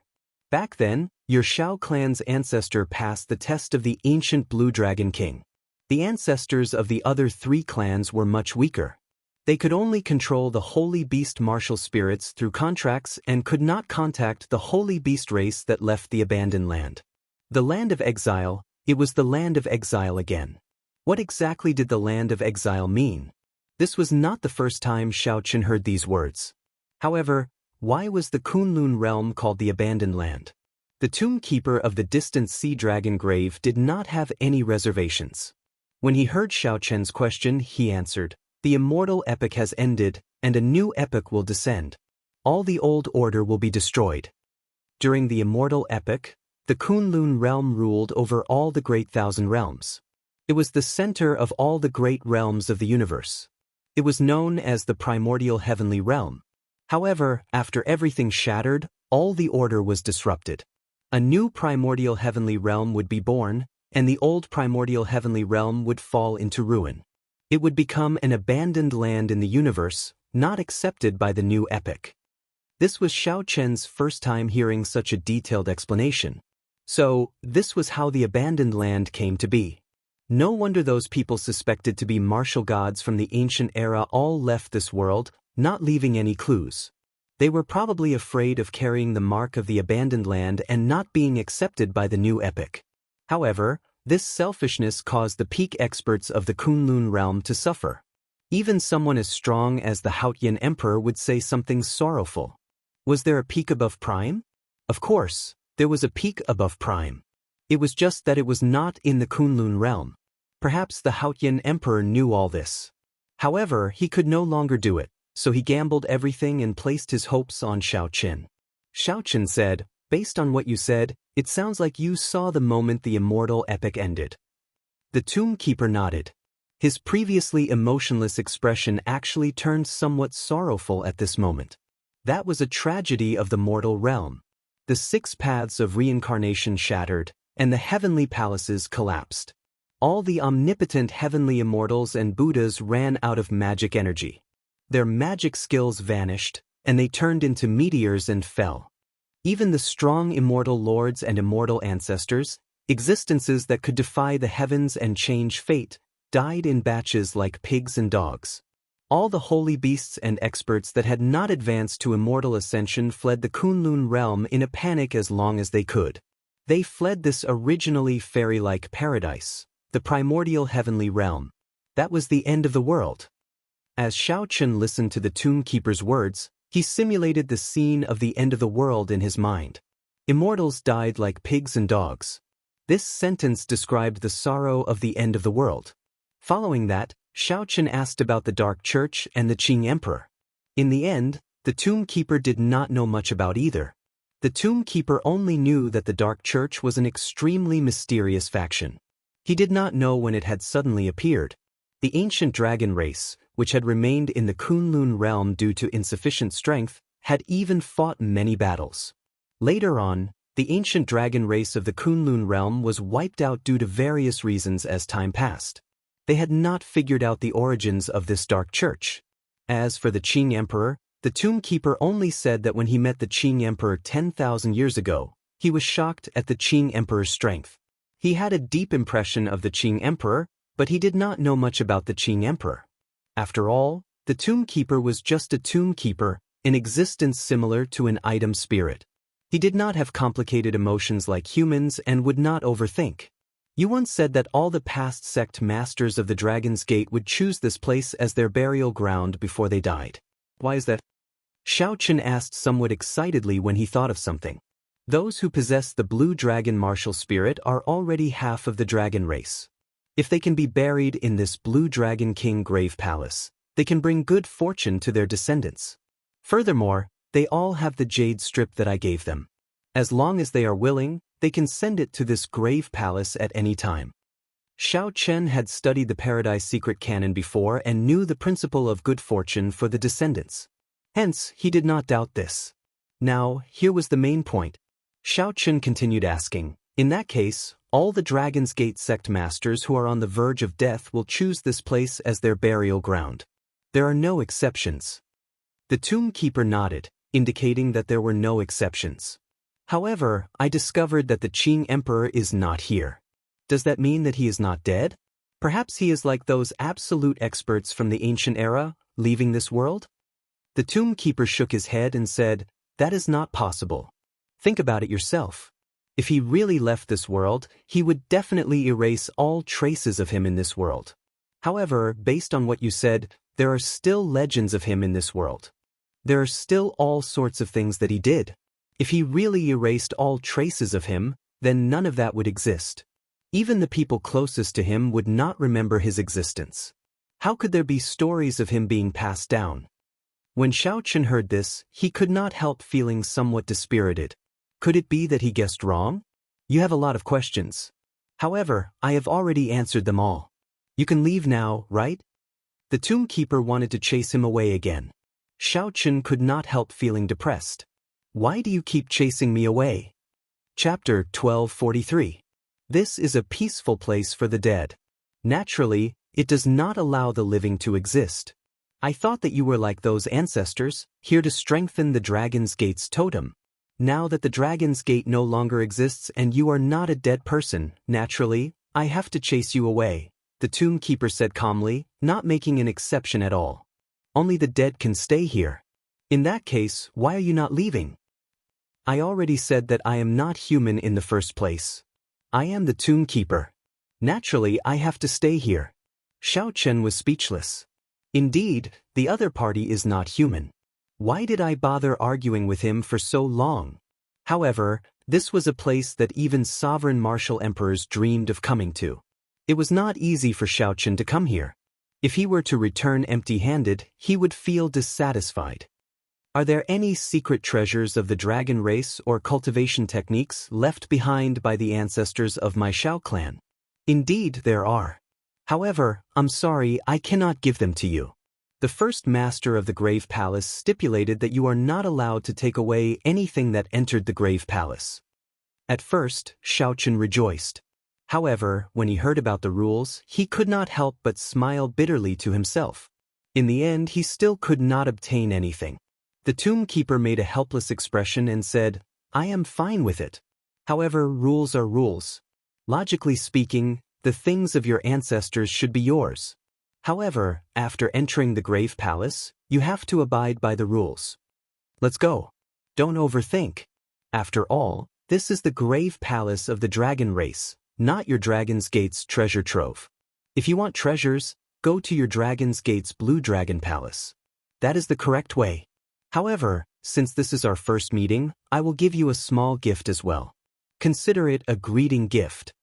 Back then, your Shao clan's ancestor passed the test of the ancient blue dragon king. The ancestors of the other three clans were much weaker. They could only control the holy beast martial spirits through contracts and could not contact the holy beast race that left the abandoned land. The land of exile, it was the land of exile again. What exactly did the land of exile mean? This was not the first time Xiao Chen heard these words. However, why was the Kunlun realm called the abandoned land? The tomb keeper of the distant sea dragon grave did not have any reservations. When he heard Xiao Chen's question, he answered, "The immortal epoch has ended, and a new epoch will descend. All the old order will be destroyed." During the immortal epoch, the Kunlun realm ruled over all the great thousand realms. It was the center of all the great realms of the universe. It was known as the primordial heavenly realm. However, after everything shattered, all the order was disrupted. A new primordial heavenly realm would be born, and the old primordial heavenly realm would fall into ruin. It would become an abandoned land in the universe, not accepted by the new epoch. This was Xiao Chen's first time hearing such a detailed explanation. So, this was how the abandoned land came to be. No wonder those people suspected to be martial gods from the ancient era all left this world, not leaving any clues. They were probably afraid of carrying the mark of the abandoned land and not being accepted by the new epoch. However, this selfishness caused the peak experts of the Kunlun realm to suffer. Even someone as strong as the Haotian emperor would say something sorrowful. Was there a peak above Prime? Of course, there was a peak above Prime. It was just that it was not in the Kunlun realm. Perhaps the Haotian emperor knew all this. However, he could no longer do it, so he gambled everything and placed his hopes on Xiao Chen. Xiao Chen said, "Based on what you said, it sounds like you saw the moment the immortal epoch ended." The tomb keeper nodded. His previously emotionless expression actually turned somewhat sorrowful at this moment. That was a tragedy of the mortal realm. The 6 paths of reincarnation shattered, and the heavenly palaces collapsed. All the omnipotent heavenly immortals and Buddhas ran out of magic energy. Their magic skills vanished, and they turned into meteors and fell. Even the strong immortal lords and immortal ancestors, existences that could defy the heavens and change fate, died in batches like pigs and dogs. All the holy beasts and experts that had not advanced to immortal ascension fled the Kunlun realm in a panic as long as they could. They fled this originally fairy-like paradise, the primordial heavenly realm. That was the end of the world. As Xiao Chen listened to the tomb keeper's words, he simulated the scene of the end of the world in his mind. Immortals died like pigs and dogs. This sentence described the sorrow of the end of the world. Following that, Xiao Chen asked about the Dark Church and the Qing Emperor. In the end, the tomb keeper did not know much about either. The tomb keeper only knew that the Dark Church was an extremely mysterious faction. He did not know when it had suddenly appeared. The ancient dragon race, which had remained in the Kunlun realm due to insufficient strength, had even fought many battles. Later on, the ancient dragon race of the Kunlun realm was wiped out due to various reasons as time passed. They had not figured out the origins of this dark church. As for the Qing Emperor, the tomb keeper only said that when he met the Qing Emperor 10,000 years ago, he was shocked at the Qing Emperor's strength. He had a deep impression of the Qing Emperor, but he did not know much about the Qing Emperor. After all, the tomb keeper was just a tomb keeper, in existence similar to an item spirit. He did not have complicated emotions like humans and would not overthink. You once said that all the past sect masters of the Dragon's Gate would choose this place as their burial ground before they died. Why is that? Xiao Chen asked somewhat excitedly when he thought of something. Those who possess the blue dragon martial spirit are already half of the dragon race. If they can be buried in this blue dragon king grave palace, they can bring good fortune to their descendants. Furthermore, they all have the jade strip that I gave them. As long as they are willing, they can send it to this grave palace at any time. Xiao Chen had studied the Paradise Secret Canon before and knew the principle of good fortune for the descendants. Hence, he did not doubt this. Now, here was the main point. Xiao Chen continued asking, in that case, all the Dragon's Gate sect masters who are on the verge of death will choose this place as their burial ground. There are no exceptions. The tomb keeper nodded, indicating that there were no exceptions. However, I discovered that the Qing Emperor is not here. Does that mean that he is not dead? Perhaps he is like those absolute experts from the ancient era, leaving this world? The tomb keeper shook his head and said, "That is not possible. Think about it yourself. If he really left this world, he would definitely erase all traces of him in this world. However, based on what you said, there are still legends of him in this world. There are still all sorts of things that he did. If he really erased all traces of him, then none of that would exist. Even the people closest to him would not remember his existence. How could there be stories of him being passed down?" When Xiaochen heard this, he could not help feeling somewhat dispirited. Could it be that he guessed wrong? You have a lot of questions. However, I have already answered them all. You can leave now, right? The tomb keeper wanted to chase him away again. Xiaochen could not help feeling depressed. Why do you keep chasing me away? Chapter 1243. This is a peaceful place for the dead. Naturally, it does not allow the living to exist. I thought that you were like those ancestors, here to strengthen the Dragon's Gate's totem. Now that the Dragon's Gate no longer exists and you are not a dead person, naturally, I have to chase you away, the tomb keeper said calmly, not making an exception at all. Only the dead can stay here. In that case, why are you not leaving? I already said that I am not human in the first place. I am the tomb keeper. Naturally, I have to stay here. Xiaochen was speechless. Indeed, the other party is not human. Why did I bother arguing with him for so long? However, this was a place that even sovereign martial emperors dreamed of coming to. It was not easy for Xiaochen to come here. If he were to return empty-handed, he would feel dissatisfied. Are there any secret treasures of the dragon race or cultivation techniques left behind by the ancestors of my Xiao clan? Indeed, there are. However, I'm sorry, I cannot give them to you. The first master of the Grave Palace stipulated that you are not allowed to take away anything that entered the Grave Palace. At first, Xiaochen rejoiced. However, when he heard about the rules, he could not help but smile bitterly to himself. In the end, he still could not obtain anything. The tomb keeper made a helpless expression and said, "I am fine with it. However, rules are rules. Logically speaking, the things of your ancestors should be yours. However, after entering the Grave Palace, you have to abide by the rules. Let's go. Don't overthink. After all, this is the Grave Palace of the dragon race, not your Dragon's Gate's treasure trove. If you want treasures, go to your Dragon's Gate's Blue Dragon Palace. That is the correct way. However, since this is our first meeting, I will give you a small gift as well. Consider it a greeting gift."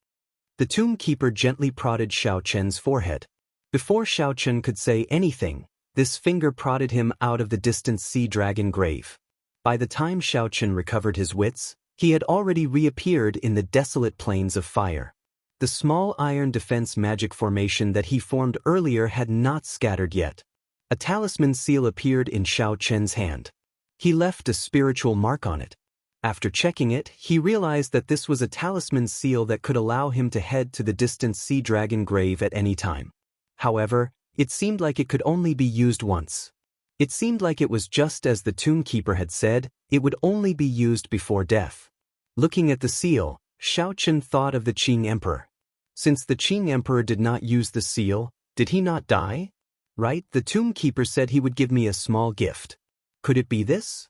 The tomb keeper gently prodded Xiaochen's forehead. Before Xiaochen could say anything, this finger prodded him out of the distant sea dragon grave. By the time Xiaochen recovered his wits, he had already reappeared in the desolate plains of fire. The small iron defense magic formation that he formed earlier had not scattered yet. A talisman seal appeared in Xiaochen's hand. He left a spiritual mark on it. After checking it, he realized that this was a talisman seal that could allow him to head to the distant sea dragon grave at any time. However, it seemed like it could only be used once. It seemed like it was just as the tomb keeper had said, it would only be used before death. Looking at the seal, Xiaochen thought of the Qing Emperor. Since the Qing Emperor did not use the seal, did he not die? Right, the tomb keeper said he would give me a small gift. Could it be this?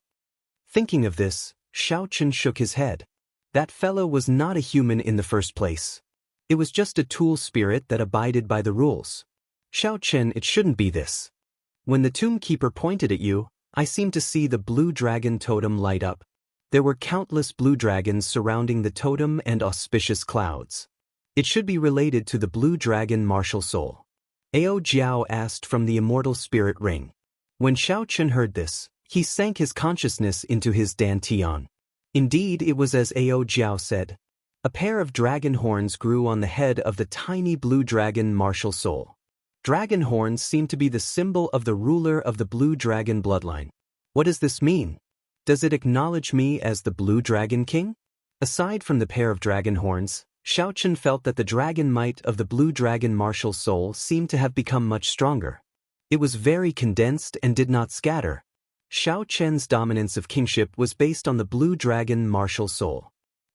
Thinking of this, Xiaochen shook his head. That fellow was not a human in the first place. It was just a tool spirit that abided by the rules. Xiaochen, it shouldn't be this. When the tomb keeper pointed at you, I seemed to see the blue dragon totem light up. There were countless blue dragons surrounding the totem and auspicious clouds. It should be related to the blue dragon martial soul. Ao Jiao asked from the immortal spirit ring. When Xiaochen heard this, he sank his consciousness into his dantian. Indeed, it was as Ao Jiao said. A pair of dragon horns grew on the head of the tiny blue dragon martial soul. Dragon horns seem to be the symbol of the ruler of the blue dragon bloodline. What does this mean? Does it acknowledge me as the blue dragon king? Aside from the pair of dragon horns, Xiaochen felt that the dragon might of the blue dragon martial soul seemed to have become much stronger. It was very condensed and did not scatter. Xiaochen's dominance of kingship was based on the blue dragon martial soul.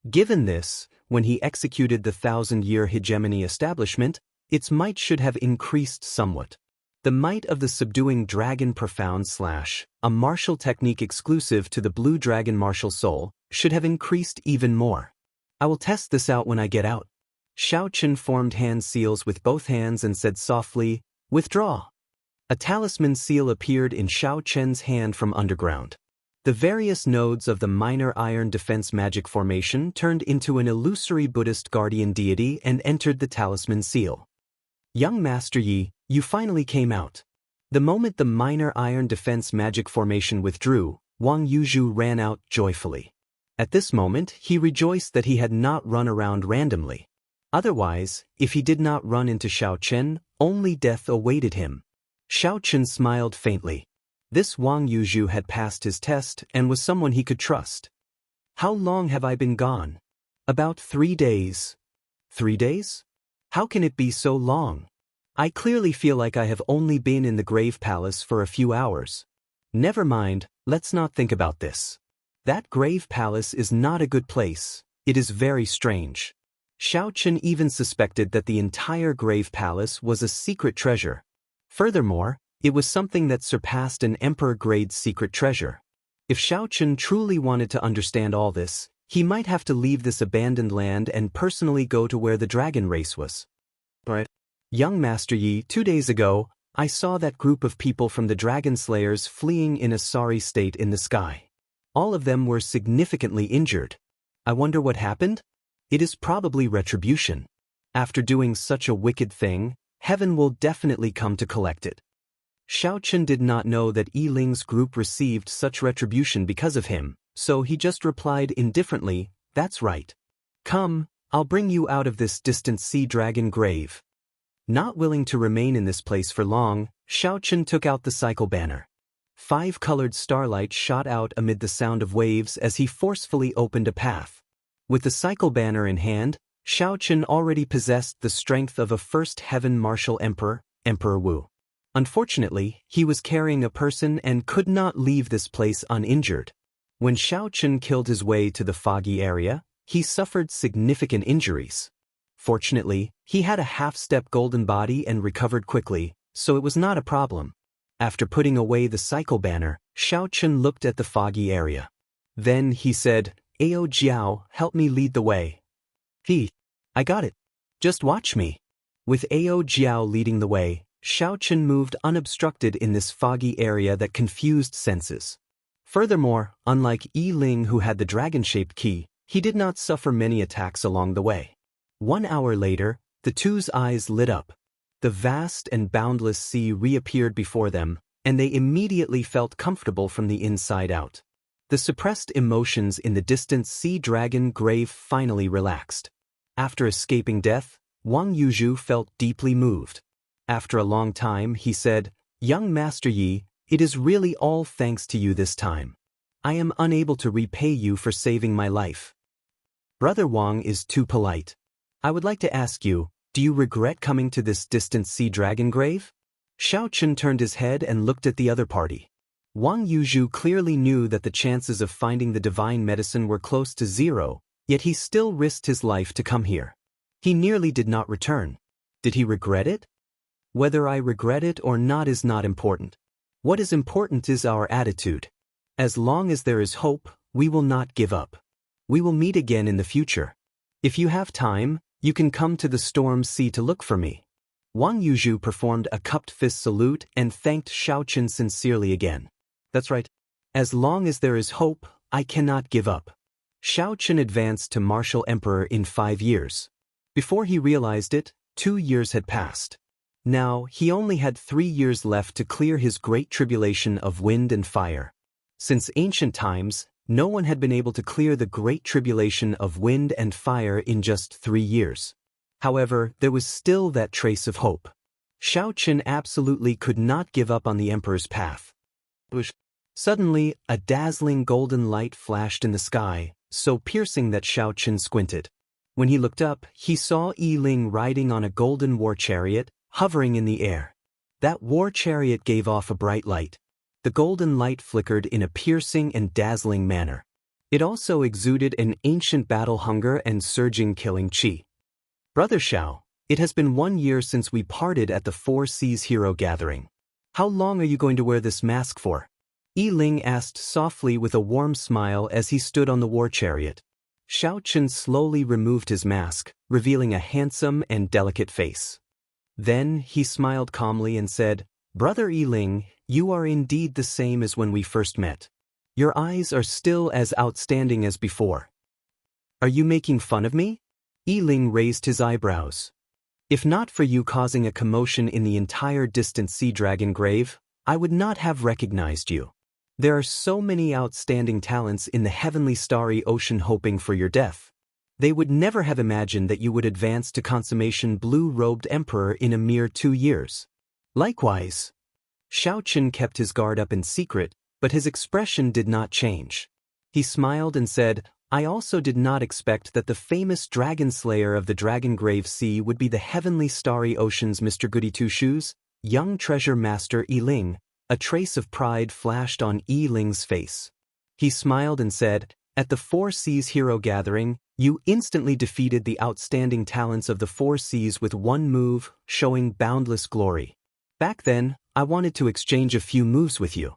Given this, when he executed the 1,000-year hegemony establishment, its might should have increased somewhat. The might of the subduing dragon profound / a martial technique exclusive to the blue dragon martial soul, should have increased even more. I will test this out when I get out. Xiao Chen formed hand seals with both hands and said softly, "Withdraw." A talisman seal appeared in Xiao Chen's hand from underground. The various nodes of the minor iron defense magic formation turned into an illusory Buddhist guardian deity and entered the talisman seal. "Young Master Yi, you finally came out." The moment the minor iron defense magic formation withdrew, Wang Yuzhu ran out joyfully. At this moment, he rejoiced that he had not run around randomly. Otherwise, if he did not run into Xiao Chen, only death awaited him. Xiao Chen smiled faintly. This Wang Yuzhu had passed his test and was someone he could trust. "How long have I been gone?" "About 3 days." 3 days? How can it be so long? I clearly feel like I have only been in the Grave Palace for a few hours. Never mind, let's not think about this. That Grave Palace is not a good place. It is very strange. Xiao Chen even suspected that the entire Grave Palace was a secret treasure. Furthermore, it was something that surpassed an emperor-grade secret treasure. If Xiao Chen truly wanted to understand all this, he might have to leave this abandoned land and personally go to where the dragon race was. Right. "Young Master Yi, 2 days ago, I saw that group of people from the Dragon Slayers fleeing in a sorry state in the sky. All of them were significantly injured. I wonder what happened? It is probably retribution. After doing such a wicked thing, heaven will definitely come to collect it." Xiao Chen did not know that Yi Ling's group received such retribution because of him, so he just replied indifferently, "That's right. Come, I'll bring you out of this distant sea dragon grave." Not willing to remain in this place for long, Xiao Chen took out the cycle banner. 5-colored starlight shot out amid the sound of waves as he forcefully opened a path. With the cycle banner in hand, Xiao Chen already possessed the strength of a first heaven martial emperor, Emperor Wu. Unfortunately, he was carrying a person and could not leave this place uninjured. When Xiao Chen killed his way to the foggy area, he suffered significant injuries. Fortunately, he had a half-step golden body and recovered quickly, so it was not a problem. After putting away the cycle banner, Xiao Chen looked at the foggy area. Then he said, "Ao Jiao, help me lead the way." I got it. Just watch me." With Ao Jiao leading the way, Xiao Chen moved unobstructed in this foggy area that confused senses. Furthermore, unlike Yi Ling who had the dragon-shaped key, he did not suffer many attacks along the way. 1 hour later, the two's eyes lit up. The vast and boundless sea reappeared before them, and they immediately felt comfortable from the inside out. The suppressed emotions in the distant sea dragon grave finally relaxed. After escaping death, Wang Yuzhu felt deeply moved. After a long time, he said, "Young Master Yi, it is really all thanks to you this time. I am unable to repay you for saving my life. Brother Wang is too polite. I would like to ask you, do you regret coming to this distant sea dragon grave?" Xiao Chen turned his head and looked at the other party. Wang Yuzhu clearly knew that the chances of finding the divine medicine were close to 0, yet he still risked his life to come here. He nearly did not return. Did he regret it? Whether I regret it or not is not important. What is important is our attitude. As long as there is hope, we will not give up. We will meet again in the future. If you have time, you can come to the storm sea to look for me. Wang Yuzhu performed a cupped fist salute and thanked Xiao Chen sincerely again. That's right. As long as there is hope, I cannot give up. Xiao Chen advanced to Martial Emperor in 5 years. Before he realized it, 2 years had passed. Now, he only had 3 years left to clear his great tribulation of wind and fire. Since ancient times, no one had been able to clear the great tribulation of wind and fire in just 3 years. However, there was still that trace of hope. Xiao Chen absolutely could not give up on the emperor's path. Suddenly, a dazzling golden light flashed in the sky, so piercing that Xiao Chen squinted. When he looked up, he saw Yi Ling riding on a golden war chariot, hovering in the air. That war chariot gave off a bright light. The golden light flickered in a piercing and dazzling manner. It also exuded an ancient battle hunger and surging killing chi. Brother Xiao, it has been 1 year since we parted at the Four Seas Hero Gathering. How long are you going to wear this mask for? Yi Ling asked softly with a warm smile as he stood on the war chariot. Xiao Chen slowly removed his mask, revealing a handsome and delicate face. Then he smiled calmly and said, "Brother Yi Ling, you are indeed the same as when we first met. Your eyes are still as outstanding as before." "Are you making fun of me?" Yi Ling raised his eyebrows. "If not for you causing a commotion in the entire distant sea dragon grave, I would not have recognized you. There are so many outstanding talents in the heavenly starry ocean hoping for your death. They would never have imagined that you would advance to consummation blue-robed emperor in a mere 2 years. Likewise." Xiao Chen kept his guard up in secret, but his expression did not change. He smiled and said, "I also did not expect that the famous dragon slayer of the Dragon Grave Sea would be the heavenly starry ocean's Mr. Goody Two-Shoes, young treasure master Yi Ling." A trace of pride flashed on Yi Ling's face. He smiled and said, "At the Four Seas Hero Gathering, you instantly defeated the outstanding talents of the Four Seas with one move, showing boundless glory. Back then, I wanted to exchange a few moves with you.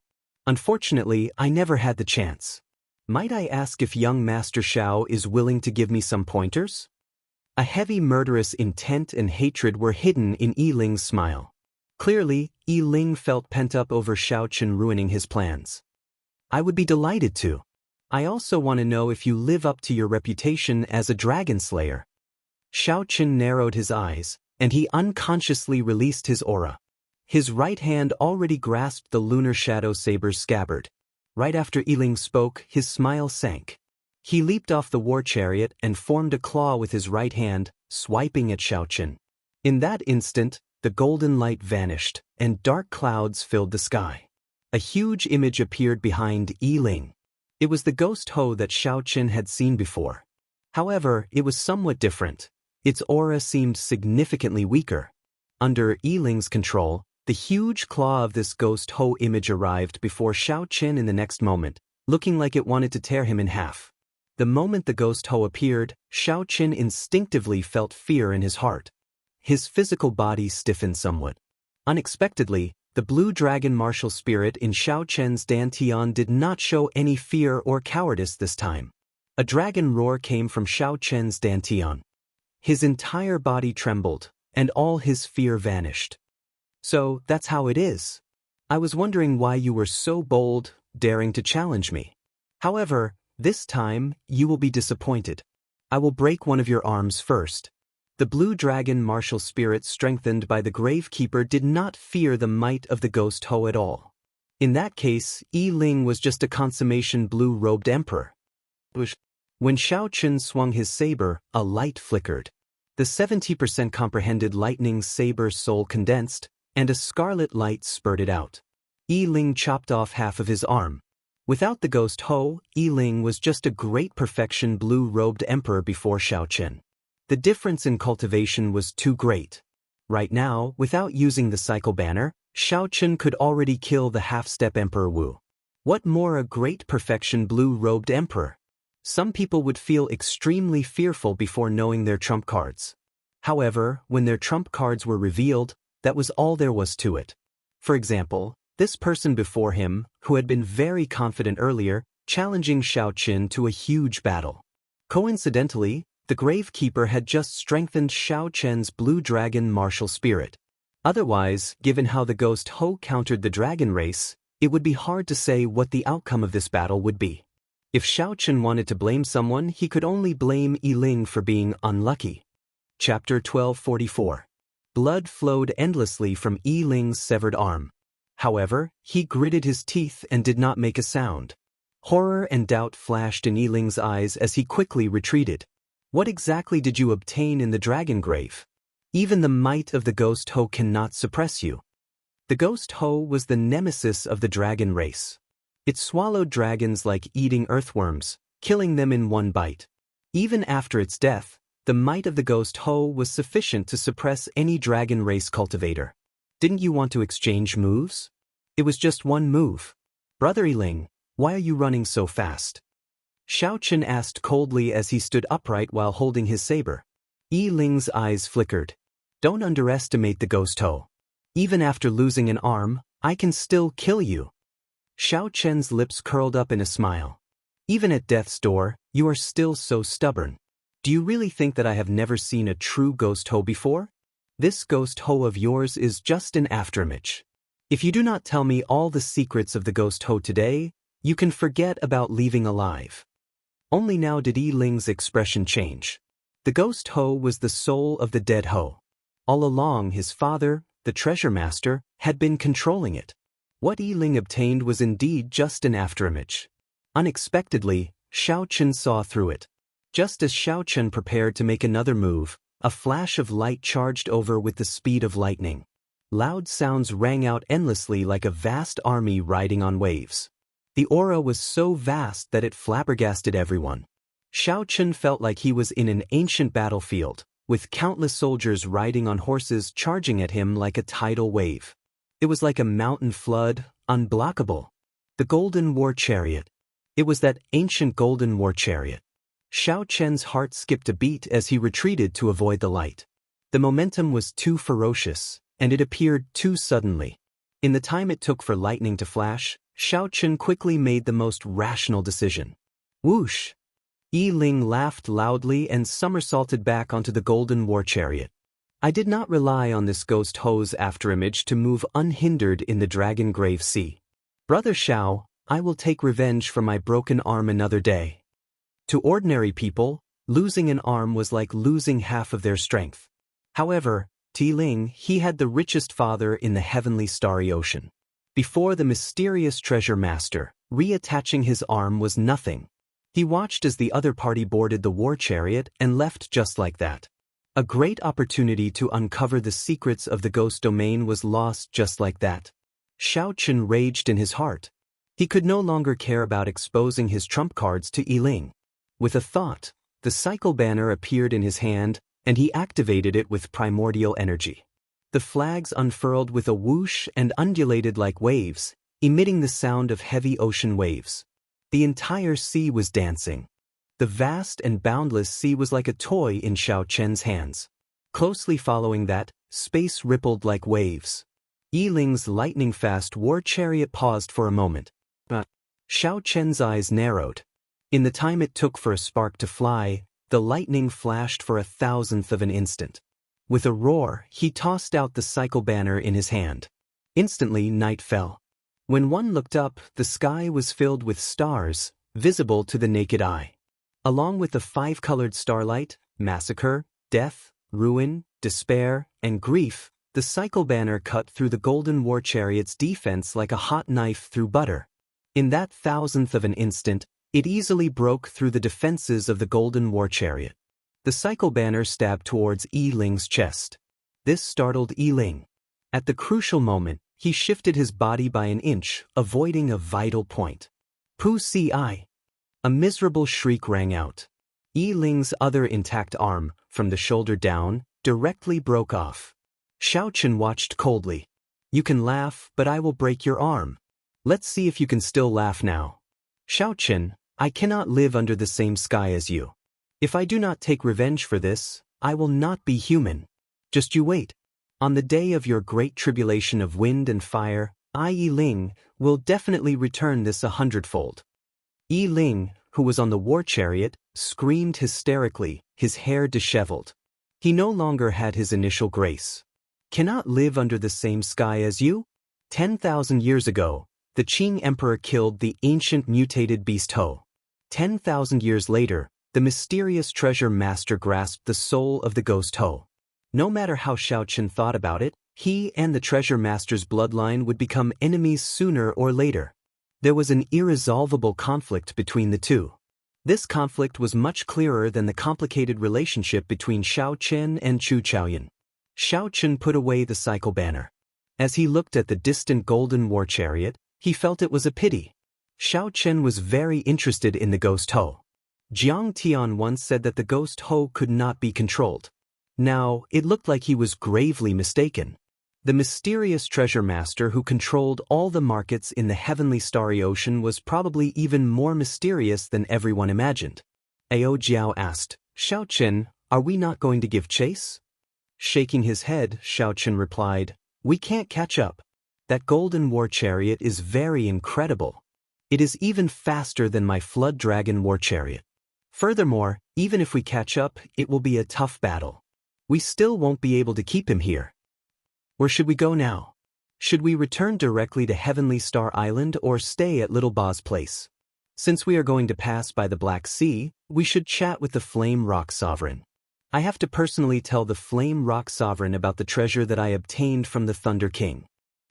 Unfortunately, I never had the chance. Might I ask if young Master Xiao is willing to give me some pointers?" A heavy murderous intent and hatred were hidden in Yi Ling's smile. Clearly, Yi Ling felt pent up over Xiao Chen ruining his plans. "I would be delighted to. I also want to know if you live up to your reputation as a dragon slayer." Xiao Chen narrowed his eyes, and he unconsciously released his aura. His right hand already grasped the lunar shadow saber's scabbard. Right after Yi Ling spoke, his smile sank. He leaped off the war chariot and formed a claw with his right hand, swiping at Xiao Chen. In that instant, the golden light vanished, and dark clouds filled the sky. A huge image appeared behind Yi Ling. It was the ghost Ho that Xiao Chen had seen before. However, it was somewhat different. Its aura seemed significantly weaker. Under Yi Ling's control, the huge claw of this ghost Ho image arrived before Xiao Chen in the next moment, looking like it wanted to tear him in half. The moment the ghost Ho appeared, Xiao Chen instinctively felt fear in his heart. His physical body stiffened somewhat. Unexpectedly, the blue dragon martial spirit in Xiao Chen's dantian did not show any fear or cowardice this time. A dragon roar came from Xiao Chen's dantian. His entire body trembled, and all his fear vanished. "So, that's how it is. I was wondering why you were so bold, daring to challenge me. However, this time, you will be disappointed. I will break one of your arms first." The blue dragon martial spirit strengthened by the gravekeeper did not fear the might of the ghost Ho at all. In that case, Yi Ling was just a consummation blue-robed emperor. When Xiao Chen swung his saber, a light flickered. The 70% comprehended lightning saber soul condensed, and a scarlet light spurted out. Yi Ling chopped off half of his arm. Without the ghost Ho, Yi Ling was just a great perfection blue-robed emperor before Xiao Chen. The difference in cultivation was too great. Right now, without using the cycle banner, Xiao Chen could already kill the half-step Emperor Wu. What more a great perfection blue-robed emperor? Some people would feel extremely fearful before knowing their trump cards. However, when their trump cards were revealed, that was all there was to it. For example, this person before him, who had been very confident earlier, challenging Xiao Chen to a huge battle. Coincidentally, the gravekeeper had just strengthened Xiao Chen's blue dragon martial spirit. Otherwise, given how the ghost Ho countered the dragon race, it would be hard to say what the outcome of this battle would be. If Xiao Chen wanted to blame someone, he could only blame Yi Ling for being unlucky. Chapter 1244. Blood flowed endlessly from Yi Ling's severed arm. However, he gritted his teeth and did not make a sound. Horror and doubt flashed in Yi Ling's eyes as he quickly retreated. What exactly did you obtain in the dragon grave? Even the might of the ghost Ho cannot suppress you. The ghost Ho was the nemesis of the dragon race. It swallowed dragons like eating earthworms, killing them in one bite. Even after its death, the might of the ghost Ho was sufficient to suppress any dragon race cultivator. Didn't you want to exchange moves? It was just one move. Brother Yi Ling, why are you running so fast? Xiao Chen asked coldly as he stood upright while holding his saber. Yi Ling's eyes flickered. Don't underestimate the ghost Ho. Even after losing an arm, I can still kill you. Xiao Chen's lips curled up in a smile. Even at death's door, you are still so stubborn. Do you really think that I have never seen a true ghost hoe before? This ghost hoe of yours is just an afterimage. If you do not tell me all the secrets of the ghost hoe today, you can forget about leaving alive. Only now did Yi Ling's expression change. The ghost hoe was the soul of the dead hoe. All along his father, the treasure master, had been controlling it. What Yi Ling obtained was indeed just an afterimage. Unexpectedly, Xiao Chen saw through it. Just as Xiao Chen prepared to make another move, a flash of light charged over with the speed of lightning. Loud sounds rang out endlessly like a vast army riding on waves. The aura was so vast that it flabbergasted everyone. Xiao Chen felt like he was in an ancient battlefield, with countless soldiers riding on horses charging at him like a tidal wave. It was like a mountain flood, unblockable. The Golden War Chariot. It was that ancient Golden War Chariot. Xiao Chen's heart skipped a beat as he retreated to avoid the light. The momentum was too ferocious, and it appeared too suddenly. In the time it took for lightning to flash, Xiao Chen quickly made the most rational decision. Whoosh! Yi Ling laughed loudly and somersaulted back onto the Golden War Chariot. I did not rely on this ghost hoe's afterimage to move unhindered in the Dragon Grave Sea. Brother Xiao, I will take revenge for my broken arm another day. To ordinary people, losing an arm was like losing half of their strength. However, to Ling, he had the richest father in the heavenly starry ocean. Before the mysterious treasure master, reattaching his arm was nothing. He watched as the other party boarded the war chariot and left just like that. A great opportunity to uncover the secrets of the ghost domain was lost just like that. Xiao Chen raged in his heart. He could no longer care about exposing his trump cards to Yi Ling. With a thought, the cycle banner appeared in his hand, and he activated it with primordial energy. The flags unfurled with a whoosh and undulated like waves, emitting the sound of heavy ocean waves. The entire sea was dancing. The vast and boundless sea was like a toy in Xiao Chen's hands. Closely following that, space rippled like waves. Yi Ling's lightning-fast war chariot paused for a moment. Xiao Chen's eyes narrowed. In the time it took for a spark to fly, the lightning flashed for 1,000th of an instant. With a roar, he tossed out the cycle banner in his hand. Instantly, night fell. When one looked up, the sky was filled with stars, visible to the naked eye. Along with the 5-colored starlight, massacre, death, ruin, despair, and grief, the cycle banner cut through the Golden War Chariot's defense like a hot knife through butter. In that 1,000th of an instant, it easily broke through the defenses of the Golden War Chariot. The cycle banner stabbed towards Yi Ling's chest. This startled Yi Ling. At the crucial moment, he shifted his body by an inch, avoiding a vital point. Pu Si. A miserable shriek rang out. Yi Ling's other intact arm, from the shoulder down, directly broke off. Xiao Chen watched coldly. You can laugh, but I will break your arm. Let's see if you can still laugh now. Xiao Chen, I cannot live under the same sky as you. If I do not take revenge for this, I will not be human. Just you wait. On the day of your great tribulation of wind and fire, I, Yi Ling, will definitely return this 100-fold. Yi Ling, who was on the war chariot, screamed hysterically, his hair disheveled. He no longer had his initial grace. Cannot live under the same sky as you? 10,000 years ago, the Qing Emperor killed the ancient mutated beast Ho. 10,000 years later, the mysterious treasure master grasped the soul of the ghost Ho. No matter how Xiao Chen thought about it, he and the treasure master's bloodline would become enemies sooner or later. There was an irresolvable conflict between the two. This conflict was much clearer than the complicated relationship between Xiao Chen and Chu Chaoyan. Xiao Chen put away the cycle banner. As he looked at the distant Golden War Chariot, he felt it was a pity. Xiao Chen was very interested in the ghost Ho. Jiang Tian once said that the ghost Ho could not be controlled. Now, it looked like he was gravely mistaken. The mysterious treasure master who controlled all the markets in the heavenly starry ocean was probably even more mysterious than everyone imagined. Ao Jiao asked, Xiao Chen, are we not going to give chase? Shaking his head, Xiao Chen replied, we can't catch up. That golden war chariot is very incredible. It is even faster than my flood dragon war chariot. Furthermore, even if we catch up, it will be a tough battle. We still won't be able to keep him here. Where should we go now? Should we return directly to Heavenly Star Island or stay at Little Ba's place? Since we are going to pass by the Black Sea, we should chat with the Flame Rock Sovereign. I have to personally tell the Flame Rock Sovereign about the treasure that I obtained from the Thunder King.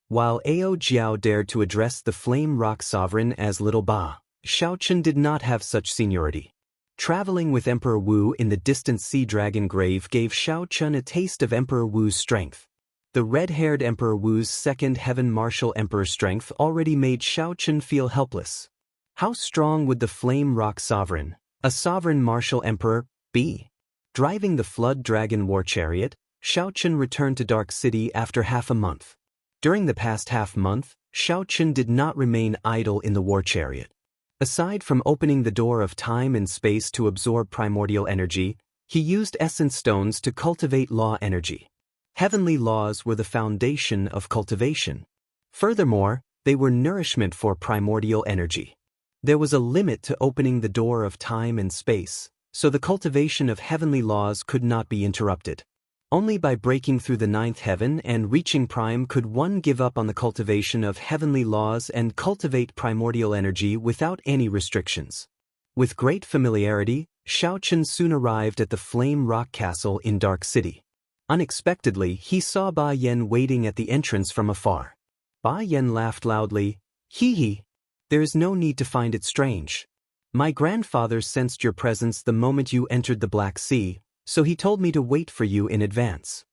While Ao Jiao dared to address the Flame Rock Sovereign as Little Ba, Xiao Chen did not have such seniority. Traveling with Emperor Wu in the distant Sea Dragon Grave gave Xiao Chen a taste of Emperor Wu's strength. The red-haired Emperor Wu's second Heaven Martial Emperor strength already made Xiao Chen feel helpless. How strong would the Flame Rock Sovereign, a sovereign martial emperor, be? Driving the Flood Dragon War Chariot, Xiao Chen returned to Dark City after half a month. During the past half-month, Xiao Chen did not remain idle in the war chariot. Aside from opening the door of time and space to absorb primordial energy, he used essence stones to cultivate law energy. Heavenly laws were the foundation of cultivation. Furthermore, they were nourishment for primordial energy. There was a limit to opening the door of time and space, so the cultivation of heavenly laws could not be interrupted. Only by breaking through the ninth heaven and reaching prime could one give up on the cultivation of heavenly laws and cultivate primordial energy without any restrictions. With great familiarity, Xiao Chen soon arrived at the Flame Rock Castle in Dark City. Unexpectedly, he saw Ba Yan waiting at the entrance from afar. Ba Yan laughed loudly. Hee hee. There is no need to find it strange. My grandfather sensed your presence the moment you entered the Black Sea, so he told me to wait for you in advance.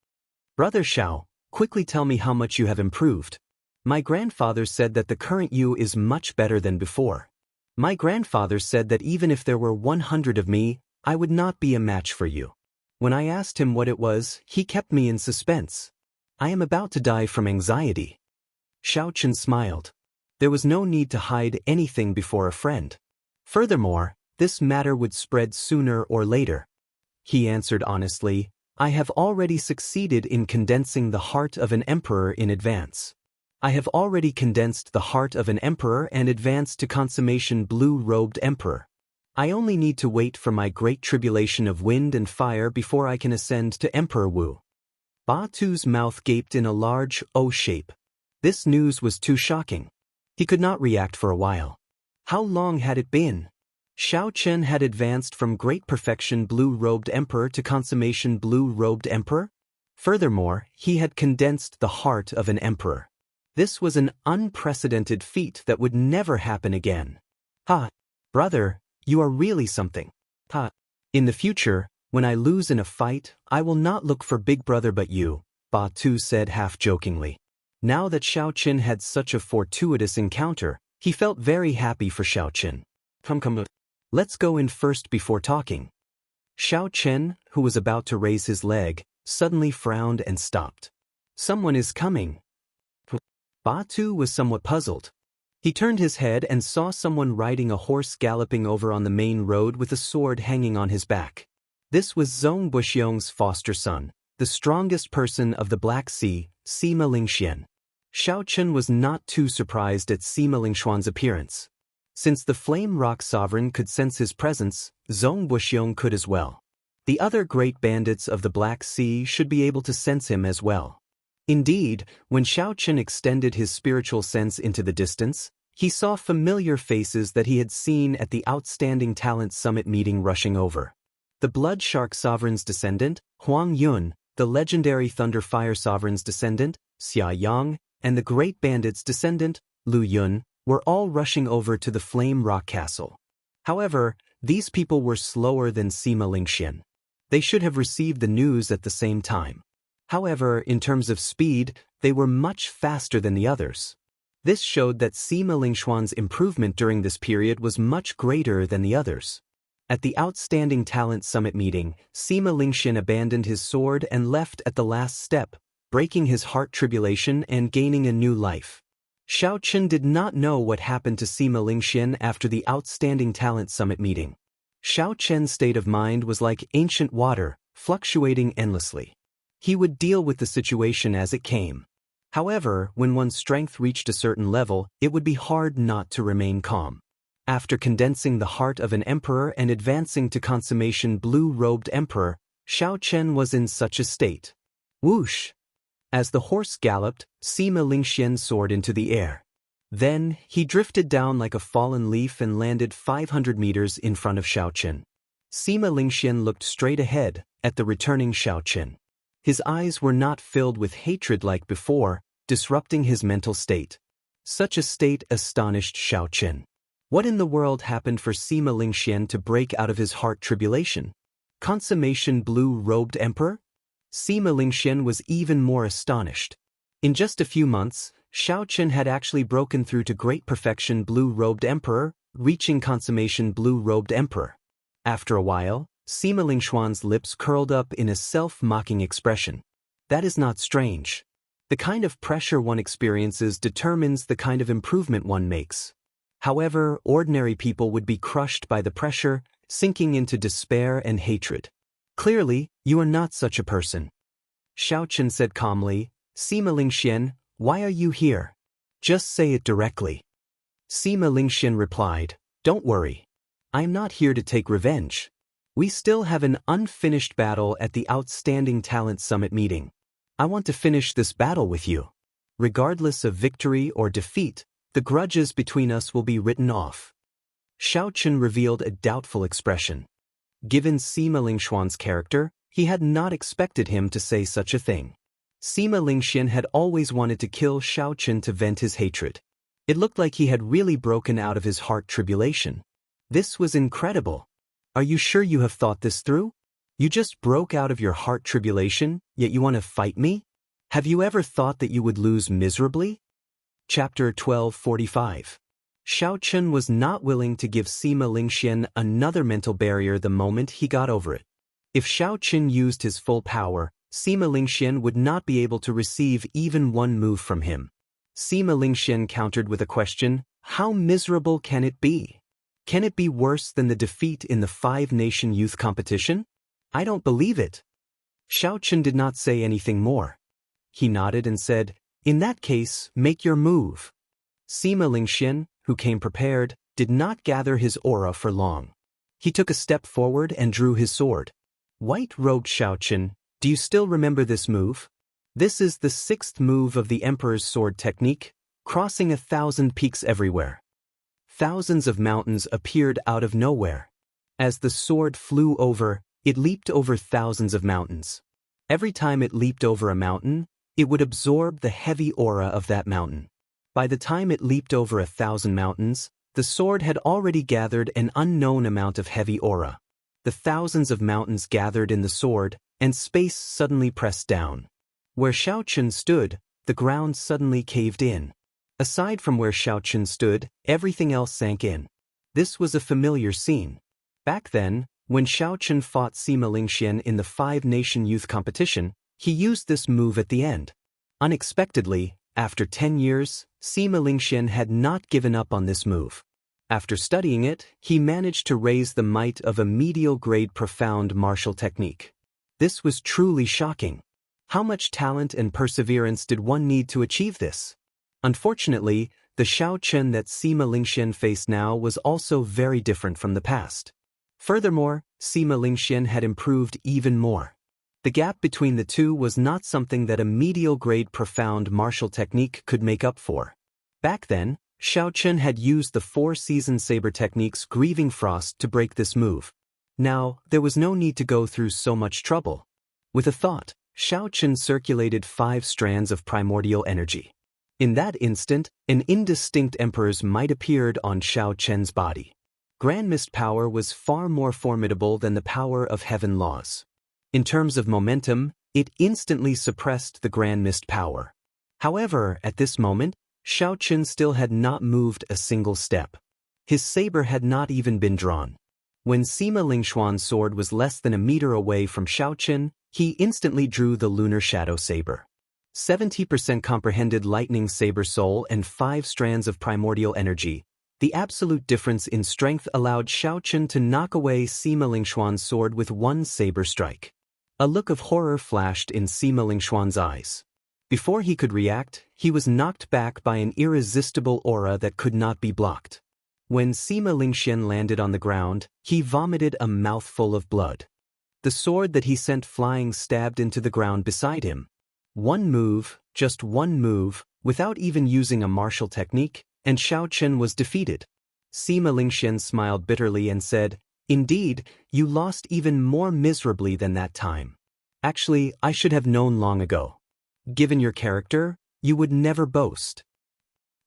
Brother Xiao, quickly tell me how much you have improved. My grandfather said that the current you is much better than before. My grandfather said that even if there were 100 of me, I would not be a match for you. When I asked him what it was, he kept me in suspense. I am about to die from anxiety. Xiao Chen smiled. There was no need to hide anything before a friend. Furthermore, this matter would spread sooner or later. He answered honestly, I have already succeeded in condensing the heart of an emperor in advance. I have already condensed the heart of an emperor and advanced to consummation blue-robed emperor. I only need to wait for my great tribulation of wind and fire before I can ascend to Emperor Wu. Ba Tu's mouth gaped in a large O shape. This news was too shocking. He could not react for a while. How long had it been? Xiao Chen had advanced from great perfection blue-robed emperor to consummation blue-robed emperor. Furthermore, he had condensed the heart of an emperor. This was an unprecedented feat that would never happen again. Ha! Brother, you are really something. Ha! In the future, when I lose in a fight, I will not look for big brother but you, Ba Tu said half-jokingly. Now that Xiao Chen had such a fortuitous encounter, he felt very happy for Xiao Chen. Come. Let's go in first before talking. Xiao Chen, who was about to raise his leg, suddenly frowned and stopped. Someone is coming. Ba Tu was somewhat puzzled. He turned his head and saw someone riding a horse galloping over on the main road with a sword hanging on his back. This was Zhong Buxiong's foster son, the strongest person of the Black Sea, Sima Lingxian. Xiao Chen was not too surprised at Sima Lingxuan's appearance. Since the Flame Rock Sovereign could sense his presence, Zhong Buxiong could as well. The other great bandits of the Black Sea should be able to sense him as well. Indeed, when Xiao Chen extended his spiritual sense into the distance, he saw familiar faces that he had seen at the Outstanding Talent Summit meeting rushing over. The Blood Shark Sovereign's descendant, Huang Yun, the legendary Thunder Fire Sovereign's descendant, Xia Yang, and the Great Bandit's descendant, Lu Yun, were all rushing over to the Flame Rock Castle. However, these people were slower than Sima Lingxian. They should have received the news at the same time. However, in terms of speed, they were much faster than the others. This showed that Sima Lingxuan's improvement during this period was much greater than the others. At the Outstanding Talent Summit meeting, Sima Lingxian abandoned his sword and left at the last step, breaking his heart tribulation and gaining a new life. Xiao Chen did not know what happened to Sima Lingxian after the Outstanding Talent Summit meeting. Xiao Chen's state of mind was like ancient water, fluctuating endlessly. He would deal with the situation as it came. However, when one's strength reached a certain level, it would be hard not to remain calm. After condensing the heart of an emperor and advancing to consummation blue-robed emperor, Xiao Chen was in such a state. Whoosh! As the horse galloped, Sima Lingxian soared into the air. Then, he drifted down like a fallen leaf and landed 500 meters in front of Xiao Chen. Sima Lingxian looked straight ahead, at the returning Xiao Chen. His eyes were not filled with hatred like before, disrupting his mental state. Such a state astonished Xiao Chen. What in the world happened for Sima Lingxian to break out of his heart tribulation? Consummation blue-robed emperor? Sima Lingxian was even more astonished. In just a few months, Xiao Chen had actually broken through to great perfection blue-robed emperor, reaching consummation blue-robed emperor. After a while, Sima Lingxian's lips curled up in a self-mocking expression. That is not strange. The kind of pressure one experiences determines the kind of improvement one makes. However, ordinary people would be crushed by the pressure, sinking into despair and hatred. Clearly, you are not such a person. Xiao Chen said calmly, Sima Lingxian, why are you here? Just say it directly. Sima Lingxian replied, don't worry. I am not here to take revenge. We still have an unfinished battle at the Outstanding Talent Summit meeting. I want to finish this battle with you. Regardless of victory or defeat, the grudges between us will be written off. Xiao Chen revealed a doubtful expression. Given Sima Lingxian's character, he had not expected him to say such a thing. Sima Lingxian had always wanted to kill Xiao Chen to vent his hatred. It looked like he had really broken out of his heart tribulation. This was incredible. Are you sure you have thought this through? You just broke out of your heart tribulation, yet you want to fight me? Have you ever thought that you would lose miserably? Chapter 1245. Xiao Chen was not willing to give Sima Lingxian another mental barrier the moment he got over it. If Xiao Chen used his full power, Sima Lingxian would not be able to receive even one move from him. Sima Lingxian countered with a question, how miserable can it be? Can it be worse than the defeat in the 5-nation youth competition? I don't believe it. Xiao Chen did not say anything more. He nodded and said, in that case, make your move. Sima Lingxian, who came prepared, did not gather his aura for long. He took a step forward and drew his sword. White-robed Xiao Chen, do you still remember this move? This is the 6th move of the Emperor's sword technique, crossing 1,000 peaks everywhere. Thousands of mountains appeared out of nowhere. As the sword flew over, it leaped over thousands of mountains. Every time it leaped over a mountain, it would absorb the heavy aura of that mountain. By the time it leaped over 1,000 mountains, the sword had already gathered an unknown amount of heavy aura. The thousands of mountains gathered in the sword, and space suddenly pressed down. Where Xiao Chen stood, the ground suddenly caved in. Aside from where Xiao Chen stood, everything else sank in. This was a familiar scene. Back then, when Xiao Chen fought Sima Lingxian in the 5-nation youth competition, he used this move at the end. Unexpectedly, after 10 years, Sima Lingxian had not given up on this move. After studying it, he managed to raise the might of a medial-grade profound martial technique. This was truly shocking. How much talent and perseverance did one need to achieve this? Unfortunately, the Xiao Chen that Sima Lingxian faced now was also very different from the past. Furthermore, Sima Lingxian had improved even more. The gap between the two was not something that a medial-grade profound martial technique could make up for. Back then, Xiao Chen had used the 4-season saber technique's Grieving Frost to break this move. Now, there was no need to go through so much trouble. With a thought, Xiao Chen circulated 5 strands of primordial energy. In that instant, an indistinct emperor's might appeared on Xiao Chen's body. Grand Mist power was far more formidable than the power of heaven laws. In terms of momentum, it instantly suppressed the Grand Mist power. However, at this moment, Xiao Chen still had not moved a single step. His saber had not even been drawn. When Sima Lingxian's sword was less than a meter away from Xiao Chen, he instantly drew the Lunar Shadow Saber. 70% comprehended lightning saber soul and 5 strands of primordial energy. The absolute difference in strength allowed Xiao Chen to knock away Sima Lingxian's sword with one saber strike. A look of horror flashed in Sima Lingxian's eyes. Before he could react, he was knocked back by an irresistible aura that could not be blocked. When Sima Lingxian landed on the ground, he vomited a mouthful of blood. The sword that he sent flying stabbed into the ground beside him. One move, just one move, without even using a martial technique, and Xiao Chen was defeated. Sima Lingxian smiled bitterly and said, "Indeed, you lost even more miserably than that time. Actually, I should have known long ago. Given your character, you would never boast.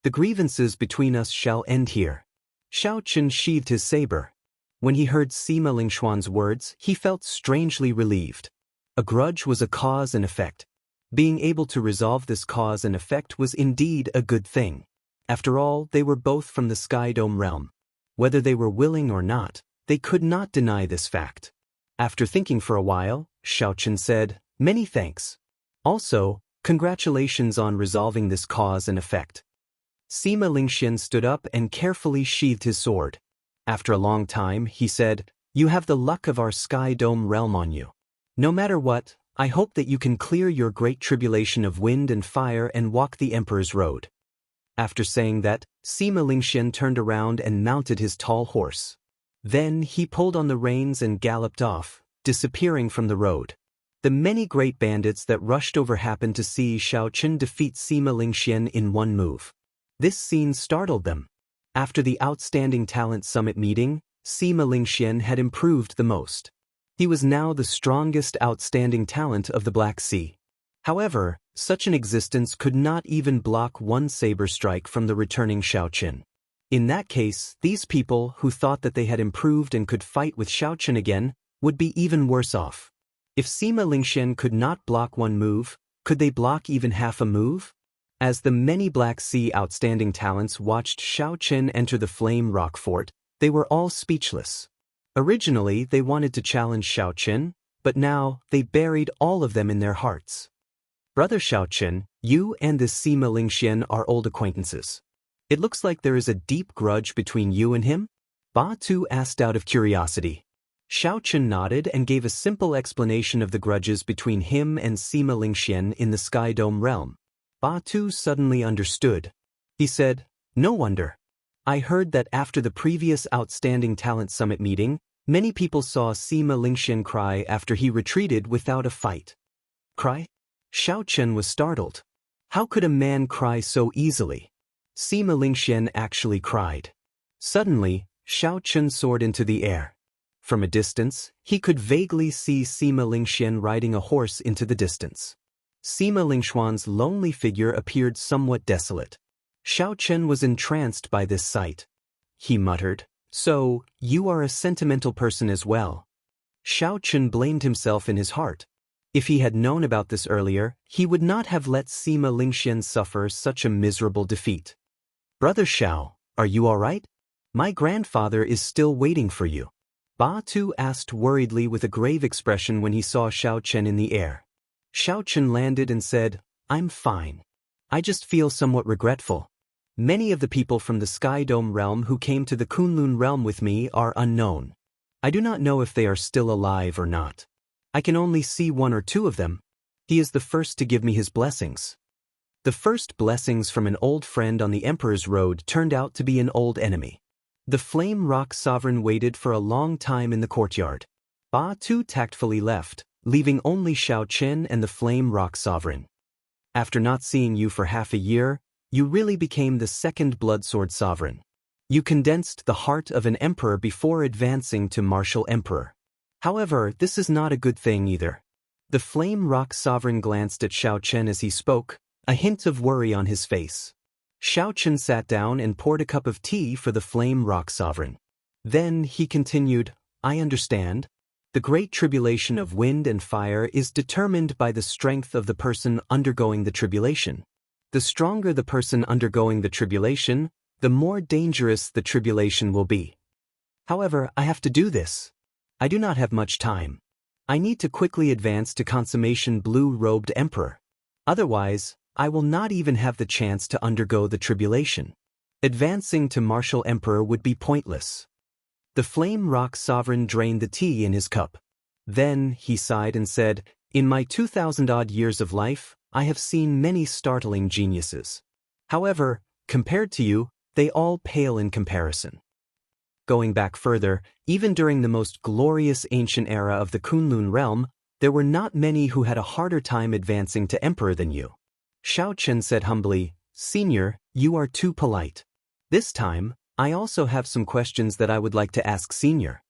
The grievances between us shall end here." Xiao Chen sheathed his saber. When he heard Sima Lingxuan's words, he felt strangely relieved. A grudge was a cause and effect. Being able to resolve this cause and effect was indeed a good thing. After all, they were both from the Sky Dome realm. Whether they were willing or not, they could not deny this fact. After thinking for a while, Xiao Chen said, "Many thanks. Also, congratulations on resolving this cause and effect." Sima Lingxian stood up and carefully sheathed his sword. After a long time, he said, "You have the luck of our Sky Dome realm on you. No matter what, I hope that you can clear your great tribulation of wind and fire and walk the Emperor's road." After saying that, Sima Lingxian turned around and mounted his tall horse. Then he pulled on the reins and galloped off, disappearing from the road. The many great bandits that rushed over happened to see Xiao Chen defeat Sima Lingxian in one move. This scene startled them. After the Outstanding Talent Summit meeting, Sima Lingxian had improved the most. He was now the strongest outstanding talent of the Black Sea. However, such an existence could not even block one saber strike from the returning Xiao Chen. In that case, these people who thought that they had improved and could fight with Xiao Chen again would be even worse off. If Sima Lingxian could not block one move, could they block even half a move? As the many Black Sea outstanding talents watched Xiao Chen enter the Flame Rock Fort, they were all speechless. Originally, they wanted to challenge Xiao Chen, but now they buried all of them in their hearts. "Brother Xiao Chen, you and this Sima Lingxian are old acquaintances. It looks like there is a deep grudge between you and him?" Ba Tu asked out of curiosity. Xiao Chen nodded and gave a simple explanation of the grudges between him and Sima Lingxian in the Sky Dome realm. Ba Tu suddenly understood. He said, "No wonder. I heard that after the previous Outstanding Talent Summit meeting, many people saw Sima Lingxian cry after he retreated without a fight." Cry? Xiao Chen was startled. How could a man cry so easily? Sima Lingxian actually cried. Suddenly, Xiao Chen soared into the air. From a distance, he could vaguely see Sima Lingxian riding a horse into the distance. Sima Lingxuan's lonely figure appeared somewhat desolate. Xiao Chen was entranced by this sight. He muttered, "So, you are a sentimental person as well." Xiao Chen blamed himself in his heart. If he had known about this earlier, he would not have let Sima Lingxian suffer such a miserable defeat. "Brother Xiao, are you all right? My grandfather is still waiting for you." Ba Tu asked worriedly with a grave expression when he saw Xiao Chen in the air. Xiao Chen landed and said, "I'm fine. I just feel somewhat regretful. Many of the people from the Sky Dome realm who came to the Kunlun realm with me are unknown. I do not know if they are still alive or not. I can only see one or two of them. He is the first to give me his blessings." The first blessings from an old friend on the Emperor's Road turned out to be an old enemy. The Flame Rock Sovereign waited for a long time in the courtyard. Ba Tu tactfully left, leaving only Xiao Chen and the Flame Rock Sovereign. "After not seeing you for half a year, you really became the second Bloodsword Sovereign. You condensed the heart of an emperor before advancing to martial emperor. However, this is not a good thing either." The Flame Rock Sovereign glanced at Xiao Chen as he spoke, a hint of worry on his face. Xiao Chen sat down and poured a cup of tea for the Flame Rock Sovereign. Then he continued, "I understand. The great tribulation of wind and fire is determined by the strength of the person undergoing the tribulation. The stronger the person undergoing the tribulation, the more dangerous the tribulation will be. However, I have to do this. I do not have much time. I need to quickly advance to consummation blue-robed emperor. Otherwise, I will not even have the chance to undergo the tribulation. Advancing to martial emperor would be pointless." The Flame Rock Sovereign drained the tea in his cup. Then he sighed and said, "In my 2,000-odd years of life, I have seen many startling geniuses. However, compared to you, they all pale in comparison. Going back further, even during the most glorious ancient era of the Kunlun realm, there were not many who had a harder time advancing to emperor than you. Xiao Chen said humbly, Senior, you are too polite. This time, I also have some questions that I would like to ask Senior.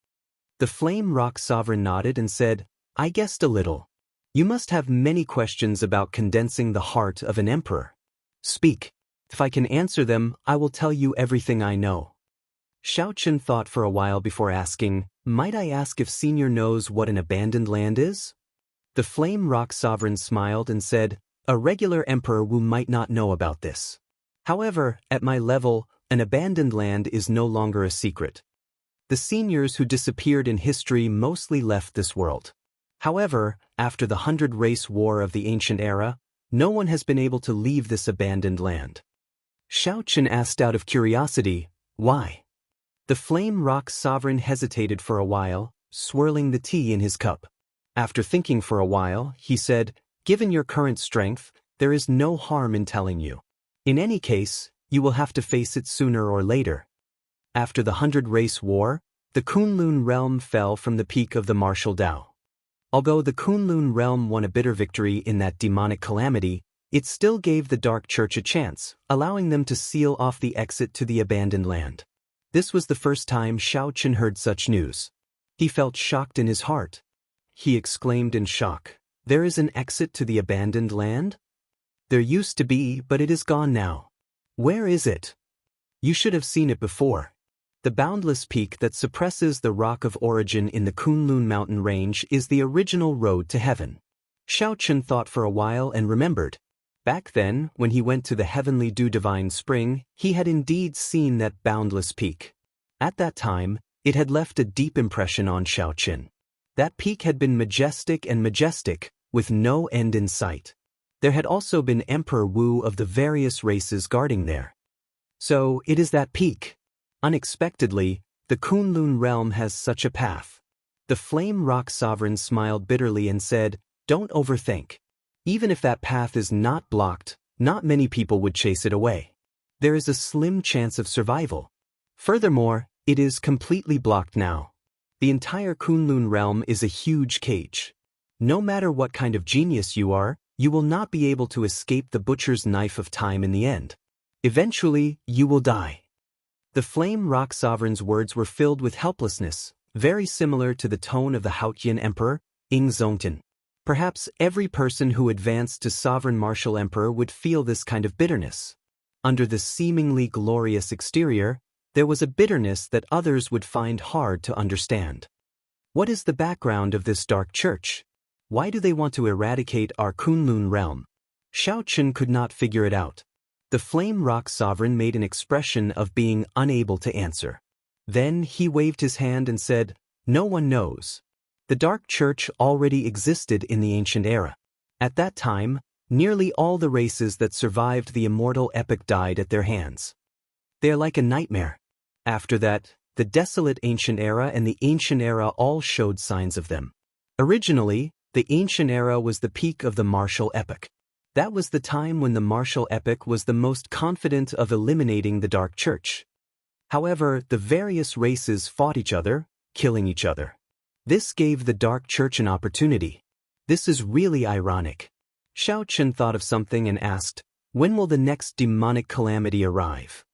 The Flame Rock Sovereign nodded and said, I guessed a little. You must have many questions about condensing the heart of an emperor. Speak. If I can answer them, I will tell you everything I know. Xiao Chen thought for a while before asking, Might I ask if Senior knows what an abandoned land is? The Flame Rock Sovereign smiled and said, A regular emperor Wu might not know about this. However, at my level, an abandoned land is no longer a secret. The seniors who disappeared in history mostly left this world. However, after the 100-Race War of the ancient era, no one has been able to leave this abandoned land. Xiao Chen asked out of curiosity, Why? The Flame Rock Sovereign hesitated for a while, swirling the tea in his cup. After thinking for a while, he said, Given your current strength, there is no harm in telling you. In any case, you will have to face it sooner or later. After the 100-Race War, the Kunlun realm fell from the peak of the martial Tao. Although the Kunlun realm won a bitter victory in that demonic calamity, it still gave the Dark Church a chance, allowing them to seal off the exit to the abandoned land. This was the first time Xiao Chen heard such news. He felt shocked in his heart. He exclaimed in shock, There is an exit to the abandoned land? There used to be, but it is gone now. Where is it? You should have seen it before. The boundless peak that suppresses the rock of origin in the Kunlun mountain range is the original road to heaven. Xiao Chen thought for a while and remembered. Back then, when he went to the heavenly dew divine spring, he had indeed seen that boundless peak. At that time, it had left a deep impression on Xiao Chen. That peak had been majestic and majestic, with no end in sight. There had also been Emperor Wu of the various races guarding there. So, it is that peak. Unexpectedly, the Kunlun realm has such a path. The Flame Rock Sovereign smiled bitterly and said, Don't overthink. Even if that path is not blocked, not many people would chase it away. There is a slim chance of survival. Furthermore, it is completely blocked now. The entire Kunlun realm is a huge cage. No matter what kind of genius you are, you will not be able to escape the butcher's knife of time in the end. Eventually, you will die. The Flame Rock Sovereign's words were filled with helplessness, very similar to the tone of the Haotian Emperor, Ing Zongtan. Perhaps every person who advanced to Sovereign Martial Emperor would feel this kind of bitterness. Under the seemingly glorious exterior, there was a bitterness that others would find hard to understand. What is the background of this dark church? Why do they want to eradicate our Kunlun realm? Xiao Chen could not figure it out. The Flame Rock Sovereign made an expression of being unable to answer. Then he waved his hand and said, No one knows. The Dark Church already existed in the ancient era. At that time, nearly all the races that survived the immortal epoch died at their hands. They are like a nightmare. After that, the desolate ancient era and the ancient era all showed signs of them. Originally, the ancient era was the peak of the martial epoch. That was the time when the martial epoch was the most confident of eliminating the Dark Church. However, the various races fought each other, killing each other. This gave the Dark Church an opportunity. This is really ironic. Xiao Chen thought of something and asked, When will the next demonic calamity arrive?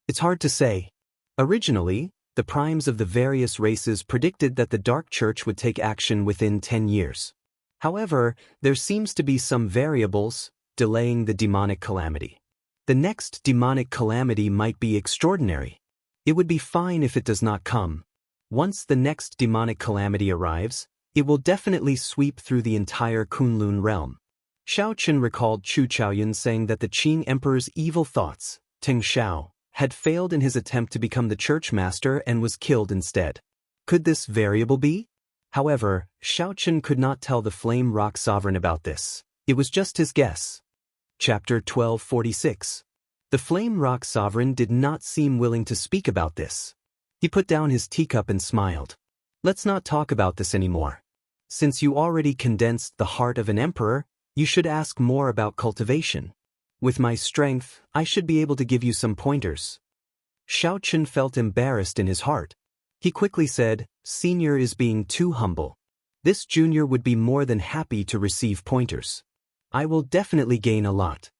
It's hard to say. Originally, the primes of the various races predicted that the Dark Church would take action within 10 years. However, there seems to be some variables delaying the demonic calamity. The next demonic calamity might be extraordinary. It would be fine if it does not come. Once the next demonic calamity arrives, it will definitely sweep through the entire Kunlun realm. Xiao Chen recalled Chu Chaoyun saying that the Qing Emperor's evil thoughts, Teng Xiao, had failed in his attempt to become the church master and was killed instead. Could this variable be? However, Xiao Chen could not tell the Flame Rock Sovereign about this. It was just his guess. Chapter 1246. The Flame Rock Sovereign did not seem willing to speak about this. He put down his teacup and smiled. Let's not talk about this anymore. Since you already condensed the heart of an emperor, You should ask more about cultivation. With my strength, I should be able to give you some pointers. Xiao Chen felt embarrassed in his heart. He quickly said, Senior is being too humble. This junior would be more than happy to receive pointers. I will definitely gain a lot.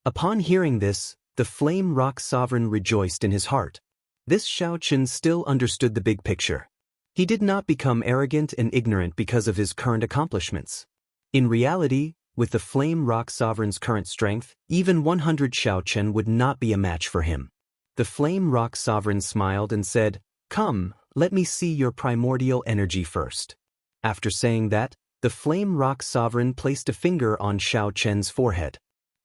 Upon hearing this, the Flame Rock Sovereign rejoiced in his heart. This Xiao Chen still understood the big picture. He did not become arrogant and ignorant because of his current accomplishments. In reality, with the Flame Rock Sovereign's current strength, even 100 Xiao Chen would not be a match for him. The Flame Rock Sovereign smiled and said, Come, let me see your primordial energy first. After saying that, the Flame Rock Sovereign placed a finger on Xiao Chen's forehead.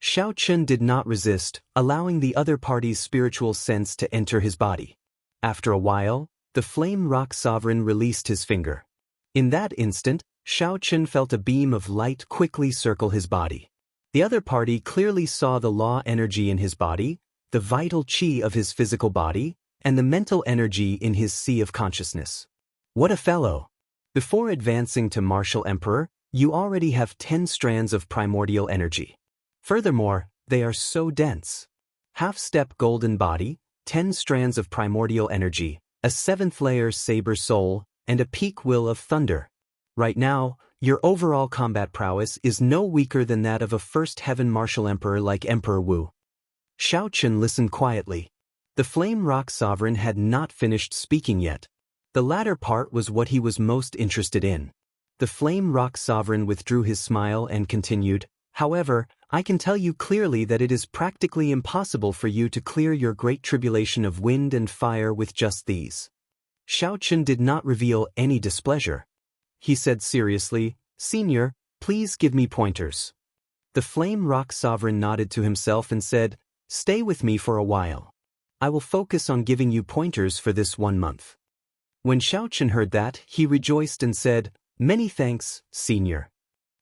Xiao Chen did not resist, allowing the other party's spiritual sense to enter his body. After a while, the Flame Rock Sovereign released his finger. In that instant, Xiao Chen felt a beam of light quickly circle his body. The other party clearly saw the law energy in his body, the vital qi of his physical body, and the mental energy in his sea of consciousness. What a fellow! Before advancing to Martial Emperor, you already have 10 strands of primordial energy. Furthermore, they are so dense. Half-step golden body, 10 strands of primordial energy, a 7th layer saber soul, and a peak will of thunder. Right now, your overall combat prowess is no weaker than that of a first heaven martial emperor like Emperor Wu. Xiao Chen listened quietly. The Flame Rock Sovereign had not finished speaking yet. The latter part was what he was most interested in. The Flame Rock Sovereign withdrew his smile and continued, However, I can tell you clearly that it is practically impossible for you to clear your great tribulation of wind and fire with just these. Xiao Chen did not reveal any displeasure. He said seriously, Senior, please give me pointers. The Flame Rock Sovereign nodded to himself and said, Stay with me for a while. I will focus on giving you pointers for this 1 month. When Xiao Chen heard that, he rejoiced and said, Many thanks, Senior.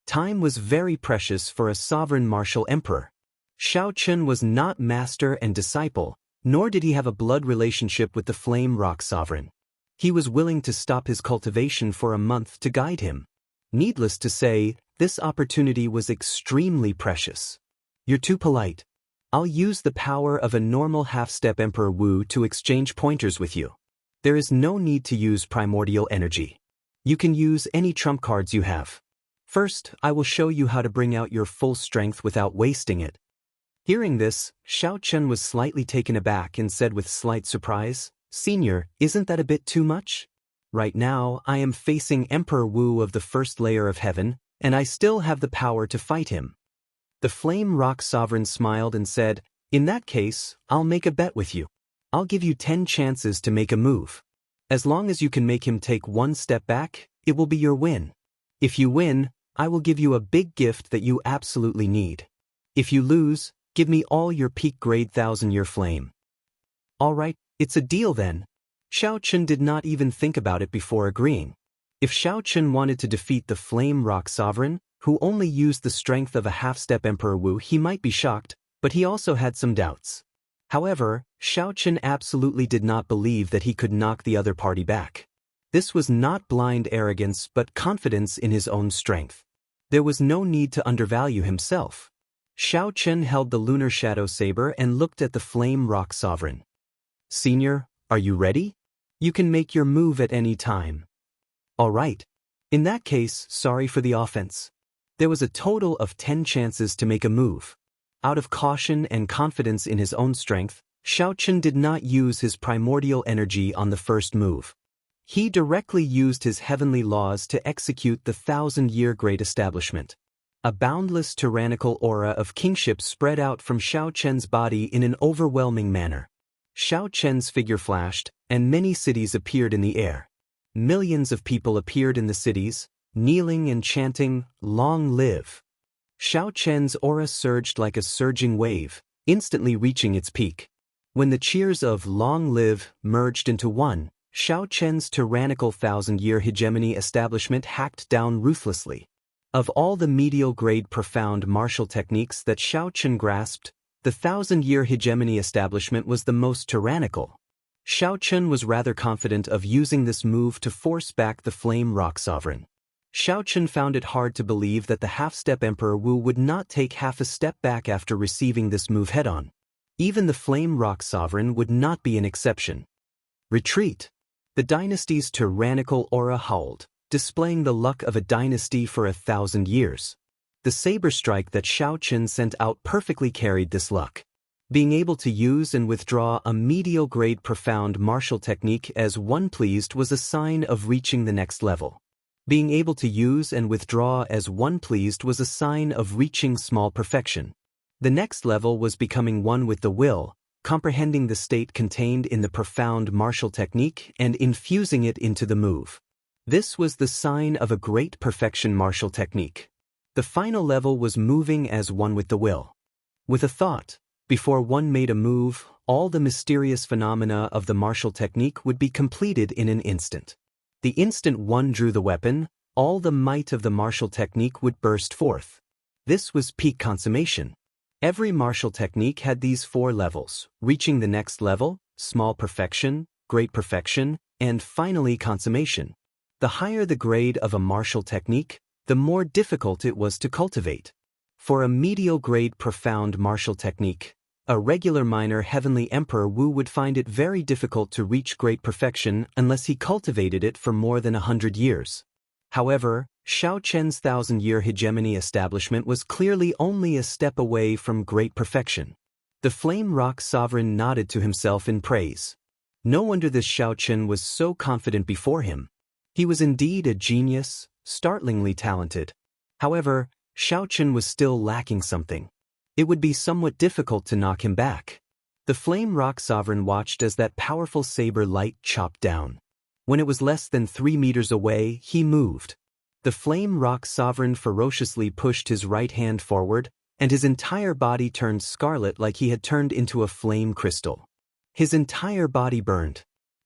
Time was very precious for a sovereign martial emperor. Xiao Chen was not master and disciple, nor did he have a blood relationship with the Flame Rock Sovereign. He was willing to stop his cultivation for a month to guide him. Needless to say, this opportunity was extremely precious. You're too polite. I'll use the power of a normal half-step Emperor Wu to exchange pointers with you. There is no need to use primordial energy. You can use any trump cards you have. First, I will show you how to bring out your full strength without wasting it. Hearing this, Xiao Chen was slightly taken aback and said with slight surprise, Senior, isn't that a bit too much? Right now, I am facing Emperor Wu of the first layer of heaven, and I still have the power to fight him. The Flame Rock Sovereign smiled and said, In that case, I'll make a bet with you. I'll give you 10 chances to make a move. As long as you can make him take 1 step back, it will be your win. If you win, I will give you a big gift that you absolutely need. If you lose, give me all your peak grade 1000-year flame. All right, it's a deal then. Xiao Chen did not even think about it before agreeing. If Xiao Chen wanted to defeat the Flame Rock Sovereign, who only used the strength of a half-step Emperor Wu, he might be shocked, but he also had some doubts. However, Xiao Chen absolutely did not believe that he could knock the other party back. This was not blind arrogance but confidence in his own strength. There was no need to undervalue himself. Xiao Chen held the Lunar Shadow Saber and looked at the Flame Rock Sovereign. Senior, are you ready? You can make your move at any time. All right. In that case, sorry for the offense. There was a total of 10 chances to make a move. Out of caution and confidence in his own strength, Xiao Chen did not use his primordial energy on the first move. He directly used his heavenly laws to execute the 1000-year Great Establishment. A boundless tyrannical aura of kingship spread out from Xiao Chen's body in an overwhelming manner. Xiao Chen's figure flashed, and many cities appeared in the air. Millions of people appeared in the cities, kneeling and chanting, Long live! Xiao Chen's aura surged like a surging wave, instantly reaching its peak. When the cheers of Long live merged into one, Xiao Chen's tyrannical 1000-year hegemony establishment hacked down ruthlessly. Of all the medial-grade profound martial techniques that Xiao Chen grasped, the 1000-year hegemony establishment was the most tyrannical. Xiao Chen was rather confident of using this move to force back the Flame Rock Sovereign. Xiao Chen found it hard to believe that the half-step Emperor Wu would not take half a step back after receiving this move head-on. Even the Flame Rock Sovereign would not be an exception. Retreat. The dynasty's tyrannical aura howled, displaying the luck of a dynasty for 1,000 years. The saber strike that Xiao Chen sent out perfectly carried this luck. Being able to use and withdraw a medial-grade profound martial technique as one pleased was a sign of reaching the next level. Being able to use and withdraw as one pleased was a sign of reaching small perfection. The next level was becoming one with the will, comprehending the state contained in the profound martial technique and infusing it into the move. This was the sign of a great perfection martial technique. The final level was moving as one with the will. With a thought, before one made a move, all the mysterious phenomena of the martial technique would be completed in an instant. The instant one drew the weapon, all the might of the martial technique would burst forth. This was peak consummation. Every martial technique had these 4 levels, reaching the next level, small perfection, great perfection, and finally consummation. The higher the grade of a martial technique, the more difficult it was to cultivate. For a medial grade profound martial technique, a regular minor heavenly Emperor Wu would find it very difficult to reach great perfection unless he cultivated it for more than 100 years. However, Xiao Chen's 1,000-year hegemony establishment was clearly only a step away from great perfection. The Flame Rock Sovereign nodded to himself in praise. No wonder this Xiao Chen was so confident before him. He was indeed a genius, startlingly talented. However, Xiao Chen was still lacking something. It would be somewhat difficult to knock him back. The Flame Rock Sovereign watched as that powerful saber light chopped down. When it was less than 3 meters away, he moved. The Flame Rock Sovereign ferociously pushed his right hand forward, and his entire body turned scarlet like he had turned into a flame crystal. His entire body burned.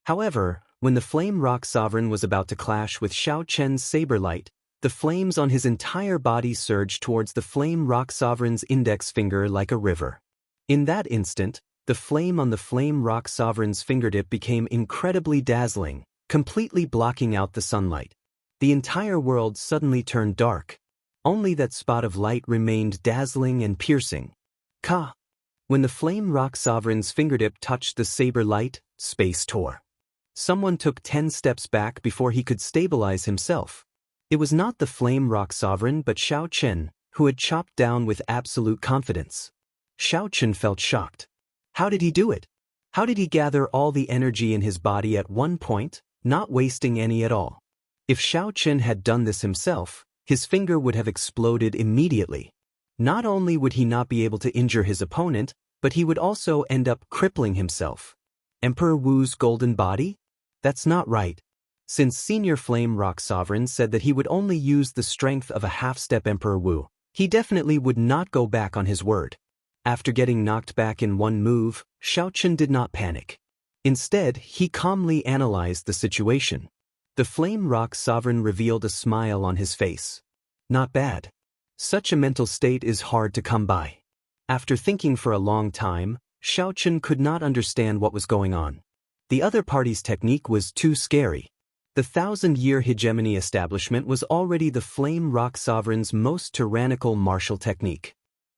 However, when the Flame Rock Sovereign was about to clash with Xiao Chen's saber light, the flames on his entire body surged towards the Flame Rock Sovereign's index finger like a river. In that instant, the flame on the Flame Rock Sovereign's fingertip became incredibly dazzling, completely blocking out the sunlight. The entire world suddenly turned dark. Only that spot of light remained dazzling and piercing. Ka! When the Flame Rock Sovereign's fingertip touched the saber light, space tore. Someone took 10 steps back before he could stabilize himself. It was not the Flame Rock Sovereign but Xiao Chen, who had chopped down with absolute confidence. Xiao Chen felt shocked. How did he do it? How did he gather all the energy in his body at one point, not wasting any at all? If Xiao Chen had done this himself, his finger would have exploded immediately. Not only would he not be able to injure his opponent, but he would also end up crippling himself. Emperor Wu's golden body? That's not right. Since Senior Flame Rock Sovereign said that he would only use the strength of a half-step Emperor Wu, he definitely would not go back on his word. After getting knocked back in one move, Xiao Chen did not panic. Instead, he calmly analyzed the situation. The Flame Rock Sovereign revealed a smile on his face. Not bad. Such a mental state is hard to come by. After thinking for a long time, Xiao Chen could not understand what was going on. The other party's technique was too scary. The 1,000-year hegemony establishment was already the Flame Rock Sovereign's most tyrannical martial technique.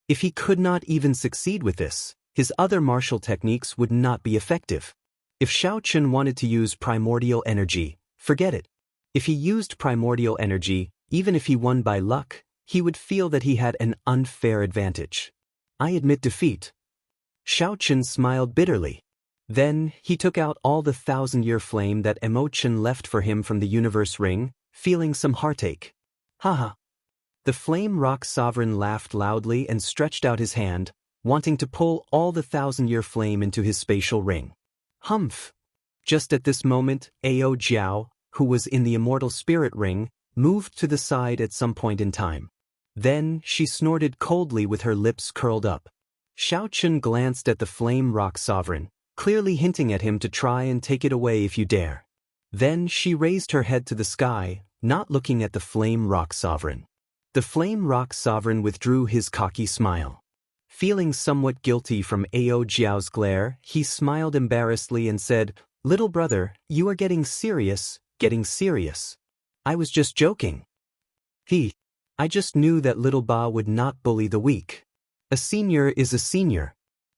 If he could not even succeed with this, his other martial techniques would not be effective. If Xiao Chen wanted to use primordial energy, forget it. If he used primordial energy, even if he won by luck, he would feel that he had an unfair advantage. I admit defeat. Xiao Chen smiled bitterly. Then, he took out all the 1,000-year flame that Chen left for him from the universe ring, feeling some heartache. Haha. The Flame Rock Sovereign laughed loudly and stretched out his hand, wanting to pull all the 1,000-year flame into his spatial ring. Humph. Just at this moment, Jiao, who was in the immortal spirit ring, moved to the side at some point in time. Then, she snorted coldly with her lips curled up. Xiao Chen glanced at the Flame Rock Sovereign, clearly hinting at him to try and take it away if you dare. Then she raised her head to the sky, not looking at the Flame Rock Sovereign. The Flame Rock Sovereign withdrew his cocky smile. Feeling somewhat guilty from Jiao's glare, he smiled embarrassedly and said, "Little brother, you are getting serious, getting serious. I was just joking." I just knew that little Ba would not bully the weak. A senior is a senior.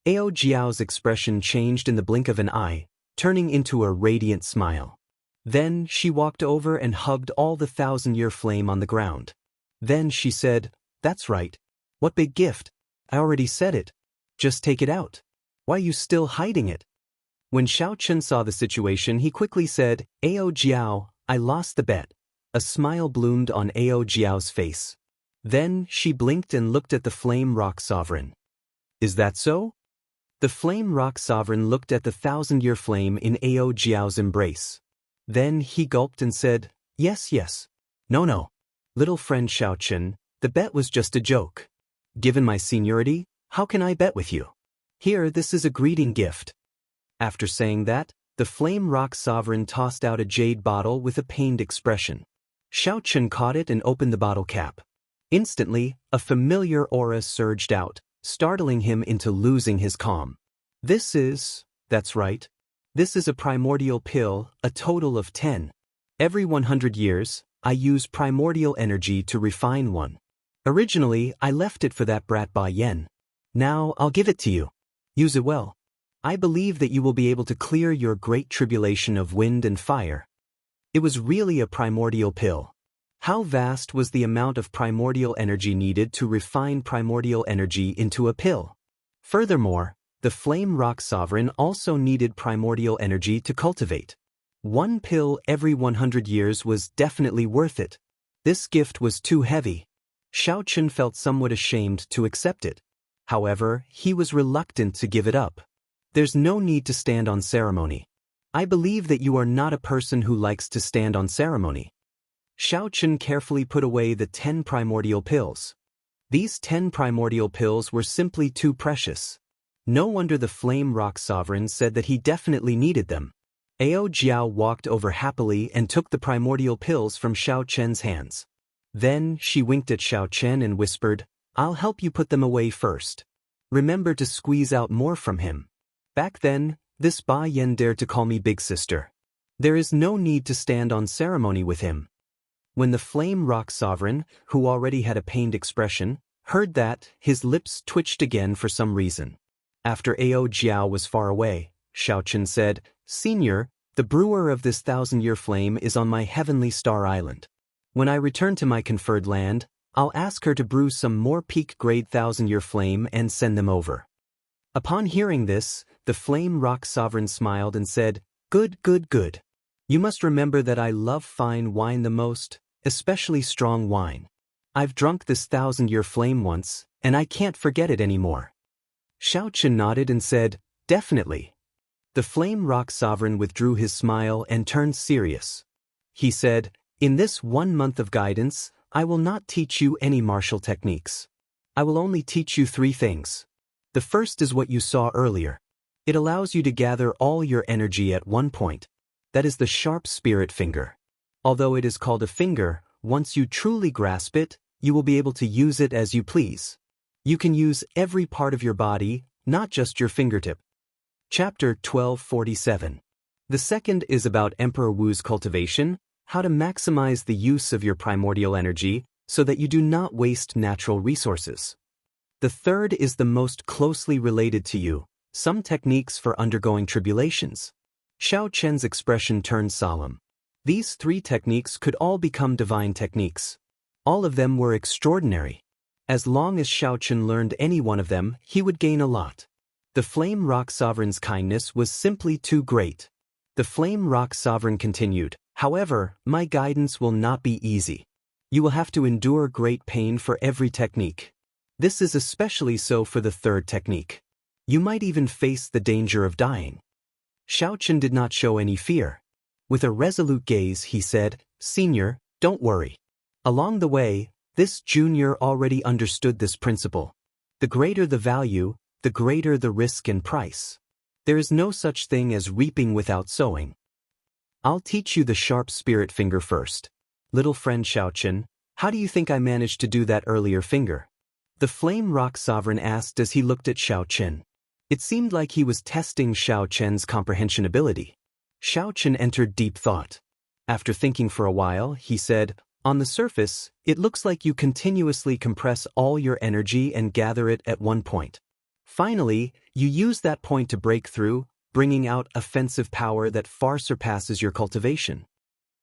Ao Jiao's expression changed in the blink of an eye, turning into a radiant smile. Then she walked over and hugged all the 1,000-year flame on the ground. Then she said, "That's right. What big gift? I already said it. Just take it out. Why are you still hiding it?" When Xiao Chen saw the situation, he quickly said, "Ao Jiao, I lost the bet." A smile bloomed on Ao Jiao's face. Then she blinked and looked at the Flame Rock Sovereign. "Is that so?" The Flame Rock Sovereign looked at the 1,000-year flame in Ao Jiao's embrace. Then he gulped and said, "Yes, yes. No. Little friend Xiao Chen, the bet was just a joke. Given my seniority, how can I bet with you? Here, this is a greeting gift." After saying that, the Flame Rock Sovereign tossed out a jade bottle with a pained expression. Xiao Chen caught it and opened the bottle cap. Instantly, a familiar aura surged out, startling him into losing his calm. That's right. This is a primordial pill, a total of 10. Every 100 years, I use primordial energy to refine one. Originally, I left it for that brat Ba Yen. Now, I'll give it to you. Use it well. I believe that you will be able to clear your great tribulation of wind and fire. It was really a primordial pill. How vast was the amount of primordial energy needed to refine primordial energy into a pill? Furthermore, the Flame Rock Sovereign also needed primordial energy to cultivate. One pill every 100 years was definitely worth it. This gift was too heavy. Xiao Chen felt somewhat ashamed to accept it. However, he was reluctant to give it up. There's no need to stand on ceremony. I believe that you are not a person who likes to stand on ceremony. Xiao Chen carefully put away the 10 primordial pills. These 10 primordial pills were simply too precious. No wonder the Flame Rock Sovereign said that he definitely needed them. Ao Jiao walked over happily and took the primordial pills from Xiao Chen's hands. Then she winked at Xiao Chen and whispered, "I'll help you put them away first. Remember to squeeze out more from him." Back then, this Ba Yen dared to call me big sister. There is no need to stand on ceremony with him. When the Flame Rock Sovereign, who already had a pained expression, heard that, his lips twitched again for some reason. After Ao Jiao was far away, Xiao Chen said, "Senior, the brewer of this 1,000-year flame is on my heavenly star island. When I return to my conferred land, I'll ask her to brew some more peak-grade 1,000-year flame and send them over." Upon hearing this, the Flame Rock Sovereign smiled and said, Good. You must remember that I love fine wine the most, especially strong wine. I've drunk this 1,000-year flame once, and I can't forget it anymore." Xiao Chen nodded and said, "Definitely." The Flame Rock Sovereign withdrew his smile and turned serious. He said, "In this 1 month of guidance, I will not teach you any martial techniques. I will only teach you 3 things. The first is what you saw earlier. It allows you to gather all your energy at one point. That is the sharp spirit finger. Although it is called a finger, once you truly grasp it, you will be able to use it as you please. You can use every part of your body, not just your fingertip." Chapter 1247. The second is about Emperor Wu's cultivation, how to maximize the use of your primordial energy so that you do not waste natural resources. The third is the most closely related to you, some techniques for undergoing tribulations. Xiao Chen's expression turned solemn. These 3 techniques could all become divine techniques. All of them were extraordinary. As long as Xiao Chen learned any one of them, he would gain a lot. The Flame Rock Sovereign's kindness was simply too great. The Flame Rock Sovereign continued, "However, my guidance will not be easy. You will have to endure great pain for every technique. This is especially so for the 3rd technique. You might even face the danger of dying." Xiao Chen did not show any fear. With a resolute gaze, he said, "Senior, don't worry. Along the way, this junior already understood this principle. The greater the value, the greater the risk and price. There is no such thing as reaping without sowing. I'll teach you the sharp spirit finger first. Little friend Xiao Chen, how do you think I managed to do that earlier finger?" The Flame Rock Sovereign asked as he looked at Xiao Chen. It seemed like he was testing Xiao Chen's comprehension ability. Xiao Chen entered deep thought. After thinking for a while, he said, On the surface, it looks like you continuously compress all your energy and gather it at one point. Finally, you use that point to break through, bringing out offensive power that far surpasses your cultivation.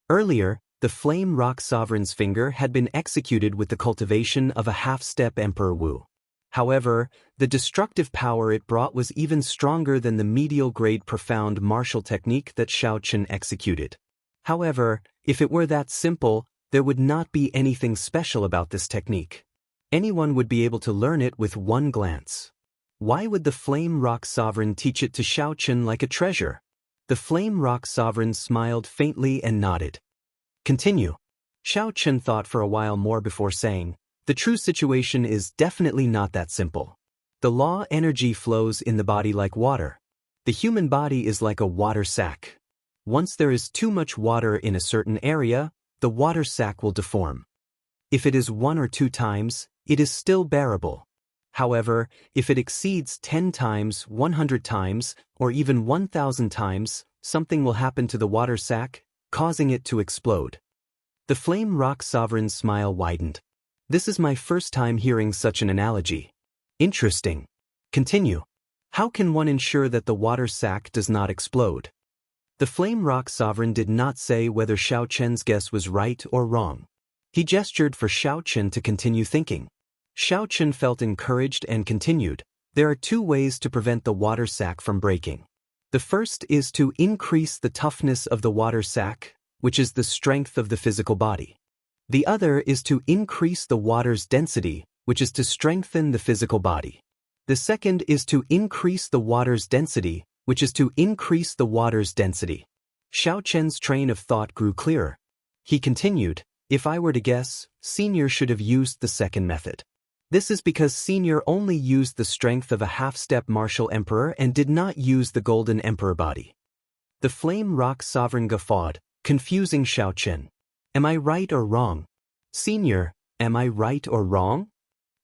Earlier, the Flame Rock Sovereign's finger had been executed with the cultivation of a half-step Emperor Wu. However, the destructive power it brought was even stronger than the medial-grade profound martial technique that Xiao Chen executed. However, if it were that simple, there would not be anything special about this technique. Anyone would be able to learn it with one glance. Why would the Flame Rock Sovereign teach it to Xiao Chen like a treasure? The Flame Rock Sovereign smiled faintly and nodded. Continue. Xiao Chen thought for a while more before saying, the true situation is definitely not that simple. The law energy flows in the body like water. The human body is like a water sack. Once there is too much water in a certain area, the water sack will deform. If it is 1 or 2 times, it is still bearable. However, if it exceeds 10 times, 100 times, or even 1,000 times, something will happen to the water sack, causing it to explode. The Flame Rock Sovereign's smile widened. This is my first time hearing such an analogy. Interesting. Continue. How can one ensure that the water sack does not explode? The Flame Rock Sovereign did not say whether Xiao Chen's guess was right or wrong. He gestured for Xiao Chen to continue thinking. Xiao Chen felt encouraged and continued. There are 2 ways to prevent the water sack from breaking. The first is to increase the toughness of the water sack, which is the strength of the physical body. The other is to increase the water's density, which is to strengthen the physical body. The second is to increase the water's density, which is to increase the water's density. Xiao Chen's train of thought grew clearer. He continued, if I were to guess, Senior should have used the second method. This is because Senior only used the strength of a half-step martial emperor and did not use the golden emperor body. The Flame Rock Sovereign guffawed, confusing Xiao Chen. Am I right or wrong? Senior, am I right or wrong?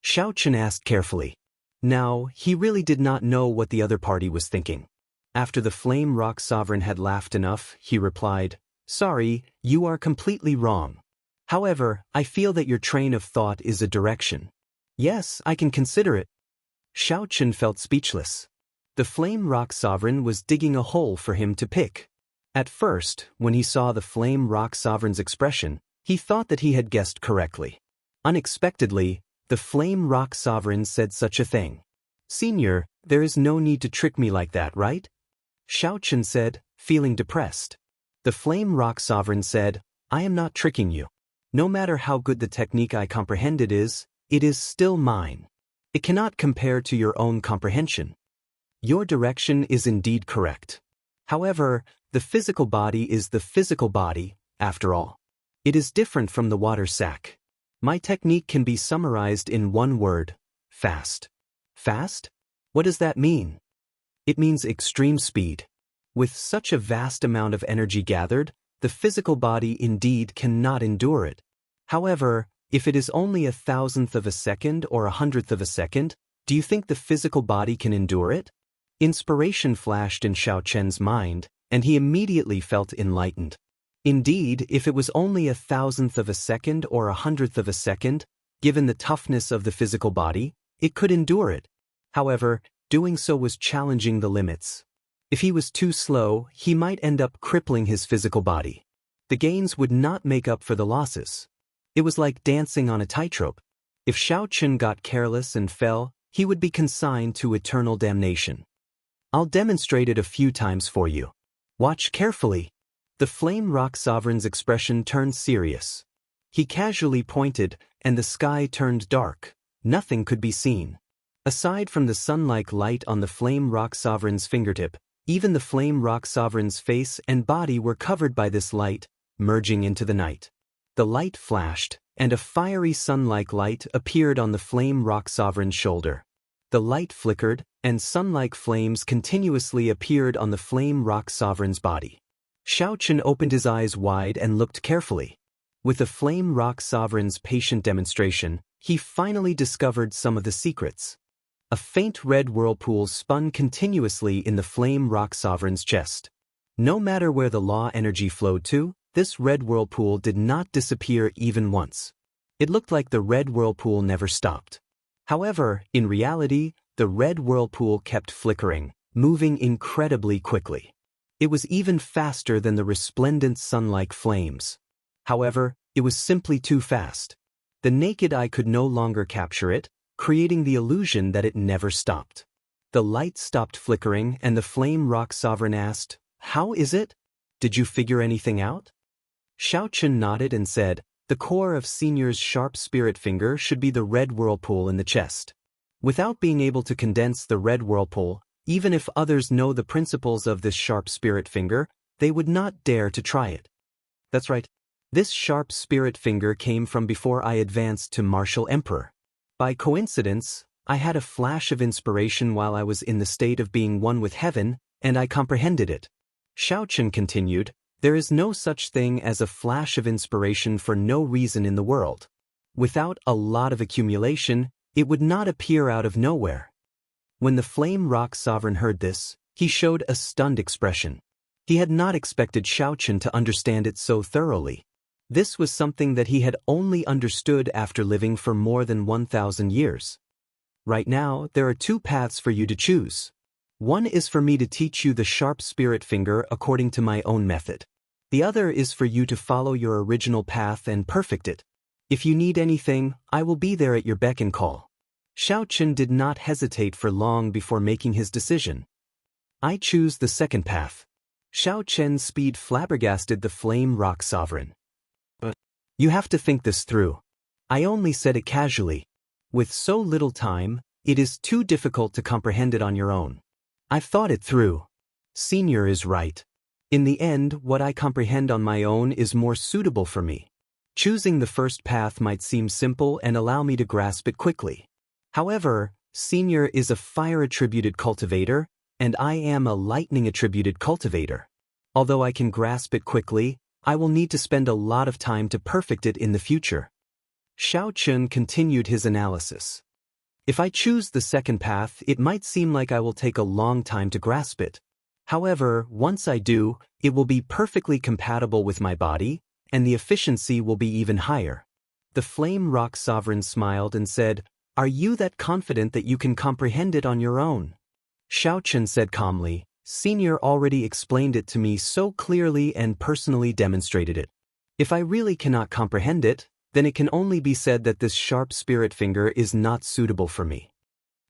Xiao Chen asked carefully. Now, he really did not know what the other party was thinking. After the Flame Rock Sovereign had laughed enough, he replied, sorry, you are completely wrong. However, I feel that your train of thought is a direction. Yes, I can consider it. Xiao Chen felt speechless. The Flame Rock Sovereign was digging a hole for him to pick. At first, when he saw the Flame Rock Sovereign's expression, he thought that he had guessed correctly. Unexpectedly, the Flame Rock Sovereign said such a thing. Senior, there is no need to trick me like that, right? Xiao Chen said, feeling depressed. The Flame Rock Sovereign said, I am not tricking you. No matter how good the technique I comprehended is, it is still mine. It cannot compare to your own comprehension. Your direction is indeed correct. However, the physical body is the physical body, after all. It is different from the water sack. My technique can be summarized in one word, fast. Fast? What does that mean? It means extreme speed. With such a vast amount of energy gathered, the physical body indeed cannot endure it. However, if it is only 1,000th of a second or 100th of a second, do you think the physical body can endure it? Inspiration flashed in Xiao Chen's mind, and he immediately felt enlightened. Indeed, if it was only 1,000th of a second or 100th of a second, given the toughness of the physical body, it could endure it. However, doing so was challenging the limits. If he was too slow, he might end up crippling his physical body. The gains would not make up for the losses. It was like dancing on a tightrope. If Xiao Chen got careless and fell, he would be consigned to eternal damnation. I'll demonstrate it a few times for you. Watch carefully. The Flame Rock Sovereign's expression turned serious. He casually pointed, and the sky turned dark. Nothing could be seen. Aside from the sun-like light on the Flame Rock Sovereign's fingertip, even the Flame Rock Sovereign's face and body were covered by this light, merging into the night. The light flashed, and a fiery sun-like light appeared on the Flame Rock Sovereign's shoulder. The light flickered, and sun-like flames continuously appeared on the Flame Rock Sovereign's body. Xiao Chen opened his eyes wide and looked carefully. With the Flame Rock Sovereign's patient demonstration, he finally discovered some of the secrets. A faint red whirlpool spun continuously in the Flame Rock Sovereign's chest. No matter where the law energy flowed to, this red whirlpool did not disappear even once. It looked like the red whirlpool never stopped. However, in reality, the red whirlpool kept flickering, moving incredibly quickly. It was even faster than the resplendent sun-like flames. However, it was simply too fast. The naked eye could no longer capture it, creating the illusion that it never stopped. The light stopped flickering and the flame rock sovereign asked, "How is it? Did you figure anything out?" Xiaochen nodded and said, "The core of Senior's sharp spirit finger should be the red whirlpool in the chest. Without being able to condense the red whirlpool, even if others know the principles of this sharp spirit finger, they would not dare to try it." That's right. This sharp spirit finger came from before I advanced to Martial Emperor. By coincidence, I had a flash of inspiration while I was in the state of being one with heaven, and I comprehended it. Xiaochen continued, "There is no such thing as a flash of inspiration for no reason in the world. Without a lot of accumulation, it would not appear out of nowhere." When the flame rock sovereign heard this, he showed a stunned expression. He had not expected Xiaochen to understand it so thoroughly. This was something that he had only understood after living for more than 1,000 years. Right now, there are two paths for you to choose. One is for me to teach you the sharp spirit finger according to my own method. The other is for you to follow your original path and perfect it. If you need anything, I will be there at your beck and call. Xiaochen did not hesitate for long before making his decision. "I choose the second path." Xiaochen's speed flabbergasted the flame rock sovereign. "But you have to think this through. I only said it casually. With so little time, it is too difficult to comprehend it on your own. I've thought it through. Senior is right. In the end, what I comprehend on my own is more suitable for me. Choosing the first path might seem simple and allow me to grasp it quickly. However, Senior is a fire-attributed cultivator, and I am a lightning-attributed cultivator. Although I can grasp it quickly, I will need to spend a lot of time to perfect it in the future." Xiaochen continued his analysis. "If I choose the second path, it might seem like I will take a long time to grasp it. However, once I do, it will be perfectly compatible with my body, and the efficiency will be even higher." The flame rock sovereign smiled and said, "Are you that confident that you can comprehend it on your own?" Xiaochen said calmly, "Senior already explained it to me so clearly and personally demonstrated it. If I really cannot comprehend it, then it can only be said that this sharp spirit finger is not suitable for me."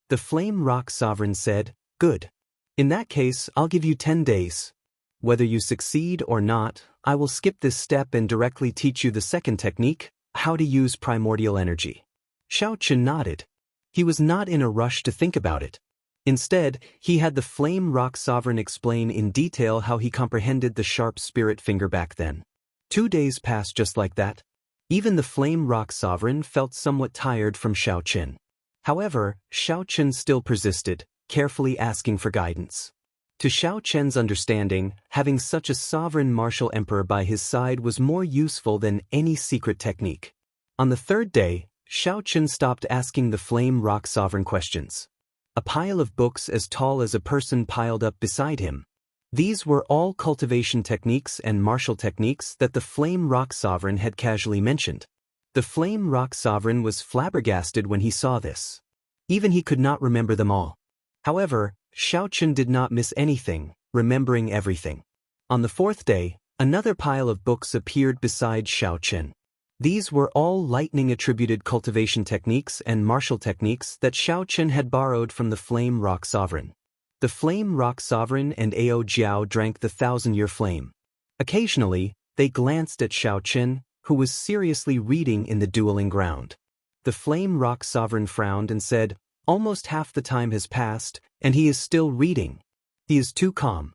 The flame rock sovereign said, "Good. In that case, I'll give you 10 days. Whether you succeed or not, I will skip this step and directly teach you the second technique, how to use primordial energy." Xiaochen nodded. He was not in a rush to think about it. Instead, he had the flame rock sovereign explain in detail how he comprehended the sharp spirit finger back then. 2 days passed just like that. Even the flame rock sovereign felt somewhat tired from Xiaochen. However, Xiaochen still persisted, carefully asking for guidance. To Xiaochen's understanding, having such a sovereign martial emperor by his side was more useful than any secret technique. On the third day, Xiaochen stopped asking the flame rock sovereign questions. A pile of books as tall as a person piled up beside him. These were all cultivation techniques and martial techniques that the flame rock sovereign had casually mentioned. The flame rock sovereign was flabbergasted when he saw this. Even he could not remember them all. However, Xiaochen did not miss anything, remembering everything. On the fourth day, another pile of books appeared beside Xiaochen. These were all lightning-attributed cultivation techniques and martial techniques that Xiaochen had borrowed from the flame rock sovereign. The flame rock sovereign and Ao Jiao drank the 1,000-year flame. Occasionally, they glanced at Xiaochen, who was seriously reading in the dueling ground. The flame rock sovereign frowned and said, "Almost half the time has passed, and he is still reading. He is too calm."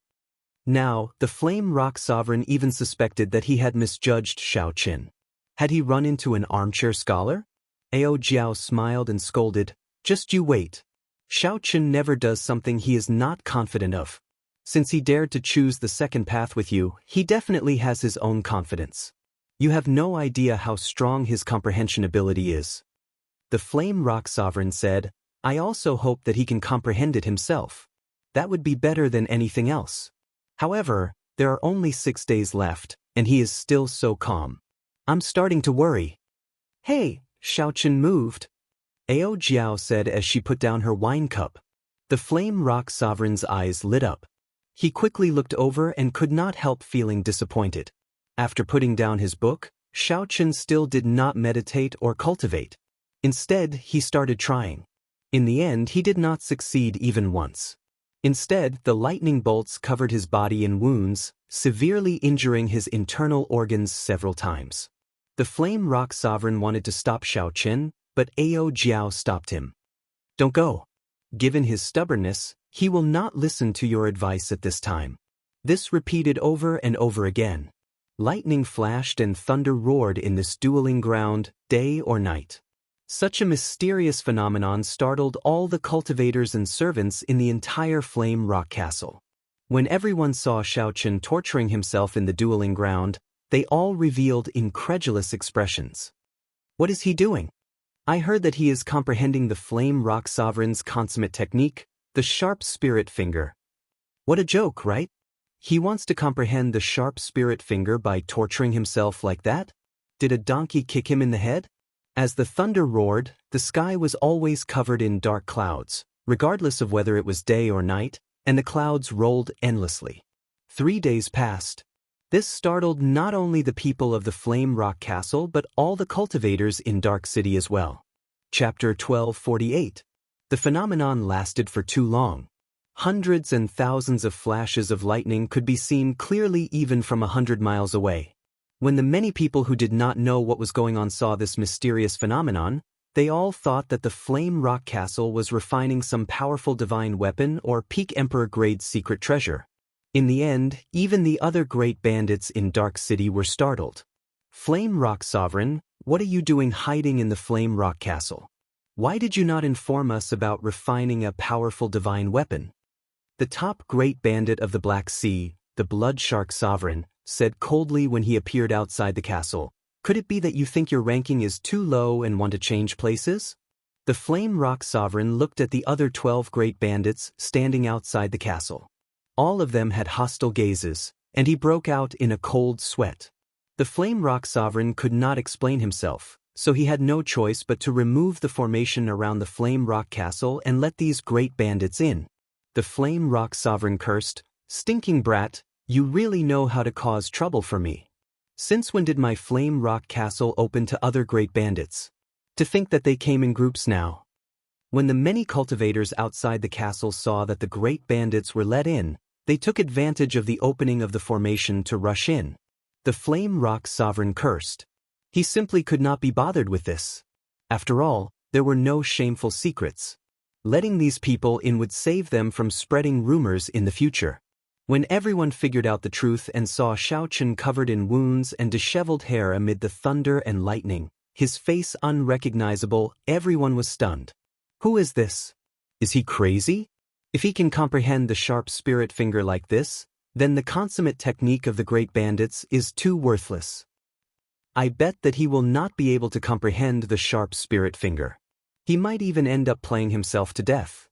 Now, the flame rock sovereign even suspected that he had misjudged Xiaochen. Had he run into an armchair scholar? Ao Jiao smiled and scolded, "Just you wait. Xiaochen never does something he is not confident of. Since he dared to choose the second path with you, he definitely has his own confidence. You have no idea how strong his comprehension ability is." The flame rock sovereign said, "I also hope that he can comprehend it himself. That would be better than anything else. However, there are only 6 days left, And he is still so calm. I'm starting to worry. Hey, Xiaochen moved. Ao Jiao said as she put down her wine cup. The Flame Rock Sovereign's eyes lit up. He quickly looked over and could not help feeling disappointed. After putting down his book, Xiaochen still did not meditate or cultivate. Instead, he started trying. In the end, he did not succeed even once. Instead, the lightning bolts covered his body in wounds, severely injuring his internal organs several times. The Flame Rock Sovereign wanted to stop Xiaochen, but Ao Jiao stopped him. Don't go. Given his stubbornness, he will not listen to your advice at this time. This repeated over and over again. Lightning flashed and thunder roared in this dueling ground, day or night. Such a mysterious phenomenon startled all the cultivators and servants in the entire Flame Rock Castle. When everyone saw Xiaochen torturing himself in the dueling ground, they all revealed incredulous expressions. What is he doing? I heard that he is comprehending the Flame Rock Sovereign's consummate technique, the sharp spirit finger. What a joke, right? He wants to comprehend the sharp spirit finger by torturing himself like that? Did a donkey kick him in the head? As the thunder roared, the sky was always covered in dark clouds, regardless of whether it was day or night, and the clouds rolled endlessly. 3 days passed. This startled not only the people of the Flame Rock Castle but all the cultivators in Dark City as well. Chapter 1248. The phenomenon lasted for too long. Hundreds and thousands of flashes of lightning could be seen clearly even from 100 miles away. When the many people who did not know what was going on saw this mysterious phenomenon, they all thought that the Flame Rock Castle was refining some powerful divine weapon or peak Emperor-grade secret treasure. In the end, even the other great bandits in Dark City were startled. Flame Rock Sovereign, what are you doing hiding in the Flame Rock Castle? Why did you not inform us about refining a powerful divine weapon? The top great bandit of the Black Sea, the Blood Shark Sovereign, said coldly when he appeared outside the castle. Could it be that you think your ranking is too low and want to change places? The Flame Rock Sovereign looked at the other 12 great bandits standing outside the castle. All of them had hostile gazes, and he broke out in a cold sweat. The Flame Rock Sovereign could not explain himself, so he had no choice but to remove the formation around the Flame Rock Castle and let these great bandits in. The Flame Rock Sovereign cursed, "Stinking brat, you really know how to cause trouble for me. Since when did my Flame Rock Castle open to other great bandits? To think that they came in groups now." When the many cultivators outside the castle saw that the great bandits were let in, they took advantage of the opening of the formation to rush in. The Flame Rock Sovereign cursed. He simply could not be bothered with this. After all, there were no shameful secrets. Letting these people in would save them from spreading rumors in the future. When everyone figured out the truth and saw Xiaochen covered in wounds and disheveled hair amid the thunder and lightning, his face unrecognizable, everyone was stunned. Who is this? Is he crazy? If he can comprehend the sharp spirit finger like this, then the consummate technique of the great bandits is too worthless. I bet that he will not be able to comprehend the sharp spirit finger. He might even end up playing himself to death.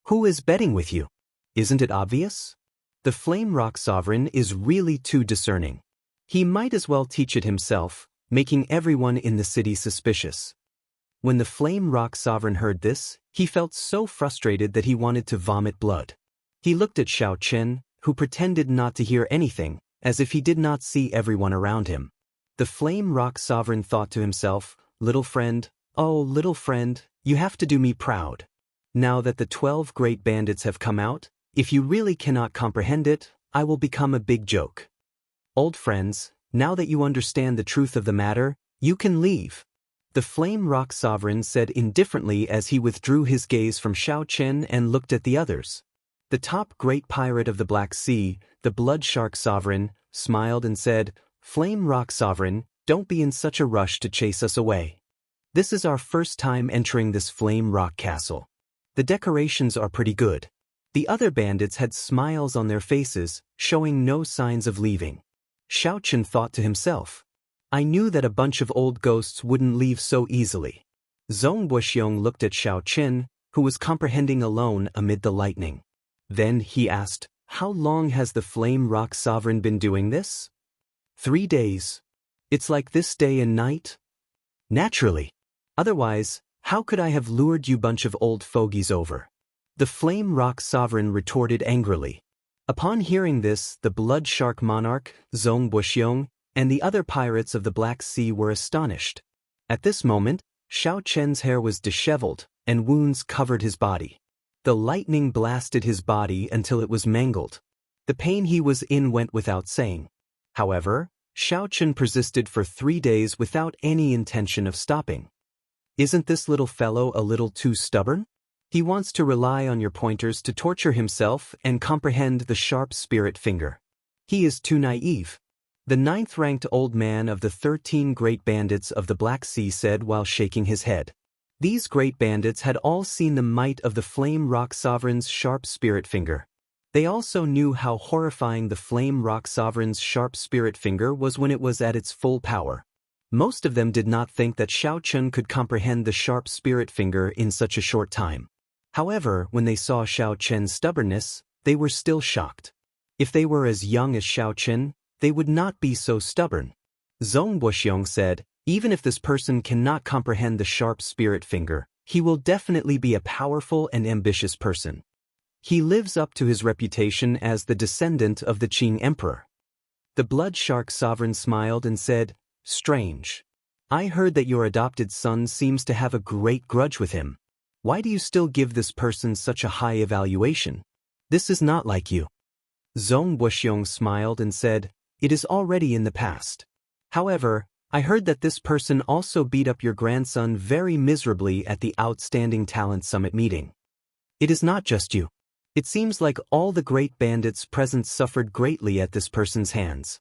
Who is betting with you? Isn't it obvious? The Flame Rock Sovereign is really too discerning. He might as well teach it himself, making everyone in the city suspicious. When the Flame Rock Sovereign heard this, he felt so frustrated that he wanted to vomit blood. He looked at Xiaochen, who pretended not to hear anything, as if he did not see everyone around him. The Flame Rock Sovereign thought to himself, "Little friend, oh little friend, you have to do me proud. Now that the 12 great bandits have come out, if you really cannot comprehend it, I will become a big joke. Old friends, now that you understand the truth of the matter, you can leave." The Flame Rock Sovereign said indifferently as he withdrew his gaze from Xiaochen and looked at the others. The top great pirate of the Black Sea, the Blood Shark Sovereign, smiled and said, "Flame Rock Sovereign, don't be in such a rush to chase us away. This is our first time entering this Flame Rock Castle. The decorations are pretty good." The other bandits had smiles on their faces, showing no signs of leaving. Xiaochen thought to himself, "I knew that a bunch of old ghosts wouldn't leave so easily." Zhong Buxiong looked at Xiaochen, who was comprehending alone amid the lightning. Then he asked, "How long has the Flame Rock Sovereign been doing this?" 3 days. It's like this day and night? Naturally. Otherwise, how could I have lured you bunch of old fogies over? The Flame Rock Sovereign retorted angrily. Upon hearing this, the Blood Shark Monarch, Zhong Buxiong, and the other pirates of the Black Sea were astonished. At this moment, Xiao Chen's hair was disheveled, and wounds covered his body. The lightning blasted his body until it was mangled. The pain he was in went without saying. However, Xiao Chen persisted for 3 days without any intention of stopping. Isn't this little fellow a little too stubborn? He wants to rely on your pointers to torture himself and comprehend the sharp spirit finger. He is too naive. The 9th-ranked old man of the 13 great bandits of the Black Sea said while shaking his head. These great bandits had all seen the might of the Flame Rock Sovereign's sharp spirit finger. They also knew how horrifying the Flame Rock Sovereign's sharp spirit finger was when it was at its full power. Most of them did not think that Xiao Chen could comprehend the sharp spirit finger in such a short time. However, when they saw Xiao Chen's stubbornness, they were still shocked. If they were as young as Xiao Chen, they would not be so stubborn. Zhong Buxiong said, even if this person cannot comprehend the sharp spirit finger, he will definitely be a powerful and ambitious person. He lives up to his reputation as the descendant of the Qing Emperor. The Blood Shark Sovereign smiled and said, strange. I heard that your adopted son seems to have a great grudge with him. Why do you still give this person such a high evaluation? This is not like you. Zhong Buxiong smiled and said, it is already in the past. However, I heard that this person also beat up your grandson very miserably at the Outstanding Talent Summit meeting. It is not just you. It seems like all the great bandits present suffered greatly at this person's hands.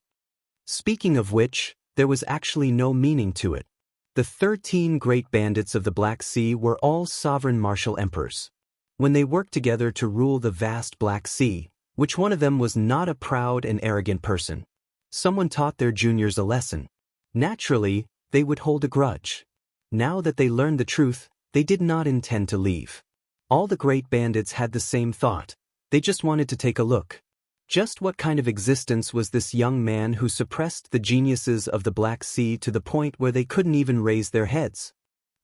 Speaking of which, there was actually no meaning to it. The 13 great bandits of the Black Sea were all sovereign martial emperors. When they worked together to rule the vast Black Sea, which one of them was not a proud and arrogant person? Someone taught their juniors a lesson. Naturally, they would hold a grudge. Now that they learned the truth, they did not intend to leave. All the great bandits had the same thought. They just wanted to take a look. Just what kind of existence was this young man who suppressed the geniuses of the Black Sea to the point where they couldn't even raise their heads?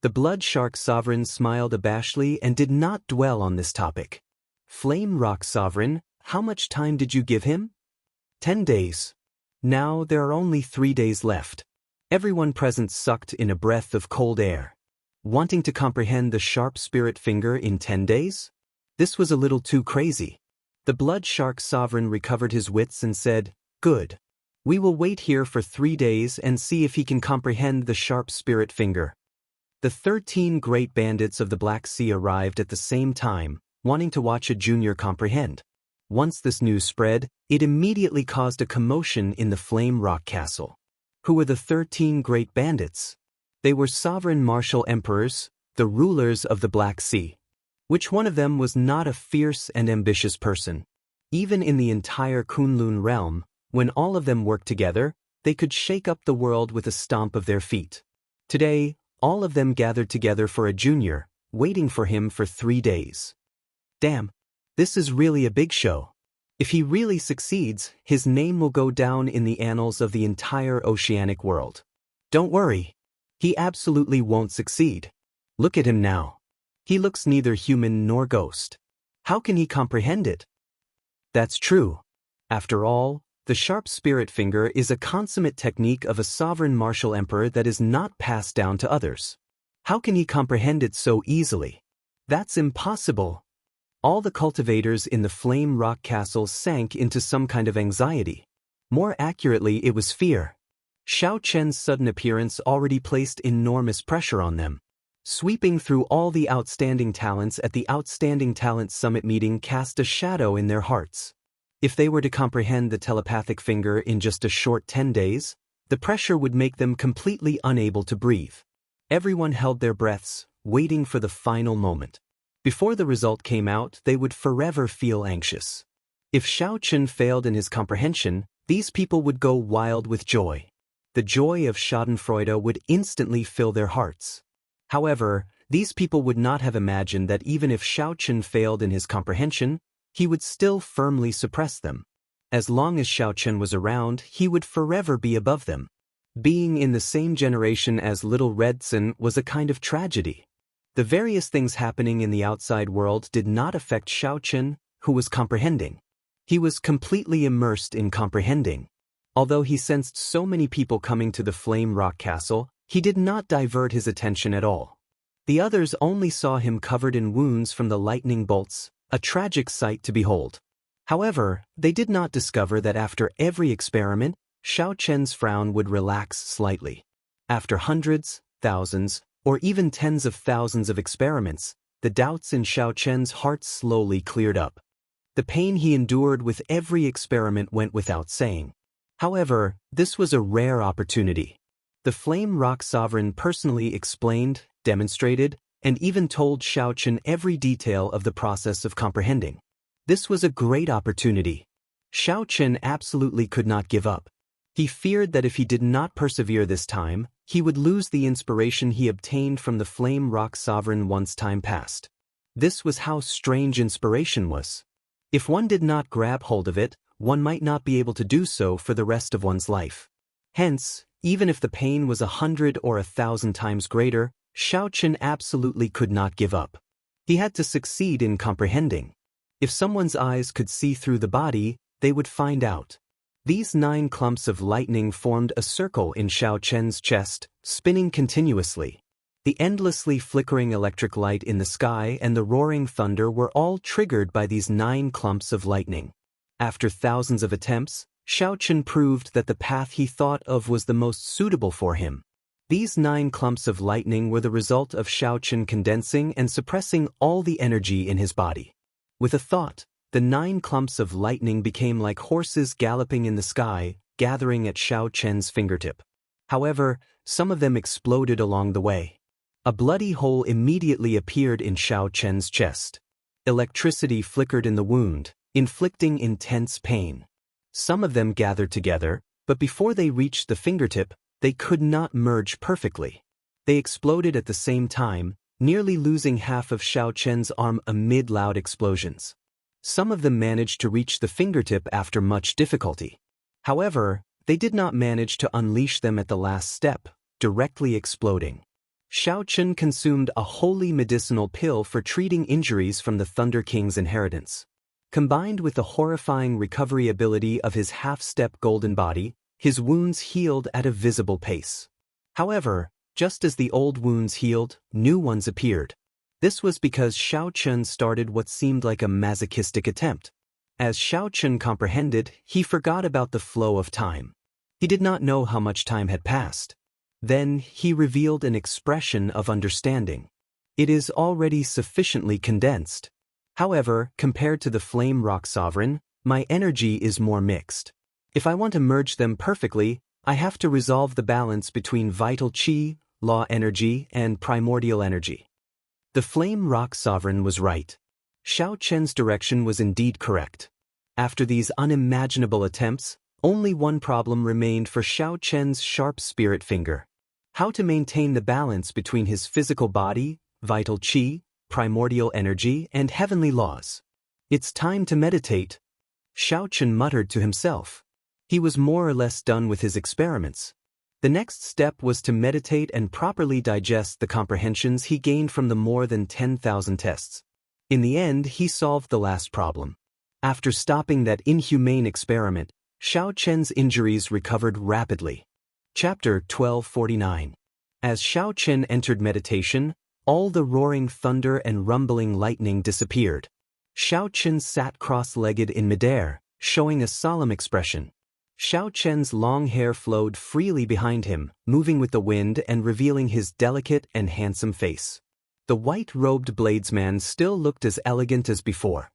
The Blood Shark Sovereign smiled abashedly and did not dwell on this topic. Flame Rock Sovereign, how much time did you give him? 10 days. Now there are only 3 days left. Everyone present sucked in a breath of cold air. Wanting to comprehend the sharp spirit finger in 10 days? This was a little too crazy. The Blood Shark Sovereign recovered his wits and said, good. We will wait here for 3 days and see if he can comprehend the sharp spirit finger. The 13 great bandits of the Black Sea arrived at the same time, wanting to watch a junior comprehend. Once this news spread, it immediately caused a commotion in the Flame Rock Castle. Who were the 13 great bandits? They were sovereign martial emperors, the rulers of the Black Sea. Which one of them was not a fierce and ambitious person? Even in the entire Kunlun realm, when all of them worked together, they could shake up the world with a stomp of their feet. Today, all of them gathered together for a junior, waiting for him for 3 days. Damn, this is really a big show. If he really succeeds, his name will go down in the annals of the entire oceanic world. Don't worry. He absolutely won't succeed. Look at him now. He looks neither human nor ghost. How can he comprehend it? That's true. After all, the sharp spirit finger is a consummate technique of a sovereign martial emperor that is not passed down to others. How can he comprehend it so easily? That's impossible. All the cultivators in the Flame Rock Castle sank into some kind of anxiety. More accurately, it was fear. Xiao Chen's sudden appearance already placed enormous pressure on them. Sweeping through all the outstanding talents at the Outstanding Talent Summit meeting cast a shadow in their hearts. If they were to comprehend the telepathic finger in just a short 10 days, the pressure would make them completely unable to breathe. Everyone held their breaths, waiting for the final moment. Before the result came out, they would forever feel anxious. If Xiao Chen failed in his comprehension, these people would go wild with joy. The joy of schadenfreude would instantly fill their hearts. However, these people would not have imagined that even if Xiao Chen failed in his comprehension, he would still firmly suppress them. As long as Xiao Chen was around, he would forever be above them. Being in the same generation as Little Red Sun was a kind of tragedy. The various things happening in the outside world did not affect Xiao Chen, who was comprehending. He was completely immersed in comprehending. Although he sensed so many people coming to the Flame Rock Castle, he did not divert his attention at all. The others only saw him covered in wounds from the lightning bolts, a tragic sight to behold. However, they did not discover that after every experiment, Xiao Chen's frown would relax slightly. After hundreds, thousands, or even tens of thousands of experiments, the doubts in Xiao Chen's heart slowly cleared up. The pain he endured with every experiment went without saying. However, this was a rare opportunity. The Flame Rock Sovereign personally explained, demonstrated, and even told Xiao Chen every detail of the process of comprehending. This was a great opportunity. Xiao Chen absolutely could not give up. He feared that if he did not persevere this time, he would lose the inspiration he obtained from the Flame Rock Sovereign once time passed. This was how strange inspiration was. If one did not grab hold of it, one might not be able to do so for the rest of one's life. Hence, even if the pain was 100 or 1,000 times greater, Xiao Chen absolutely could not give up. He had to succeed in comprehending. If someone's eyes could see through the body, they would find out. These 9 clumps of lightning formed a circle in Xiao Chen's chest, spinning continuously. The endlessly flickering electric light in the sky and the roaring thunder were all triggered by these 9 clumps of lightning. After thousands of attempts, Xiao Chen proved that the path he thought of was the most suitable for him. These 9 clumps of lightning were the result of Xiao Chen condensing and suppressing all the energy in his body. With a thought, the 9 clumps of lightning became like horses galloping in the sky, gathering at Xiao Chen's fingertip. However, some of them exploded along the way. A bloody hole immediately appeared in Xiao Chen's chest. Electricity flickered in the wound, inflicting intense pain. Some of them gathered together, but before they reached the fingertip, they could not merge perfectly. They exploded at the same time, nearly losing half of Xiao Chen's arm amid loud explosions. Some of them managed to reach the fingertip after much difficulty. However, they did not manage to unleash them at the last step, directly exploding. Xiao Chen consumed a holy medicinal pill for treating injuries from the Thunder King's inheritance. Combined with the horrifying recovery ability of his half-step golden body, his wounds healed at a visible pace. However, just as the old wounds healed, new ones appeared. This was because Xiao Chen started what seemed like a masochistic attempt. As Xiao Chen comprehended, he forgot about the flow of time. He did not know how much time had passed. Then he revealed an expression of understanding. It is already sufficiently condensed. However, compared to the Flame Rock Sovereign, my energy is more mixed. If I want to merge them perfectly, I have to resolve the balance between vital qi, law energy, and primordial energy. The Flame Rock Sovereign was right. Xiao Chen's direction was indeed correct. After these unimaginable attempts, only one problem remained for Xiao Chen's sharp spirit finger: how to maintain the balance between his physical body, vital qi, primordial energy, and heavenly laws. It's time to meditate, Xiao Chen muttered to himself. He was more or less done with his experiments. The next step was to meditate and properly digest the comprehensions he gained from the more than 10,000 tests. In the end, he solved the last problem. After stopping that inhumane experiment, Xiao Chen's injuries recovered rapidly. Chapter 1249. As Xiao Chen entered meditation, all the roaring thunder and rumbling lightning disappeared. Xiao Chen sat cross-legged in midair, showing a solemn expression. Xiao Chen's long hair flowed freely behind him, moving with the wind and revealing his delicate and handsome face. The white-robed bladesman still looked as elegant as before.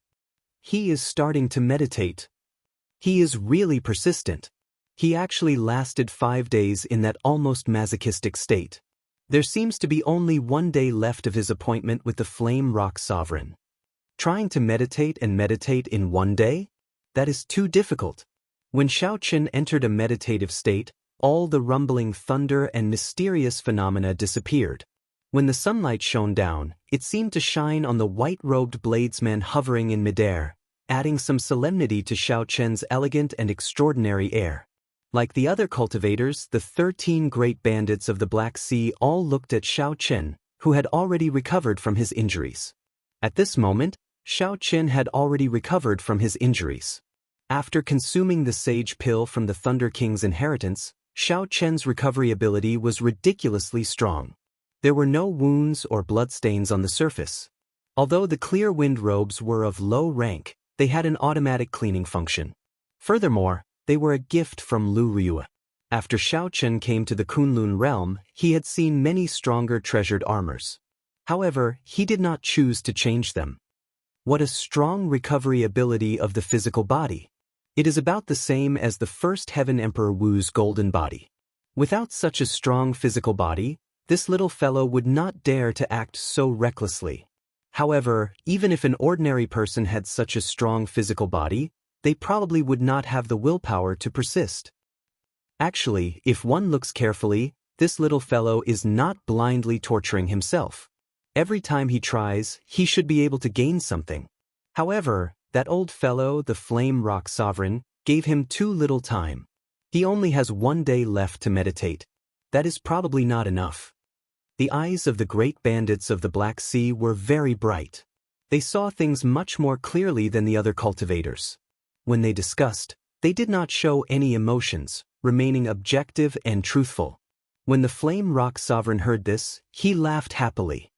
He is starting to meditate. He is really persistent. He actually lasted 5 days in that almost masochistic state. There seems to be only 1 day left of his appointment with the Flame Rock Sovereign. Trying to meditate in 1 day? That is too difficult. When Xiao Chen entered a meditative state, all the rumbling thunder and mysterious phenomena disappeared. When the sunlight shone down, it seemed to shine on the white-robed bladesman hovering in midair, adding some solemnity to Xiao Chen's elegant and extraordinary air. Like the other cultivators, the 13 great bandits of the Black Sea all looked at Xiao Chen, who had already recovered from his injuries. At this moment, Xiao Chen had already recovered from his injuries. After consuming the sage pill from the Thunder King's inheritance, Xiao Chen's recovery ability was ridiculously strong. There were no wounds or bloodstains on the surface. Although the clear wind robes were of low rank, they had an automatic cleaning function. Furthermore, they were a gift from Lu Riyue. After Xiao Chen came to the Kunlun realm, he had seen many stronger treasured armors. However, he did not choose to change them. What a strong recovery ability of the physical body! It is about the same as the first Heaven Emperor Wu's golden body. Without such a strong physical body, this little fellow would not dare to act so recklessly. However, even if an ordinary person had such a strong physical body, they probably would not have the willpower to persist. Actually, if one looks carefully, this little fellow is not blindly torturing himself. Every time he tries, he should be able to gain something. However, that old fellow, the Flame Rock Sovereign, gave him too little time. He only has 1 day left to meditate. That is probably not enough. The eyes of the great bandits of the Black Sea were very bright. They saw things much more clearly than the other cultivators. When they discussed, they did not show any emotions, remaining objective and truthful. When the Flame Rock Sovereign heard this, he laughed happily.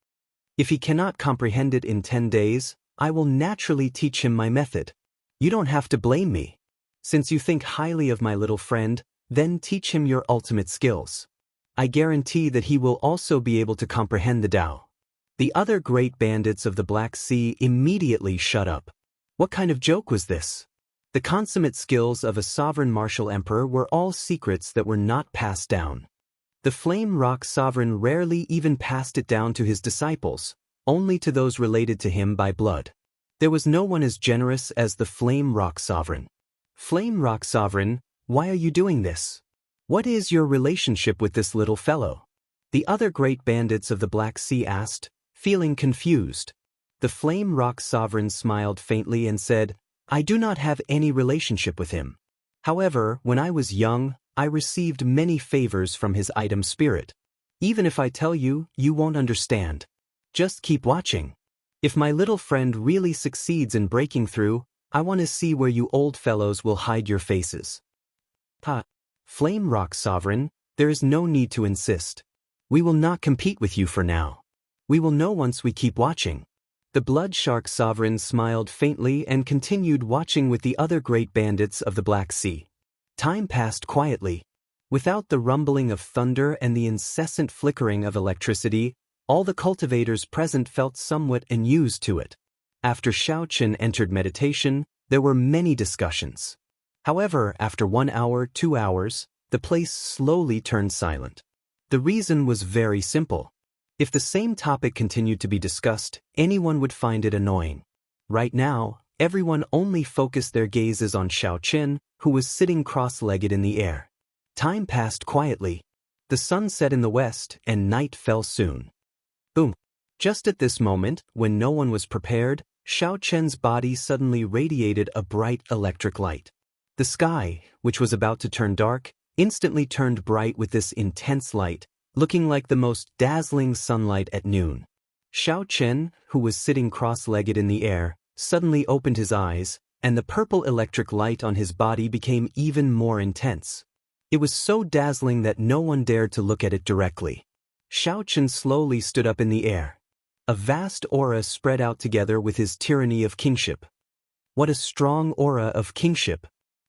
If he cannot comprehend it in 10 days, I will naturally teach him my method. You don't have to blame me. Since you think highly of my little friend, then teach him your ultimate skills. I guarantee that he will also be able to comprehend the Tao. The other great bandits of the Black Sea immediately shut up. What kind of joke was this? The consummate skills of a sovereign martial emperor were all secrets that were not passed down. The Flame Rock Sovereign rarely even passed it down to his disciples, only to those related to him by blood. There was no one as generous as the Flame Rock Sovereign. Flame Rock Sovereign, why are you doing this? What is your relationship with this little fellow? The other great bandits of the Black Sea asked, feeling confused. The Flame Rock Sovereign smiled faintly and said, I do not have any relationship with him. However, when I was young, I received many favors from his item spirit. Even if I tell you, you won't understand. Just keep watching. If my little friend really succeeds in breaking through, I want to see where you old fellows will hide your faces. Flame Rock Sovereign, there is no need to insist. We will not compete with you for now. We will know once we keep watching. The Blood Shark Sovereign smiled faintly and continued watching with the other great bandits of the Black Sea. Time passed quietly. Without the rumbling of thunder and the incessant flickering of electricity, all the cultivators present felt somewhat unused to it. After Xiao Chen entered meditation, there were many discussions. However, after 1 hour, 2 hours, the place slowly turned silent. The reason was very simple. If the same topic continued to be discussed, anyone would find it annoying. Right now, everyone only focused their gazes on Xiao Chen, who was sitting cross-legged in the air. Time passed quietly. The sun set in the west, and night fell soon. Boom! Just at this moment, when no one was prepared, Xiao Chen's body suddenly radiated a bright electric light. The sky, which was about to turn dark, instantly turned bright with this intense light, looking like the most dazzling sunlight at noon. Xiao Chen, who was sitting cross-legged in the air, suddenly opened his eyes, and the purple electric light on his body became even more intense. It was so dazzling that no one dared to look at it directly. Xiao Chen slowly stood up in the air. A vast aura spread out together with his tyranny of kingship. What a strong aura of kingship!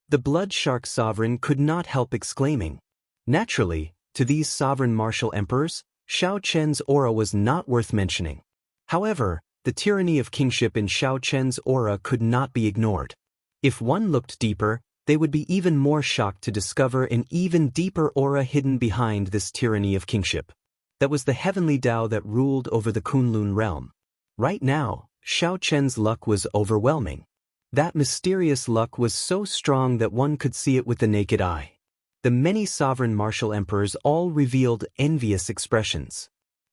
The Blood Shark Sovereign could not help exclaiming. Naturally, to these sovereign martial emperors, Xiao Chen's aura was not worth mentioning. However, the tyranny of kingship in Xiao Chen's aura could not be ignored. If one looked deeper, they would be even more shocked to discover an even deeper aura hidden behind this tyranny of kingship. That was the heavenly Tao that ruled over the Kunlun realm. Right now, Xiao Chen's luck was overwhelming. That mysterious luck was so strong that one could see it with the naked eye. The many sovereign martial emperors all revealed envious expressions.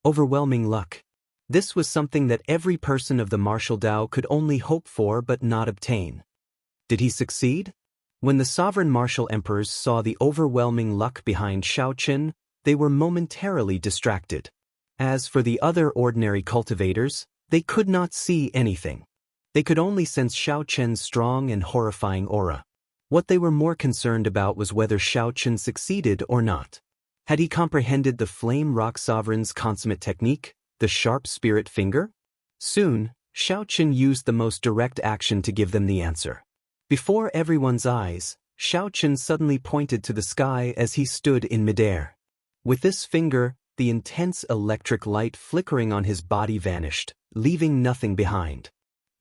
Overwhelming luck. This was something that every person of the martial Tao could only hope for but not obtain. Did he succeed? When the sovereign martial emperors saw the overwhelming luck behind Xiao Qin, they were momentarily distracted. As for the other ordinary cultivators, they could not see anything. They could only sense Xiao Qin's strong and horrifying aura. What they were more concerned about was whether Xiao Qin succeeded or not. Had he comprehended the Flame Rock Sovereign's consummate technique, the sharp spirit finger? Soon, Xiao Qin used the most direct action to give them the answer. Before everyone's eyes, Xiao Qin suddenly pointed to the sky as he stood in midair. With this finger, the intense electric light flickering on his body vanished, leaving nothing behind.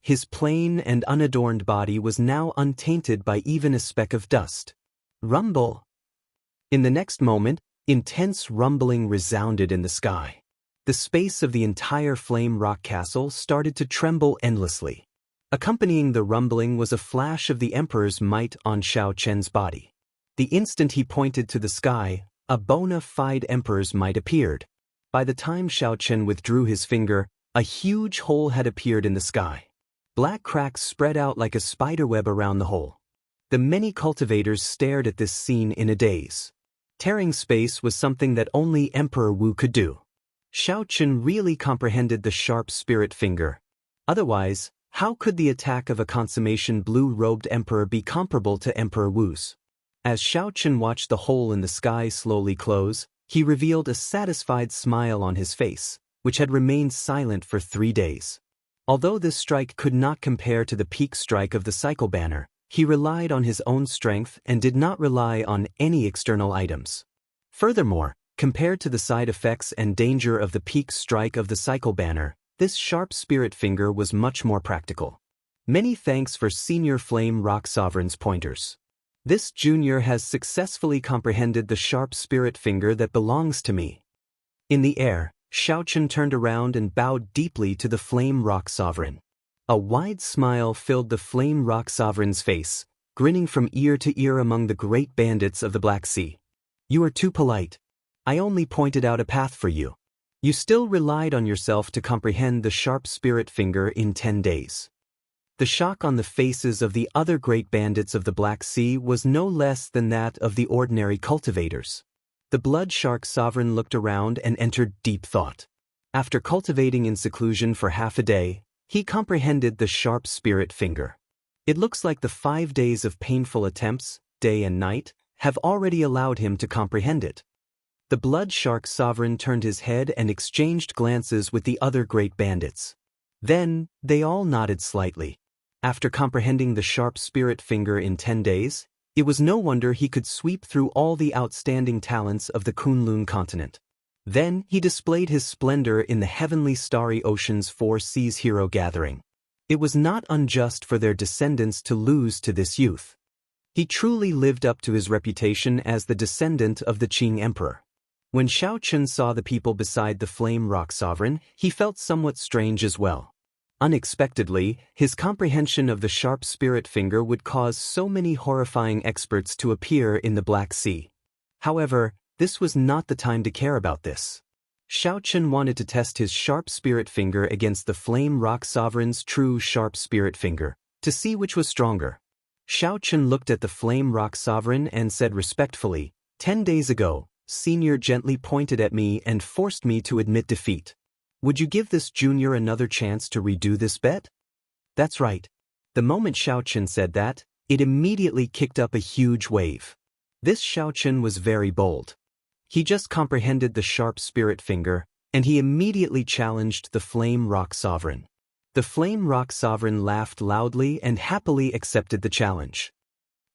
His plain and unadorned body was now untainted by even a speck of dust. Rumble! In the next moment, intense rumbling resounded in the sky. The space of the entire Flame Rock Castle started to tremble endlessly. Accompanying the rumbling was a flash of the Emperor's might on Xiao Qin's body. The instant he pointed to the sky, a bona fide Emperor's might appeared. By the time Xiao Qin withdrew his finger, a huge hole had appeared in the sky. Black cracks spread out like a spiderweb around the hole. The many cultivators stared at this scene in a daze. Tearing space was something that only Emperor Wu could do. Xiao Qin really comprehended the sharp spirit finger. Otherwise, how could the attack of a consummation blue-robed emperor be comparable to Emperor Wu's? As Xiao Qin watched the hole in the sky slowly close, he revealed a satisfied smile on his face, which had remained silent for 3 days. Although this strike could not compare to the peak strike of the cycle banner, he relied on his own strength and did not rely on any external items. Furthermore, compared to the side effects and danger of the peak strike of the cycle banner, this sharp spirit finger was much more practical. Many thanks for Senior Flame Rock Sovereign's pointers. This junior has successfully comprehended the sharp spirit finger that belongs to me. In the air, Xiao Qin turned around and bowed deeply to the Flame Rock Sovereign. A wide smile filled the Flame Rock Sovereign's face, grinning from ear to ear among the great bandits of the Black Sea. You are too polite. I only pointed out a path for you. You still relied on yourself to comprehend the sharp spirit finger in 10 days. The shock on the faces of the other great bandits of the Black Sea was no less than that of the ordinary cultivators. The Blood Shark Sovereign looked around and entered deep thought. After cultivating in seclusion for half a day, he comprehended the sharp spirit finger. It looks like the 5 days of painful attempts, day and night, have already allowed him to comprehend it. The Blood Shark Sovereign turned his head and exchanged glances with the other great bandits. Then, they all nodded slightly. After comprehending the sharp spirit finger in 10 days, it was no wonder he could sweep through all the outstanding talents of the Kunlun continent. Then he displayed his splendor in the heavenly starry ocean's 4 seas hero gathering. It was not unjust for their descendants to lose to this youth. He truly lived up to his reputation as the descendant of the Qing Emperor. When Xiao Qin saw the people beside the Flame Rock Sovereign, he felt somewhat strange as well. Unexpectedly, his comprehension of the sharp spirit finger would cause so many horrifying experts to appear in the Black Sea. However, this was not the time to care about this. Xiao Qin wanted to test his sharp spirit finger against the Flame Rock Sovereign's true sharp spirit finger, to see which was stronger. Xiao Qin looked at the Flame Rock Sovereign and said respectfully, 10 days ago, Senior gently pointed at me and forced me to admit defeat. Would you give this junior another chance to redo this bet? That's right. The moment Xiao Qin said that, it immediately kicked up a huge wave. This Xiao Qin was very bold. He just comprehended the sharp spirit finger, and he immediately challenged the Flame Rock Sovereign. The Flame Rock Sovereign laughed loudly and happily accepted the challenge.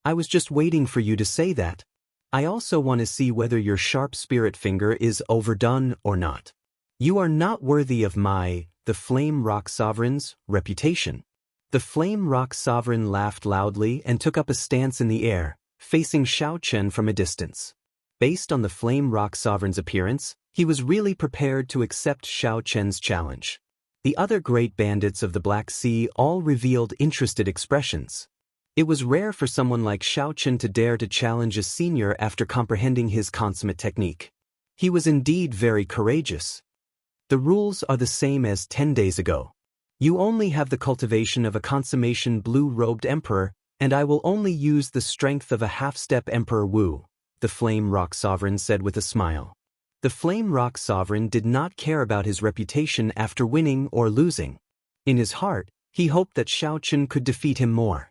I was just waiting for you to say that. I also want to see whether your sharp spirit finger is overdone or not. You are not worthy of the Flame Rock Sovereign's, reputation. The Flame Rock Sovereign laughed loudly and took up a stance in the air, facing Xiao Qin from a distance. Based on the Flame Rock Sovereign's appearance, he was really prepared to accept Xiao Qin's challenge. The other great bandits of the Black Sea all revealed interested expressions. It was rare for someone like Xiao Qin to dare to challenge a senior after comprehending his consummate technique. He was indeed very courageous. The rules are the same as 10 days ago. You only have the cultivation of a consummation blue-robed emperor, and I will only use the strength of a half-step Emperor Wu, the Flame Rock Sovereign said with a smile. The Flame Rock Sovereign did not care about his reputation after winning or losing. In his heart, he hoped that Xiao Chen could defeat him more.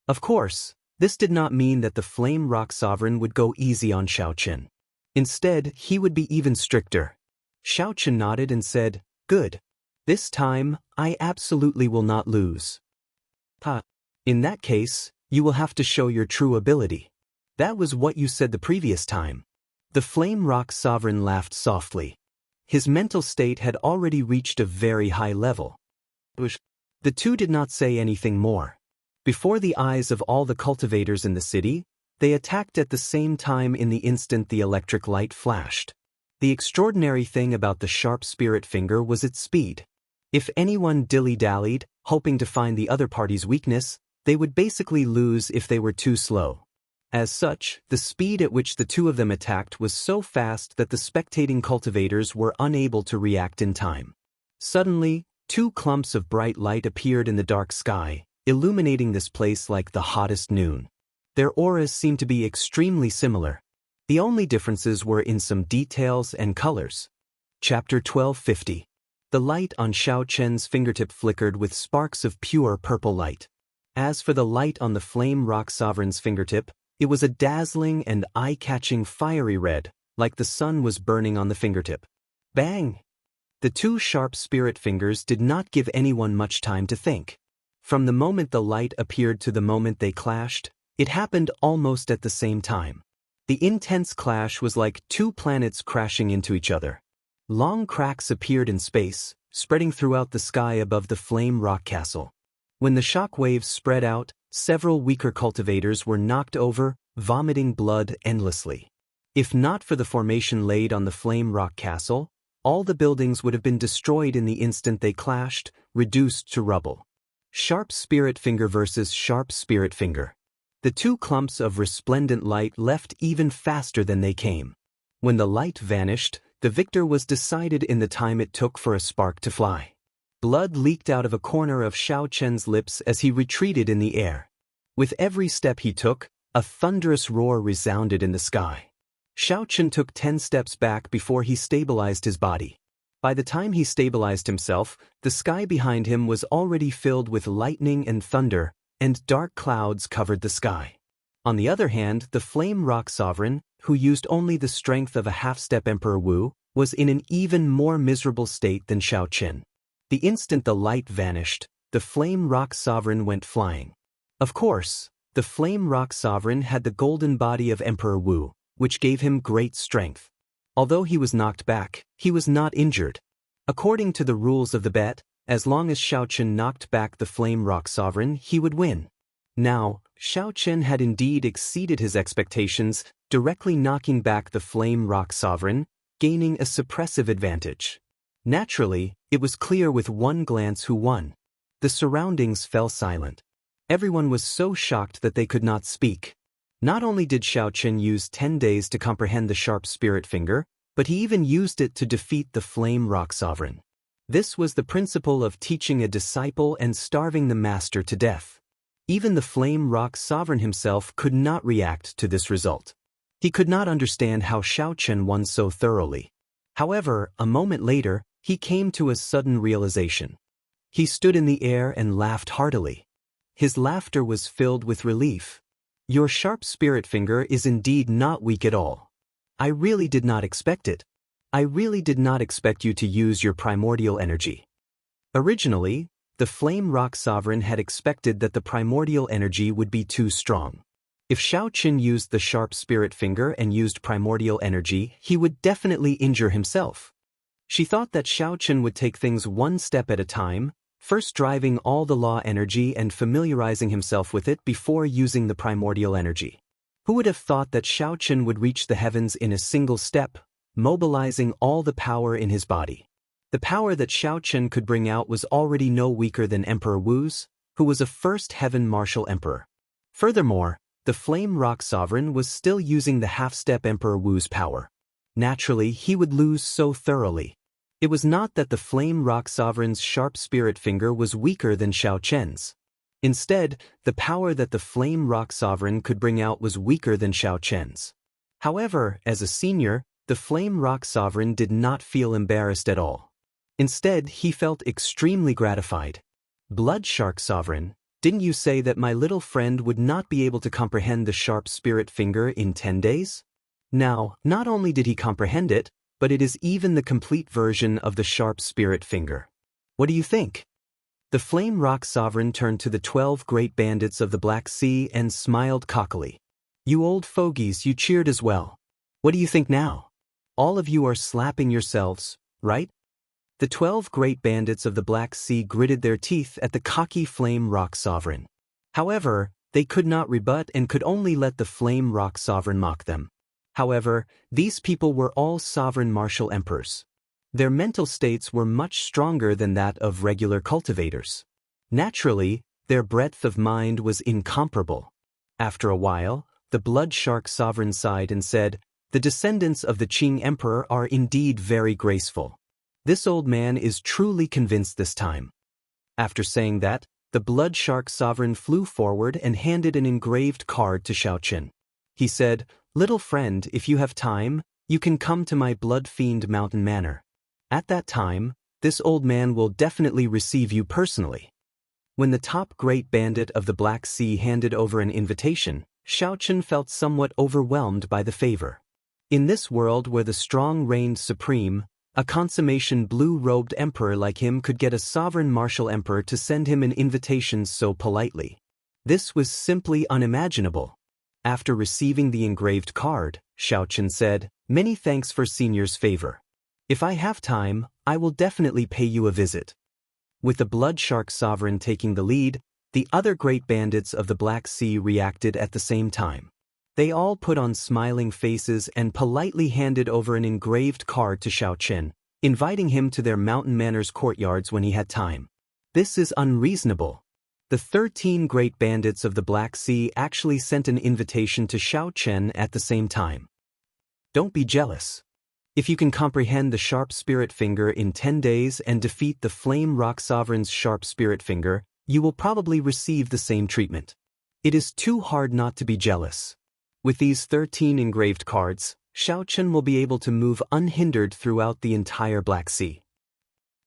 Of course, this did not mean that the Flame Rock Sovereign would go easy on Xiao Chen. Instead, he would be even stricter. Xiao Chen nodded and said, "Good. This time, I absolutely will not lose." In that case, you will have to show your true ability. That was what you said the previous time. The Flame Rock Sovereign laughed softly. His mental state had already reached a very high level. The two did not say anything more. Before the eyes of all the cultivators in the city, they attacked at the same time in the instant the electric light flashed. The extraordinary thing about the sharp spirit finger was its speed. If anyone dilly-dallied, hoping to find the other party's weakness, they would basically lose if they were too slow. As such, the speed at which the two of them attacked was so fast that the spectating cultivators were unable to react in time. Suddenly, two clumps of bright light appeared in the dark sky, illuminating this place like the hottest noon. Their auras seemed to be extremely similar. The only differences were in some details and colors. Chapter 1250. The light on Xiao Chen's fingertip flickered with sparks of pure purple light. As for the light on the Flame Rock Sovereign's fingertip, it was a dazzling and eye-catching fiery red, like the sun was burning on the fingertip. Bang! The two sharp spirit fingers did not give anyone much time to think. From the moment the light appeared to the moment they clashed, it happened almost at the same time. The intense clash was like two planets crashing into each other. Long cracks appeared in space, spreading throughout the sky above the Flame Rock Castle. When the shock waves spread out, several weaker cultivators were knocked over, vomiting blood endlessly. If not for the formation laid on the Flame Rock Castle, all the buildings would have been destroyed in the instant they clashed, reduced to rubble. Sharp Spirit Finger versus Sharp Spirit Finger. The two clumps of resplendent light left even faster than they came. When the light vanished, the victor was decided in the time it took for a spark to fly. Blood leaked out of a corner of Xiao Chen's lips as he retreated in the air. With every step he took, a thunderous roar resounded in the sky. Xiao Chen took 10 steps back before he stabilized his body. By the time he stabilized himself, the sky behind him was already filled with lightning and thunder, and dark clouds covered the sky. On the other hand, the Flame Rock Sovereign, who used only the strength of a half-step Emperor Wu, was in an even more miserable state than Xiao Chen. The instant the light vanished, the Flame Rock Sovereign went flying. Of course, the Flame Rock Sovereign had the golden body of Emperor Wu, which gave him great strength. Although he was knocked back, he was not injured. According to the rules of the bet, as long as Xiao Chen knocked back the Flame Rock Sovereign, he would win. Now, Xiao Chen had indeed exceeded his expectations, directly knocking back the Flame Rock Sovereign, gaining a suppressive advantage. Naturally, it was clear with one glance who won. The surroundings fell silent. Everyone was so shocked that they could not speak. Not only did Xiao Chen use 10 days to comprehend the sharp spirit finger, but he even used it to defeat the Flame Rock Sovereign. This was the principle of teaching a disciple and starving the master to death. Even the Flame Rock Sovereign himself could not react to this result. He could not understand how Xiao Chen won so thoroughly. However, a moment later, he came to a sudden realization. He stood in the air and laughed heartily. His laughter was filled with relief. Your sharp spirit finger is indeed not weak at all. I really did not expect it. I really did not expect you to use your primordial energy. Originally, the Flame Rock Sovereign had expected that the primordial energy would be too strong. If Xiao Chen used the sharp spirit finger and used primordial energy, he would definitely injure himself. She thought that Xiao Chen would take things one step at a time, first driving all the law energy and familiarizing himself with it before using the primordial energy. Who would have thought that Xiao Chen would reach the heavens in a single step, mobilizing all the power in his body? The power that Xiao Chen could bring out was already no weaker than Emperor Wu's, who was a first heaven martial emperor. Furthermore, the Flame Rock Sovereign was still using the half-step Emperor Wu's power. Naturally, he would lose so thoroughly. It was not that the Flame Rock Sovereign's sharp spirit finger was weaker than Xiao Chen's. Instead, the power that the Flame Rock Sovereign could bring out was weaker than Xiao Chen's. However, as a senior, the Flame Rock Sovereign did not feel embarrassed at all. Instead, he felt extremely gratified. Blood Shark Sovereign, didn't you say that my little friend would not be able to comprehend the sharp spirit finger in 10 days? Now, not only did he comprehend it, but it is even the complete version of the sharp spirit finger. What do you think? The Flame Rock Sovereign turned to the 12 great bandits of the Black Sea and smiled cockily. You old fogies, you cheered as well. What do you think now? All of you are slapping yourselves, right? The 12 great bandits of the Black Sea gritted their teeth at the cocky Flame Rock Sovereign. However, they could not rebut and could only let the Flame Rock Sovereign mock them. However, these people were all sovereign martial emperors. Their mental states were much stronger than that of regular cultivators. Naturally, their breadth of mind was incomparable. After a while, the Blood Shark Sovereign sighed and said, "The descendants of the Qing Emperor are indeed very graceful. This old man is truly convinced this time." After saying that, the Blood Shark Sovereign flew forward and handed an engraved card to Xiao Chen. He said, "Little friend, if you have time, you can come to my Blood Fiend Mountain Manor. At that time, this old man will definitely receive you personally." When the top great bandit of the Black Sea handed over an invitation, Xiao Chen felt somewhat overwhelmed by the favor. In this world where the strong reigned supreme, a consummation blue-robed emperor like him could get a sovereign martial emperor to send him an invitation so politely. This was simply unimaginable. After receiving the engraved card, Xiao Chen said, "Many thanks for senior's favor. If I have time, I will definitely pay you a visit." With the Blood Shark Sovereign taking the lead, the other great bandits of the Black Sea reacted at the same time. They all put on smiling faces and politely handed over an engraved card to Xiao Chen, inviting him to their mountain manors courtyards when he had time. This is unreasonable. The 13 great bandits of the Black Sea actually sent an invitation to Xiao Chen at the same time. Don't be jealous. If you can comprehend the sharp spirit finger in 10 days and defeat the Flame Rock Sovereign's sharp spirit finger, you will probably receive the same treatment. It is too hard not to be jealous. With these 13 engraved cards, Xiao Chen will be able to move unhindered throughout the entire Black Sea.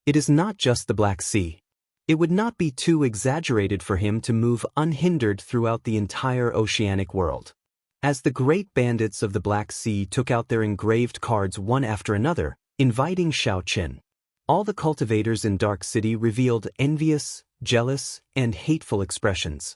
It is not just the Black Sea. It would not be too exaggerated for him to move unhindered throughout the entire oceanic world. As the great bandits of the Black Sea took out their engraved cards one after another, inviting Xiao Chen, all the cultivators in Dark City revealed envious, jealous, and hateful expressions.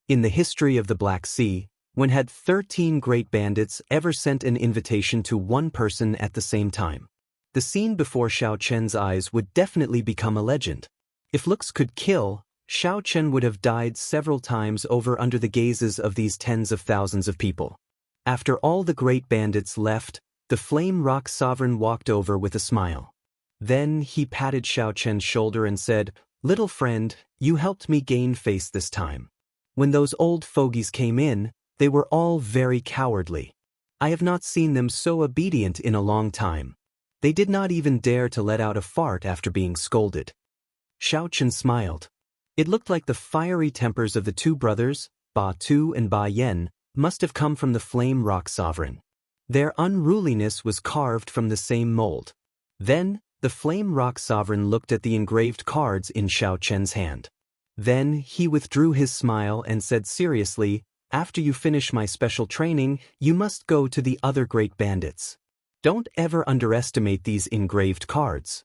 In the history of the Black Sea, when had 13 great bandits ever sent an invitation to one person at the same time? The scene before Xiao Chen's eyes would definitely become a legend. If looks could kill, Xiao Chen would have died several times over under the gazes of these tens of thousands of people. After all the great bandits left, the Flame Rock Sovereign walked over with a smile. Then he patted Xiao Chen's shoulder and said, "Little friend, you helped me gain face this time. When those old fogies came in, they were all very cowardly. I have not seen them so obedient in a long time. They did not even dare to let out a fart after being scolded." Xiao Chen smiled. It looked like the fiery tempers of the two brothers, Ba Tu and Ba Yen, must have come from the Flame Rock Sovereign. Their unruliness was carved from the same mold. Then, the Flame Rock Sovereign looked at the engraved cards in Xiao Chen's hand. Then, he withdrew his smile and said seriously, "After you finish my special training, you must go to the other great bandits. Don't ever underestimate these engraved cards."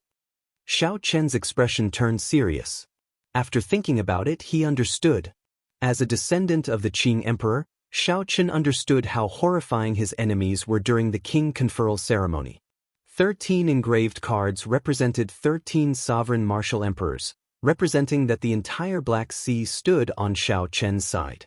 Xiao Chen's expression turned serious. After thinking about it, he understood. As a descendant of the Qing Emperor, Xiao Chen understood how horrifying his enemies were during the king conferral ceremony. 13 engraved cards represented 13 sovereign martial emperors, representing that the entire Black Sea stood on Xiao Chen's side.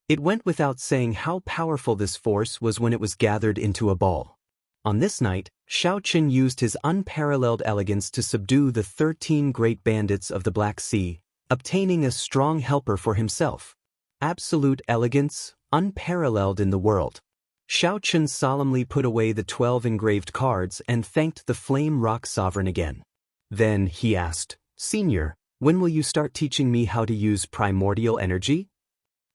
It went without saying how powerful this force was when it was gathered into a ball. On this night, Xiao Chen used his unparalleled elegance to subdue the 13 great bandits of the Black Sea, obtaining a strong helper for himself. Absolute elegance, unparalleled in the world. Xiao Chen solemnly put away the 12 engraved cards and thanked the Flame Rock Sovereign again. Then he asked, "Senior, when will you start teaching me how to use primordial energy?"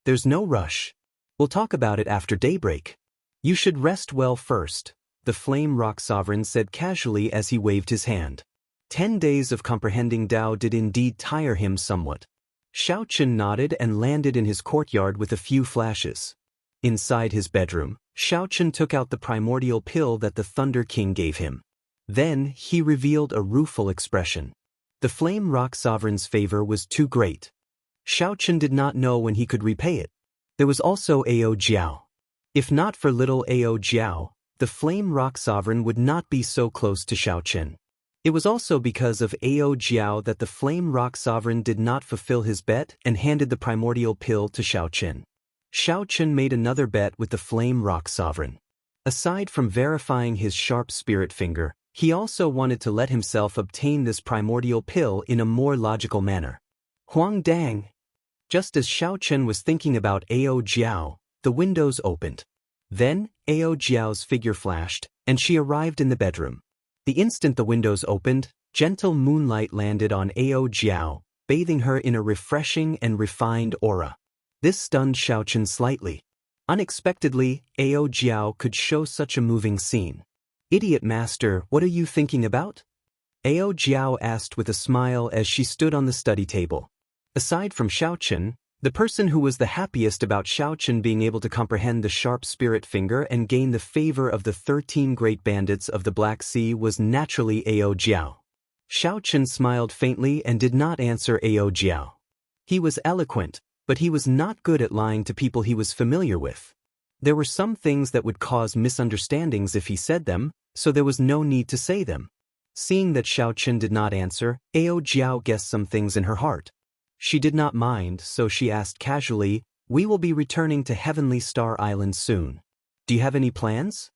"There's no rush. We'll talk about it after daybreak. You should rest well first," the Flame Rock Sovereign said casually as he waved his hand. 10 days of comprehending Tao did indeed tire him somewhat. Xiao Chen nodded and landed in his courtyard with a few flashes. Inside his bedroom, Xiao Chen took out the primordial pill that the Thunder King gave him. Then he revealed a rueful expression. The Flame Rock Sovereign's favor was too great. Xiao Chen did not know when he could repay it. There was also Ao Jiao. If not for little Ao Jiao, the Flame Rock Sovereign would not be so close to Xiao Chen. It was also because of Ao Jiao that the Flame Rock Sovereign did not fulfill his bet and handed the primordial pill to Xiao Chen. Xiao Chen made another bet with the Flame Rock Sovereign. Aside from verifying his sharp spirit finger, he also wanted to let himself obtain this primordial pill in a more logical manner. Huang Dang! Just as Xiao Chen was thinking about Ao Jiao, the windows opened. Then, Ao Jiao's figure flashed, and she arrived in the bedroom. The instant the windows opened, gentle moonlight landed on Ao Jiao, bathing her in a refreshing and refined aura. This stunned Xiao Chen slightly. Unexpectedly, Ao Jiao could show such a moving scene. "Idiot master, what are you thinking about?" Ao Jiao asked with a smile as she stood on the study table. Aside from Xiao Chen, the person who was the happiest about Xiao Chen being able to comprehend the sharp spirit finger and gain the favor of the 13 great bandits of the Black Sea was naturally Ao Jiao. Xiao Chen smiled faintly and did not answer Ao Jiao. He was eloquent, but he was not good at lying to people he was familiar with. There were some things that would cause misunderstandings if he said them, so there was no need to say them. Seeing that Xiao Chen did not answer, Ao Jiao guessed some things in her heart. She did not mind, so she asked casually, "We will be returning to Heavenly Star Island soon. Do you have any plans?"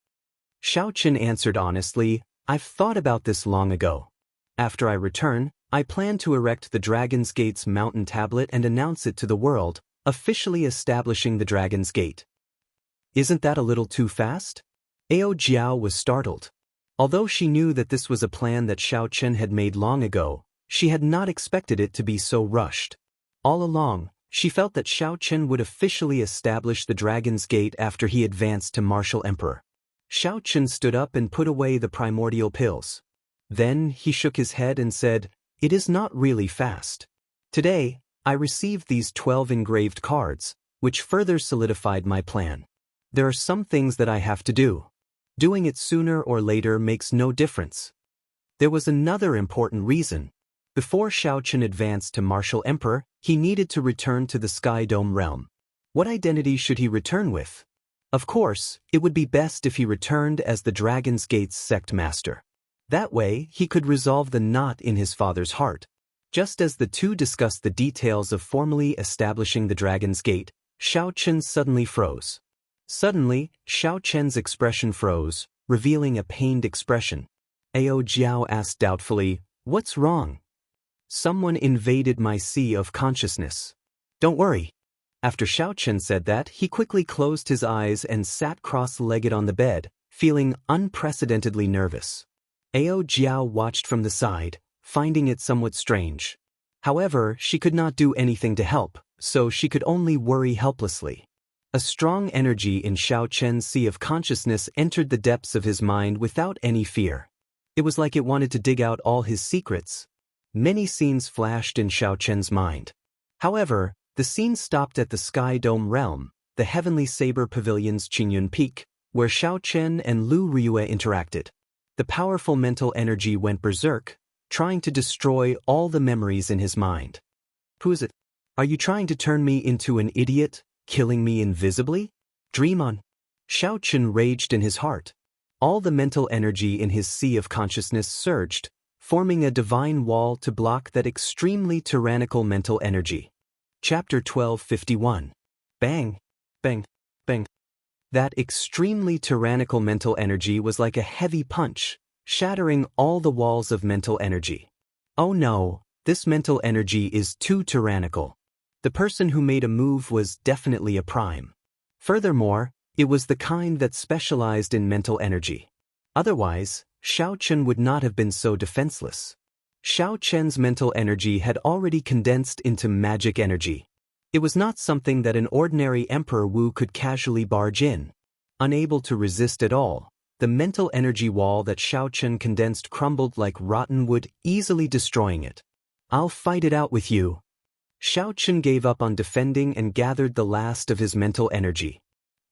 Xiao Chen answered honestly, "I've thought about this long ago. After I return, I plan to erect the Dragon's Gate's mountain tablet and announce it to the world, officially establishing the Dragon's Gate." "Isn't that a little too fast?" Ao Jiao was startled. Although she knew that this was a plan that Xiao Chen had made long ago, she had not expected it to be so rushed. All along, she felt that Xiao Chen would officially establish the Dragon's Gate after he advanced to Martial Emperor. Xiao Chen stood up and put away the primordial pills. Then he shook his head and said, "It is not really fast. Today, I received these 12 engraved cards, which further solidified my plan. There are some things that I have to do. Doing it sooner or later makes no difference." There was another important reason. Before Xiao Chen advanced to Martial Emperor, he needed to return to the Sky Dome realm. What identity should he return with? Of course, it would be best if he returned as the Dragon's Gate's sect master. That way, he could resolve the knot in his father's heart. Just as the two discussed the details of formally establishing the Dragon's Gate, Xiao Chen suddenly froze. Suddenly, Xiao Chen's expression froze, revealing a pained expression. Ao Jiao asked doubtfully, "What's wrong?" "Someone invaded my sea of consciousness." "Don't worry." After Xiao Chen said that, he quickly closed his eyes and sat cross-legged on the bed, feeling unprecedentedly nervous. Ao Jiao watched from the side, finding it somewhat strange. However, she could not do anything to help, so she could only worry helplessly. A strong energy in Xiao Chen's sea of consciousness entered the depths of his mind without any fear. It was like it wanted to dig out all his secrets. Many scenes flashed in Xiao Chen's mind. However, the scene stopped at the Sky Dome realm, the Heavenly Saber Pavilion's Qingyun Peak, where Xiao Chen and Lu Ryue interacted. The powerful mental energy went berserk, trying to destroy all the memories in his mind. "Who is it? Are you trying to turn me into an idiot, killing me invisibly? Dream on." Xiao Chen raged in his heart. All the mental energy in his sea of consciousness surged, forming a divine wall to block that extremely tyrannical mental energy. Chapter 1251. Bang! Bang! Bang! That extremely tyrannical mental energy was like a heavy punch, shattering all the walls of mental energy. Oh no, this mental energy is too tyrannical. The person who made a move was definitely a prime. Furthermore, it was the kind that specialized in mental energy. Otherwise, Xiao Chen would not have been so defenseless. Xiao Chen's mental energy had already condensed into magic energy. It was not something that an ordinary Emperor Wu could casually barge in. Unable to resist at all, the mental energy wall that Xiao Chen condensed crumbled like rotten wood, easily destroying it. "I'll fight it out with you." Xiao Chen gave up on defending and gathered the last of his mental energy.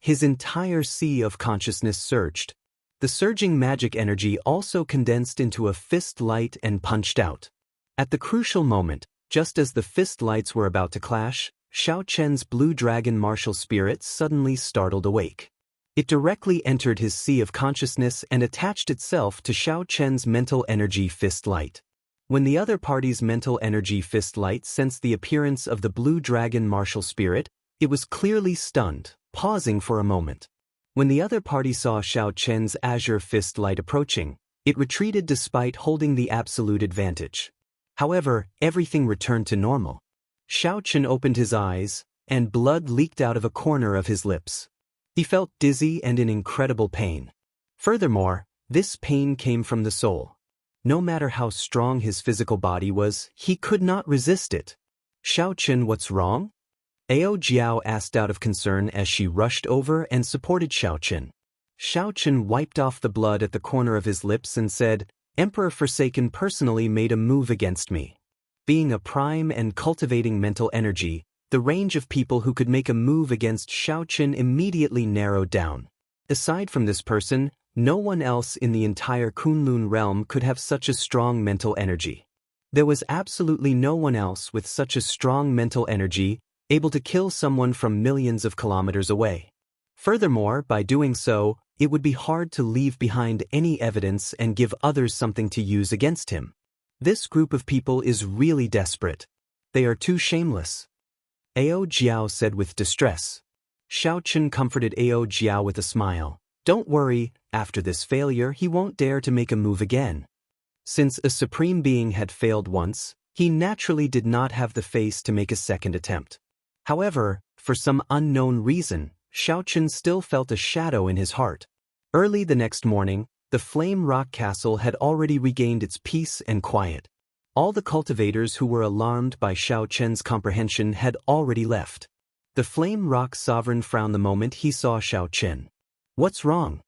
His entire sea of consciousness surged. The surging magic energy also condensed into a fist light and punched out. At the crucial moment, just as the fist lights were about to clash, Xiao Chen's blue dragon martial spirit suddenly startled awake. It directly entered his sea of consciousness and attached itself to Xiao Chen's mental energy fist light. When the other party's mental energy fist light sensed the appearance of the blue dragon martial spirit, it was clearly stunned, pausing for a moment. When the other party saw Xiao Chen's azure fist light approaching, it retreated despite holding the absolute advantage. However, everything returned to normal. Xiao Chen opened his eyes, and blood leaked out of a corner of his lips. He felt dizzy and in incredible pain. Furthermore, this pain came from the soul. No matter how strong his physical body was, he could not resist it. "Xiao Chen, what's wrong?" Ao Jiao asked out of concern as she rushed over and supported Xiao Chen. Xiao Chen wiped off the blood at the corner of his lips and said, "Emperor Forsaken personally made a move against me." Being a prime and cultivating mental energy, the range of people who could make a move against Xiao Chen immediately narrowed down. Aside from this person, no one else in the entire Kunlun realm could have such a strong mental energy. There was absolutely no one else with such a strong mental energy, able to kill someone from millions of kilometers away. Furthermore, by doing so, it would be hard to leave behind any evidence and give others something to use against him. This group of people is really desperate. They are too shameless. Ao Jiao said with distress. Xiao Chen comforted Ao Jiao with a smile. "Don't worry, after this failure he won't dare to make a move again." Since a supreme being had failed once, he naturally did not have the face to make a second attempt. However, for some unknown reason, Xiao Chen still felt a shadow in his heart. Early the next morning, the Flame Rock Castle had already regained its peace and quiet. All the cultivators who were alarmed by Xiao Chen's comprehension had already left. The Flame Rock Sovereign frowned the moment he saw Xiao Chen. "What's wrong?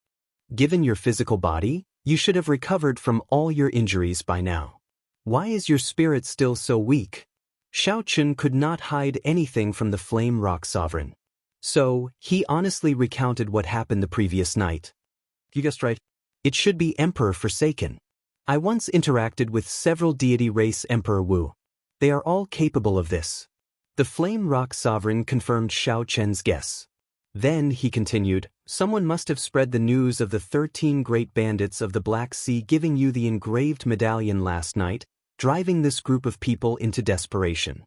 Given your physical body, you should have recovered from all your injuries by now. Why is your spirit still so weak?" Xiao Chen could not hide anything from the Flame Rock Sovereign. So, he honestly recounted what happened the previous night. "You guessed right. It should be Emperor Forsaken. I once interacted with several deity race Emperor Wu. They are all capable of this." The Flame Rock Sovereign confirmed Xiao Chen's guess. Then, he continued, "Someone must have spread the news of the 13 great bandits of the Black Sea giving you the engraved medallion last night, driving this group of people into desperation."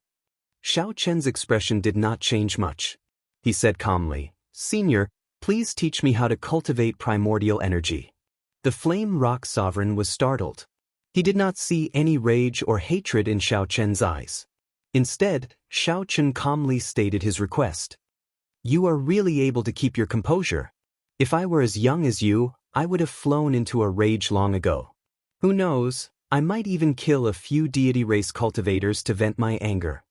Xiao Chen's expression did not change much. He said calmly, "Senior, please teach me how to cultivate primordial energy." The Flame Rock Sovereign was startled. He did not see any rage or hatred in Xiao Chen's eyes. Instead, Xiao Chen calmly stated his request. "You are really able to keep your composure. If I were as young as you, I would have flown into a rage long ago. Who knows, I might even kill a few deity race cultivators to vent my anger."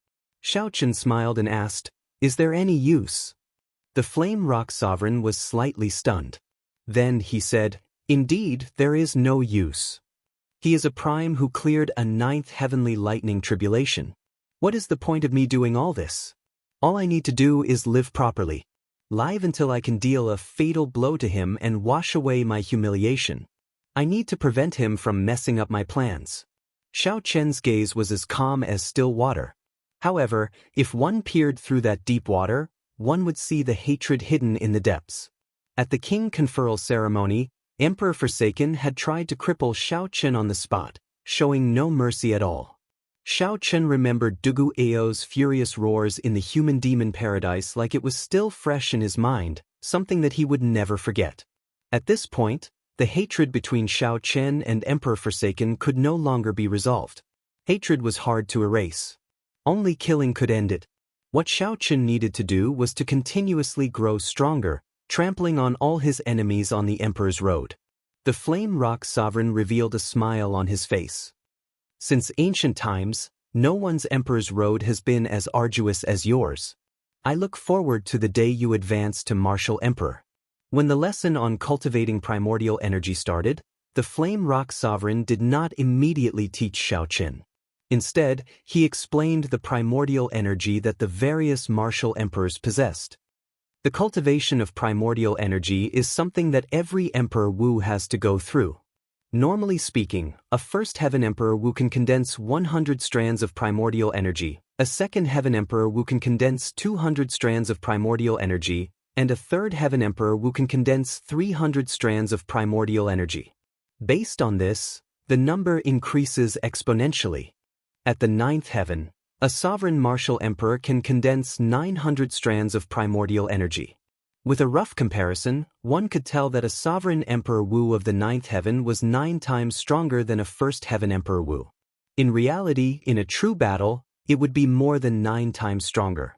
Xiao Chen smiled and asked, "Is there any use?" The Flame Rock Sovereign was slightly stunned. Then he said, "Indeed, there is no use. He is a prime who cleared a 9th heavenly lightning tribulation. What is the point of me doing all this? All I need to do is live properly. Live until I can deal a fatal blow to him and wash away my humiliation. I need to prevent him from messing up my plans." Xiao Chen's gaze was as calm as still water. However, if one peered through that deep water, one would see the hatred hidden in the depths. At the king conferral ceremony, Emperor Forsaken had tried to cripple Xiao Chen on the spot, showing no mercy at all. Xiao Chen remembered Dugu Ao's furious roars in the human-demon paradise like it was still fresh in his mind, something that he would never forget. At this point, the hatred between Xiao Chen and Emperor Forsaken could no longer be resolved. Hatred was hard to erase. Only killing could end it. What Xiao Chen needed to do was to continuously grow stronger, trampling on all his enemies on the Emperor's road. The Flame Rock Sovereign revealed a smile on his face. Since ancient times, no one's emperor's road has been as arduous as yours. I look forward to the day you advance to martial emperor. When the lesson on cultivating primordial energy started, the Flame Rock Sovereign did not immediately teach Xiaoqin. Instead, he explained the primordial energy that the various martial emperors possessed. The cultivation of primordial energy is something that every Emperor Wu has to go through. Normally speaking, a first Heaven Emperor Wu can condense 100 strands of primordial energy, a second Heaven Emperor Wu can condense 200 strands of primordial energy, and a third Heaven Emperor Wu can condense 300 strands of primordial energy. Based on this, the number increases exponentially. At the 9th heaven, a sovereign martial emperor can condense 900 strands of primordial energy. With a rough comparison, one could tell that a sovereign Emperor Wu of the 9th heaven was 9 times stronger than a first heaven Emperor Wu. In reality, in a true battle, it would be more than 9 times stronger.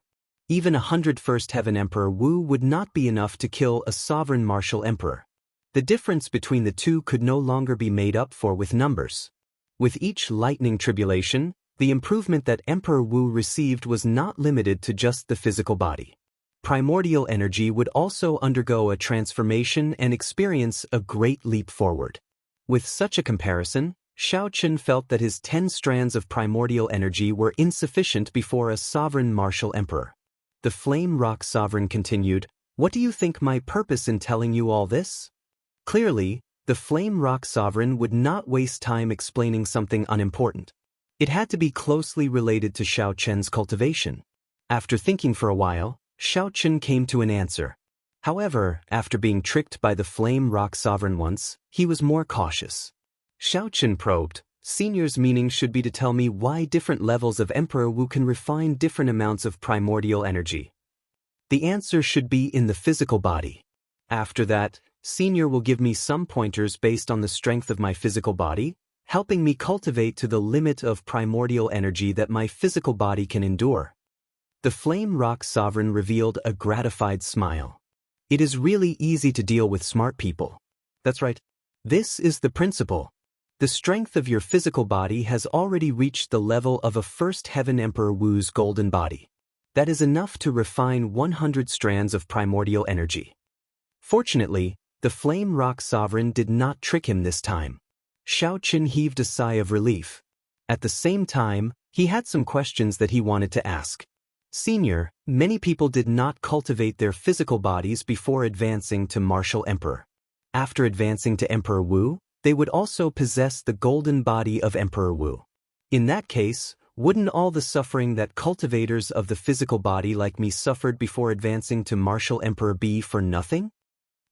Even 100 first heaven Emperor Wu would not be enough to kill a sovereign martial emperor. The difference between the two could no longer be made up for with numbers. With each lightning tribulation, the improvement that Emperor Wu received was not limited to just the physical body. Primordial energy would also undergo a transformation and experience a great leap forward. With such a comparison, Xiaoqin felt that his 10 strands of primordial energy were insufficient before a sovereign martial emperor. The Flame Rock Sovereign continued, "What do you think my purpose in telling you all this?" Clearly, the Flame Rock Sovereign would not waste time explaining something unimportant. It had to be closely related to Xiaoqin's cultivation. After thinking for a while, Xiaoqin came to an answer. However, after being tricked by the Flame Rock Sovereign once, he was more cautious. Xiaoqin probed, "Senior's meaning should be to tell me why different levels of Emperor Wu can refine different amounts of primordial energy. The answer should be in the physical body. After that, Senior will give me some pointers based on the strength of my physical body, helping me cultivate to the limit of primordial energy that my physical body can endure." The Flame Rock Sovereign revealed a gratified smile. "It is really easy to deal with smart people. That's right. This is the principle. The strength of your physical body has already reached the level of a first heaven Emperor Wu's golden body. That is enough to refine 100 strands of primordial energy." Fortunately, the Flame Rock Sovereign did not trick him this time. Xiaoqin heaved a sigh of relief. At the same time, he had some questions that he wanted to ask. "Senior, many people did not cultivate their physical bodies before advancing to martial emperor. After advancing to Emperor Wu, they would also possess the golden body of Emperor Wu. In that case, wouldn't all the suffering that cultivators of the physical body like me suffered before advancing to martial emperor be for nothing?"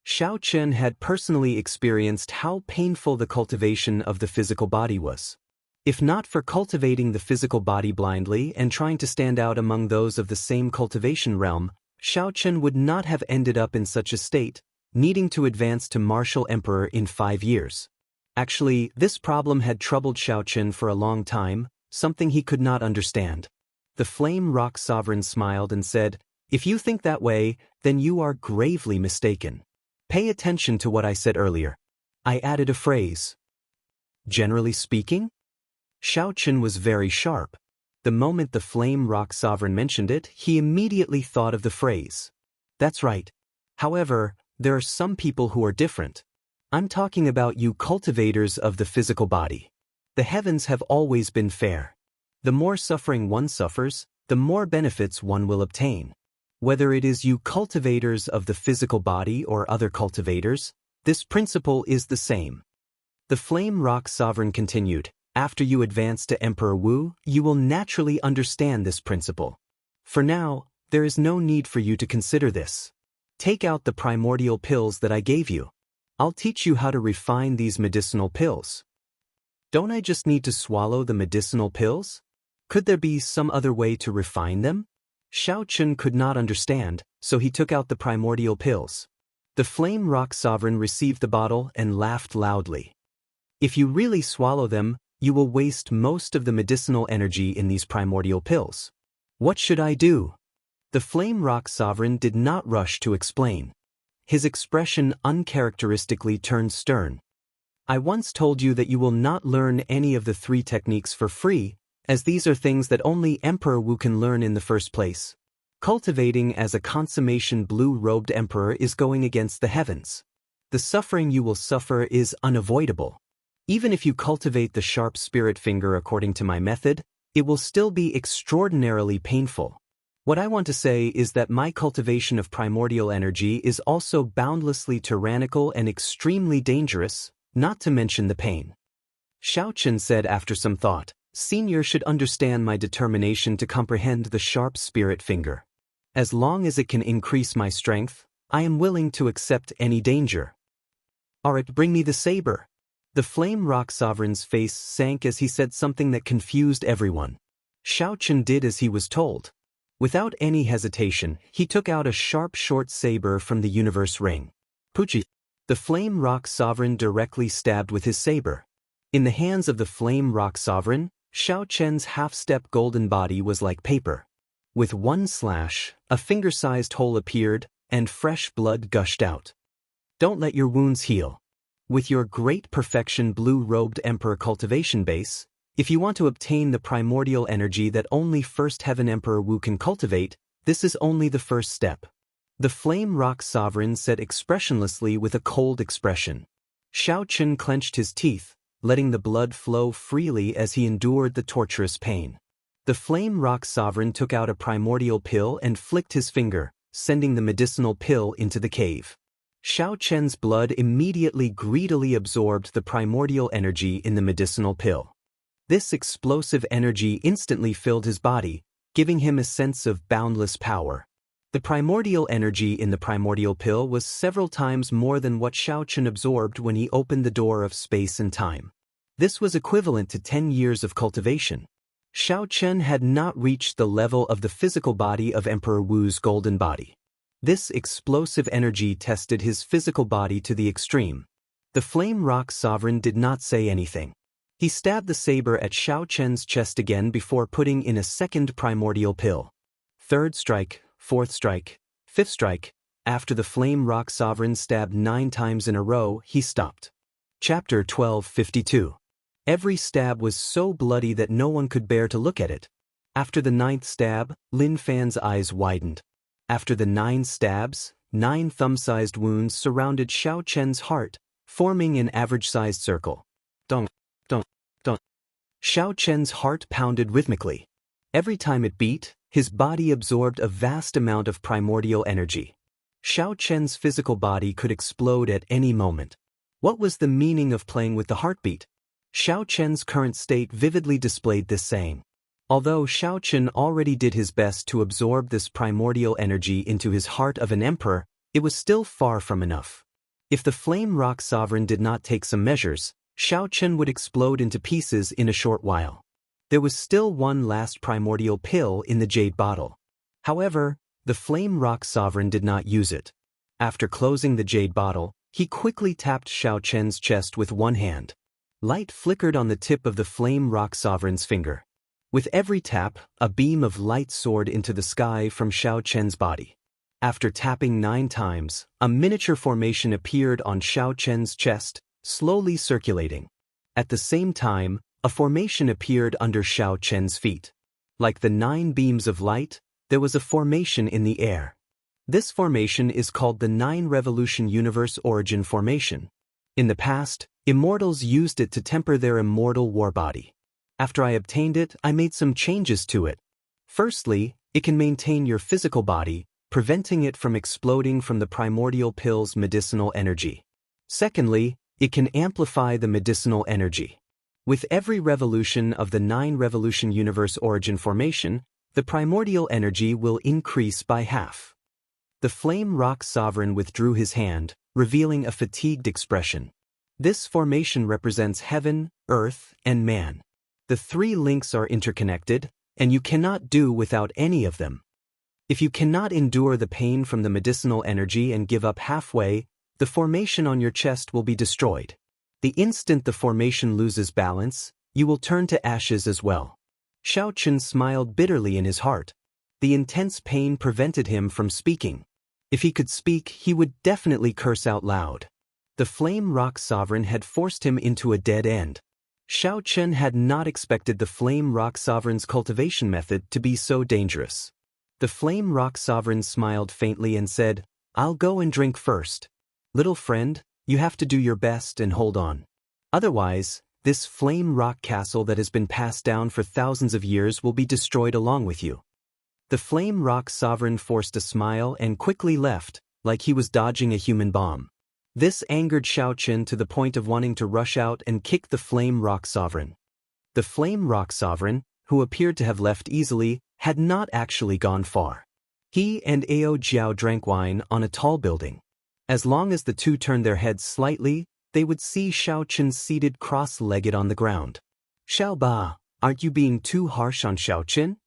Xiaoqin had personally experienced how painful the cultivation of the physical body was. If not for cultivating the physical body blindly and trying to stand out among those of the same cultivation realm, Xiaoqin would not have ended up in such a state, needing to advance to martial emperor in 5 years. Actually, this problem had troubled Xiaoqin for a long time, something he could not understand. The Flame Rock Sovereign smiled and said, "If you think that way, then you are gravely mistaken. Pay attention to what I said earlier. I added a phrase. Generally speaking?" Xiaoqin was very sharp. The moment the Flame Rock Sovereign mentioned it, he immediately thought of the phrase. "That's right. However, there are some people who are different. I'm talking about you cultivators of the physical body. The heavens have always been fair. The more suffering one suffers, the more benefits one will obtain. Whether it is you cultivators of the physical body or other cultivators, this principle is the same." The Flame Rock Sovereign continued, "After you advance to Emperor Wu, you will naturally understand this principle. For now, there is no need for you to consider this. Take out the primordial pills that I gave you. I'll teach you how to refine these medicinal pills." "Don't I just need to swallow the medicinal pills? Could there be some other way to refine them?" Xiaoqin could not understand, so he took out the primordial pills. The Flame Rock Sovereign received the bottle and laughed loudly. "If you really swallow them, you will waste most of the medicinal energy in these primordial pills. What should I do?" The Flame Rock Sovereign did not rush to explain. His expression uncharacteristically turned stern. I once told you that you will not learn any of the 3 techniques for free, as these are things that only Emperor Wu can learn in the first place. Cultivating as a consummation blue-robed emperor is going against the heavens. The suffering you will suffer is unavoidable. Even if you cultivate the sharp spirit finger according to my method, it will still be extraordinarily painful. What I want to say is that my cultivation of primordial energy is also boundlessly tyrannical and extremely dangerous, not to mention the pain. Xiaochen said after some thought, Senior should understand my determination to comprehend the sharp spirit finger. As long as it can increase my strength, I am willing to accept any danger. Alright, bring me the saber. The Flame Rock Sovereign's face sank as he said something that confused everyone. Xiaochen did as he was told. Without any hesitation, he took out a sharp short saber from the universe ring. Puchi. The Flame Rock Sovereign directly stabbed with his saber. In the hands of the Flame Rock Sovereign, Xiaochen's half-step golden body was like paper. With one slash, a finger-sized hole appeared, and fresh blood gushed out. Don't let your wounds heal. With your great perfection blue-robed Emperor cultivation base, if you want to obtain the primordial energy that only First Heaven Emperor Wu can cultivate, this is only the first step. The Flame Rock Sovereign said expressionlessly with a cold expression. Xiaochen clenched his teeth, letting the blood flow freely as he endured the torturous pain. The Flame Rock Sovereign took out a primordial pill and flicked his finger, sending the medicinal pill into the cave. Xiaochen's blood immediately greedily absorbed the primordial energy in the medicinal pill. This explosive energy instantly filled his body, giving him a sense of boundless power. The primordial energy in the primordial pill was several times more than what Xiaochen absorbed when he opened the door of space and time. This was equivalent to 10 years of cultivation. Xiaochen had not reached the level of the physical body of Emperor Wu's golden body. This explosive energy tested his physical body to the extreme. The Flame Rock Sovereign did not say anything. He stabbed the saber at Xiaochen's chest again before putting in a second primordial pill. Third strike, fourth strike, fifth strike. After the Flame Rock Sovereign stabbed 9 times in a row, he stopped. Chapter 1252. Every stab was so bloody that no one could bear to look at it. After the 9th stab, Lin Fan's eyes widened. After the 9 stabs, 9 thumb-sized wounds surrounded Xiaochen's heart, forming an average-sized circle. Dong, dong, dong. Xiaochen's heart pounded rhythmically. Every time it beat, his body absorbed a vast amount of primordial energy. Xiaochen's physical body could explode at any moment. What was the meaning of playing with the heartbeat? Xiaochen's current state vividly displayed this saying. Although Xiaochen already did his best to absorb this primordial energy into his heart of an emperor, it was still far from enough. If the Flame Rock Sovereign did not take some measures, Xiaochen would explode into pieces in a short while. There was still one last primordial pill in the jade bottle. However, the Flame Rock Sovereign did not use it. After closing the jade bottle, he quickly tapped Xiaochen's chest with one hand. Light flickered on the tip of the Flame Rock Sovereign's finger. With every tap, a beam of light soared into the sky from Xiaochen's body. After tapping 9 times, a miniature formation appeared on Xiaochen's chest, slowly circulating. At the same time, a formation appeared under Xiaochen's feet. Like the 9 beams of light, there was a formation in the air. This formation is called the 9 Revolution Universe Origin Formation. In the past, immortals used it to temper their immortal war body. After I obtained it, I made some changes to it. Firstly, it can maintain your physical body, preventing it from exploding from the primordial pill's medicinal energy. Secondly, it can amplify the medicinal energy. With every revolution of the 9 Revolution Universe Origin Formation, the primordial energy will increase by half. The Flame Rock Sovereign withdrew his hand, revealing a fatigued expression. This formation represents heaven, earth, and man. The 3 links are interconnected, and you cannot do without any of them. If you cannot endure the pain from the medicinal energy and give up halfway, the formation on your chest will be destroyed. The instant the formation loses balance, you will turn to ashes as well. Xiaochen smiled bitterly in his heart. The intense pain prevented him from speaking. If he could speak, he would definitely curse out loud. The Flame Rock Sovereign had forced him into a dead end. Xiao Chen had not expected the Flame Rock Sovereign's cultivation method to be so dangerous. The Flame Rock Sovereign smiled faintly and said, "I'll go and drink first. Little friend, you have to do your best and hold on. Otherwise, this Flame Rock Castle that has been passed down for thousands of years will be destroyed along with you." The Flame Rock Sovereign forced a smile and quickly left, like he was dodging a human bomb. This angered Xiao Chen to the point of wanting to rush out and kick the Flame Rock Sovereign. The Flame Rock Sovereign, who appeared to have left easily, had not actually gone far. He and Ao Jiao drank wine on a tall building. As long as the two turned their heads slightly, they would see Xiao Chen seated cross-legged on the ground. "Xiao Ba, aren't you being too harsh on Xiao Chen?"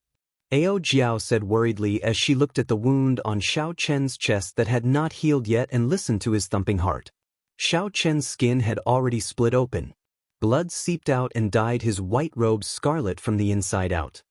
Ao Jiao said worriedly as she looked at the wound on Xiao Chen's chest that had not healed yet and listened to his thumping heart. Xiao Chen's skin had already split open. Blood seeped out and dyed his white robes scarlet from the inside out.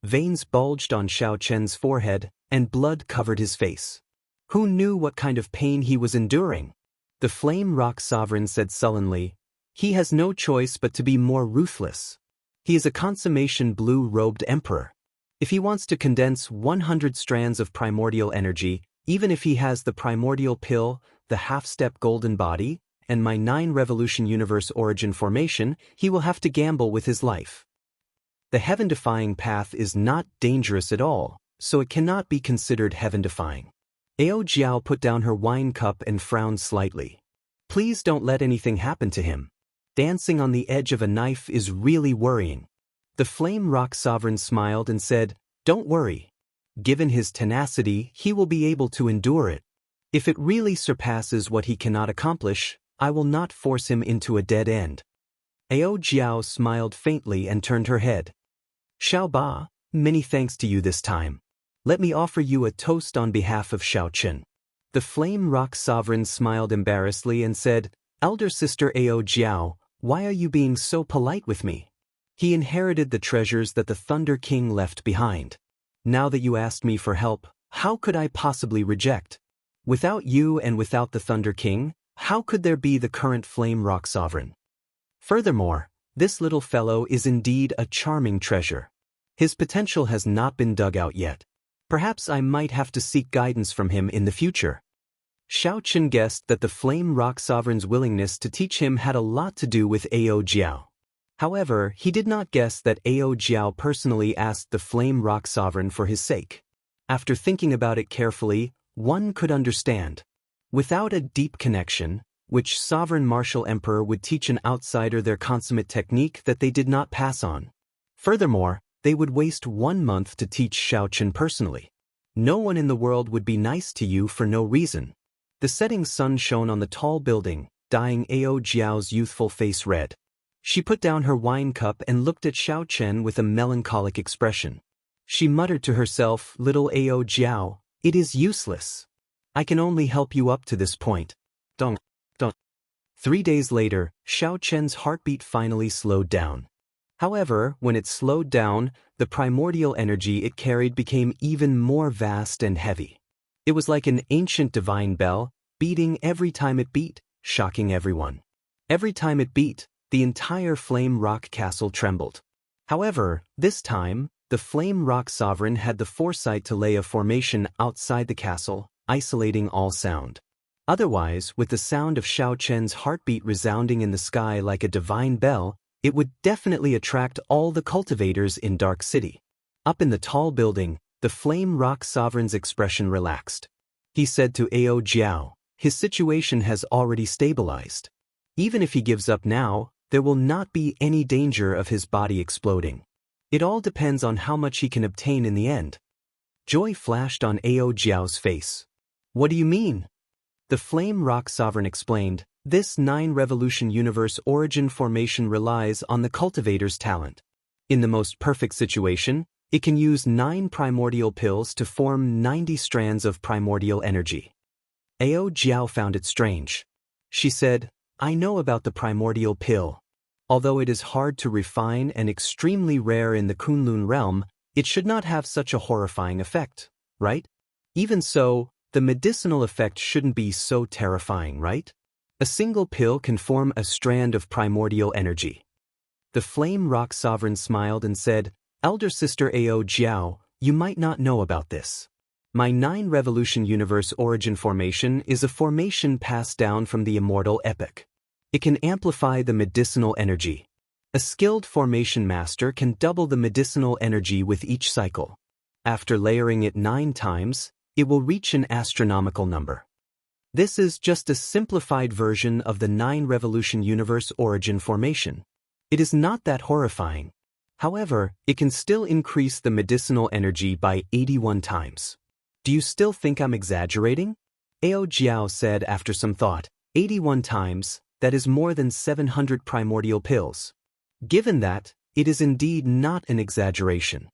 Veins bulged on Xiao Chen's forehead, and blood covered his face. Who knew what kind of pain he was enduring? The Flame Rock Sovereign said sullenly, "He has no choice but to be more ruthless. He is a consummation blue-robed emperor. If he wants to condense 100 strands of primordial energy, even if he has the primordial pill, the half-step golden body, and my 9-revolution universe origin formation, he will have to gamble with his life. The heaven-defying path is not dangerous at all, so it cannot be considered heaven-defying." Ao Jiao put down her wine cup and frowned slightly. "Please don't let anything happen to him. Dancing on the edge of a knife is really worrying." The Flame Rock Sovereign smiled and said, "Don't worry. Given his tenacity, he will be able to endure it. If it really surpasses what he cannot accomplish, I will not force him into a dead end." Ao Jiao smiled faintly and turned her head. "Xiao Ba, many thanks to you this time. Let me offer you a toast on behalf of Xiao Chen." The Flame Rock Sovereign smiled embarrassedly and said, "Elder sister Ao Jiao, why are you being so polite with me? He inherited the treasures that the Thunder King left behind. Now that you asked me for help, how could I possibly reject? Without you and without the Thunder King, how could there be the current Flame Rock Sovereign? Furthermore, this little fellow is indeed a charming treasure. His potential has not been dug out yet. Perhaps I might have to seek guidance from him in the future." Xiao Chen guessed that the Flame Rock Sovereign's willingness to teach him had a lot to do with Ao Jiao. However, he did not guess that Ao Jiao personally asked the Flame Rock Sovereign for his sake. After thinking about it carefully, one could understand. Without a deep connection, which sovereign martial emperor would teach an outsider their consummate technique that they did not pass on? Furthermore, they would waste 1 month to teach Xiao Chen personally. No one in the world would be nice to you for no reason. The setting sun shone on the tall building, dyeing Ao Jiao's youthful face red. She put down her wine cup and looked at Xiao Chen with a melancholic expression. She muttered to herself, "Little Ao Jiao, it is useless. I can only help you up to this point." Dong, dong. 3 days later, Xiao Chen's heartbeat finally slowed down. However, when it slowed down, the primordial energy it carried became even more vast and heavy. It was like an ancient divine bell, beating every time it beat, shocking everyone. Every time it beat, the entire Flame Rock Castle trembled. However, this time, the Flame Rock Sovereign had the foresight to lay a formation outside the castle, isolating all sound. Otherwise, with the sound of Xiao Chen's heartbeat resounding in the sky like a divine bell, it would definitely attract all the cultivators in Dark City. Up in the tall building, the Flame Rock Sovereign's expression relaxed. He said to Ao Jiao, "His situation has already stabilized. Even if he gives up now, there will not be any danger of his body exploding. It all depends on how much he can obtain in the end." Joy flashed on Ao Jiao's face. "What do you mean?" The Flame Rock Sovereign explained, "This 9-revolution universe origin formation relies on the cultivator's talent. In the most perfect situation, it can use 9 primordial pills to form 90 strands of primordial energy." Ao Jiao found it strange. She said, "I know about the primordial pill. Although it is hard to refine and extremely rare in the Kunlun realm, it should not have such a horrifying effect, right? Even so, the medicinal effect shouldn't be so terrifying, right?" A single pill can form a strand of primordial energy. The Flame Rock Sovereign smiled and said, "Elder Sister Ao Jiao, you might not know about this. My 9-revolution universe origin formation is a formation passed down from the immortal epic. It can amplify the medicinal energy. A skilled formation master can double the medicinal energy with each cycle. After layering it 9 times, it will reach an astronomical number. This is just a simplified version of the 9-revolution universe origin formation. It is not that horrifying. However, it can still increase the medicinal energy by 81 times. Do you still think I'm exaggerating?" Ao Jiao said after some thought. 81 times, that is more than 700 primordial pills. Given that, it is indeed not an exaggeration.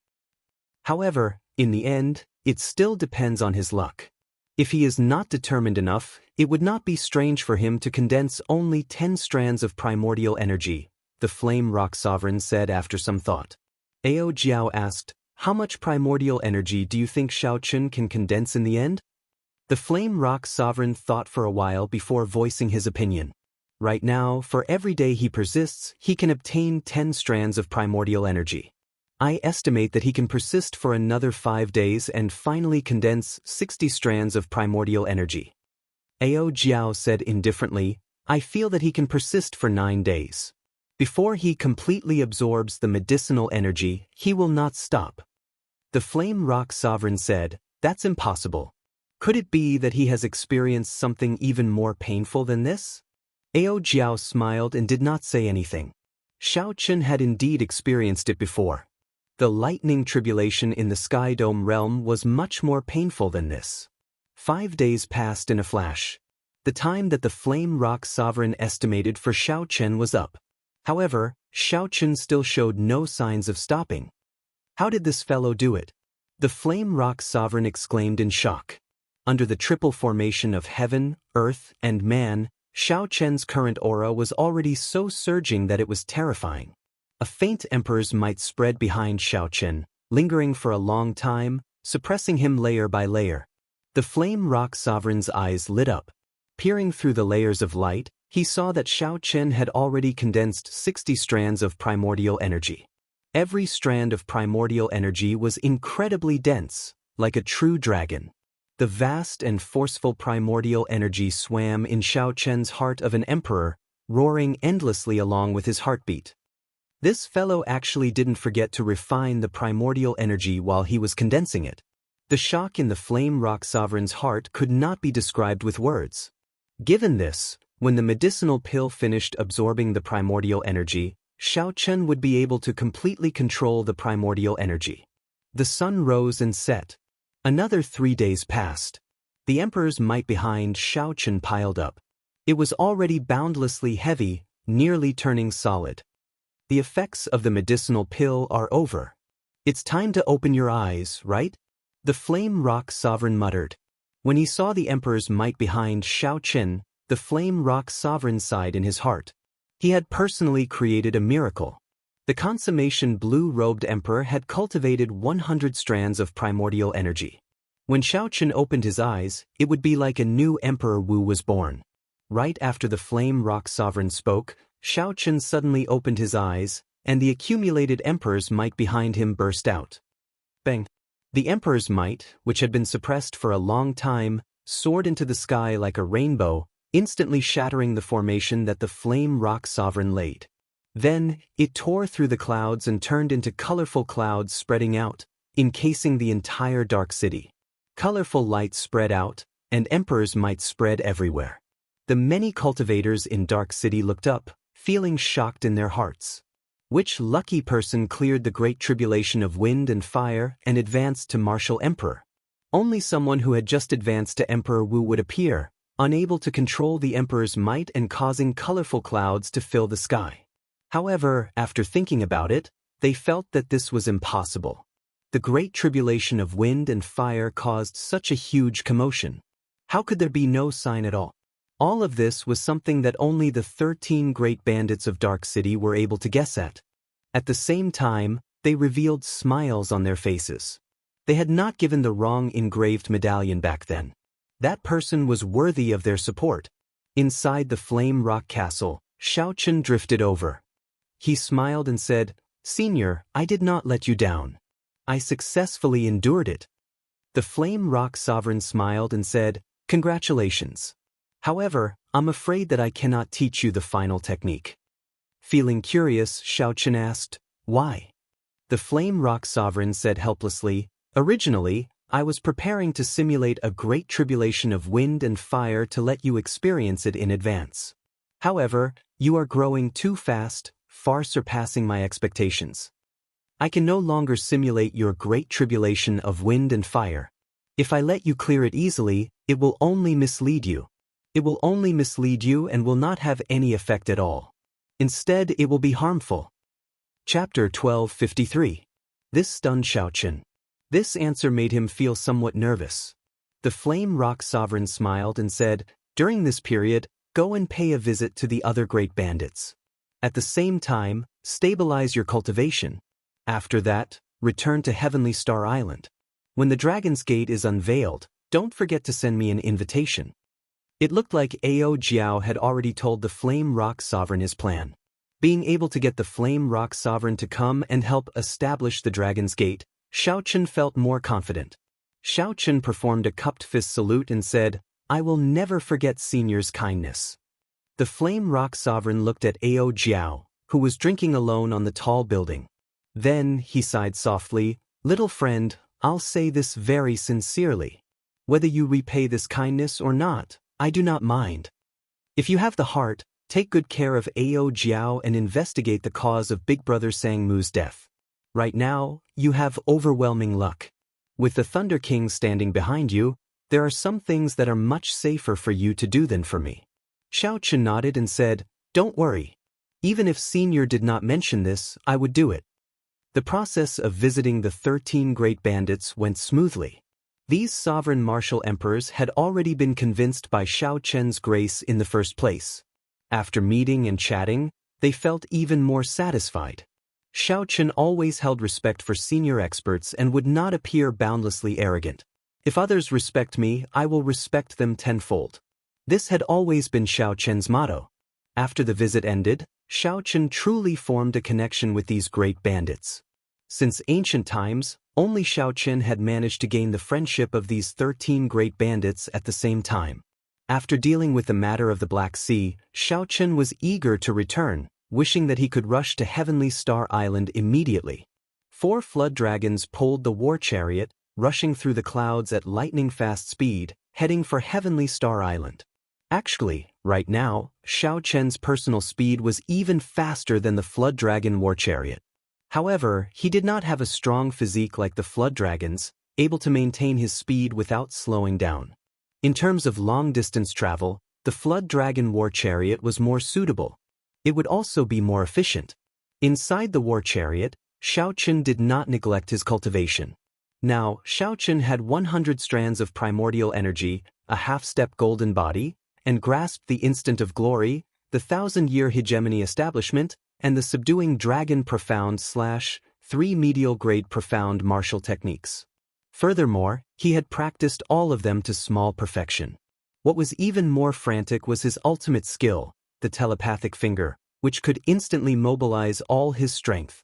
However, in the end, it still depends on his luck. If he is not determined enough, it would not be strange for him to condense only 10 strands of primordial energy, the Flame Rock Sovereign said after some thought. Ao Jiao asked, "How much primordial energy do you think Shao Chun can condense in the end?" The Flame Rock Sovereign thought for a while before voicing his opinion. Right now, for every day he persists, he can obtain 10 strands of primordial energy. I estimate that he can persist for another 5 days and finally condense 60 strands of primordial energy. Ao Jiao said indifferently, "I feel that he can persist for 9 days. Before he completely absorbs the medicinal energy, he will not stop." The Flame Rock Sovereign said, "That's impossible. Could it be that he has experienced something even more painful than this?" Ao Jiao smiled and did not say anything. Shao Chun had indeed experienced it before. The lightning tribulation in the Sky Dome realm was much more painful than this. 5 days passed in a flash. The time that the Flame Rock Sovereign estimated for Shao Chun was up. However, Shao Chun still showed no signs of stopping. How did this fellow do it? The Flame Rock Sovereign exclaimed in shock. Under the triple formation of heaven, earth, and man, Shao Chun's current aura was already so surging that it was terrifying. A faint emperor's might spread behind Shao Chun, lingering for a long time, suppressing him layer by layer. The Flame Rock Sovereign's eyes lit up. Peering through the layers of light, he saw that Shao Chun had already condensed 60 strands of primordial energy. Every strand of primordial energy was incredibly dense, like a true dragon. The vast and forceful primordial energy swam in Shao Chun's heart of an emperor, roaring endlessly along with his heartbeat. This fellow actually didn't forget to refine the primordial energy while he was condensing it. The shock in the Flame Rock Sovereign's heart could not be described with words. Given this, when the medicinal pill finished absorbing the primordial energy, Shao Chun would be able to completely control the primordial energy. The sun rose and set. Another 3 days passed. The emperor's might behind Shao Chun piled up. It was already boundlessly heavy, nearly turning solid. The effects of the medicinal pill are over. It's time to open your eyes, right? The Flame Rock Sovereign muttered. When he saw the emperor's might behind Shao Chun, the Flame Rock Sovereign sighed in his heart. He had personally created a miracle. The consummation blue-robed emperor had cultivated 100 strands of primordial energy. When Shao Chun opened his eyes, it would be like a new Emperor Wu was born. Right after the Flame Rock Sovereign spoke, Shao Chun suddenly opened his eyes, and the accumulated emperor's might behind him burst out. Bang! The emperor's might, which had been suppressed for a long time, soared into the sky like a rainbow, instantly shattering the formation that the Flame Rock Sovereign laid. Then, it tore through the clouds and turned into colorful clouds spreading out, encasing the entire dark city. Colorful light spread out, and Emperor's might spread everywhere. The many cultivators in Dark City looked up, feeling shocked in their hearts. Which lucky person cleared the great tribulation of wind and fire and advanced to martial emperor? Only someone who had just advanced to Emperor Wu would appear, unable to control the emperor's might and causing colorful clouds to fill the sky. However, after thinking about it, they felt that this was impossible. The great tribulation of wind and fire caused such a huge commotion. How could there be no sign at all? All of this was something that only the 13 great bandits of Dark City were able to guess at. At the same time, they revealed smiles on their faces. They had not given the wrong engraved medallion back then. That person was worthy of their support. Inside the flame rock castle, Xiaochen drifted over. He smiled and said, "Senior, I did not let you down. I successfully endured it." The flame rock sovereign smiled and said, "Congratulations. However, I'm afraid that I cannot teach you the final technique." Feeling curious, Xiaochen asked, "Why?" The flame rock sovereign said helplessly, "Originally, I was preparing to simulate a great tribulation of wind and fire to let you experience it in advance. However, you are growing too fast, far surpassing my expectations. I can no longer simulate your great tribulation of wind and fire. If I let you clear it easily, it will only mislead you. It will only mislead you and will not have any effect at all. Instead, it will be harmful." Chapter 1253. This stunned Xiaochen. This answer made him feel somewhat nervous. The flame rock sovereign smiled and said, "During this period, go and pay a visit to the other great bandits. At the same time, stabilize your cultivation. After that, return to Heavenly Star Island. When the Dragon's Gate is unveiled, don't forget to send me an invitation." It looked like Ao Jiao had already told the Flame Rock Sovereign his plan. Being able to get the Flame Rock Sovereign to come and help establish the Dragon's Gate, Xiaochen felt more confident. Xiaochen performed a cupped fist salute and said, "I will never forget Senior's kindness." The Flame Rock Sovereign looked at Ao Jiao, who was drinking alone on the tall building. Then, he sighed softly, "Little friend, I'll say this very sincerely. Whether you repay this kindness or not, I do not mind. If you have the heart, take good care of Ao Jiao and investigate the cause of Big Brother Sangmu's death. Right now, you have overwhelming luck. With the Thunder King standing behind you, there are some things that are much safer for you to do than for me." Xiaochen nodded and said, "Don't worry. Even if Senior did not mention this, I would do it." The process of visiting the 13 great bandits went smoothly. These sovereign martial emperors had already been convinced by Xiaochen's grace in the first place. After meeting and chatting, they felt even more satisfied. Xiaochen always held respect for senior experts and would not appear boundlessly arrogant. "If others respect me, I will respect them tenfold." This had always been Xiaochen's motto. After the visit ended, Xiaochen truly formed a connection with these great bandits. Since ancient times, only Xiaochen had managed to gain the friendship of these 13 great bandits at the same time. After dealing with the matter of the Black Sea, Xiaochen was eager to return, wishing that he could rush to Heavenly Star Island immediately. 4 flood dragons pulled the war chariot, rushing through the clouds at lightning-fast speed, heading for Heavenly Star Island. Actually, right now, Xiaochen's personal speed was even faster than the flood dragon war chariot. However, he did not have a strong physique like the flood dragons, able to maintain his speed without slowing down. In terms of long-distance travel, the flood dragon war chariot was more suitable. It would also be more efficient. Inside the war chariot, Xiaochen did not neglect his cultivation. Now, Xiaochen had 100 strands of primordial energy, a half-step golden body, and grasped the instant of glory, the 1,000-year hegemony establishment, and the subduing dragon profound/3 medial grade profound martial techniques. Furthermore, he had practiced all of them to small perfection. What was even more frantic was his ultimate skill, the telepathic finger, which could instantly mobilize all his strength.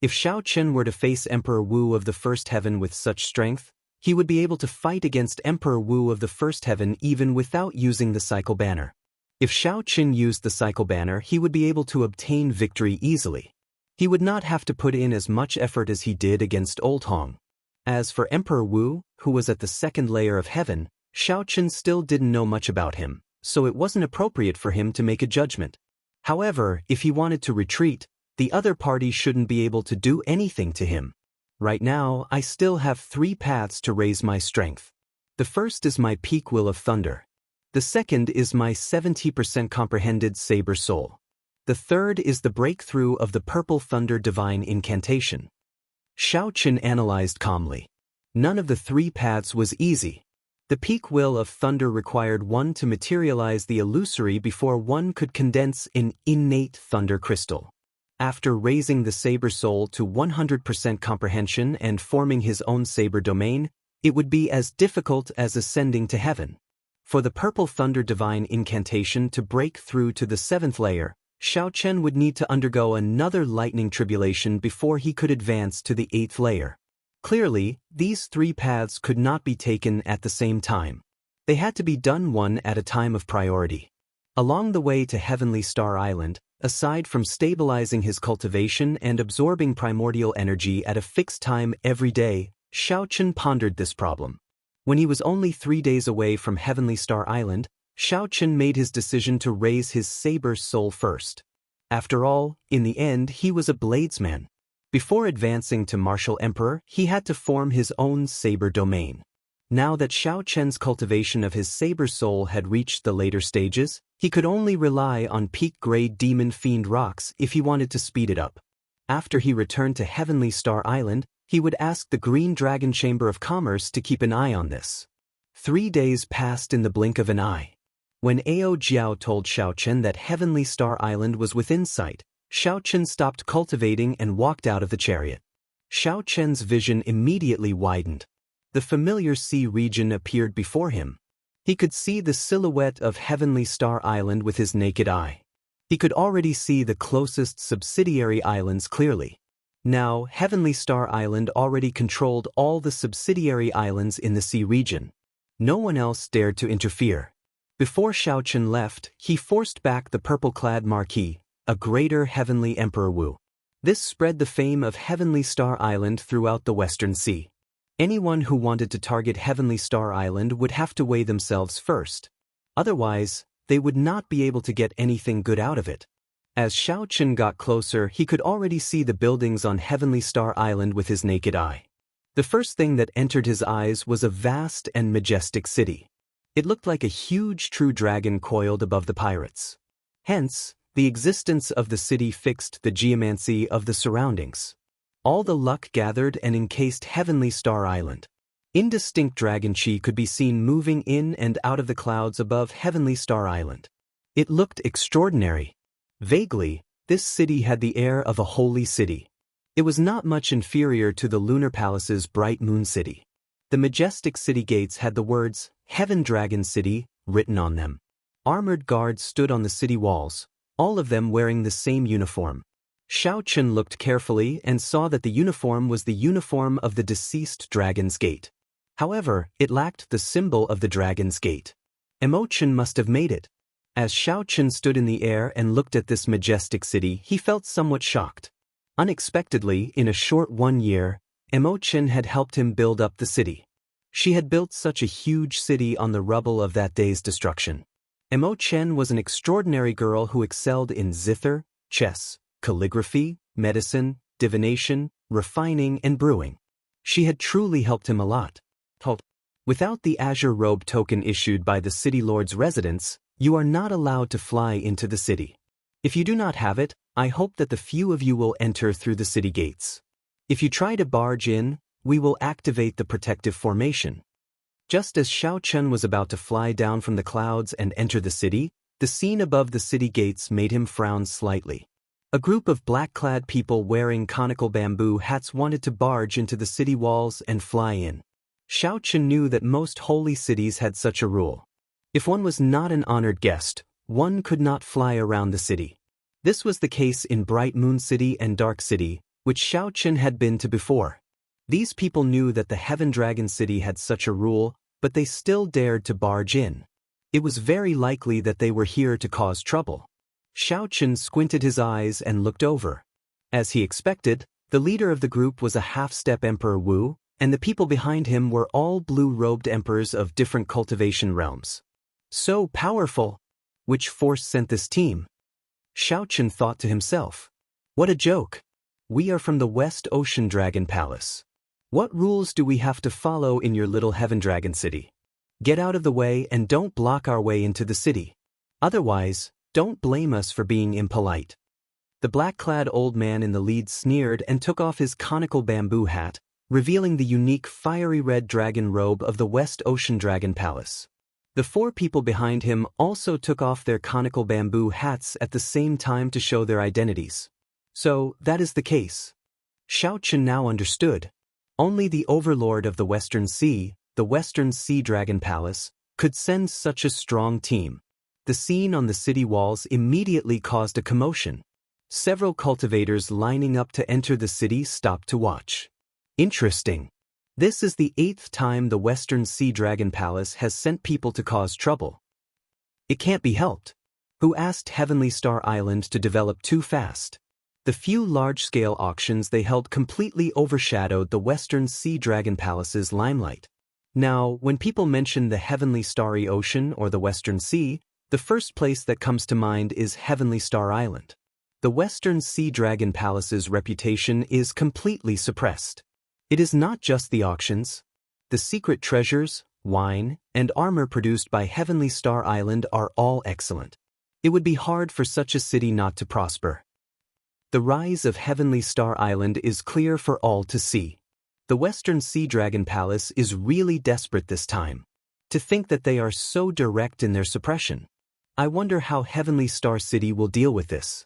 If Xiaochen were to face Emperor Wu of the First Heaven with such strength, he would be able to fight against Emperor Wu of the First Heaven even without using the cycle banner. If Xiaochen used the cycle banner, he would be able to obtain victory easily. He would not have to put in as much effort as he did against Old Hong. As for Emperor Wu, who was at the second layer of heaven, Xiaochen still didn't know much about him, so it wasn't appropriate for him to make a judgment. However, if he wanted to retreat, the other party shouldn't be able to do anything to him. Right now, I still have 3 paths to raise my strength. The first is my peak will of thunder. The second is my 70% comprehended saber soul. The third is the breakthrough of the purple thunder divine incantation. Xiaochen analyzed calmly. None of the 3 paths was easy. The peak will of thunder required one to materialize the illusory before one could condense an innate thunder crystal. After raising the saber soul to 100% comprehension and forming his own saber domain, it would be as difficult as ascending to heaven. For the purple thunder divine incantation to break through to the 7th layer, Xiao Chen would need to undergo another lightning tribulation before he could advance to the 8th layer. Clearly, these 3 paths could not be taken at the same time. They had to be done one at a time of priority. Along the way to Heavenly Star Island, aside from stabilizing his cultivation and absorbing primordial energy at a fixed time every day, Xiao Chen pondered this problem. When he was only 3 days away from Heavenly Star Island, Xiao Chen made his decision to raise his saber soul first. After all, in the end he was a bladesman. Before advancing to Martial Emperor, he had to form his own saber domain. Now that Xiao Chen's cultivation of his saber soul had reached the later stages, he could only rely on peak-grade demon fiend rocks if he wanted to speed it up. After he returned to Heavenly Star Island, he would ask the Green Dragon Chamber of Commerce to keep an eye on this. 3 days passed in the blink of an eye. When Ao Jiao told Xiao Chen that Heavenly Star Island was within sight, Xiao Chen stopped cultivating and walked out of the chariot. Xiao Chen's vision immediately widened. The familiar sea region appeared before him. He could see the silhouette of Heavenly Star Island with his naked eye. He could already see the closest subsidiary islands clearly. Now, Heavenly Star Island already controlled all the subsidiary islands in the sea region. No one else dared to interfere. Before Xiao Chen left, he forced back the purple-clad Marquis, a greater Heavenly Emperor Wu. This spread the fame of Heavenly Star Island throughout the Western Sea. Anyone who wanted to target Heavenly Star Island would have to weigh themselves first. Otherwise, they would not be able to get anything good out of it. As Xiao Chen got closer, he could already see the buildings on Heavenly Star Island with his naked eye. The first thing that entered his eyes was a vast and majestic city. It looked like a huge true dragon coiled above the pirates. Hence, the existence of the city fixed the geomancy of the surroundings. All the luck gathered and encased Heavenly Star Island. Indistinct dragon chi could be seen moving in and out of the clouds above Heavenly Star Island. It looked extraordinary. Vaguely, this city had the air of a holy city. It was not much inferior to the Lunar Palace's Bright Moon City. The majestic city gates had the words, Heaven Dragon City, written on them. Armored guards stood on the city walls, all of them wearing the same uniform. Xiao Chen looked carefully and saw that the uniform was the uniform of the deceased Dragon's Gate. However, it lacked the symbol of the Dragon's Gate. Emo Chen must have made it. As Xiao Chen stood in the air and looked at this majestic city, he felt somewhat shocked. Unexpectedly, in a short 1 year, Emo Chen had helped him build up the city. She had built such a huge city on the rubble of that day's destruction. Emo Chen was an extraordinary girl who excelled in zither, chess, calligraphy, medicine, divination, refining, and brewing. She had truly helped him a lot. Without the azure robe token issued by the city lord's residence, you are not allowed to fly into the city. If you do not have it, I hope that the few of you will enter through the city gates. If you try to barge in, we will activate the protective formation. Just as Xiao Chen was about to fly down from the clouds and enter the city, the scene above the city gates made him frown slightly. A group of black-clad people wearing conical bamboo hats wanted to barge into the city walls and fly in. Xiao Chen knew that most holy cities had such a rule. If one was not an honored guest, one could not fly around the city. This was the case in Bright Moon City and Dark City, which Xiao Chen had been to before. These people knew that the Heaven Dragon City had such a rule, but they still dared to barge in. It was very likely that they were here to cause trouble. Xiao Chen squinted his eyes and looked over. As he expected, the leader of the group was a half-step Emperor Wu, and the people behind him were all blue-robed emperors of different cultivation realms. So powerful! Which force sent this team? Xiao Chen thought to himself. What a joke! We are from the West Ocean Dragon Palace. What rules do we have to follow in your little Heaven Dragon City? Get out of the way and don't block our way into the city. Otherwise, don't blame us for being impolite. The black-clad old man in the lead sneered and took off his conical bamboo hat, revealing the unique fiery red dragon robe of the West Ocean Dragon Palace. The 4 people behind him also took off their conical bamboo hats at the same time to show their identities. So, that is the case. Xiao Chen now understood. Only the overlord of the Western Sea, the Western Sea Dragon Palace, could send such a strong team? The scene on the city walls immediately caused a commotion. Several cultivators lining up to enter the city stopped to watch. Interesting. This is the 8th time the Western Sea Dragon Palace has sent people to cause trouble. It can't be helped. Who asked Heavenly Star Island to develop too fast? The few large-scale auctions they held completely overshadowed the Western Sea Dragon Palace's limelight. Now, when people mention the Heavenly Starry Ocean or the Western Sea, the first place that comes to mind is Heavenly Star Island. The Western Sea Dragon Palace's reputation is completely suppressed. It is not just the auctions. The secret treasures, wine, and armor produced by Heavenly Star Island are all excellent. It would be hard for such a city not to prosper. The rise of Heavenly Star Island is clear for all to see. The Western Sea Dragon Palace is really desperate this time. To think that they are so direct in their suppression. I wonder how Heavenly Star City will deal with this.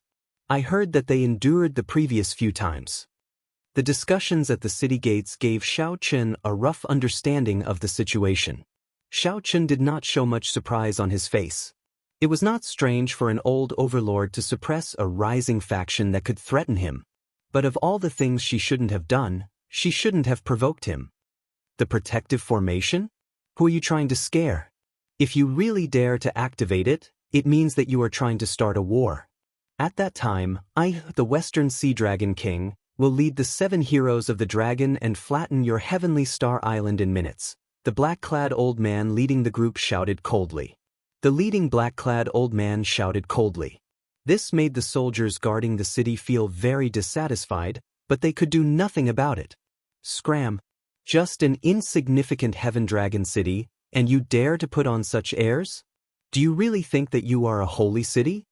I heard that they endured the previous few times. The discussions at the city gates gave Xiao Chen a rough understanding of the situation. Xiao Chen did not show much surprise on his face. It was not strange for an old overlord to suppress a rising faction that could threaten him. But of all the things she shouldn't have done, she shouldn't have provoked him. The protective formation? Who are you trying to scare? If you really dare to activate it, it means that you are trying to start a war. At that time, I, the Western Sea Dragon King, will lead the 7 heroes of the dragon and flatten your Heavenly Star Island in minutes. The black-clad old man leading the group shouted coldly. The leading black-clad old man shouted coldly. This made the soldiers guarding the city feel very dissatisfied, but they could do nothing about it. Scram! Just an insignificant Heaven Dragon city, and you dare to put on such airs? Do you really think that you are a holy city?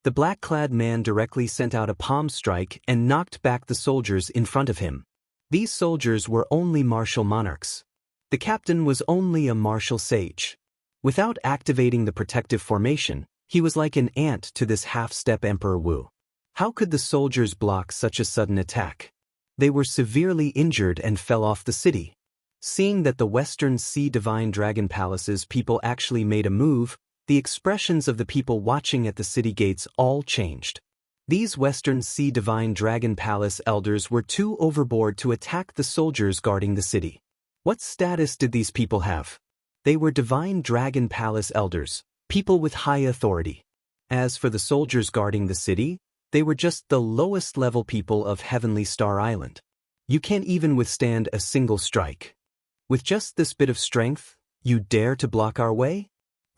The black-clad man directly sent out a palm strike and knocked back the soldiers in front of him. These soldiers were only martial monarchs. The captain was only a martial sage. Without activating the protective formation, he was like an ant to this half-step Emperor Wu. How could the soldiers block such a sudden attack? They were severely injured and fell off the city. Seeing that the Western Sea Divine Dragon Palace's people actually made a move, the expressions of the people watching at the city gates all changed. These Western Sea Divine Dragon Palace elders were too overboard to attack the soldiers guarding the city. What status did these people have? They were Divine Dragon Palace elders, people with high authority. As for the soldiers guarding the city, they were just the lowest level people of Heavenly Star Island. You can't even withstand a single strike. With just this bit of strength, you dare to block our way?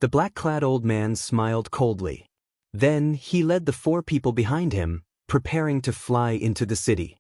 The black-clad old man smiled coldly. Then he led the 4 people behind him, preparing to fly into the city.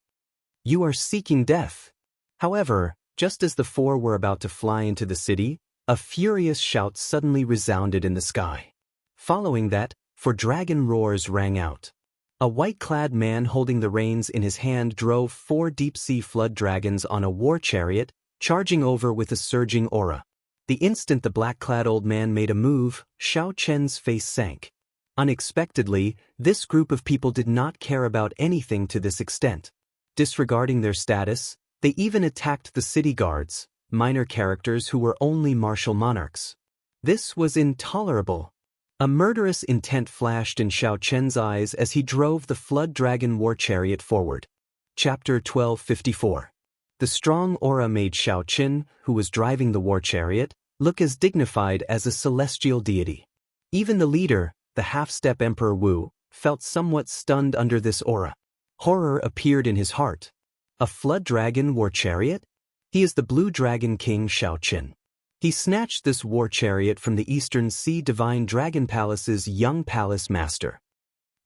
You are seeking death. However, just as the 4 were about to fly into the city, a furious shout suddenly resounded in the sky. Following that, 4 dragon roars rang out. A white-clad man holding the reins in his hand drove 4 deep-sea flood dragons on a war chariot, charging over with a surging aura. The instant the black-clad old man made a move, Xiao Chen's face sank. Unexpectedly, this group of people did not care about anything to this extent. Disregarding their status, they even attacked the city guards, minor characters who were only martial monarchs. This was intolerable. A murderous intent flashed in Xiao Chen's eyes as he drove the Flood Dragon war chariot forward. Chapter 1254. The strong aura made Xiao Chen, who was driving the war chariot, look as dignified as a celestial deity. Even the leader, the half-step Emperor Wu, felt somewhat stunned under this aura. Horror appeared in his heart. A Flood Dragon war chariot? He is the Blue Dragon King Xiao Chen. He snatched this war chariot from the Eastern Sea Divine Dragon Palace's young palace master.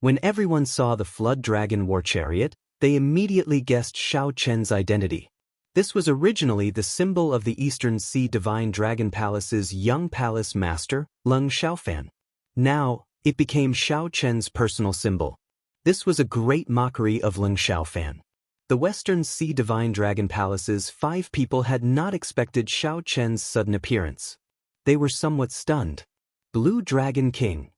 When everyone saw the Flood Dragon war chariot, they immediately guessed Xiao Chen's identity. This was originally the symbol of the Eastern Sea Divine Dragon Palace's young palace master, Leng Xiaofan. Now, it became Xiao Chen's personal symbol. This was a great mockery of Leng Xiaofan. The Western Sea Divine Dragon Palace's 5 people had not expected Xiao Chen's sudden appearance. They were somewhat stunned. Blue Dragon King.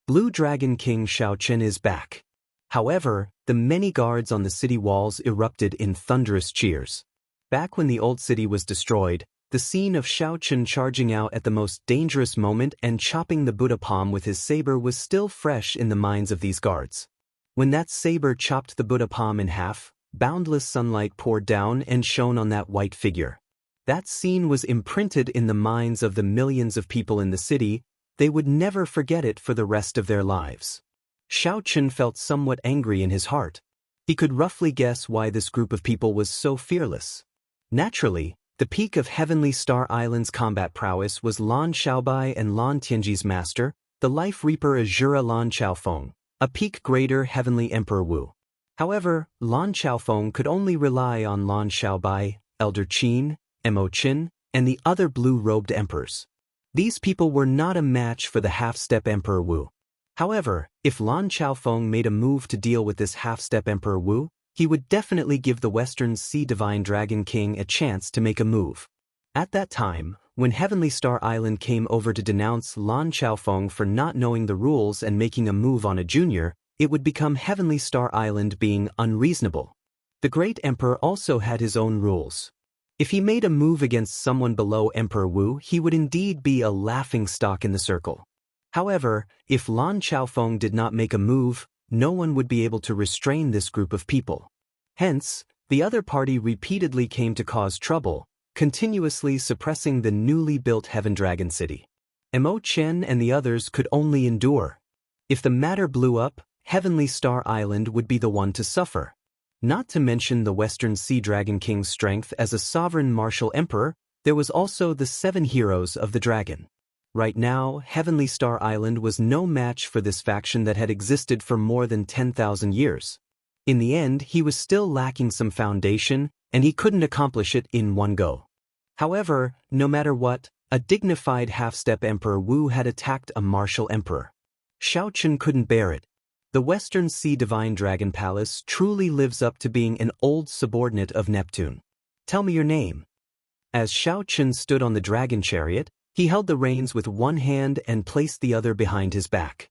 Blue Dragon King Xiao Chen is back. However, the many guards on the city walls erupted in thunderous cheers. Back when the old city was destroyed, The scene of Xiao Chen charging out at the most dangerous moment and chopping the Buddha palm with his saber was still fresh in the minds of these guards. When that saber chopped the Buddha palm in half, boundless sunlight poured down and shone on that white figure. That scene was imprinted in the minds of the millions of people in the city. They would never forget it for the rest of their lives. Xiao Chen felt somewhat angry in his heart. He could roughly guess why this group of people was so fearless. Naturally, the peak of Heavenly Star Island's combat prowess was Lan Xiaobai and Lan Tianji's master, the Life Reaper Azura Lan Xiaofeng, a peak greater Heavenly Emperor Wu. However, Lan Xiaofeng could only rely on Lan Xiaobai, Elder Qin, Mo Qin, and the other blue-robed emperors. These people were not a match for the half-step Emperor Wu. However, if Lan Xiaofeng made a move to deal with this half-step Emperor Wu, he would definitely give the Western Sea Divine Dragon King a chance to make a move. At that time, when Heavenly Star Island came over to denounce Lan Xiaofeng for not knowing the rules and making a move on a junior, it would become Heavenly Star Island being unreasonable. The Great Emperor also had his own rules. If he made a move against someone below Emperor Wu, he would indeed be a laughingstock in the circle. However, if Lan Xiaofeng did not make a move, no one would be able to restrain this group of people. Hence, the other party repeatedly came to cause trouble, continuously suppressing the newly built Heaven Dragon City. Mo Chen and the others could only endure. If the matter blew up, Heavenly Star Island would be the one to suffer. Not to mention the Western Sea Dragon King's strength as a sovereign martial emperor, there was also the 7 heroes of the dragon. Right now, Heavenly Star Island was no match for this faction that had existed for more than 10,000 years. In the end, he was still lacking some foundation, and he couldn't accomplish it in one go. However, no matter what, a dignified half-step Emperor Wu had attacked a martial emperor. Xiao Chen couldn't bear it. The Western Sea Divine Dragon Palace truly lives up to being an old subordinate of Neptune. Tell me your name. As Xiao Chen stood on the dragon chariot, he held the reins with one hand and placed the other behind his back.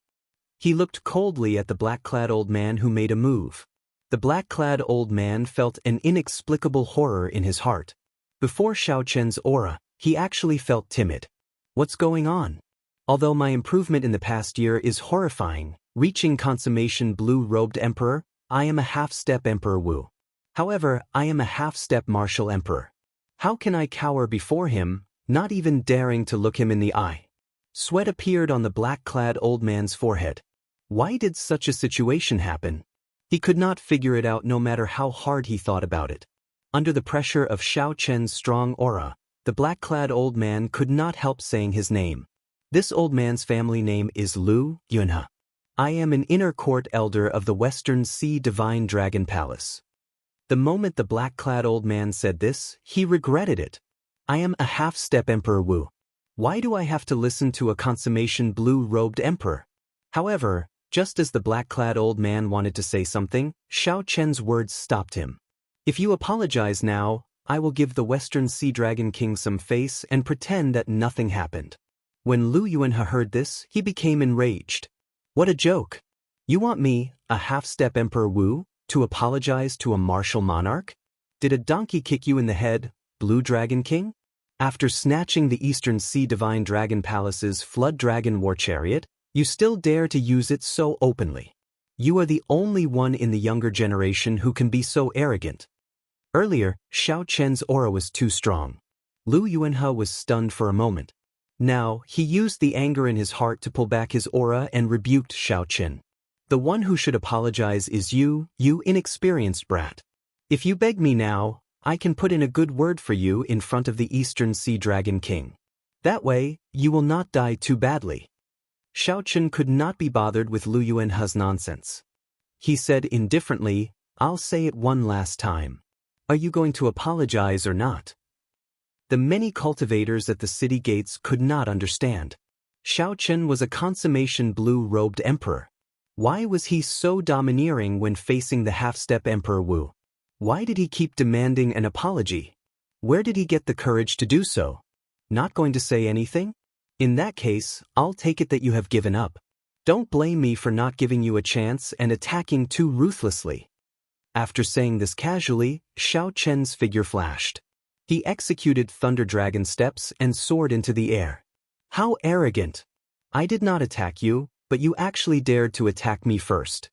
He looked coldly at the black-clad old man who made a move. The black-clad old man felt an inexplicable horror in his heart. Before Xiao Chen's aura, he actually felt timid. What's going on? Although my improvement in the past year is horrifying, reaching consummation blue-robed emperor, I am a half-step Emperor Wu. However, I am a half-step martial emperor. How can I cower before him, not even daring to look him in the eye? Sweat appeared on the black-clad old man's forehead. Why did such a situation happen? He could not figure it out no matter how hard he thought about it. Under the pressure of Xiao Chen's strong aura, the black-clad old man could not help saying his name. This old man's family name is Lu Yunhe. I am an inner court elder of the Western Sea Divine Dragon Palace. The moment the black-clad old man said this, he regretted it. I am a half-step Emperor Wu. Why do I have to listen to a consummation blue-robed emperor? However, just as the black-clad old man wanted to say something, Xiao Chen's words stopped him. If you apologize now, I will give the Western Sea Dragon King some face and pretend that nothing happened. When Lu Yunhe heard this, he became enraged. What a joke! You want me, a half-step Emperor Wu, to apologize to a martial monarch? Did a donkey kick you in the head, Blue Dragon King? After snatching the Eastern Sea Divine Dragon Palace's Flood Dragon War Chariot, you still dare to use it so openly. You are the only one in the younger generation who can be so arrogant. Earlier, Xiao Chen's aura was too strong. Lu Yunhe was stunned for a moment. Now, he used the anger in his heart to pull back his aura and rebuked Xiao Chen. The one who should apologize is you inexperienced brat. If you beg me now, I can put in a good word for you in front of the Eastern Sea Dragon King. That way, you will not die too badly. Xiao Chen could not be bothered with Lu Yunhe's nonsense. He said indifferently, I'll say it one last time. Are you going to apologize or not? The many cultivators at the city gates could not understand. Xiao Chen was a consummation blue-robed emperor. Why was he so domineering when facing the half-step Emperor Wu? Why did he keep demanding an apology? Where did he get the courage to do so? Not going to say anything? In that case, I'll take it that you have given up. Don't blame me for not giving you a chance and attacking too ruthlessly. After saying this casually, Xiao Chen's figure flashed. He executed Thunder Dragon steps and soared into the air. How arrogant! I did not attack you, but you actually dared to attack me first.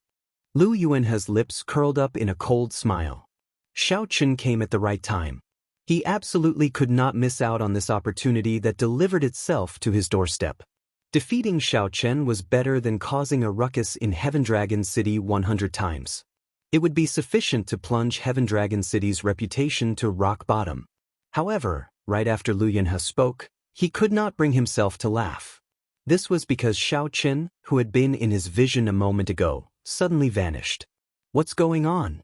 Lu Yuanhe's lips curled up in a cold smile. Xiao Chen came at the right time. He absolutely could not miss out on this opportunity that delivered itself to his doorstep. Defeating Xiao Chen was better than causing a ruckus in Heaven Dragon City 100 times. It would be sufficient to plunge Heaven Dragon City's reputation to rock bottom. However, right after Lu Yuanhe spoke, he could not bring himself to laugh. This was because Xiao Chen, who had been in his vision a moment ago, suddenly vanished. What's going on?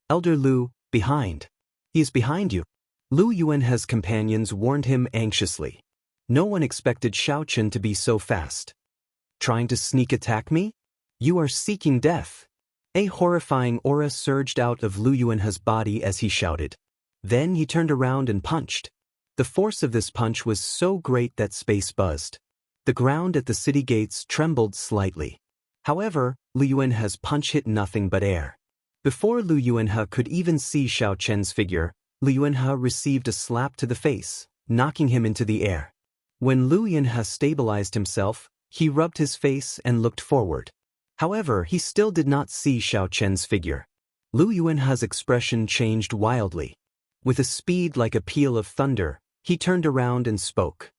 Elder Lu, behind. He is behind you. Lu Yuanhe's companions warned him anxiously. No one expected Xiao Chen to be so fast. Trying to sneak attack me? You are seeking death. A horrifying aura surged out of Lu Yuanhe's body as he shouted. Then he turned around and punched. The force of this punch was so great that space buzzed. The ground at the city gates trembled slightly. However, Lu Yuanhe's punch hit nothing but air. Before Lu Yuanhe could even see Xiao Chen's figure, Lu Yuanhe received a slap to the face, knocking him into the air. When Lu Yuanhe stabilized himself, he rubbed his face and looked forward. However, he still did not see Xiao Chen's figure. Lu Yuanhe's expression changed wildly. With a speed like a peal of thunder, he turned around and spoke.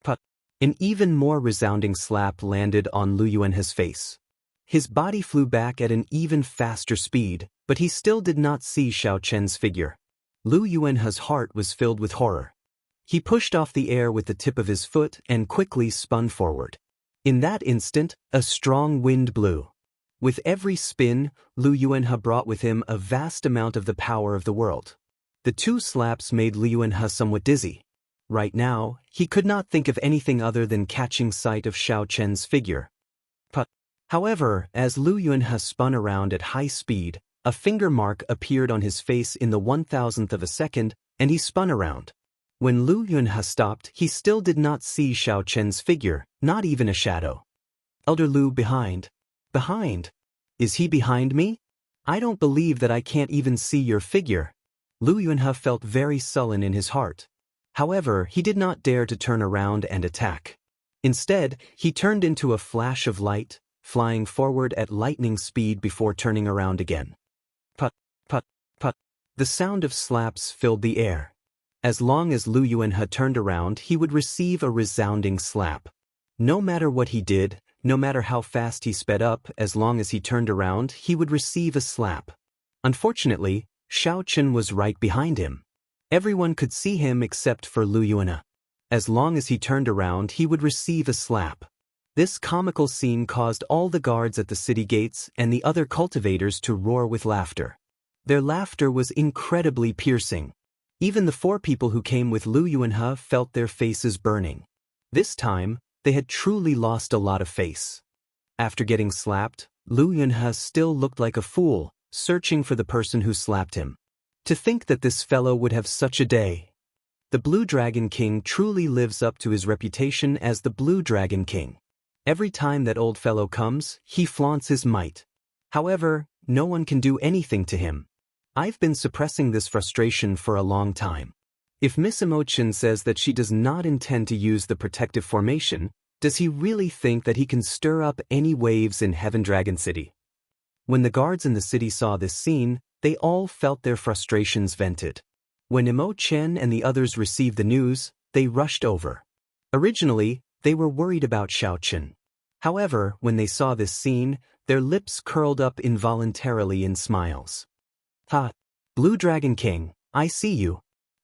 But an even more resounding slap landed on Lu Yuanhe's face. His body flew back at an even faster speed, but he still did not see Xiao Chen's figure. Lu Yuanhe's heart was filled with horror. He pushed off the air with the tip of his foot and quickly spun forward. In that instant, a strong wind blew. With every spin, Lu Yuanhe brought with him a vast amount of the power of the world. The two slaps made Lu Yuanhe somewhat dizzy. Right now, he could not think of anything other than catching sight of Xiao Chen's figure. However, as Lu Yuanhe spun around at high speed, a finger mark appeared on his face in the 1,000th of a second, and he spun around. When Lu Yuanhe stopped, he still did not see Xiao Chen's figure, not even a shadow. Elder Lu behind. Behind? Is he behind me? I don't believe that I can't even see your figure. Lu Yuanhe felt very sullen in his heart. However, he did not dare to turn around and attack. Instead, he turned into a flash of light, flying forward at lightning speed before turning around again. Put, put, put. The sound of slaps filled the air. As long as Lu Yuanhe turned around, he would receive a resounding slap. No matter what he did, no matter how fast he sped up, as long as he turned around, he would receive a slap. Unfortunately, Xiao Chen was right behind him. Everyone could see him except for Lu Yuanhe. As long as he turned around, he would receive a slap. This comical scene caused all the guards at the city gates and the other cultivators to roar with laughter. Their laughter was incredibly piercing. Even the 4 people who came with Lu Yuanhe felt their faces burning. This time, they had truly lost a lot of face. After getting slapped, Lu Yuanhe still looked like a fool, searching for the person who slapped him. To think that this fellow would have such a day. The Blue Dragon King truly lives up to his reputation as the Blue Dragon King. Every time that old fellow comes, he flaunts his might. However, no one can do anything to him. I've been suppressing this frustration for a long time. If Miss Emotion says that she does not intend to use the protective formation, does he really think that he can stir up any waves in Heaven Dragon City? When the guards in the city saw this scene, they all felt their frustrations vented. When Emo Chen and the others received the news, they rushed over. Originally, they were worried about Xiao Chen. However, when they saw this scene, their lips curled up involuntarily in smiles. Ha! Blue Dragon King, I see you.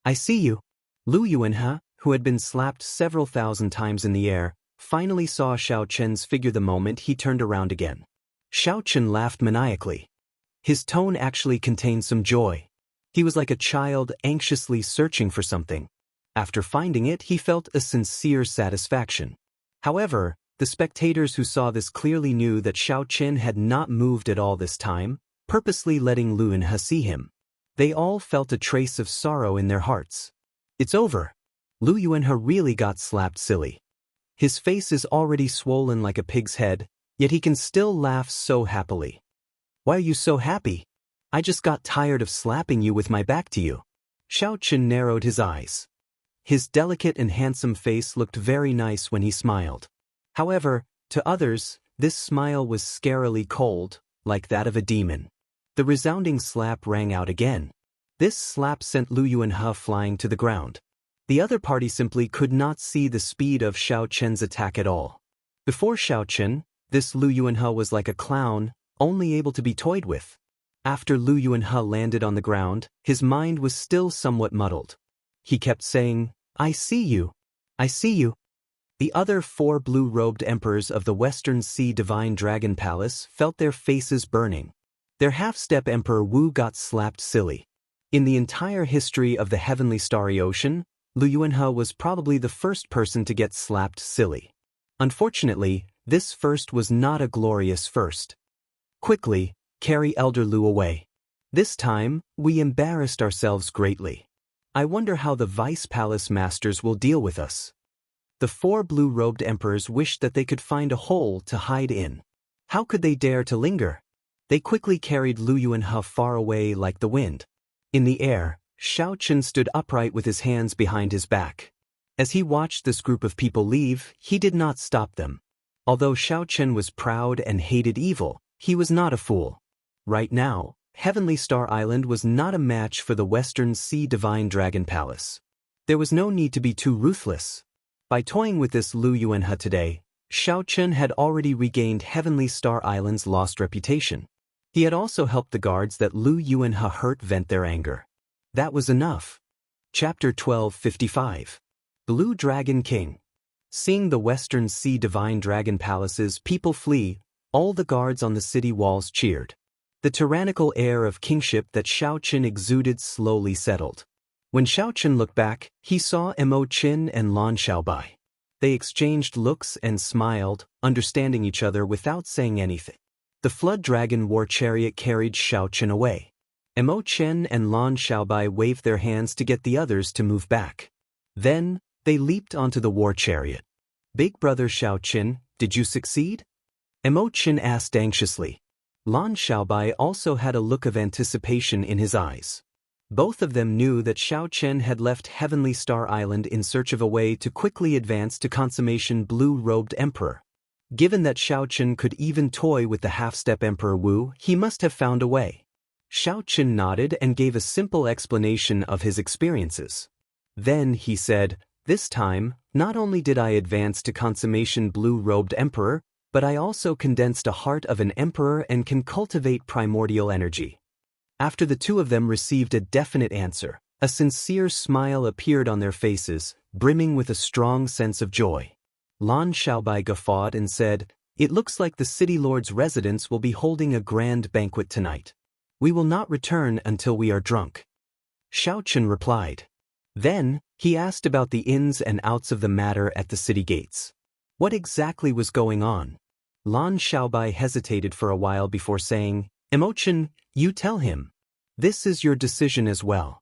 I see you. Lu Yuanhe, who had been slapped several thousand times in the air, finally saw Xiao Chen's figure the moment he turned around again. Xiao Chen laughed maniacally. His tone actually contained some joy. He was like a child anxiously searching for something. After finding it, he felt a sincere satisfaction. However, the spectators who saw this clearly knew that Xiao Chen had not moved at all this time, purposely letting Lu Yuanhe see him. They all felt a trace of sorrow in their hearts. It's over. Lu Yuanhe really got slapped silly. His face is already swollen like a pig's head, yet he can still laugh so happily. Why are you so happy? I just got tired of slapping you with my back to you. Xiao Chen narrowed his eyes. His delicate and handsome face looked very nice when he smiled. However, to others, this smile was scarily cold, like that of a demon. The resounding slap rang out again. This slap sent Lu Yuanhe flying to the ground. The other party simply could not see the speed of Xiao Chen's attack at all. Before Xiao Chen, this Lu Yuanhe was like a clown, only able to be toyed with. After Lu Yuanhe landed on the ground, his mind was still somewhat muddled. He kept saying, "I see you. I see you." The other 4 blue-robed emperors of the Western Sea Divine Dragon Palace felt their faces burning. Their half-step Emperor Wu got slapped silly. In the entire history of the Heavenly Starry Ocean, Lu Yuanhe was probably the first person to get slapped silly. Unfortunately, this first was not a glorious first. Quickly, carry Elder Lu away. This time, we embarrassed ourselves greatly. I wonder how the Vice Palace Masters will deal with us. The 4 blue-robed emperors wished that they could find a hole to hide in. How could they dare to linger? They quickly carried Lu Yuanhe far away like the wind. In the air, Xiao Chen stood upright with his hands behind his back. As he watched this group of people leave, he did not stop them. Although Xiao Chen was proud and hated evil, he was not a fool. Right now, Heavenly Star Island was not a match for the Western Sea Divine Dragon Palace. There was no need to be too ruthless. By toying with this Lu Yuanhe today, Xiao Chen had already regained Heavenly Star Island's lost reputation. He had also helped the guards that Lu Yuanhe hurt vent their anger. That was enough. Chapter 1255. Blue Dragon King. Seeing the Western Sea Divine Dragon Palace's people flee, all the guards on the city walls cheered. The tyrannical air of kingship that Xiao Chen exuded slowly settled. When Xiao Chen looked back, he saw Mo Qin and Lan Xiaobai. They exchanged looks and smiled, understanding each other without saying anything. The Flood Dragon War Chariot carried Xiao Chen away. Mo Qin and Lan Xiaobai waved their hands to get the others to move back. Then, they leaped onto the war chariot. "Big brother Xiao Chen, did you succeed?" Mo Qin asked anxiously. Lan Xiaobai also had a look of anticipation in his eyes. Both of them knew that Xiao Chen had left Heavenly Star Island in search of a way to quickly advance to consummation blue-robed emperor. Given that Xiao Chen could even toy with the half-step Emperor Wu, he must have found a way. Xiao Chen nodded and gave a simple explanation of his experiences. Then he said, "This time, not only did I advance to consummation blue-robed emperor, but I also condensed a heart of an emperor and can cultivate primordial energy." After the two of them received a definite answer, a sincere smile appeared on their faces, brimming with a strong sense of joy. Lan Xiaobai guffawed and said, "It looks like the city lord's residence will be holding a grand banquet tonight. We will not return until we are drunk." Xiao Chen replied. Then, he asked about the ins and outs of the matter at the city gates. What exactly was going on? Lan Xiaobai hesitated for a while before saying, "Mo Chen, you tell him. This is your decision as well."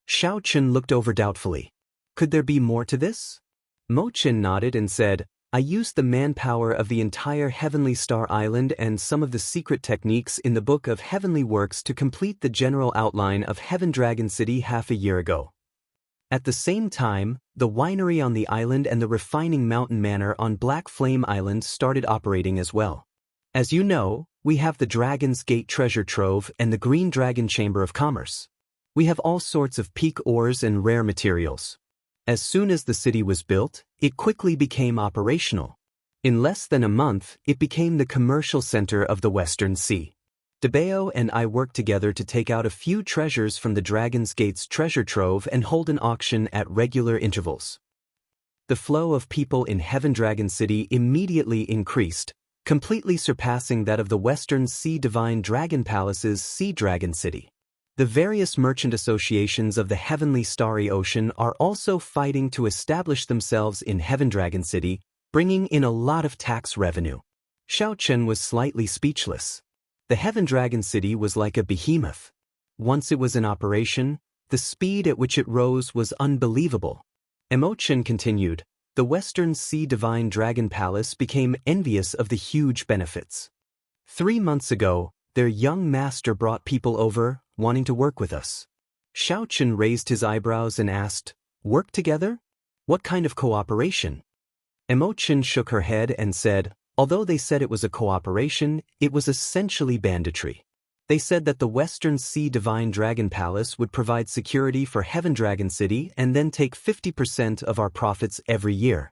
Xiao Chen looked over doubtfully. Could there be more to this? Mo Chen nodded and said, "I used the manpower of the entire Heavenly Star Island and some of the secret techniques in the Book of Heavenly Works to complete the general outline of Heaven Dragon City half a year ago. At the same time, the winery on the island and the refining mountain manor on Black Flame Island started operating as well. As you know, we have the Dragon's Gate Treasure Trove and the Green Dragon Chamber of Commerce. We have all sorts of peak ores and rare materials. As soon as the city was built, it quickly became operational. In less than a month, it became the commercial center of the Western Sea. DeBeo and I worked together to take out a few treasures from the Dragon's Gate's treasure trove and hold an auction at regular intervals. The flow of people in Heaven Dragon City immediately increased, completely surpassing that of the Western Sea Divine Dragon Palace's Sea Dragon City. The various merchant associations of the Heavenly Starry Ocean are also fighting to establish themselves in Heaven Dragon City, bringing in a lot of tax revenue. Xiao Chen was slightly speechless. The Heaven Dragon City was like a behemoth. Once it was in operation, the speed at which it rose was unbelievable. Mo Chen continued, "The Western Sea Divine Dragon Palace became envious of the huge benefits. 3 months ago, their young master brought people over, wanting to work with us." Xiao Chen raised his eyebrows and asked, "Work together? What kind of cooperation?" Emo Chen shook her head and said, although they said it was a cooperation, it was essentially banditry. They said that the Western Sea Divine Dragon Palace would provide security for Heaven Dragon City and then take 50% of our profits every year.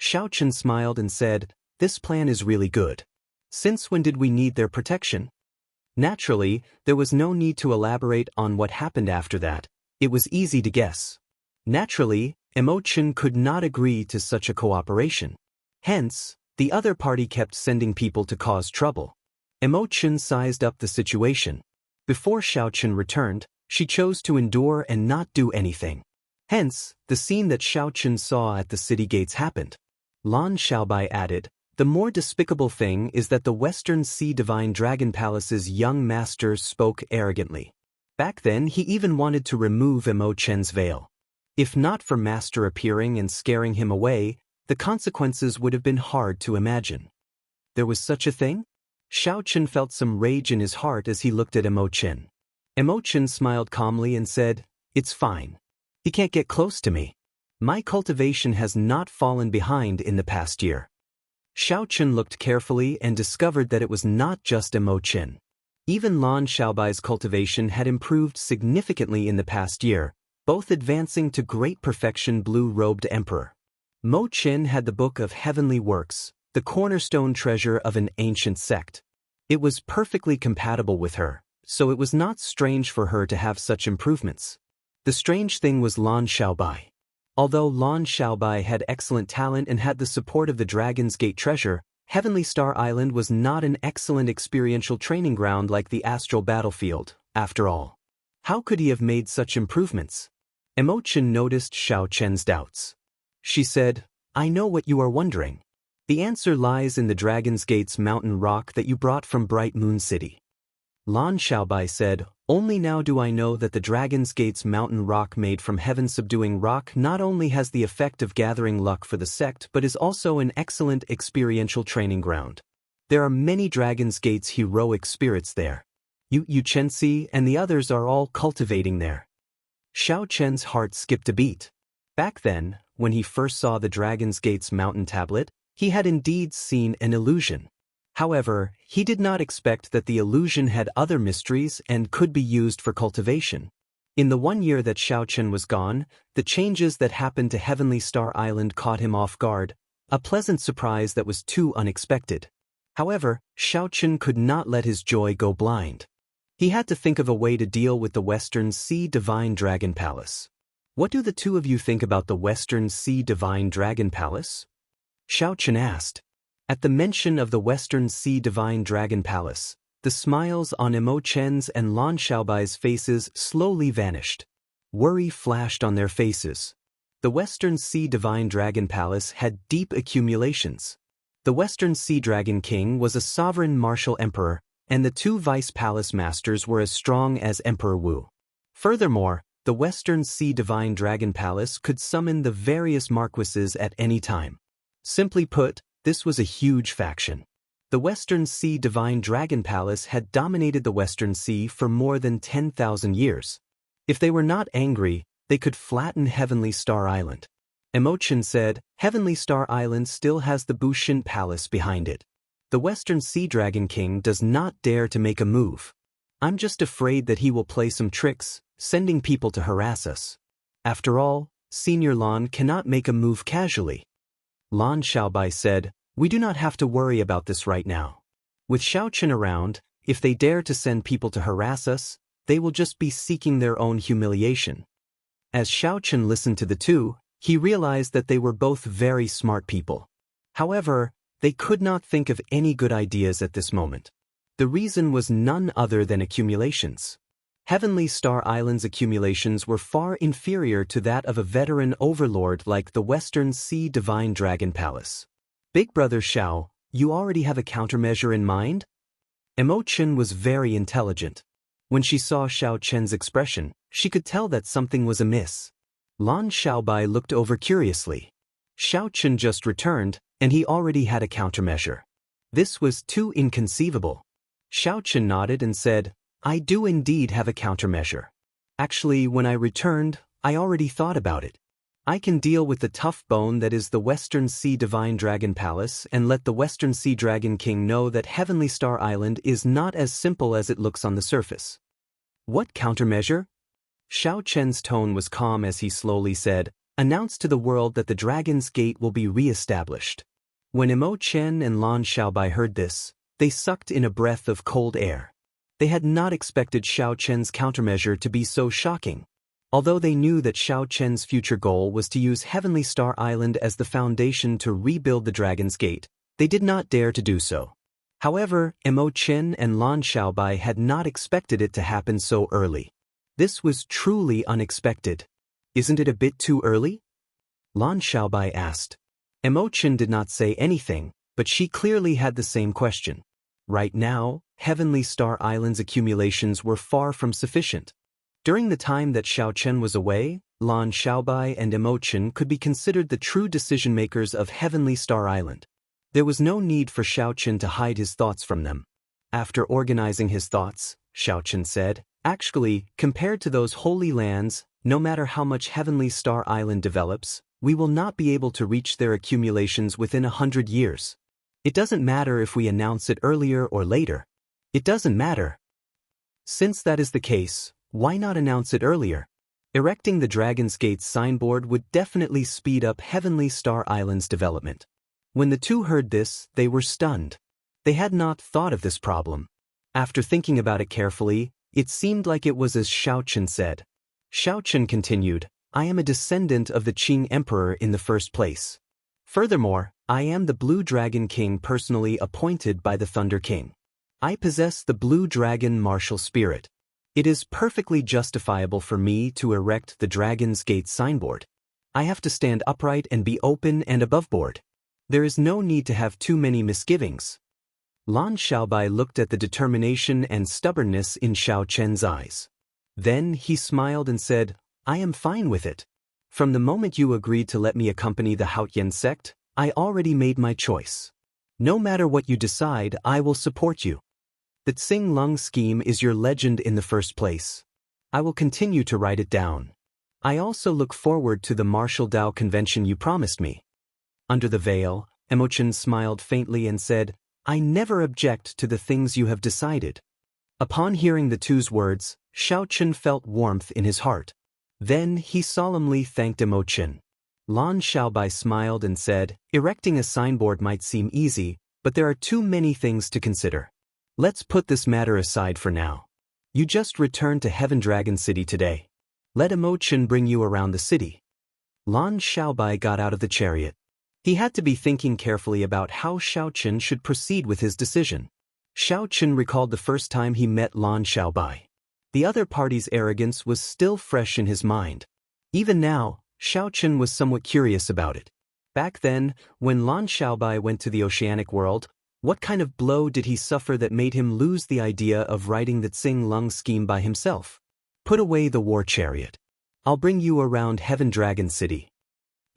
Xiao Chen smiled and said, "This plan is really good. Since when did we need their protection?" Naturally, there was no need to elaborate on what happened after that. It was easy to guess. Naturally, Emo Chen could not agree to such a cooperation. Hence, the other party kept sending people to cause trouble. Emo Chen sized up the situation. Before Xiao Chen returned, she chose to endure and not do anything. Hence, the scene that Xiao Chen saw at the city gates happened. Lan Xiaobai added, "The more despicable thing is that the Western Sea Divine Dragon Palace's young master spoke arrogantly. Back then he even wanted to remove Emo Chen's veil. If not for Master appearing and scaring him away, the consequences would have been hard to imagine." There was such a thing? Xiao Chen felt some rage in his heart as he looked at Emo Chen. Emo Chen smiled calmly and said, "It's fine. He can't get close to me. My cultivation has not fallen behind in the past year." Xiao Chen looked carefully and discovered that it was not just Emo Chen. Even Lan Xiaobai's cultivation had improved significantly in the past year, both advancing to great perfection. Blue-robed Emperor Mo Chen had the Book of Heavenly Works, the cornerstone treasure of an ancient sect. It was perfectly compatible with her, so it was not strange for her to have such improvements. The strange thing was Lan Xiaobai. Although Lan Xiaobai had excellent talent and had the support of the Dragon's Gate treasure, Heavenly Star Island was not an excellent experiential training ground like the astral battlefield, after all. How could he have made such improvements? Emo Chen noticed Xiao Chen's doubts. She said, "I know what you are wondering. The answer lies in the Dragon's Gate's mountain rock that you brought from Bright Moon City." Lan Xiaobai said, "Only now do I know that the Dragon's Gate's mountain rock made from heaven-subduing rock not only has the effect of gathering luck for the sect but is also an excellent experiential training ground. There are many Dragon's Gate's heroic spirits there. Yu Chenxi and the others are all cultivating there." Xiao Chen's heart skipped a beat. Back then, when he first saw the Dragon's Gate's mountain tablet, he had indeed seen an illusion. However, he did not expect that the illusion had other mysteries and could be used for cultivation. In the 1 year that Xiao Chen was gone, the changes that happened to Heavenly Star Island caught him off guard, a pleasant surprise that was too unexpected. However, Xiao Chen could not let his joy go blind. He had to think of a way to deal with the Western Sea Divine Dragon Palace. "What do the two of you think about the Western Sea Divine Dragon Palace?" Xiao Chen asked. At the mention of the Western Sea Divine Dragon Palace, the smiles on Emo Chen's and Lan Xiaobai's faces slowly vanished. Worry flashed on their faces. The Western Sea Divine Dragon Palace had deep accumulations. The Western Sea Dragon King was a sovereign martial emperor, and the two vice palace masters were as strong as Emperor Wu. Furthermore, the Western Sea Divine Dragon Palace could summon the various marquises at any time. Simply put, this was a huge faction. The Western Sea Divine Dragon Palace had dominated the Western Sea for more than 10,000 years. If they were not angry, they could flatten Heavenly Star Island. Emo Chen said, "Heavenly Star Island still has the Bushin Palace behind it. The Western Sea Dragon King does not dare to make a move. I'm just afraid that he will play some tricks, sending people to harass us. After all, Senior Lan cannot make a move casually." Lan Xiaobai said, "We do not have to worry about this right now. With Xiao Chen around, if they dare to send people to harass us, they will just be seeking their own humiliation." As Xiao Chen listened to the two, he realized that they were both very smart people. However, they could not think of any good ideas at this moment. The reason was none other than accumulations. Heavenly Star Island's accumulations were far inferior to that of a veteran overlord like the Western Sea Divine Dragon Palace. "Big Brother Xiao, you already have a countermeasure in mind?" Emo Chen was very intelligent. When she saw Xiao Chen's expression, she could tell that something was amiss. Lan Xiaobai looked over curiously. Xiao Chen just returned, and he already had a countermeasure. This was too inconceivable. Xiao Chen nodded and said, "I do indeed have a countermeasure." Actually, when I returned, I already thought about it. I can deal with the tough bone that is the Western Sea Divine Dragon Palace and let the Western Sea Dragon King know that Heavenly Star Island is not as simple as it looks on the surface. What countermeasure? Xiao Chen's tone was calm as he slowly said, "Announce to the world that the Dragon's Gate will be re-established." When Emo Chen and Lan Xiaobai heard this, they sucked in a breath of cold air. They had not expected Xiao Chen's countermeasure to be so shocking. Although they knew that Xiao Chen's future goal was to use Heavenly Star Island as the foundation to rebuild the Dragon's Gate, they did not dare to do so. However, Emo Chen and Lan Xiaobai had not expected it to happen so early. This was truly unexpected. Isn't it a bit too early? Lan Xiaobai asked. Emo Chen did not say anything, but she clearly had the same question. Right now, Heavenly Star Island's accumulations were far from sufficient. During the time that Xiao Chen was away, Lan Xiaobai and Emo Chen could be considered the true decision-makers of Heavenly Star Island. There was no need for Xiao Chen to hide his thoughts from them. After organizing his thoughts, Xiao Chen said, "Actually, compared to those holy lands, no matter how much Heavenly Star Island develops, we will not be able to reach their accumulations within 100 years. It doesn't matter if we announce it earlier or later. It doesn't matter. Since that is the case, why not announce it earlier? Erecting the Dragon's Gate signboard would definitely speed up Heavenly Star Island's development." When the two heard this, they were stunned. They had not thought of this problem. After thinking about it carefully, it seemed like it was as Xiao Chen said. Xiao Chen continued, "I am a descendant of the Qing Emperor in the first place. Furthermore, I am the Blue Dragon King personally appointed by the Thunder King. I possess the Blue Dragon martial spirit. It is perfectly justifiable for me to erect the Dragon's Gate signboard. I have to stand upright and be open and aboveboard. There is no need to have too many misgivings." Lan Xiaobai looked at the determination and stubbornness in Xiao Chen's eyes. Then he smiled and said, "I am fine with it. From the moment you agreed to let me accompany the Haotian sect, I already made my choice. No matter what you decide, I will support you. The Tsing Lung scheme is your legend in the first place. I will continue to write it down. I also look forward to the Martial Dao convention you promised me." Under the veil, Emo Chen smiled faintly and said, "I never object to the things you have decided." Upon hearing the two's words, Xiao Chen felt warmth in his heart. Then he solemnly thanked Emo Chen. Lan Xiaobai smiled and said, "Erecting a signboard might seem easy, but there are too many things to consider. Let's put this matter aside for now. You just returned to Heaven Dragon City today. Let Emo Chen bring you around the city." Lan Xiaobai got out of the chariot. He had to be thinking carefully about how Xiao Chen should proceed with his decision. Xiao Chen recalled the first time he met Lan Xiaobai. The other party's arrogance was still fresh in his mind. Even now, Xiao Chen was somewhat curious about it. Back then, when Lan Xiaobai went to the oceanic world, what kind of blow did he suffer that made him lose the idea of writing the Tsing Lung scheme by himself? Put away the war chariot. I'll bring you around Heaven Dragon City.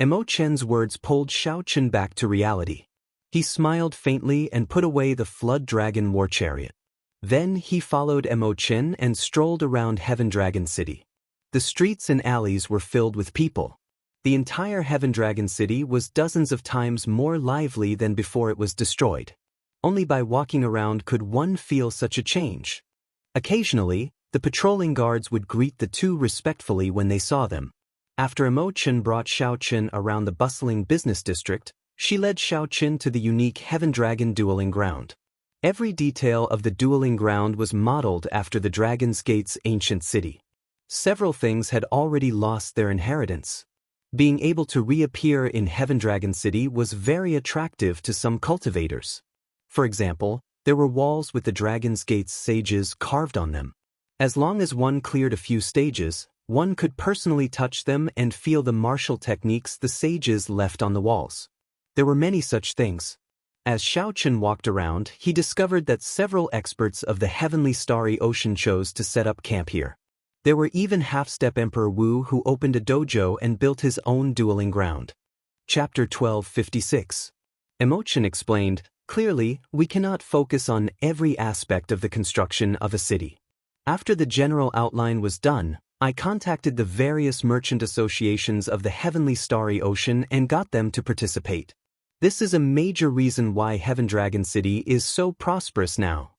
Emo Chen's words pulled Xiao Chen back to reality. He smiled faintly and put away the Flood Dragon war chariot. Then he followed Emo Chen and strolled around Heaven Dragon City. The streets and alleys were filled with people. The entire Heaven Dragon City was dozens of times more lively than before it was destroyed. Only by walking around could one feel such a change. Occasionally, the patrolling guards would greet the two respectfully when they saw them. After Emo Chen brought Xiao Chen around the bustling business district, she led Xiao Chen to the unique Heaven Dragon dueling ground. Every detail of the dueling ground was modeled after the Dragon's Gate's ancient city. Several things had already lost their inheritance. Being able to reappear in Heaven Dragon City was very attractive to some cultivators. For example, there were walls with the Dragon's Gate's sages carved on them. As long as one cleared a few stages, one could personally touch them and feel the martial techniques the sages left on the walls. There were many such things. As Xiao Chen walked around, he discovered that several experts of the Heavenly Starry Ocean chose to set up camp here. There were even Half-Step Emperor Wu who opened a dojo and built his own dueling ground. Chapter 1256. Emo Chen explained, "Clearly, we cannot focus on every aspect of the construction of a city. After the general outline was done, I contacted the various merchant associations of the heavenly starry ocean and got them to participate. This is a major reason why Heaven Dragon City is so prosperous now.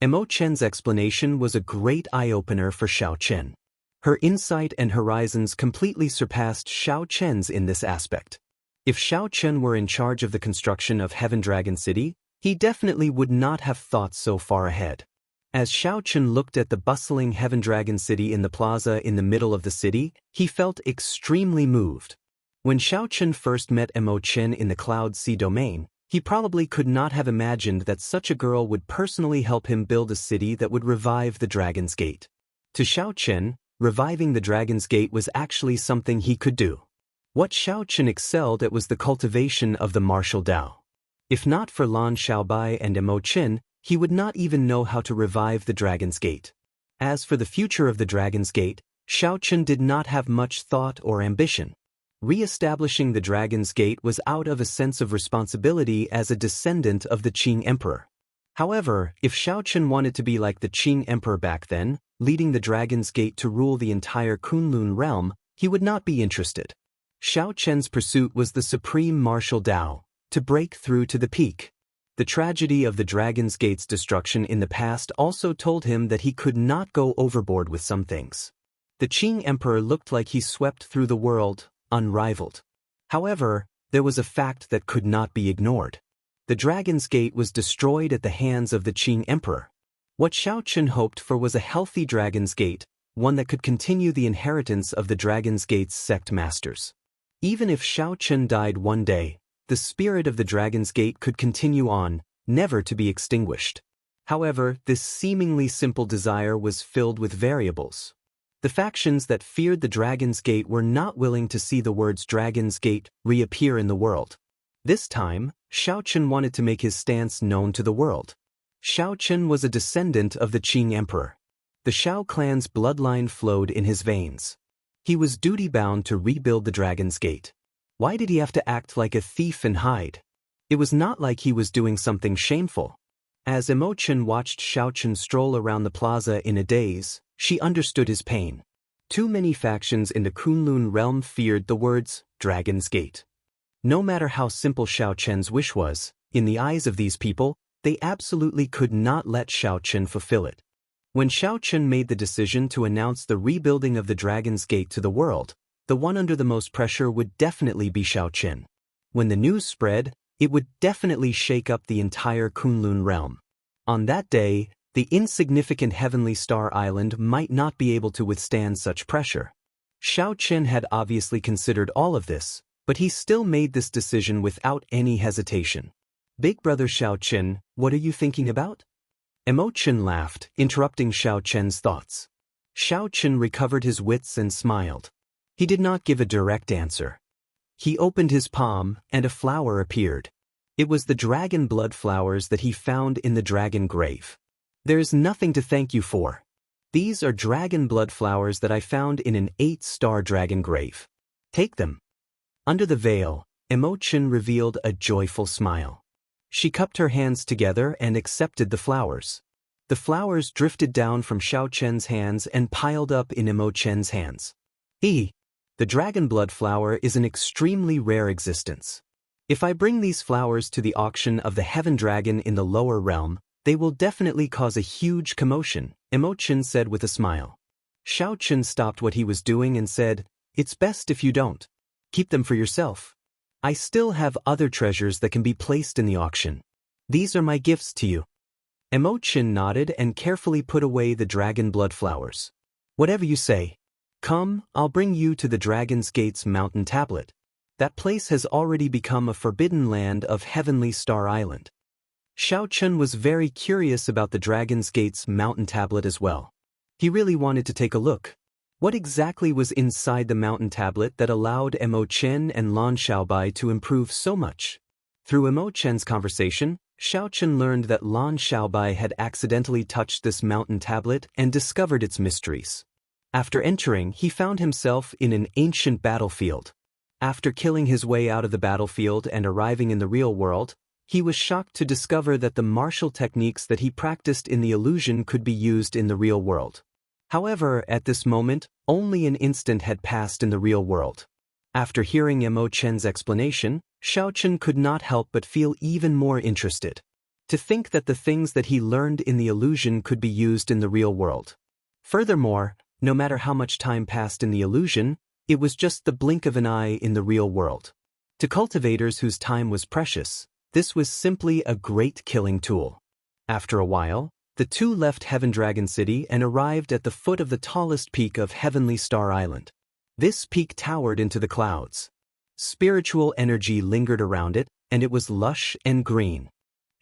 Emo Chen's explanation was a great eye-opener for Xiao Chen. Her insight and horizons completely surpassed Xiao Chen's in this aspect. If Xiao Chen were in charge of the construction of Heaven Dragon City, he definitely would not have thought so far ahead. As Xiao Chen looked at the bustling Heaven Dragon City in the plaza in the middle of the city, he felt extremely moved. When Xiao Chen first met Emo Chen in the Cloud Sea domain, he probably could not have imagined that such a girl would personally help him build a city that would revive the Dragon's Gate. To Xiao Chen, reviving the Dragon's Gate was actually something he could do. What Xiao Chen excelled at was the cultivation of the martial Dao. If not for Lan Xiaobai and Emo Chen, he would not even know how to revive the Dragon's Gate. As for the future of the Dragon's Gate, Xiao Chen did not have much thought or ambition. Re-establishing the Dragon's Gate was out of a sense of responsibility as a descendant of the Qing Emperor. However, if Xiao Chen wanted to be like the Qing Emperor back then, leading the Dragon's Gate to rule the entire Kunlun realm, he would not be interested. Xiao Chen's pursuit was the supreme martial Dao, to break through to the peak. The tragedy of the Dragon's Gate's destruction in the past also told him that he could not go overboard with some things. The Qing Emperor looked like he swept through the world, unrivaled. However, there was a fact that could not be ignored. The Dragon's Gate was destroyed at the hands of the Qing Emperor. What Xiao Chen hoped for was a healthy Dragon's Gate, one that could continue the inheritance of the Dragon's Gate's sect masters. Even if Xiao Chen died one day, the spirit of the Dragon's Gate could continue on, never to be extinguished. However, this seemingly simple desire was filled with variables. The factions that feared the Dragon's Gate were not willing to see the words Dragon's Gate reappear in the world. This time, Xiao Chen wanted to make his stance known to the world. Xiao Chen was a descendant of the Qing Emperor. The Xiao clan's bloodline flowed in his veins. He was duty-bound to rebuild the Dragon's Gate. Why did he have to act like a thief and hide? It was not like he was doing something shameful. As Emo Chen watched Xiao Chen stroll around the plaza in a daze, she understood his pain. Too many factions in the Kunlun realm feared the words, Dragon's Gate. No matter how simple Xiao Chen's wish was, in the eyes of these people, they absolutely could not let Xiao Chen fulfill it. When Xiao Chen made the decision to announce the rebuilding of the Dragon's Gate to the world, the one under the most pressure would definitely be Xiao Chen. When the news spread, it would definitely shake up the entire Kunlun realm. On that day, the insignificant Heavenly Star Island might not be able to withstand such pressure. Xiao Chen had obviously considered all of this, but he still made this decision without any hesitation. Big brother Xiao Chen, what are you thinking about? Emo Chen laughed, interrupting Xiao Chen's thoughts. Xiao Chen recovered his wits and smiled. He did not give a direct answer. He opened his palm, and a flower appeared. It was the dragon blood flowers that he found in the dragon grave. There is nothing to thank you for. These are dragon blood flowers that I found in an 8-star dragon grave. Take them. Under the veil, Emo Chen revealed a joyful smile. She cupped her hands together and accepted the flowers. The flowers drifted down from Xiao Chen's hands and piled up in Emo Chen's hands. The dragon blood flower is an extremely rare existence. If I bring these flowers to the auction of the Heaven Dragon in the lower realm, they will definitely cause a huge commotion, Emo Chen said with a smile. Xiao Chen stopped what he was doing and said, "It's best if you don't. Keep them for yourself. I still have other treasures that can be placed in the auction. These are my gifts to you." Emo Chen nodded and carefully put away the dragon blood flowers. "Whatever you say. Come, I'll bring you to the Dragon's Gate's mountain tablet. That place has already become a forbidden land of Heavenly Star Island." Xiao Chen was very curious about the Dragon's Gate's mountain tablet as well. He really wanted to take a look. What exactly was inside the mountain tablet that allowed Emo Chen and Lan Xiaobai to improve so much? Through Emo Chen's conversation, Xiao Chen learned that Lan Xiaobai had accidentally touched this mountain tablet and discovered its mysteries. After entering, he found himself in an ancient battlefield. After killing his way out of the battlefield and arriving in the real world, he was shocked to discover that the martial techniques that he practiced in the illusion could be used in the real world. However, at this moment, only an instant had passed in the real world. After hearing Mo Chen's explanation, Xiao Chen could not help but feel even more interested. To think that the things that he learned in the illusion could be used in the real world. Furthermore, no matter how much time passed in the illusion, it was just the blink of an eye in the real world. To cultivators whose time was precious, this was simply a great killing tool. After a while, the two left Heaven Dragon City and arrived at the foot of the tallest peak of Heavenly Star Island. This peak towered into the clouds. Spiritual energy lingered around it, and it was lush and green.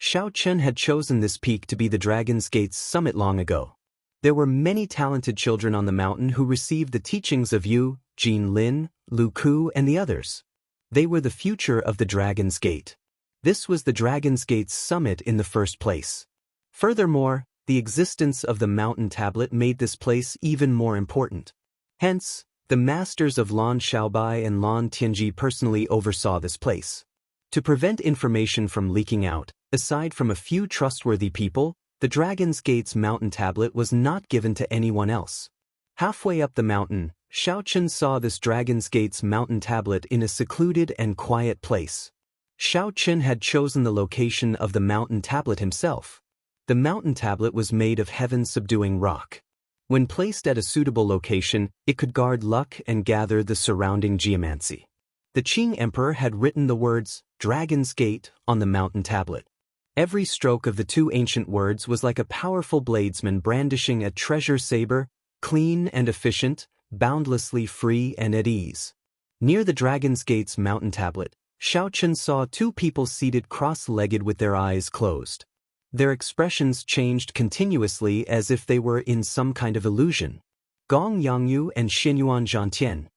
Xiao Chen had chosen this peak to be the Dragon's Gate's summit long ago. There were many talented children on the mountain who received the teachings of Yu, Jin Lin, Lu Ku, and the others. They were the future of the Dragon's Gate. This was the Dragon's Gate's summit in the first place. Furthermore, the existence of the mountain tablet made this place even more important. Hence, the masters of Lan Xiaobai and Lan Tianji personally oversaw this place. To prevent information from leaking out, aside from a few trustworthy people, the Dragon's Gate's mountain tablet was not given to anyone else. Halfway up the mountain, Xiao Chen saw this Dragon's Gate's mountain tablet in a secluded and quiet place. Xiao Chen had chosen the location of the mountain tablet himself. The mountain tablet was made of heaven-subduing rock. When placed at a suitable location, it could guard luck and gather the surrounding geomancy. The Qing Emperor had written the words, Dragon's Gate, on the mountain tablet. Every stroke of the two ancient words was like a powerful bladesman brandishing a treasure saber, clean and efficient, boundlessly free and at ease. Near the Dragon's Gate's mountain tablet, Xiao Chen saw two people seated cross-legged with their eyes closed. Their expressions changed continuously as if they were in some kind of illusion. Gong Yangyu and Xinyuan Zhantian.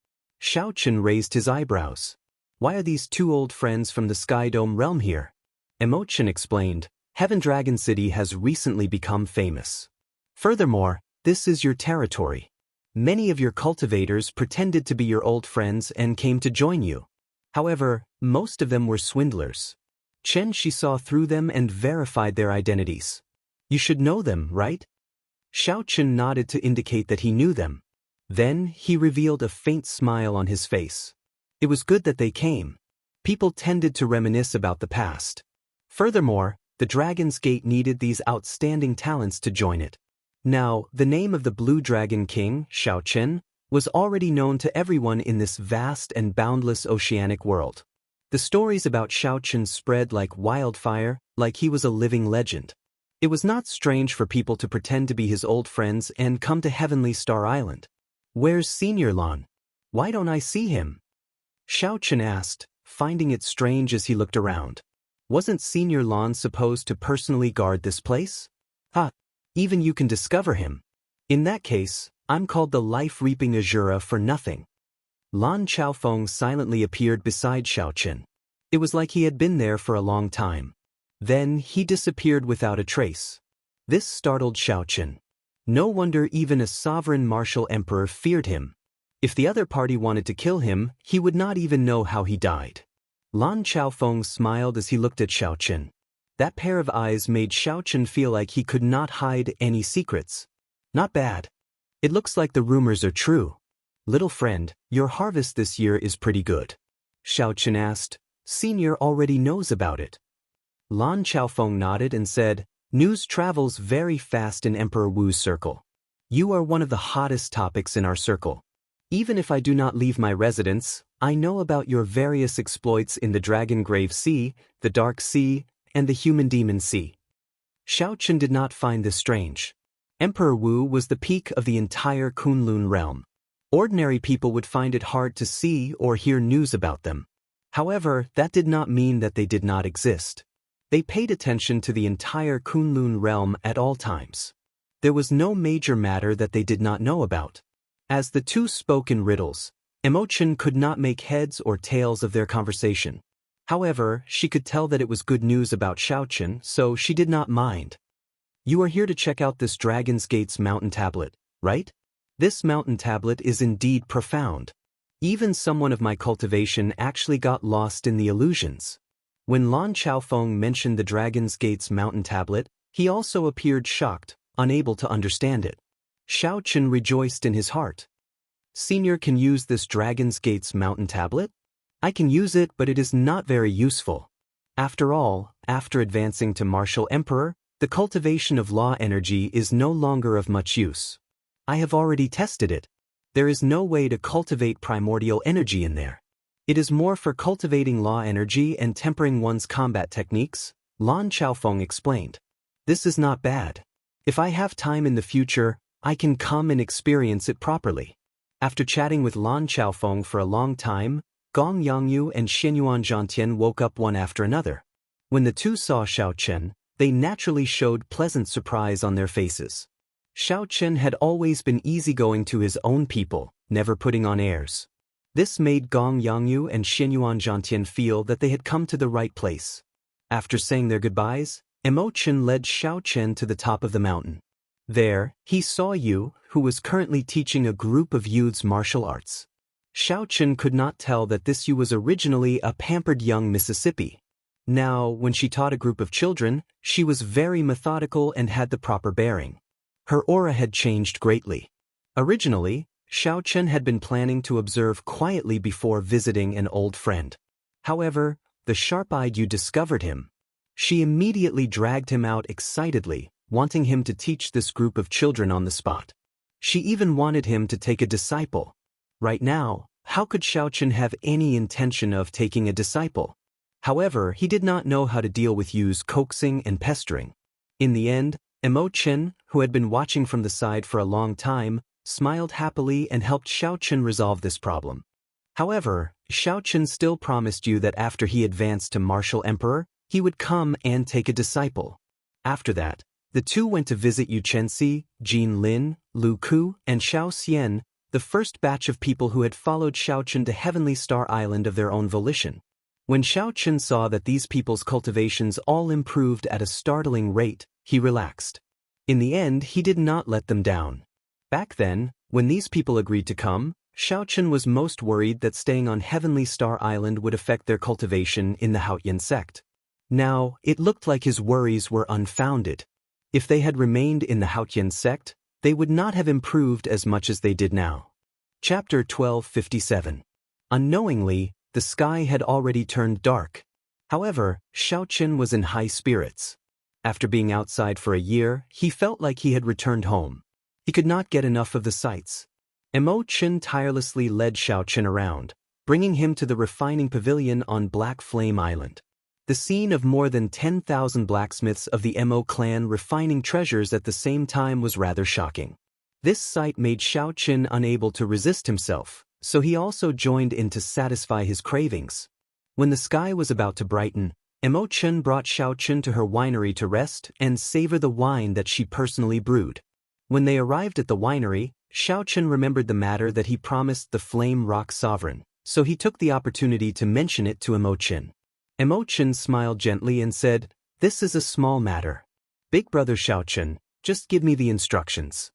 Xiao Chen raised his eyebrows. Why are these two old friends from the Sky Dome realm here? Mo Chen explained, Heaven Dragon City has recently become famous. Furthermore, this is your territory. Many of your cultivators pretended to be your old friends and came to join you. However, most of them were swindlers. Chen Shi saw through them and verified their identities. You should know them, right? Xiao Chen nodded to indicate that he knew them. Then, he revealed a faint smile on his face. It was good that they came. People tended to reminisce about the past. Furthermore, the Dragon's Gate needed these outstanding talents to join it. Now, the name of the Blue Dragon King, Xiao Chen, was already known to everyone in this vast and boundless oceanic world. The stories about Xiao Chen spread like wildfire, like he was a living legend. It was not strange for people to pretend to be his old friends and come to Heavenly Star Island. Where's Senior Lan? Why don't I see him? Xiao Chen asked, finding it strange as he looked around. Wasn't Senior Lan supposed to personally guard this place? Even you can discover him. In that case, I'm called the Life-Reaping Azura for nothing. Lan Chaofeng silently appeared beside Xiao Chen. It was like he had been there for a long time. Then he disappeared without a trace. This startled Xiao Chen. No wonder even a sovereign martial emperor feared him. If the other party wanted to kill him, he would not even know how he died. Lan Chaofeng smiled as he looked at Xiao Chen. That pair of eyes made Xiao Chen feel like he could not hide any secrets. Not bad. It looks like the rumors are true. Little friend, your harvest this year is pretty good. Xiao Chen asked. Senior already knows about it. Lan Chaofeng nodded and said, News travels very fast in Emperor Wu's circle. You are one of the hottest topics in our circle. Even if I do not leave my residence, I know about your various exploits in the Dragon Grave Sea, the Dark Sea, and the Human Demon Sea. Xiao Chen did not find this strange. Emperor Wu was the peak of the entire Kunlun realm. Ordinary people would find it hard to see or hear news about them. However, that did not mean that they did not exist. They paid attention to the entire Kunlun realm at all times. There was no major matter that they did not know about. As the two spoke in riddles, Mo Chen could not make heads or tails of their conversation. However, she could tell that it was good news about Xiao Chen, so she did not mind. You are here to check out this Dragon's Gate's mountain tablet, right? This mountain tablet is indeed profound. Even someone of my cultivation actually got lost in the illusions. When Lan Chaofeng mentioned the Dragon's Gate's mountain tablet, he also appeared shocked, unable to understand it. Xiao Chen rejoiced in his heart. Senior can use this Dragon's Gate's mountain tablet? I can use it, but it is not very useful. After all, after advancing to Martial Emperor, the cultivation of law energy is no longer of much use. I have already tested it. There is no way to cultivate primordial energy in there. It is more for cultivating law energy and tempering one's combat techniques, Lan Chaofeng explained. This is not bad. If I have time in the future, I can come and experience it properly. After chatting with Lan Chaofeng for a long time, Gong Yangyu and Xinyuan Zhantian woke up one after another. When the two saw Xiao Chen, they naturally showed pleasant surprise on their faces. Xiao Chen had always been easygoing to his own people, never putting on airs. This made Gong Yangyu and Xinyuan Zhantian feel that they had come to the right place. After saying their goodbyes, Mo Chen led Xiao Chen to the top of the mountain. There, he saw Yu, who was currently teaching a group of youths martial arts. Xiao Chen could not tell that this Yu was originally a pampered young Mississippi. Now, when she taught a group of children, she was very methodical and had the proper bearing. Her aura had changed greatly. Originally, Xiao Chen had been planning to observe quietly before visiting an old friend. However, the sharp-eyed Yu discovered him. She immediately dragged him out excitedly, wanting him to teach this group of children on the spot. She even wanted him to take a disciple. Right now, how could Xiao Chen have any intention of taking a disciple? However, he did not know how to deal with Yu's coaxing and pestering. In the end, Mo Chen, who had been watching from the side for a long time, smiled happily and helped Xiao Chen resolve this problem. However, Xiao Chen still promised Yu that after he advanced to Martial Emperor, he would come and take a disciple. After that, the two went to visit Yu Chenxi, Jin Lin, Lu Ku, and Xiao Xian, the first batch of people who had followed Xiao Chen to Heavenly Star Island of their own volition. When Xiao Chen saw that these people's cultivations all improved at a startling rate, he relaxed. In the end, he did not let them down. Back then, when these people agreed to come, Xiao Chen was most worried that staying on Heavenly Star Island would affect their cultivation in the Haotian sect. Now, it looked like his worries were unfounded. If they had remained in the Haotian sect, they would not have improved as much as they did now. Chapter 1257. Unknowingly, the sky had already turned dark. However, Xiao Chen was in high spirits. After being outside for a year, he felt like he had returned home. He could not get enough of the sights. Mo Chen tirelessly led Xiao Chen around, bringing him to the refining pavilion on Black Flame Island. The scene of more than 10,000 blacksmiths of the Mo clan refining treasures at the same time was rather shocking. This sight made Xiao Chen unable to resist himself, so he also joined in to satisfy his cravings. When the sky was about to brighten, Mo Chen brought Xiao Chen to her winery to rest and savor the wine that she personally brewed. When they arrived at the winery, Xiao Chen remembered the matter that he promised the Flame Rock Sovereign, so he took the opportunity to mention it to Mo Chen. Mo Chen smiled gently and said, "This is a small matter. Big brother Xiao Chen, just give me the instructions."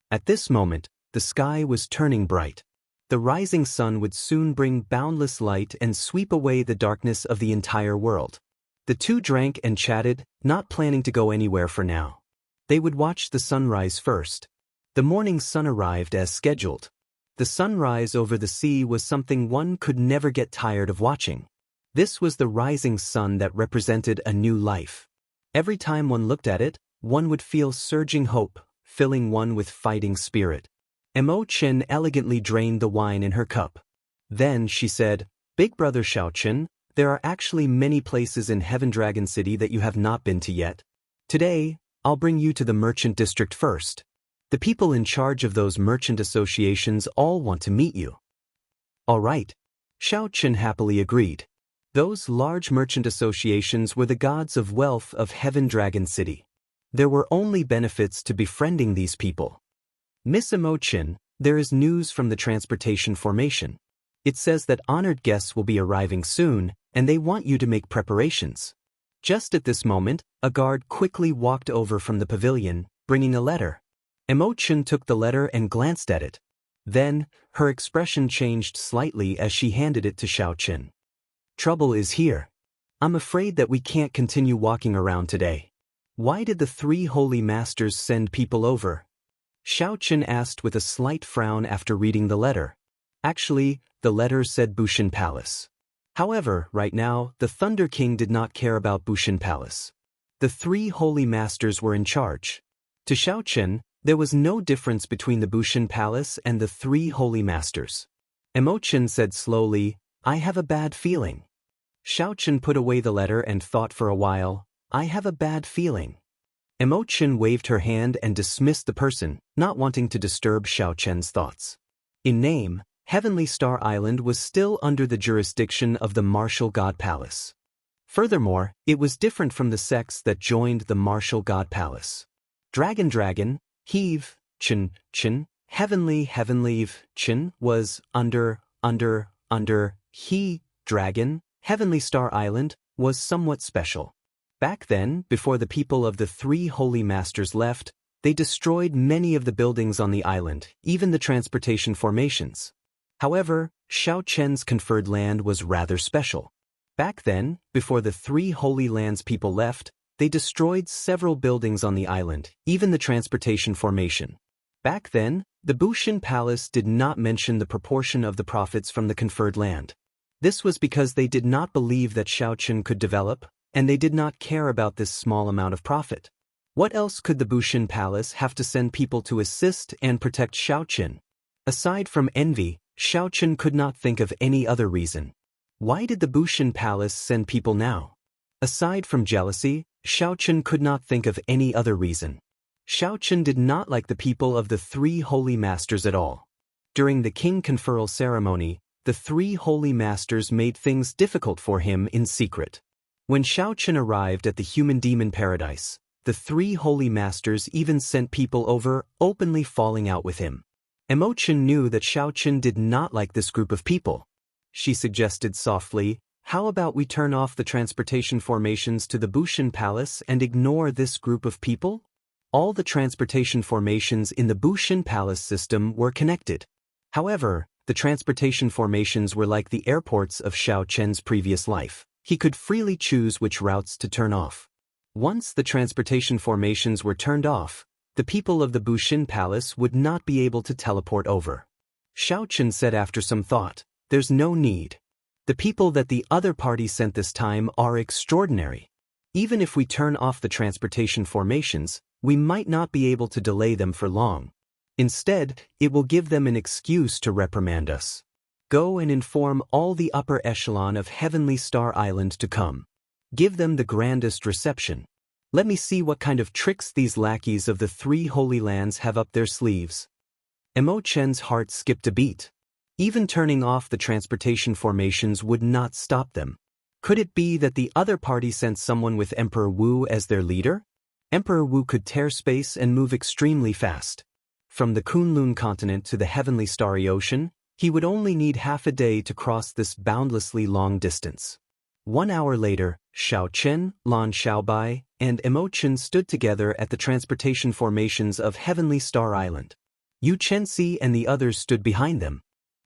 At this moment, the sky was turning bright. The rising sun would soon bring boundless light and sweep away the darkness of the entire world. The two drank and chatted, not planning to go anywhere for now. They would watch the sunrise first. The morning sun arrived as scheduled. The sunrise over the sea was something one could never get tired of watching. This was the rising sun that represented a new life. Every time one looked at it, one would feel surging hope, filling one with fighting spirit. Mo Chen elegantly drained the wine in her cup. Then she said, "Big brother Xiao Chen, there are actually many places in Heaven Dragon City that you have not been to yet. Today, I'll bring you to the merchant district first. The people in charge of those merchant associations all want to meet you." "All right." Xiao Chen happily agreed. Those large merchant associations were the gods of wealth of Heaven Dragon City. There were only benefits to befriending these people. "Miss Mo Chen, there is news from the transportation formation. It says that honored guests will be arriving soon, and they want you to make preparations." Just at this moment, a guard quickly walked over from the pavilion, bringing a letter. Mo Chen took the letter and glanced at it. Then, her expression changed slightly as she handed it to Xiao Chen. "Trouble is here. I'm afraid that we can't continue walking around today. Why did the three holy masters send people over?" Xiao Chen asked with a slight frown after reading the letter. Actually, the letter said Bushin Palace. However, right now, the Thunder King did not care about Bushin Palace. The three holy masters were in charge. To Xiao Chen, there was no difference between the Bushin Palace and the three holy masters. Chen said slowly, I have a bad feeling. Xiao Chen put away the letter and thought for a while, I have a bad feeling. Chen waved her hand and dismissed the person, not wanting to disturb Xiao Chen's thoughts. In name, Heavenly Star Island was still under the jurisdiction of the Martial God Palace. Furthermore, it was different from the sects that joined the Martial God Palace. Dragon, Heave, Chen, Heavenly, Chen, was under, Dragon, Heavenly Star Island, was somewhat special. Back then, before the people of the three holy masters left, they destroyed many of the buildings on the island, even the transportation formations. However, Xiao Chen's conferred land was rather special. Back then, before the three holy lands people left, they destroyed several buildings on the island, even the transportation formation. Back then, the Bushin Palace did not mention the proportion of the profits from the conferred land. This was because they did not believe that Xiao Chen could develop, and they did not care about this small amount of profit. What else could the Bushin Palace have to send people to assist and protect Xiao Chen? Aside from envy, Xiao Chen could not think of any other reason. Why did the Bushin Palace send people now? Aside from jealousy, Xiao Chen could not think of any other reason. Xiao Chen did not like the people of the three holy masters at all. During the king conferral ceremony, the three holy masters made things difficult for him in secret. When Xiao Chen arrived at the human demon paradise, the three holy masters even sent people over, openly falling out with him. Chen knew that Xiao Chen did not like this group of people. She suggested softly, how about we turn off the transportation formations to the Bushin Palace and ignore this group of people? All the transportation formations in the Bushin Palace system were connected. However, the transportation formations were like the airports of Xiao Chen's previous life. He could freely choose which routes to turn off. Once the transportation formations were turned off, the people of the Bushin Palace would not be able to teleport over. Xiao Chen said after some thought, there's no need. The people that the other party sent this time are extraordinary. Even if we turn off the transportation formations, we might not be able to delay them for long. Instead, it will give them an excuse to reprimand us. Go and inform all the upper echelon of Heavenly Star Island to come. Give them the grandest reception. Let me see what kind of tricks these lackeys of the three holy lands have up their sleeves. Chen's heart skipped a beat. Even turning off the transportation formations would not stop them. Could it be that the other party sent someone with Emperor Wu as their leader? Emperor Wu could tear space and move extremely fast. From the Kunlun continent to the Heavenly Starry Ocean, he would only need half a day to cross this boundlessly long distance. 1 hour later, Xiao Chen, Lan Xiaobai, and Chen stood together at the transportation formations of Heavenly Star Island. Yu Chenxi and the others stood behind them.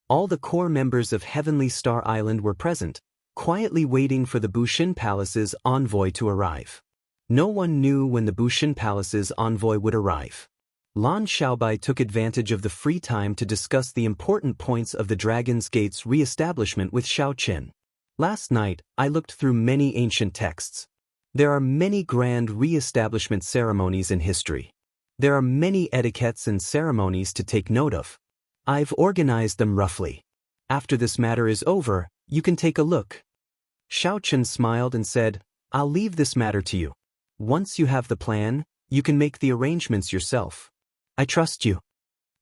All the core members of Heavenly Star Island were present, quietly waiting for the Bushin Palace's envoy to arrive. No one knew when the Bushin Palace's envoy would arrive. Lan Xiaobai took advantage of the free time to discuss the important points of the Dragon's Gate's re-establishment with Xiao Chen. Last night, I looked through many ancient texts. There are many grand re-establishment ceremonies in history. There are many etiquettes and ceremonies to take note of. I've organized them roughly. After this matter is over, you can take a look. Xiao Chen smiled and said, I'll leave this matter to you. Once you have the plan, you can make the arrangements yourself. I trust you.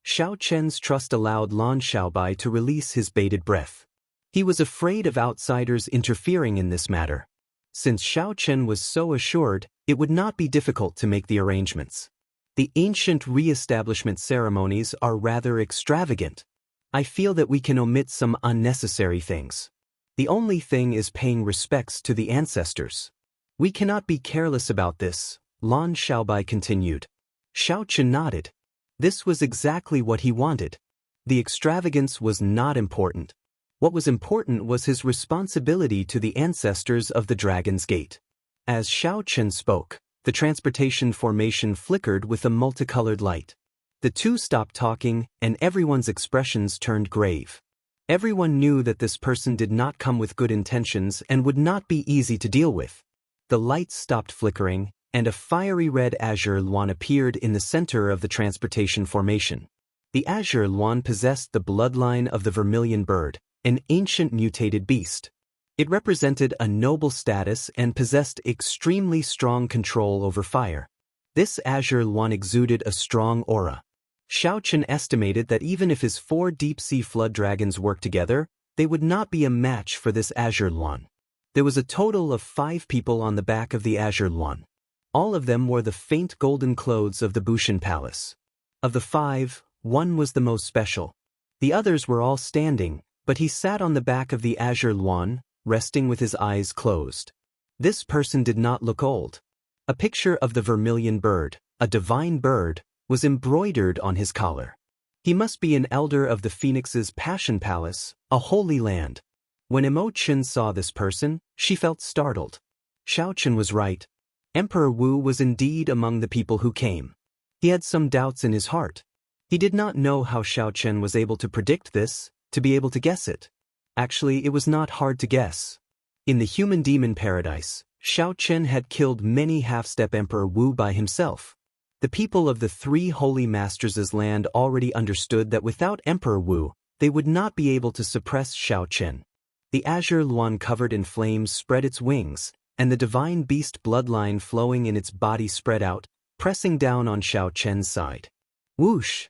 Xiao Chen's trust allowed Lan Xiaobai to release his bated breath. He was afraid of outsiders interfering in this matter. Since Xiao Chen was so assured, it would not be difficult to make the arrangements. The ancient re-establishment ceremonies are rather extravagant. I feel that we can omit some unnecessary things. The only thing is paying respects to the ancestors. We cannot be careless about this, Lan Xiaobai continued. Xiao Chen nodded. This was exactly what he wanted. The extravagance was not important. What was important was his responsibility to the ancestors of the Dragon's Gate. As Xiao Chen spoke, the transportation formation flickered with a multicolored light. The two stopped talking, and everyone's expressions turned grave. Everyone knew that this person did not come with good intentions and would not be easy to deal with. The lights stopped flickering, and a fiery red azure luan appeared in the center of the transportation formation. The azure luan possessed the bloodline of the vermilion bird, an ancient mutated beast. It represented a noble status and possessed extremely strong control over fire. This azure luan exuded a strong aura. Xiao Chen estimated that even if his 4 deep-sea flood dragons worked together, they would not be a match for this azure luan. There was a total of 5 people on the back of the azure luan. All of them wore the faint golden clothes of the Bushan Palace. Of the 5, one was the most special. The others were all standing, but he sat on the back of the azure luan, resting with his eyes closed. This person did not look old. A picture of the vermilion bird, a divine bird, was embroidered on his collar. He must be an elder of the Phoenix's Passion Palace, a holy land. When Emo Chen saw this person, she felt startled. Xiao Chen was right. Emperor Wu was indeed among the people who came. He had some doubts in his heart. He did not know how Xiao Chen was able to predict this, to be able to guess it. Actually, it was not hard to guess. In the human demon paradise, Xiao Chen had killed many half-step Emperor Wu by himself. The people of the 3 holy masters' land already understood that without Emperor Wu, they would not be able to suppress Xiao Chen. The azure luan covered in flames spread its wings, and the divine beast bloodline flowing in its body spread out, pressing down on Xiao Chen's side. Whoosh!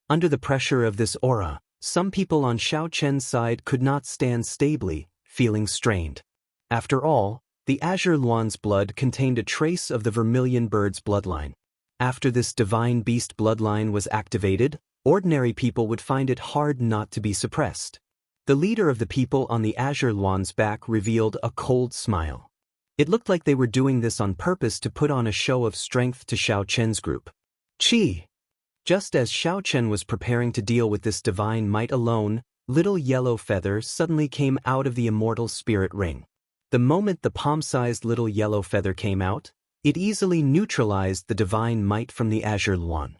Under the pressure of this aura, some people on Xiao Chen's side could not stand stably, feeling strained. After all, the azure luan's blood contained a trace of the vermilion bird's bloodline. After this divine beast bloodline was activated, ordinary people would find it hard not to be suppressed. The leader of the people on the azure luan's back revealed a cold smile. It looked like they were doing this on purpose to put on a show of strength to Xiao Chen's group. Qi! Just as Xiao Chen was preparing to deal with this divine might alone, little yellow feather suddenly came out of the immortal spirit ring. The moment the palm-sized little yellow feather came out, it easily neutralized the divine might from the azure luan.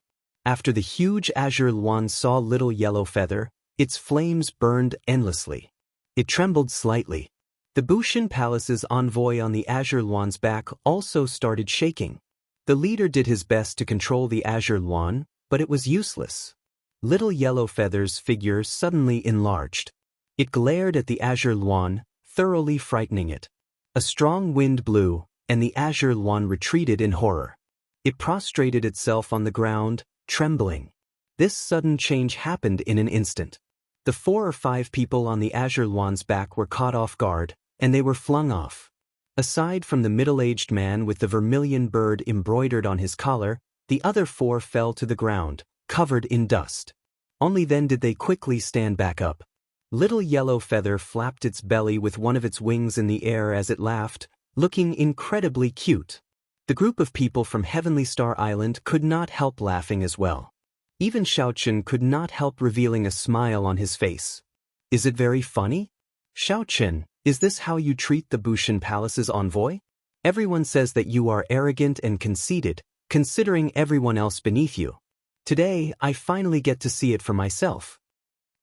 After the huge azure luan saw little yellow feather, its flames burned endlessly. It trembled slightly. The Bushan Palace's envoy on the azure luan's back also started shaking. The leader did his best to control the azure luan, but it was useless. Little yellow feather's figure suddenly enlarged. It glared at the azure luan, thoroughly frightening it. A strong wind blew, and the azure luan retreated in horror. It prostrated itself on the ground, trembling. This sudden change happened in an instant. The 4 or 5 people on the azure luan's back were caught off guard, and they were flung off. Aside from the middle-aged man with the vermilion bird embroidered on his collar, the other 4 fell to the ground, covered in dust. Only then did they quickly stand back up. Little yellow feather flapped its belly with one of its wings in the air as it laughed, looking incredibly cute. The group of people from Heavenly Star Island could not help laughing as well. Even Xiao Chen could not help revealing a smile on his face. Is it very funny? Xiao Chen, is this how you treat the Bushan Palace's envoy? Everyone says that you are arrogant and conceited, considering everyone else beneath you. Today, I finally get to see it for myself.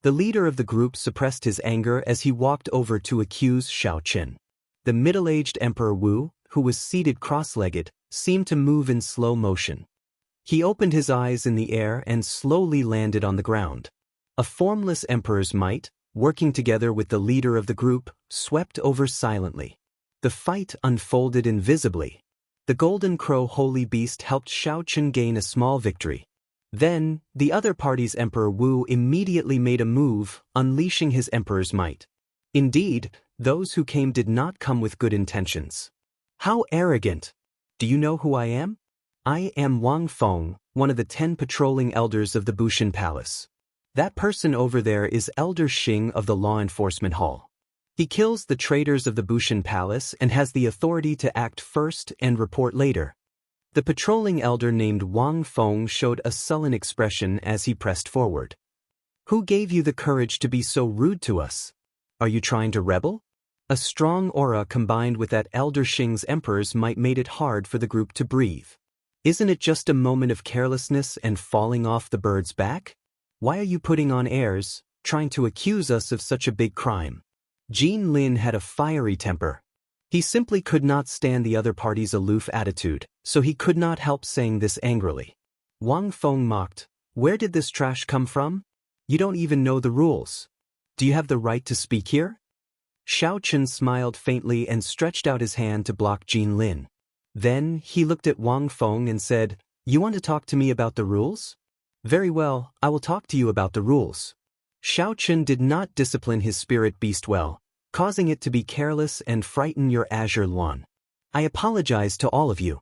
The leader of the group suppressed his anger as he walked over to accuse Xiao Chen. The middle-aged Emperor Wu, who was seated cross-legged, seemed to move in slow motion. He opened his eyes in the air and slowly landed on the ground. A formless emperor's might, working together with the leader of the group, swept over silently. The fight unfolded invisibly. The Golden Crow Holy Beast helped Xiao Chen gain a small victory. Then, the other party's Emperor Wu immediately made a move, unleashing his emperor's might. Indeed, those who came did not come with good intentions. How arrogant! Do you know who I am? I am Wang Feng, one of the 10 patrolling elders of the Bushan Palace. That person over there is Elder Xing of the Law Enforcement Hall. He kills the traitors of the Bushan Palace and has the authority to act first and report later. The patrolling elder named Wang Feng showed a sullen expression as he pressed forward. Who gave you the courage to be so rude to us? Are you trying to rebel? A strong aura combined with that Elder Xing's emperor's might made it hard for the group to breathe. Isn't it just a moment of carelessness and falling off the bird's back? Why are you putting on airs, trying to accuse us of such a big crime? Jin Lin had a fiery temper. He simply could not stand the other party's aloof attitude, so he could not help saying this angrily. Wang Feng mocked, "Where did this trash come from? You don't even know the rules. Do you have the right to speak here?" Xiao Chen smiled faintly and stretched out his hand to block Jin Lin. Then, he looked at Wang Feng and said, "You want to talk to me about the rules? Very well, I will talk to you about the rules." Xiao Chen did not discipline his spirit beast well, causing it to be careless and frighten your Azure Luan. I apologize to all of you.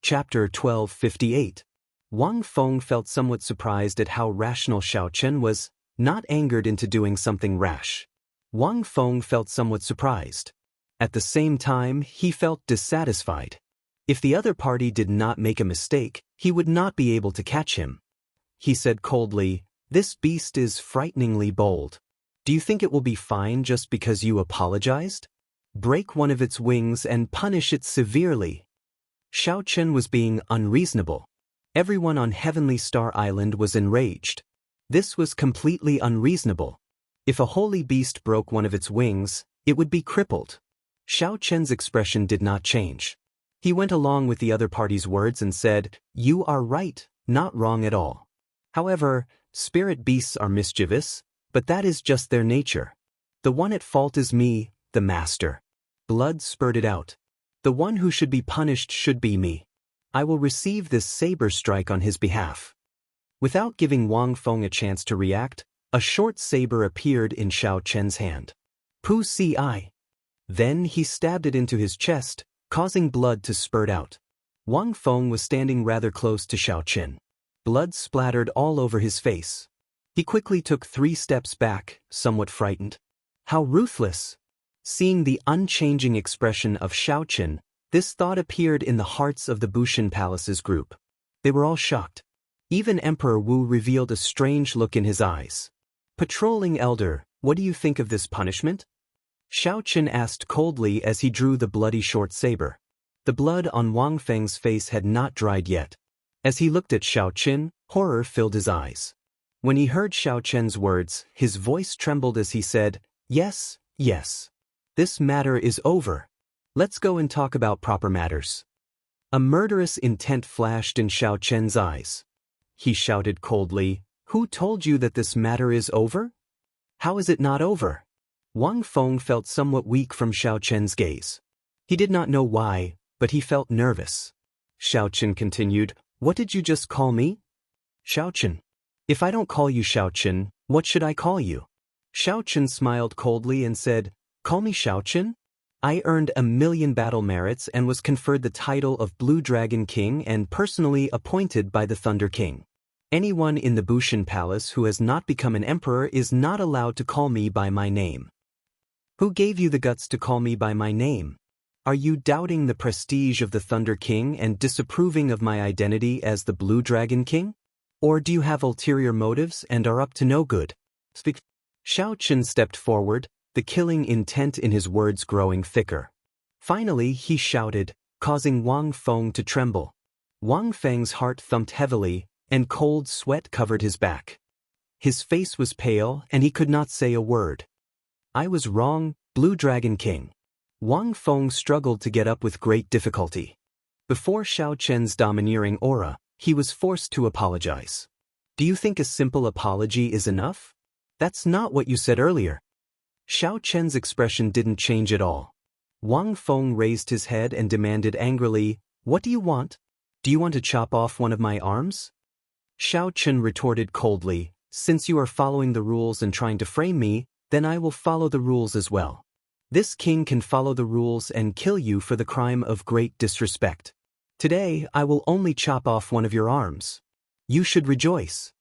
Chapter 1258. Wang Feng felt somewhat surprised at how rational Xiao Chen was, not angered into doing something rash. Wang Feng felt somewhat surprised. At the same time, he felt dissatisfied. If the other party did not make a mistake, he would not be able to catch him. He said coldly, "This beast is frighteningly bold. Do you think it will be fine just because you apologized? Break one of its wings and punish it severely." Xiao Chen was being unreasonable. Everyone on Heavenly Star Island was enraged. This was completely unreasonable. If a holy beast broke one of its wings, it would be crippled. Xiao Chen's expression did not change. He went along with the other party's words and said, "You are right, not wrong at all. However, spirit beasts are mischievous, but that is just their nature. The one at fault is me, the master." Blood spurted out. "The one who should be punished should be me. I will receive this saber strike on his behalf." Without giving Wang Feng a chance to react, a short saber appeared in Xiao Chen's hand. "Pu ci." Then he stabbed it into his chest, causing blood to spurt out. Wang Feng was standing rather close to Xiao Chen. Blood splattered all over his face. He quickly took 3 steps back, somewhat frightened. How ruthless! Seeing the unchanging expression of Xiao Chen, this thought appeared in the hearts of the Bushan Palace's group. They were all shocked. Even Emperor Wu revealed a strange look in his eyes. "Patrolling Elder, what do you think of this punishment?" Xiao Chen asked coldly as he drew the bloody short saber. The blood on Wang Feng's face had not dried yet. As he looked at Xiao Chen, horror filled his eyes. When he heard Xiao Chen's words, his voice trembled as he said, "Yes, yes. This matter is over. Let's go and talk about proper matters." A murderous intent flashed in Xiao Chen's eyes. He shouted coldly, "Who told you that this matter is over? How is it not over?" Wang Feng felt somewhat weak from Xiao Chen's gaze. He did not know why, but he felt nervous. Xiao Chen continued, "What did you just call me?" "Xiao Chen." "If I don't call you Xiao Chen, what should I call you?" Xiao Chen smiled coldly and said, "Call me Xiao Chen. I earned 1,000,000 battle merits and was conferred the title of Blue Dragon King and personally appointed by the Thunder King. Anyone in the Bushan Palace who has not become an emperor is not allowed to call me by my name." "Who gave you the guts to call me by my name? Are you doubting the prestige of the Thunder King and disapproving of my identity as the Blue Dragon King? Or do you have ulterior motives and are up to no good? Speak." Xiao Chen stepped forward, the killing intent in his words growing thicker. Finally, he shouted, causing Wang Feng to tremble. Wang Feng's heart thumped heavily, and cold sweat covered his back. His face was pale, and he could not say a word. "I was wrong, Blue Dragon King." Wang Feng struggled to get up with great difficulty. Before Xiao Chen's domineering aura, he was forced to apologize. "Do you think a simple apology is enough? That's not what you said earlier." Xiao Chen's expression didn't change at all. Wang Feng raised his head and demanded angrily, "What do you want? Do you want to chop off one of my arms?" Xiao Chen retorted coldly, "Since you are following the rules and trying to frame me, then I will follow the rules as well. This king can follow the rules and kill you for the crime of great disrespect. Today, I will only chop off one of your arms. You should rejoice."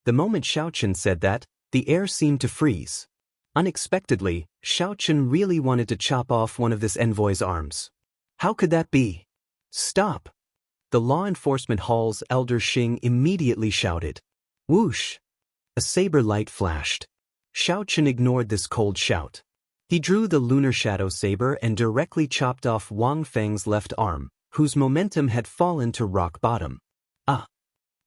The moment Xiao Chen said that, the air seemed to freeze. Unexpectedly, Xiao Chen really wanted to chop off one of this envoy's arms. How could that be? "Stop!" The law enforcement hall's Elder Xing immediately shouted. Whoosh! A saber light flashed. Xiao Chen ignored this cold shout. He drew the lunar shadow saber and directly chopped off Wang Feng's left arm, whose momentum had fallen to rock bottom. Ah!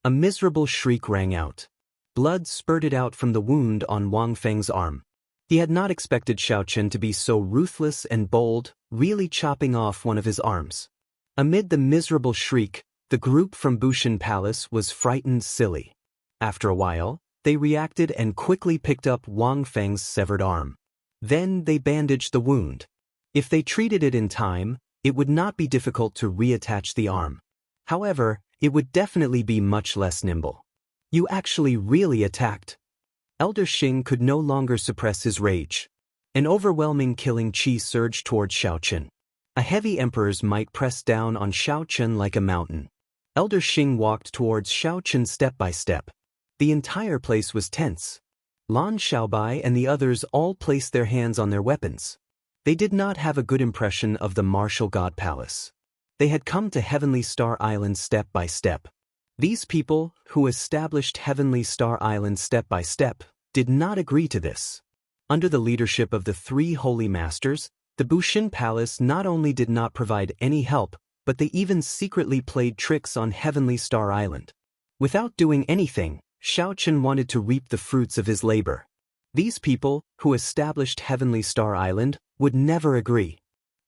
A miserable shriek rang out. Blood spurted out from the wound on Wang Feng's arm. He had not expected Xiao Chen to be so ruthless and bold, really chopping off one of his arms. Amid the miserable shriek, the group from Bushan Palace was frightened silly. After a while, they reacted and quickly picked up Wang Feng's severed arm. Then they bandaged the wound. If they treated it in time, it would not be difficult to reattach the arm. However, it would definitely be much less nimble. You actually really attacked. Elder Xing could no longer suppress his rage. An overwhelming killing qi surged toward Xiao Chen. A heavy emperor's might pressed down on Xiao Chen like a mountain. Elder Xing walked towards Xiao Chen step by step. The entire place was tense. Lan Xiaobai and the others all placed their hands on their weapons. They did not have a good impression of the martial god palace. They had come to Heavenly Star Island step by step. These people, who established Heavenly Star Island step by step, did not agree to this. Under the leadership of the three holy masters, the Bushin Palace not only did not provide any help, but they even secretly played tricks on Heavenly Star Island. Without doing anything, Xiao Chen wanted to reap the fruits of his labor. These people, who established Heavenly Star Island, would never agree.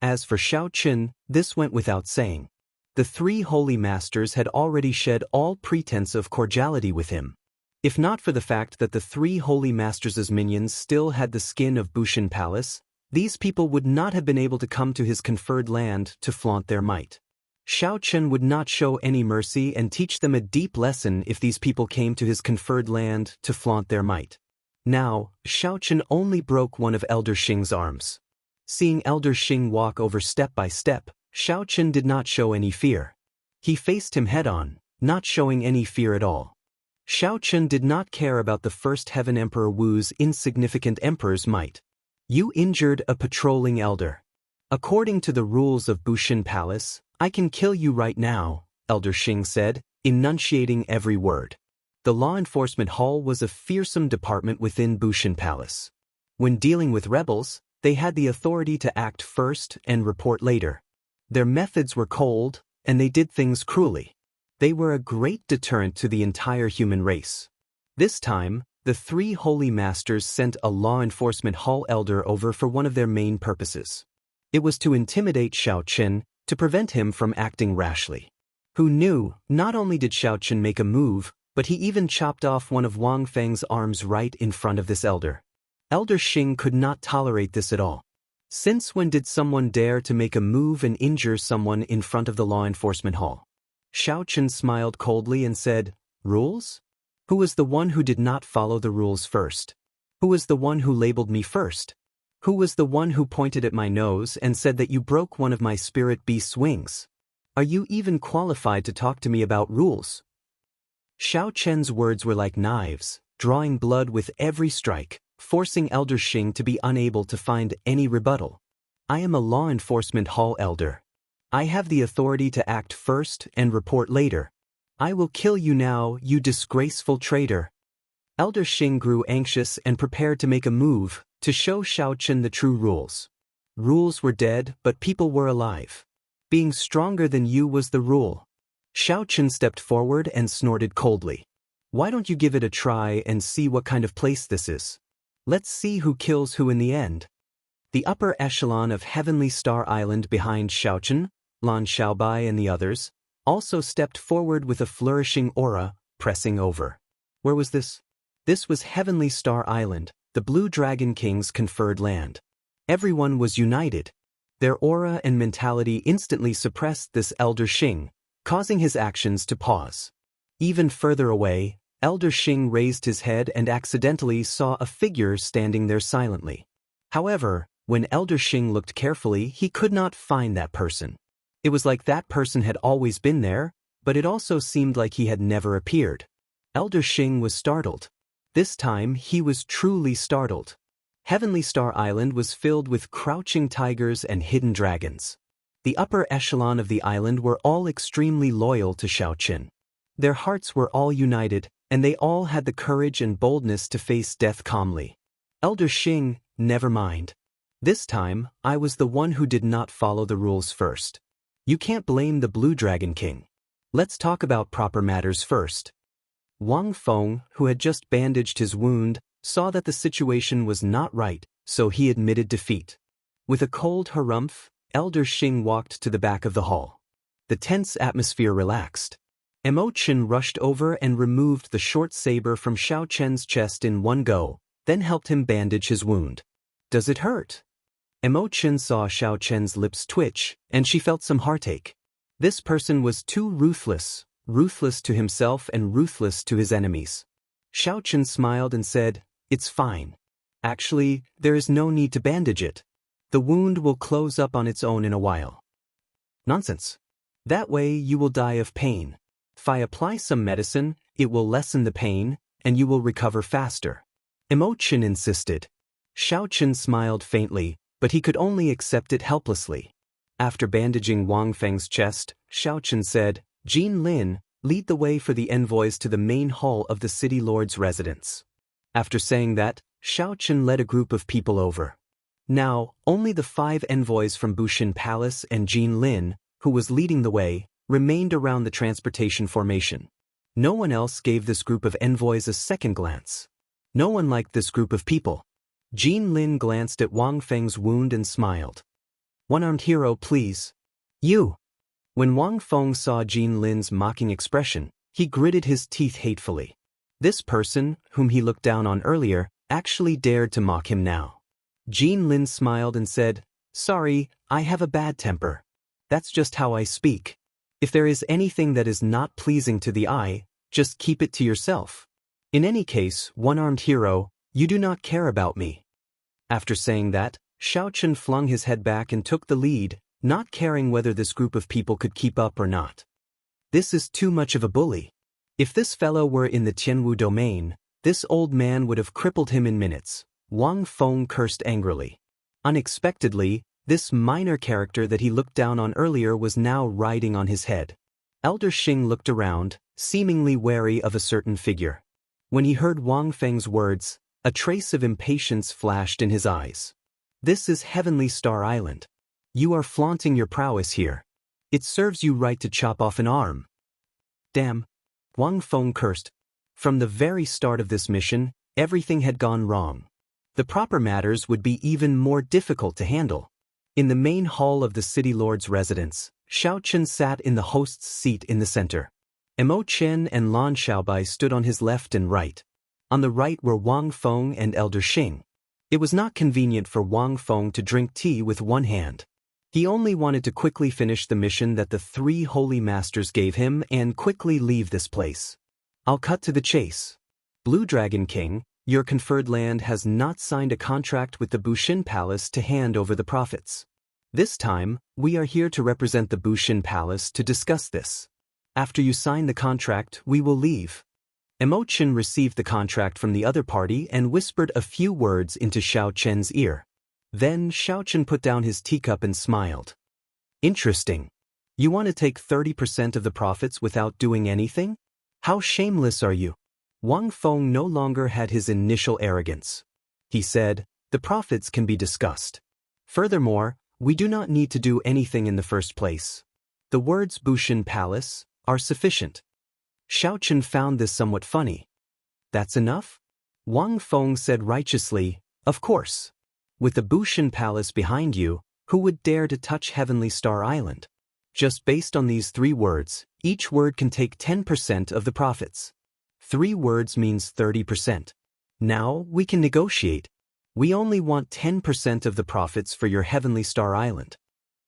As for Xiao Chen, this went without saying. The three holy masters had already shed all pretense of cordiality with him. If not for the fact that the three holy masters' minions still had the skin of Bushin Palace, these people would not have been able to come to his conferred land to flaunt their might. Xiao Chen would not show any mercy and teach them a deep lesson if these people came to his conferred land to flaunt their might. Now, Xiao Chen only broke one of Elder Xing's arms. Seeing Elder Xing walk over step by step, Xiao Chen did not show any fear. He faced him head-on, not showing any fear at all. Xiao Chen did not care about the First Heaven Emperor Wu's insignificant emperor's might. You injured a patrolling elder. According to the rules of Bushin Palace, I can kill you right now, Elder Xing said, enunciating every word. The law enforcement hall was a fearsome department within Bushin Palace. When dealing with rebels, they had the authority to act first and report later. Their methods were cold, and they did things cruelly. They were a great deterrent to the entire human race. This time, the three holy masters sent a law enforcement hall elder over for one of their main purposes. It was to intimidate Xiao Chen, to prevent him from acting rashly. Who knew, not only did Xiao Chen make a move, but he even chopped off one of Wang Feng's arms right in front of this elder. Elder Xing could not tolerate this at all. Since when did someone dare to make a move and injure someone in front of the law enforcement hall? Xiao Chen smiled coldly and said, "Rules? Who was the one who did not follow the rules first? Who was the one who labeled me first? Who was the one who pointed at my nose and said that you broke one of my spirit beast's wings? Are you even qualified to talk to me about rules?" Xiao Chen's words were like knives, drawing blood with every strike, forcing Elder Xing to be unable to find any rebuttal. I am a law enforcement hall elder. I have the authority to act first and report later. I will kill you now, you disgraceful traitor. Elder Xing grew anxious and prepared to make a move, to show Xiao Chen the true rules. Rules were dead, but people were alive. Being stronger than you was the rule. Xiao Chen stepped forward and snorted coldly. Why don't you give it a try and see what kind of place this is? Let's see who kills who in the end. The upper echelon of Heavenly Star Island behind Xiao Chen, Lan Xiaobai and the others, also stepped forward with a flourishing aura, pressing over. Where was this? This was Heavenly Star Island, the Blue Dragon King's conferred land. Everyone was united. Their aura and mentality instantly suppressed this Elder Xing, causing his actions to pause. Even further away, Elder Xing raised his head and accidentally saw a figure standing there silently. However, when Elder Xing looked carefully, he could not find that person. It was like that person had always been there, but it also seemed like he had never appeared. Elder Xing was startled. This time he was truly startled. Heavenly Star Island was filled with crouching tigers and hidden dragons. The upper echelon of the island were all extremely loyal to Xiao Chen. Their hearts were all united, and they all had the courage and boldness to face death calmly. Elder Xing, never mind. This time, I was the one who did not follow the rules first. You can't blame the Blue Dragon King. Let's talk about proper matters first. Wang Feng, who had just bandaged his wound, saw that the situation was not right, so he admitted defeat. With a cold harumph, Elder Xing walked to the back of the hall. The tense atmosphere relaxed. Mo Chen rushed over and removed the short saber from Xiao Chen's chest in one go, then helped him bandage his wound. Does it hurt? Mo Chen saw Xiao Chen's lips twitch, and she felt some heartache. This person was too ruthless to himself and ruthless to his enemies. Xiao Chen smiled and said, "It's fine. Actually, there is no need to bandage it. The wound will close up on its own in a while." Nonsense. That way you will die of pain. If I apply some medicine, it will lessen the pain, and you will recover faster. Mo Chen insisted. Xiao Chen smiled faintly, but he could only accept it helplessly. After bandaging Wang Feng's chest, Xiao Chen said, "Jin Lin, lead the way for the envoys to the main hall of the city lord's residence." After saying that, Xiao Chen led a group of people over. Now, only the 5 envoys from Bushin Palace and Jin Lin, who was leading the way, remained around the transportation formation. No one else gave this group of envoys a second glance. No one liked this group of people. Jin Lin glanced at Wang Feng's wound and smiled. "One-armed hero, please." "You." When Wang Feng saw Jin Lin's mocking expression, he gritted his teeth hatefully. This person, whom he looked down on earlier, actually dared to mock him now. Jin Lin smiled and said, "Sorry, I have a bad temper. That's just how I speak. If there is anything that is not pleasing to the eye, just keep it to yourself. In any case, one-armed hero, you do not care about me." After saying that, Xiao Chen flung his head back and took the lead, not caring whether this group of people could keep up or not. This is too much of a bully. If this fellow were in the Tianwu domain, this old man would have crippled him in minutes. Wang Feng cursed angrily. Unexpectedly, this minor character that he looked down on earlier was now riding on his head. Elder Xing looked around, seemingly wary of a certain figure. When he heard Wang Feng's words, a trace of impatience flashed in his eyes. "This is Heavenly Star Island. You are flaunting your prowess here. It serves you right to chop off an arm." "Damn," Wang Feng cursed. From the very start of this mission, everything had gone wrong. The proper matters would be even more difficult to handle. In the main hall of the city lord's residence, Xiao Chen sat in the host's seat in the center. Mo Chen and Lan Xiaobai stood on his left and right. On the right were Wang Feng and Elder Xing. It was not convenient for Wang Feng to drink tea with one hand. He only wanted to quickly finish the mission that the 3 holy masters gave him and quickly leave this place. I'll cut to the chase. Blue Dragon King, your conferred land has not signed a contract with the Bushin Palace to hand over the profits. This time, we are here to represent the Bushin Palace to discuss this. After you sign the contract, we will leave. Mo Chen received the contract from the other party and whispered a few words into Xiao Chen's ear. Then Xiao Chen put down his teacup and smiled. Interesting. You want to take 30% of the profits without doing anything? How shameless are you? Wang Feng no longer had his initial arrogance. He said, "The profits can be discussed. Furthermore, we do not need to do anything in the first place. The words Bushin Palace are sufficient." Xiao Chen found this somewhat funny. "That's enough?" Wang Feng said righteously, "Of course. With the Bushin Palace behind you, who would dare to touch Heavenly Star Island? Just based on these 3 words, each word can take 10% of the profits. 3 words means 30%. Now, we can negotiate. We only want 10% of the profits for your Heavenly Star Island.